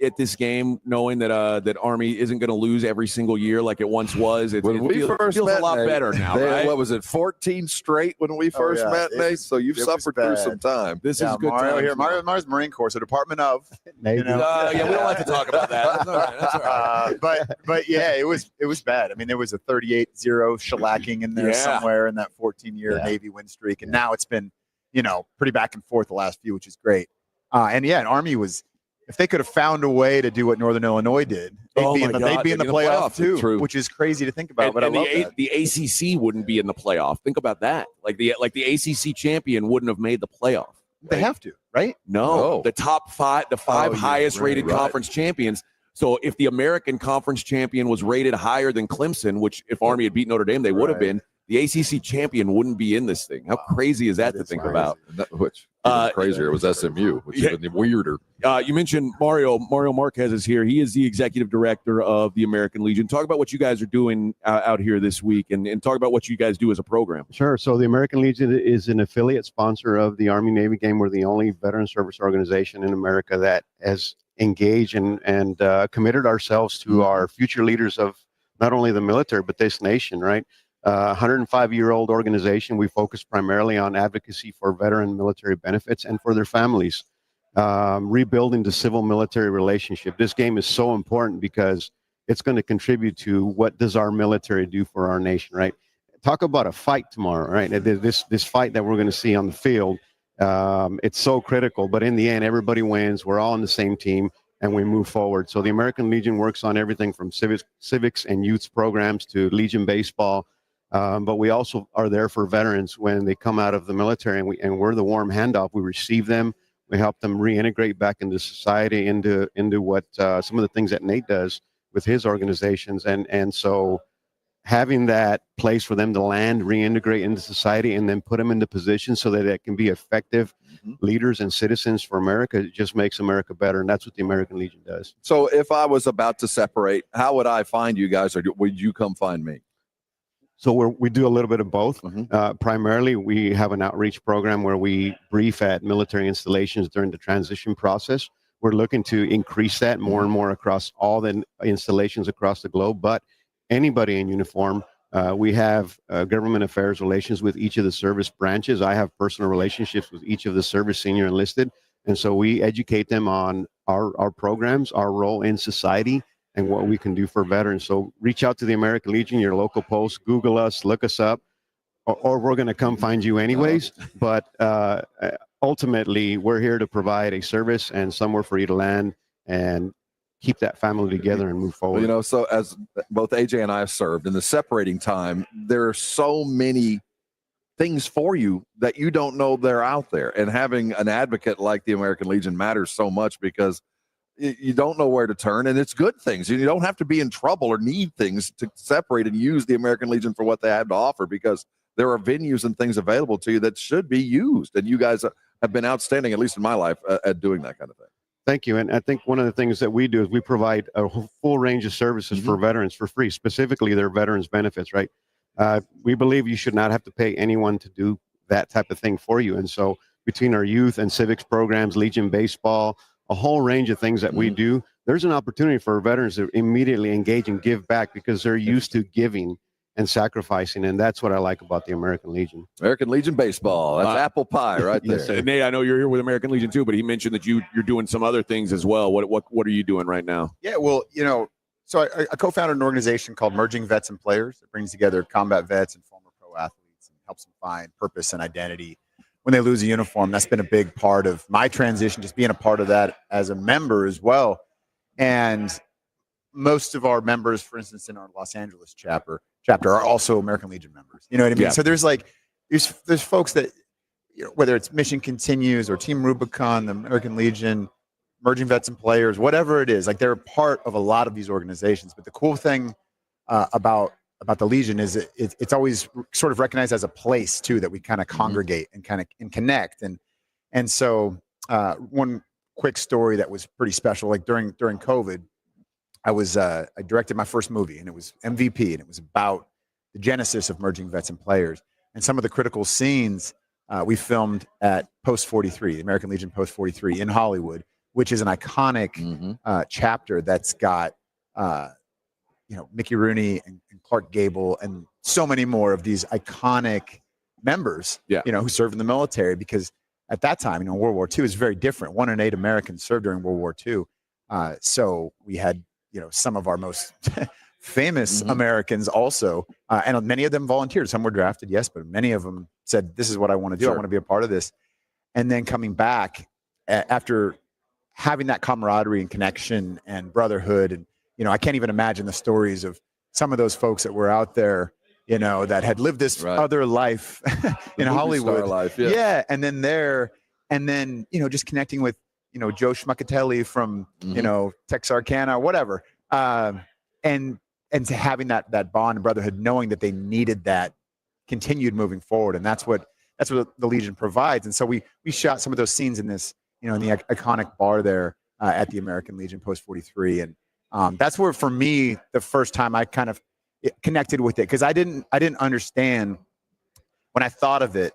at this game knowing that Army isn't going to lose every single year like it once was? It feels a lot better now, right? What was it, 14 straight when we first met, Nate? So you've suffered through some time. This is good Mario times here. now. Mario's Marine Corps, so Department of. Maybe. We don't like to talk about that. That's all right. But yeah, it was bad. I mean, there was a 38-0 shellacking in there somewhere in that 14-year Navy win streak, and now it's been, pretty back and forth the last few, which is great. And Army was, if they could have found a way to do what Northern Illinois did, they'd be in the playoff too, True. which is crazy to think about. But I love that. The ACC wouldn't be in the playoff. Think about that. Like the ACC champion wouldn't have made the playoff. Right? They have to, right? No, the top five, highest rated conference champions. So if the American Conference champion was rated higher than Clemson, which if Army had beat Notre Dame, they would have been, the ACC champion wouldn't be in this thing. How crazy is that to think about? Which crazier was SMU, which is even weirder. You mentioned Mario Marquez is here. He is the executive director of the American Legion. Talk about what you guys are doing out here this week and talk about what you guys do as a program. Sure. So the American Legion is an affiliate sponsor of the Army-Navy game. We're the only veteran service organization in America that has engaged and committed ourselves to our future leaders of not only the military, but this nation, right? 105-year-old organization. We focus primarily on advocacy for veteran military benefits and for their families, rebuilding the civil-military relationship. This game is so important because it's going to contribute to what does our military do for our nation, right? Talk about a fight tomorrow, right? This fight that we're going to see on the field, it's so critical. But in the end, everybody wins. We're all on the same team, and we move forward. So the American Legion works on everything from civics and youth programs to Legion baseball. But we also are there for veterans when they come out of the military, and we're the warm handoff. We receive them, We help them reintegrate back into society, into what some of the things that Nate does with his organizations. And so having that place for them to land, reintegrate into society, and then put them into positions so that it can be effective leaders and citizens for America, it just makes America better. And that's what the American Legion does. So if I was about to separate, how would I find you guys, or would you come find me? So we do a little bit of both. Primarily, we have an outreach program where we brief at military installations during the transition process. We're looking to increase that more and more across all the installations across the globe. But anybody in uniform, we have government affairs relations with each of the service branches. I have personal relationships with each of the service senior enlisted. And so we educate them on our programs, our role in society, and what we can do for veterans. So reach out to the American Legion, your local post, Google us, look us up, or we're going to come find you anyways. But ultimately, we're here to provide a service and somewhere for you to land and keep that family together and move forward. Well, so as both AJ and I have served in the separating time, there are so many things for you that you don't know they're out there. And having an advocate like the American Legion matters so much, because you don't know where to turn, and it's good things. You don't have to be in trouble or need things to separate and use the American Legion for what they have to offer, because there are venues and things available to you that should be used. And you guys have been outstanding, at least in my life, at doing that kind of thing. Thank you. And I think one of the things that we do is we provide a full range of services for veterans for free, specifically their veterans benefits, right? We believe you should not have to pay anyone to do that type of thing for you. And so between our youth and civics programs, Legion Baseball, a whole range of things that we do, there's an opportunity for veterans to immediately engage and give back, because they're used to giving and sacrificing. And that's what I like about the American Legion. American Legion Baseball. That's apple pie right there. Yes, Nate, I know you're here with American Legion too, but he mentioned that you're doing some other things as well. What are you doing right now? Yeah, well, so I co-founded an organization called Merging Vets and Players. It brings together combat vets and former pro athletes and helps them find purpose and identity when they lose a uniform. That's been a big part of my transition, just being a part of that as a member as well. And most of our members, for instance, in our Los Angeles chapter are also American Legion members. You know what I mean? Yeah. So there's folks that, whether it's Mission Continues or Team Rubicon, the American Legion, Merging Vets and Players, whatever it is, like they're a part of a lot of these organizations. But the cool thing about the Legion is it's always sort of recognized as a place too, that we kind of congregate and connect. And so one quick story that was pretty special, like during COVID, I directed my first movie, and it was MVP, and it was about the genesis of Merging Vets and Players. And some of the critical scenes we filmed at Post 43, the American Legion Post 43 in Hollywood, which is an iconic chapter that's got Mickey Rooney and Clark Gable and so many more of these iconic members, who served in the military. Because at that time, World War II is very different. 1 in 8 Americans served during World War II. So we had, some of our most famous Americans also, and many of them volunteered. Some were drafted, yes, but many of them said, this is what I want to do. I want to be a part of this. And then coming back after having that camaraderie and connection and brotherhood. And, I can't even imagine the stories of some of those folks that were out there, that had lived this other life in Hollywood. Life, yeah. And then just connecting with, Joe Schmuckatelli from, Texarkana, whatever. And to having that bond and brotherhood, knowing that they needed that continued moving forward. And that's what the Legion provides. And so we shot some of those scenes in this, in the iconic bar there at the American Legion Post 43. And that's where, for me, the first time I kind of connected with it, because I didn't understand when I thought of it.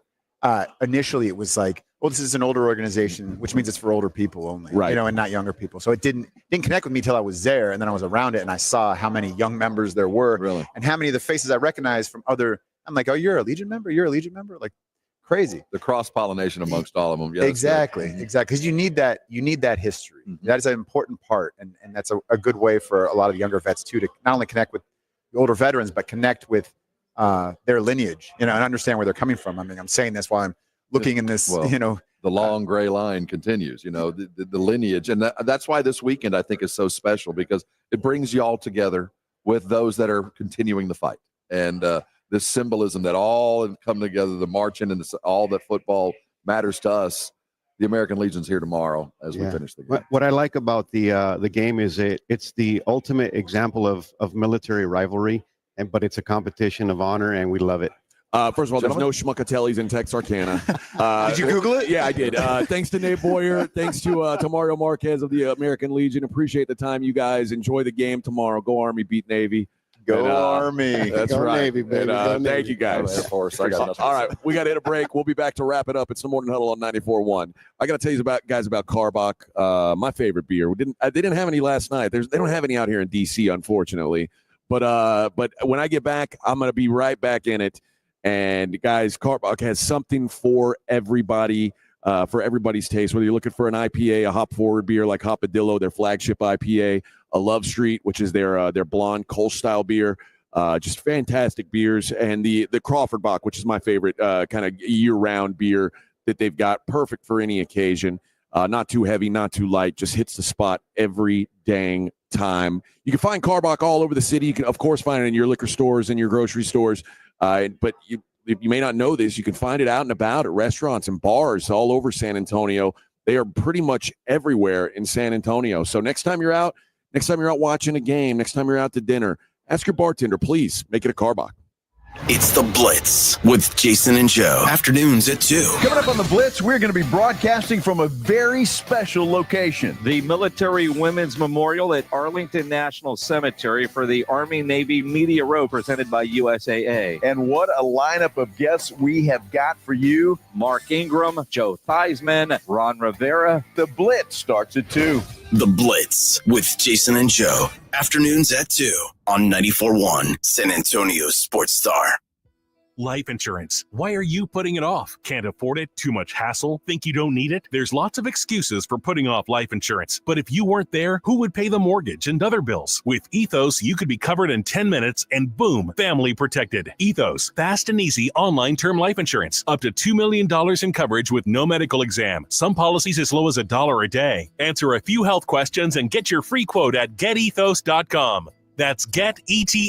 Initially, it was like, well, this is an older organization, which means it's for older people only, right? And not younger people. So it didn't connect with me till I was there, and then I was around it, and I saw how many young members there were, and how many of the faces I recognized from other. I'm like, oh, you're a Legion member? You're a Legion member? Like, crazy. The cross-pollination amongst all of them. Yeah, exactly. Because you need that history. That is an important part, and that's a good way for a lot of younger vets too, to not only connect with the older veterans, but connect with their lineage, and understand where they're coming from. I mean, I'm saying this while I'm looking in this, the long gray line continues, the lineage. And that's why this weekend I think is so special, because it brings you all together with those that are continuing the fight. And this symbolism that all have come together, the marching and all that football matters to us. the American Legion's here tomorrow as we finish the game. What I like about the game is it's the ultimate example of military rivalry, but it's a competition of honor, and we love it. First of all, there's no schmuckatellis in Texarkana. Did you Google it? Yeah, I did. Thanks to Nate Boyer. Thanks to Mario Marquez of the American Legion. Appreciate the time, you guys. Enjoy the game tomorrow. Go Army, beat Navy. Go Army. That's Go right. Navy, baby. And, Go thank Navy. you, guys. Air Force. I got nothing All to right, say. we got to hit a break. We'll be back to wrap it up. It's the Morning Huddle on 94.1. I got to tell you about Karbach, my favorite beer. They didn't have any last night. They don't have any out here in D.C., unfortunately. But when I get back, I'm going to be right back in it. And guys, Karbach has something for everybody, for everybody's taste. Whether you're looking for an IPA, a hop-forward beer like Hopadillo, their flagship IPA, a Love Street, which is their blonde Kolsch-style beer, just fantastic beers, and the Crawford Bock, which is my favorite kind of year-round beer that they've got, perfect for any occasion. Not too heavy, not too light, just hits the spot every dang time. You can find Karbach all over the city. You can, of course, find it in your liquor stores and your grocery stores. But you may not know this, you can find it out and about at restaurants and bars all over San Antonio. They are pretty much everywhere in San Antonio. So next time you're out watching a game, next time you're out to dinner, ask your bartender, please make it a Karbach. It's The Blitz with Jason and Joe. Afternoons at 2. Coming up on The Blitz, we're going to be broadcasting from a very special location. The Military Women's Memorial at Arlington National Cemetery for the Army-Navy Media Row presented by USAA. And what a lineup of guests we have got for you. Mark Ingram, Joe Theismann, Ron Rivera. The Blitz starts at 2. The Blitz with Jason and Joe. Afternoons at 2 on 94.1 San Antonio Sports Star. Life insurance. Why are you putting it off? Can't afford it? Too much hassle? Think you don't need it? There's lots of excuses for putting off life insurance. But if you weren't there, who would pay the mortgage and other bills? With Ethos, you could be covered in 10 minutes and boom, family protected. Ethos, fast and easy online term life insurance. Up to $2 million in coverage with no medical exam. Some policies as low as $1 a day. Answer a few health questions and get your free quote at getethos.com. That's getethos.com.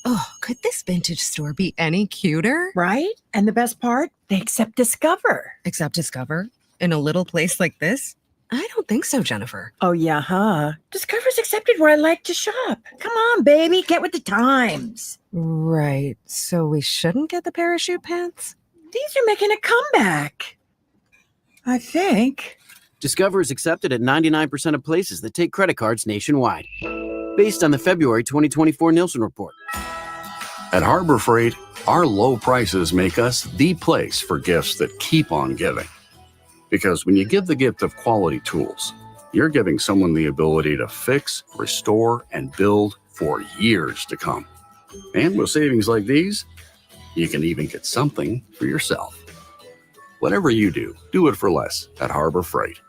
Oh, could this vintage store be any cuter? Right? And the best part, they accept Discover. Accept Discover? In a little place like this? I don't think so, Jennifer. Oh, yeah, huh? Discover's accepted where I like to shop. Come on, baby, get with the times. Right. So we shouldn't get the parachute pants? These are making a comeback. I think. Discover is accepted at 99% of places that take credit cards nationwide, based on the February 2024 Nielsen report. At Harbor Freight, our low prices make us the place for gifts that keep on giving. Because when you give the gift of quality tools, you're giving someone the ability to fix, restore, and build for years to come. And with savings like these, you can even get something for yourself. Whatever you do it for less at Harbor Freight.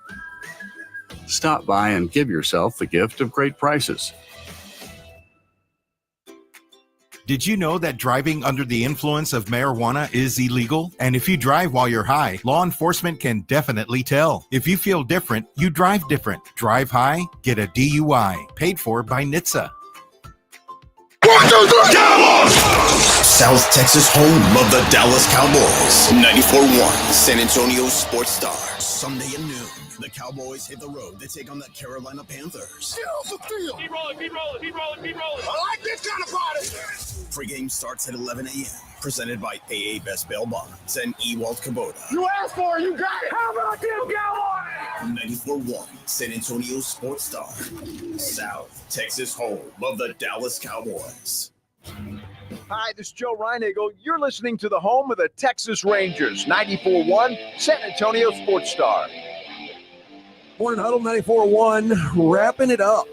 Stop by and give yourself the gift of great prices. Did you know that driving under the influence of marijuana is illegal? And if you drive while you're high, law enforcement can definitely tell. If you feel different, you drive different. Drive high, get a DUI. Paid for by NHTSA. South Texas home of the Dallas Cowboys. 94.1 San Antonio Sports Star. Sunday at noon, the Cowboys hit the road to take on the Carolina Panthers. Keep rolling. I like this kind of party. Pre-game starts at 11 a.m. Presented by AA Best Bail Bonds and Ewald Kubota. You asked for it, you got it. How about them Cowboys? 94.1 San Antonio Sports Star. South Texas home of the Dallas Cowboys. Hi, this is Joe Reinagle. You're listening to the home of the Texas Rangers, 94.1 San Antonio Sports Star. Morning Huddle 94.1, wrapping it up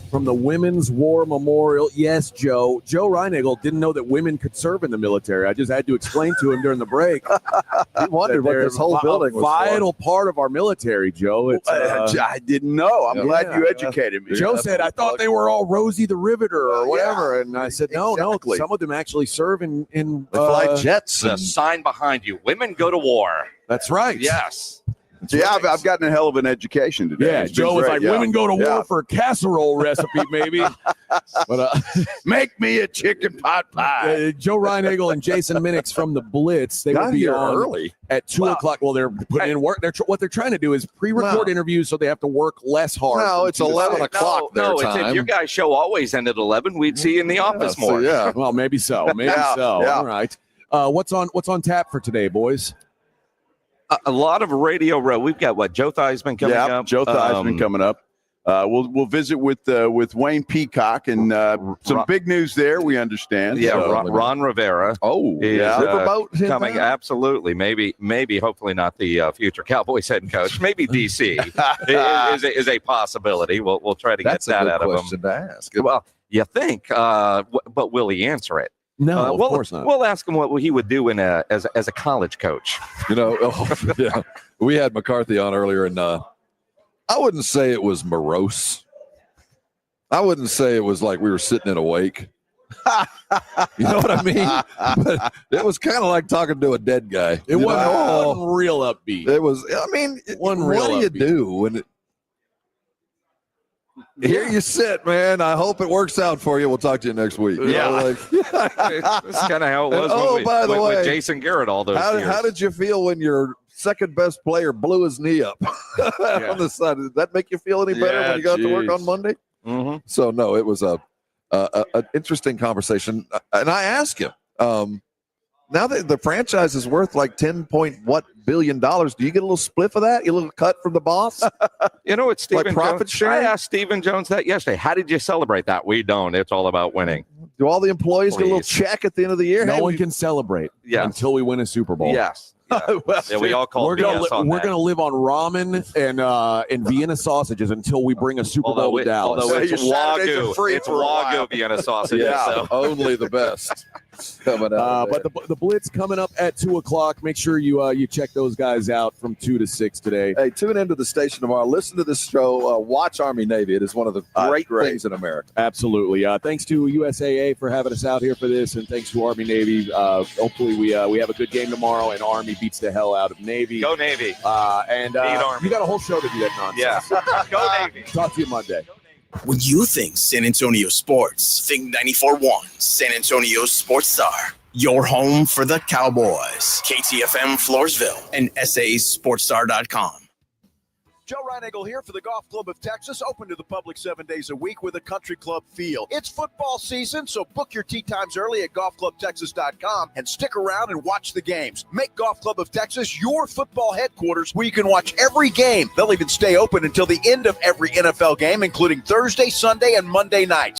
from the Women's War Memorial. Yes, Joe Reinagle didn't know that women could serve in the military. I just had to explain to him during the break. He wondered what this whole building was vital part of our military, Joe. It's, I didn't know. I'm glad you educated me. Joe said, I thought they were all Rosie the Riveter or whatever. And I said, no, some of them actually serve in fly jets. The sign behind you. Women go to war. That's right. Yes. Yeah, I've gotten a hell of an education today. Yeah, Joe was like, women go to war for a casserole recipe, maybe. But make me a chicken pot pie. Joe Reinagel and Jason Minix from the Blitz. They will be on early at 2 o'clock. Well, they're putting in work. What they're trying to do is pre-record interviews so they have to work less hard. No, it's 11 o'clock their time. If your guys' show always ended at 11, we'd see you in the office more. Yeah, well, maybe so. Maybe so. Yeah. All right. What's on tap for today, boys? A lot of radio. We've got Joe Theismann coming up. Joe Theismann coming up. We'll visit with Wayne Peacock and some big news there. We understand. Yeah, Ron Rivera. Oh, is, Riverboat coming. Absolutely, maybe, hopefully not the future Cowboys head coach. Maybe DC is a possibility. We'll try to get that out of him. That's a good question to ask. Well, you think, but will he answer it? No, of course not. We'll ask him what he would do as a college coach. We had McCarthy on earlier, and I wouldn't say it was morose. I wouldn't say it was like we were sitting in a wake. You know what I mean? But it was kind of like talking to a dead guy. It wasn't real upbeat. It was. I mean, what do you do when here you sit, man? I hope it works out for you. We'll talk to you next week. Yeah, that's kind of how it was. By the way, with Jason Garrett all those years. How did you feel when your second best player blew his knee up on the side? Did that make you feel any better when you got to work on Monday? Mm-hmm. So no, it was an interesting conversation, and I asked him. Now that the franchise is worth like $10 billion, do you get a little spliff of that? A little cut from the boss? It's Stephen like profit Jones. sharing? I asked Stephen Jones that yesterday. How did you celebrate that? We don't. It's all about winning. Do all the employees get a little check at the end of the year? No one can celebrate until we win a Super Bowl. Yes. We all call BS on that. We're going to live on ramen and Vienna sausages until we bring a Super Bowl to Dallas. Although it's Wagyu. It's Wagyu Vienna sausages. Yeah, so. only the best. Coming out but the Blitz coming up at 2 o'clock. Make sure you check those guys out from 2 to 6 today. Hey, tune into the station tomorrow. Listen to this show. Watch Army Navy. It is one of the great things in America. Absolutely. Thanks to USAA for having us out here for this, and thanks to Army Navy. Hopefully we have a good game tomorrow, and Army beats the hell out of Navy. Go Navy. And you got a whole show to do that nonsense. Yeah. Go Navy. Talk to you Monday. When you think San Antonio sports, think 94.1 San Antonio Sports Star. Your home for the Cowboys. KTFM Floresville and SASportsStar.com. Joe Reinagel here for the Golf Club of Texas, open to the public 7 days a week with a country club feel. It's football season, so book your tee times early at golfclubtexas.com and stick around and watch the games. Make Golf Club of Texas your football headquarters where you can watch every game. They'll even stay open until the end of every NFL game, including Thursday, Sunday, and Monday nights.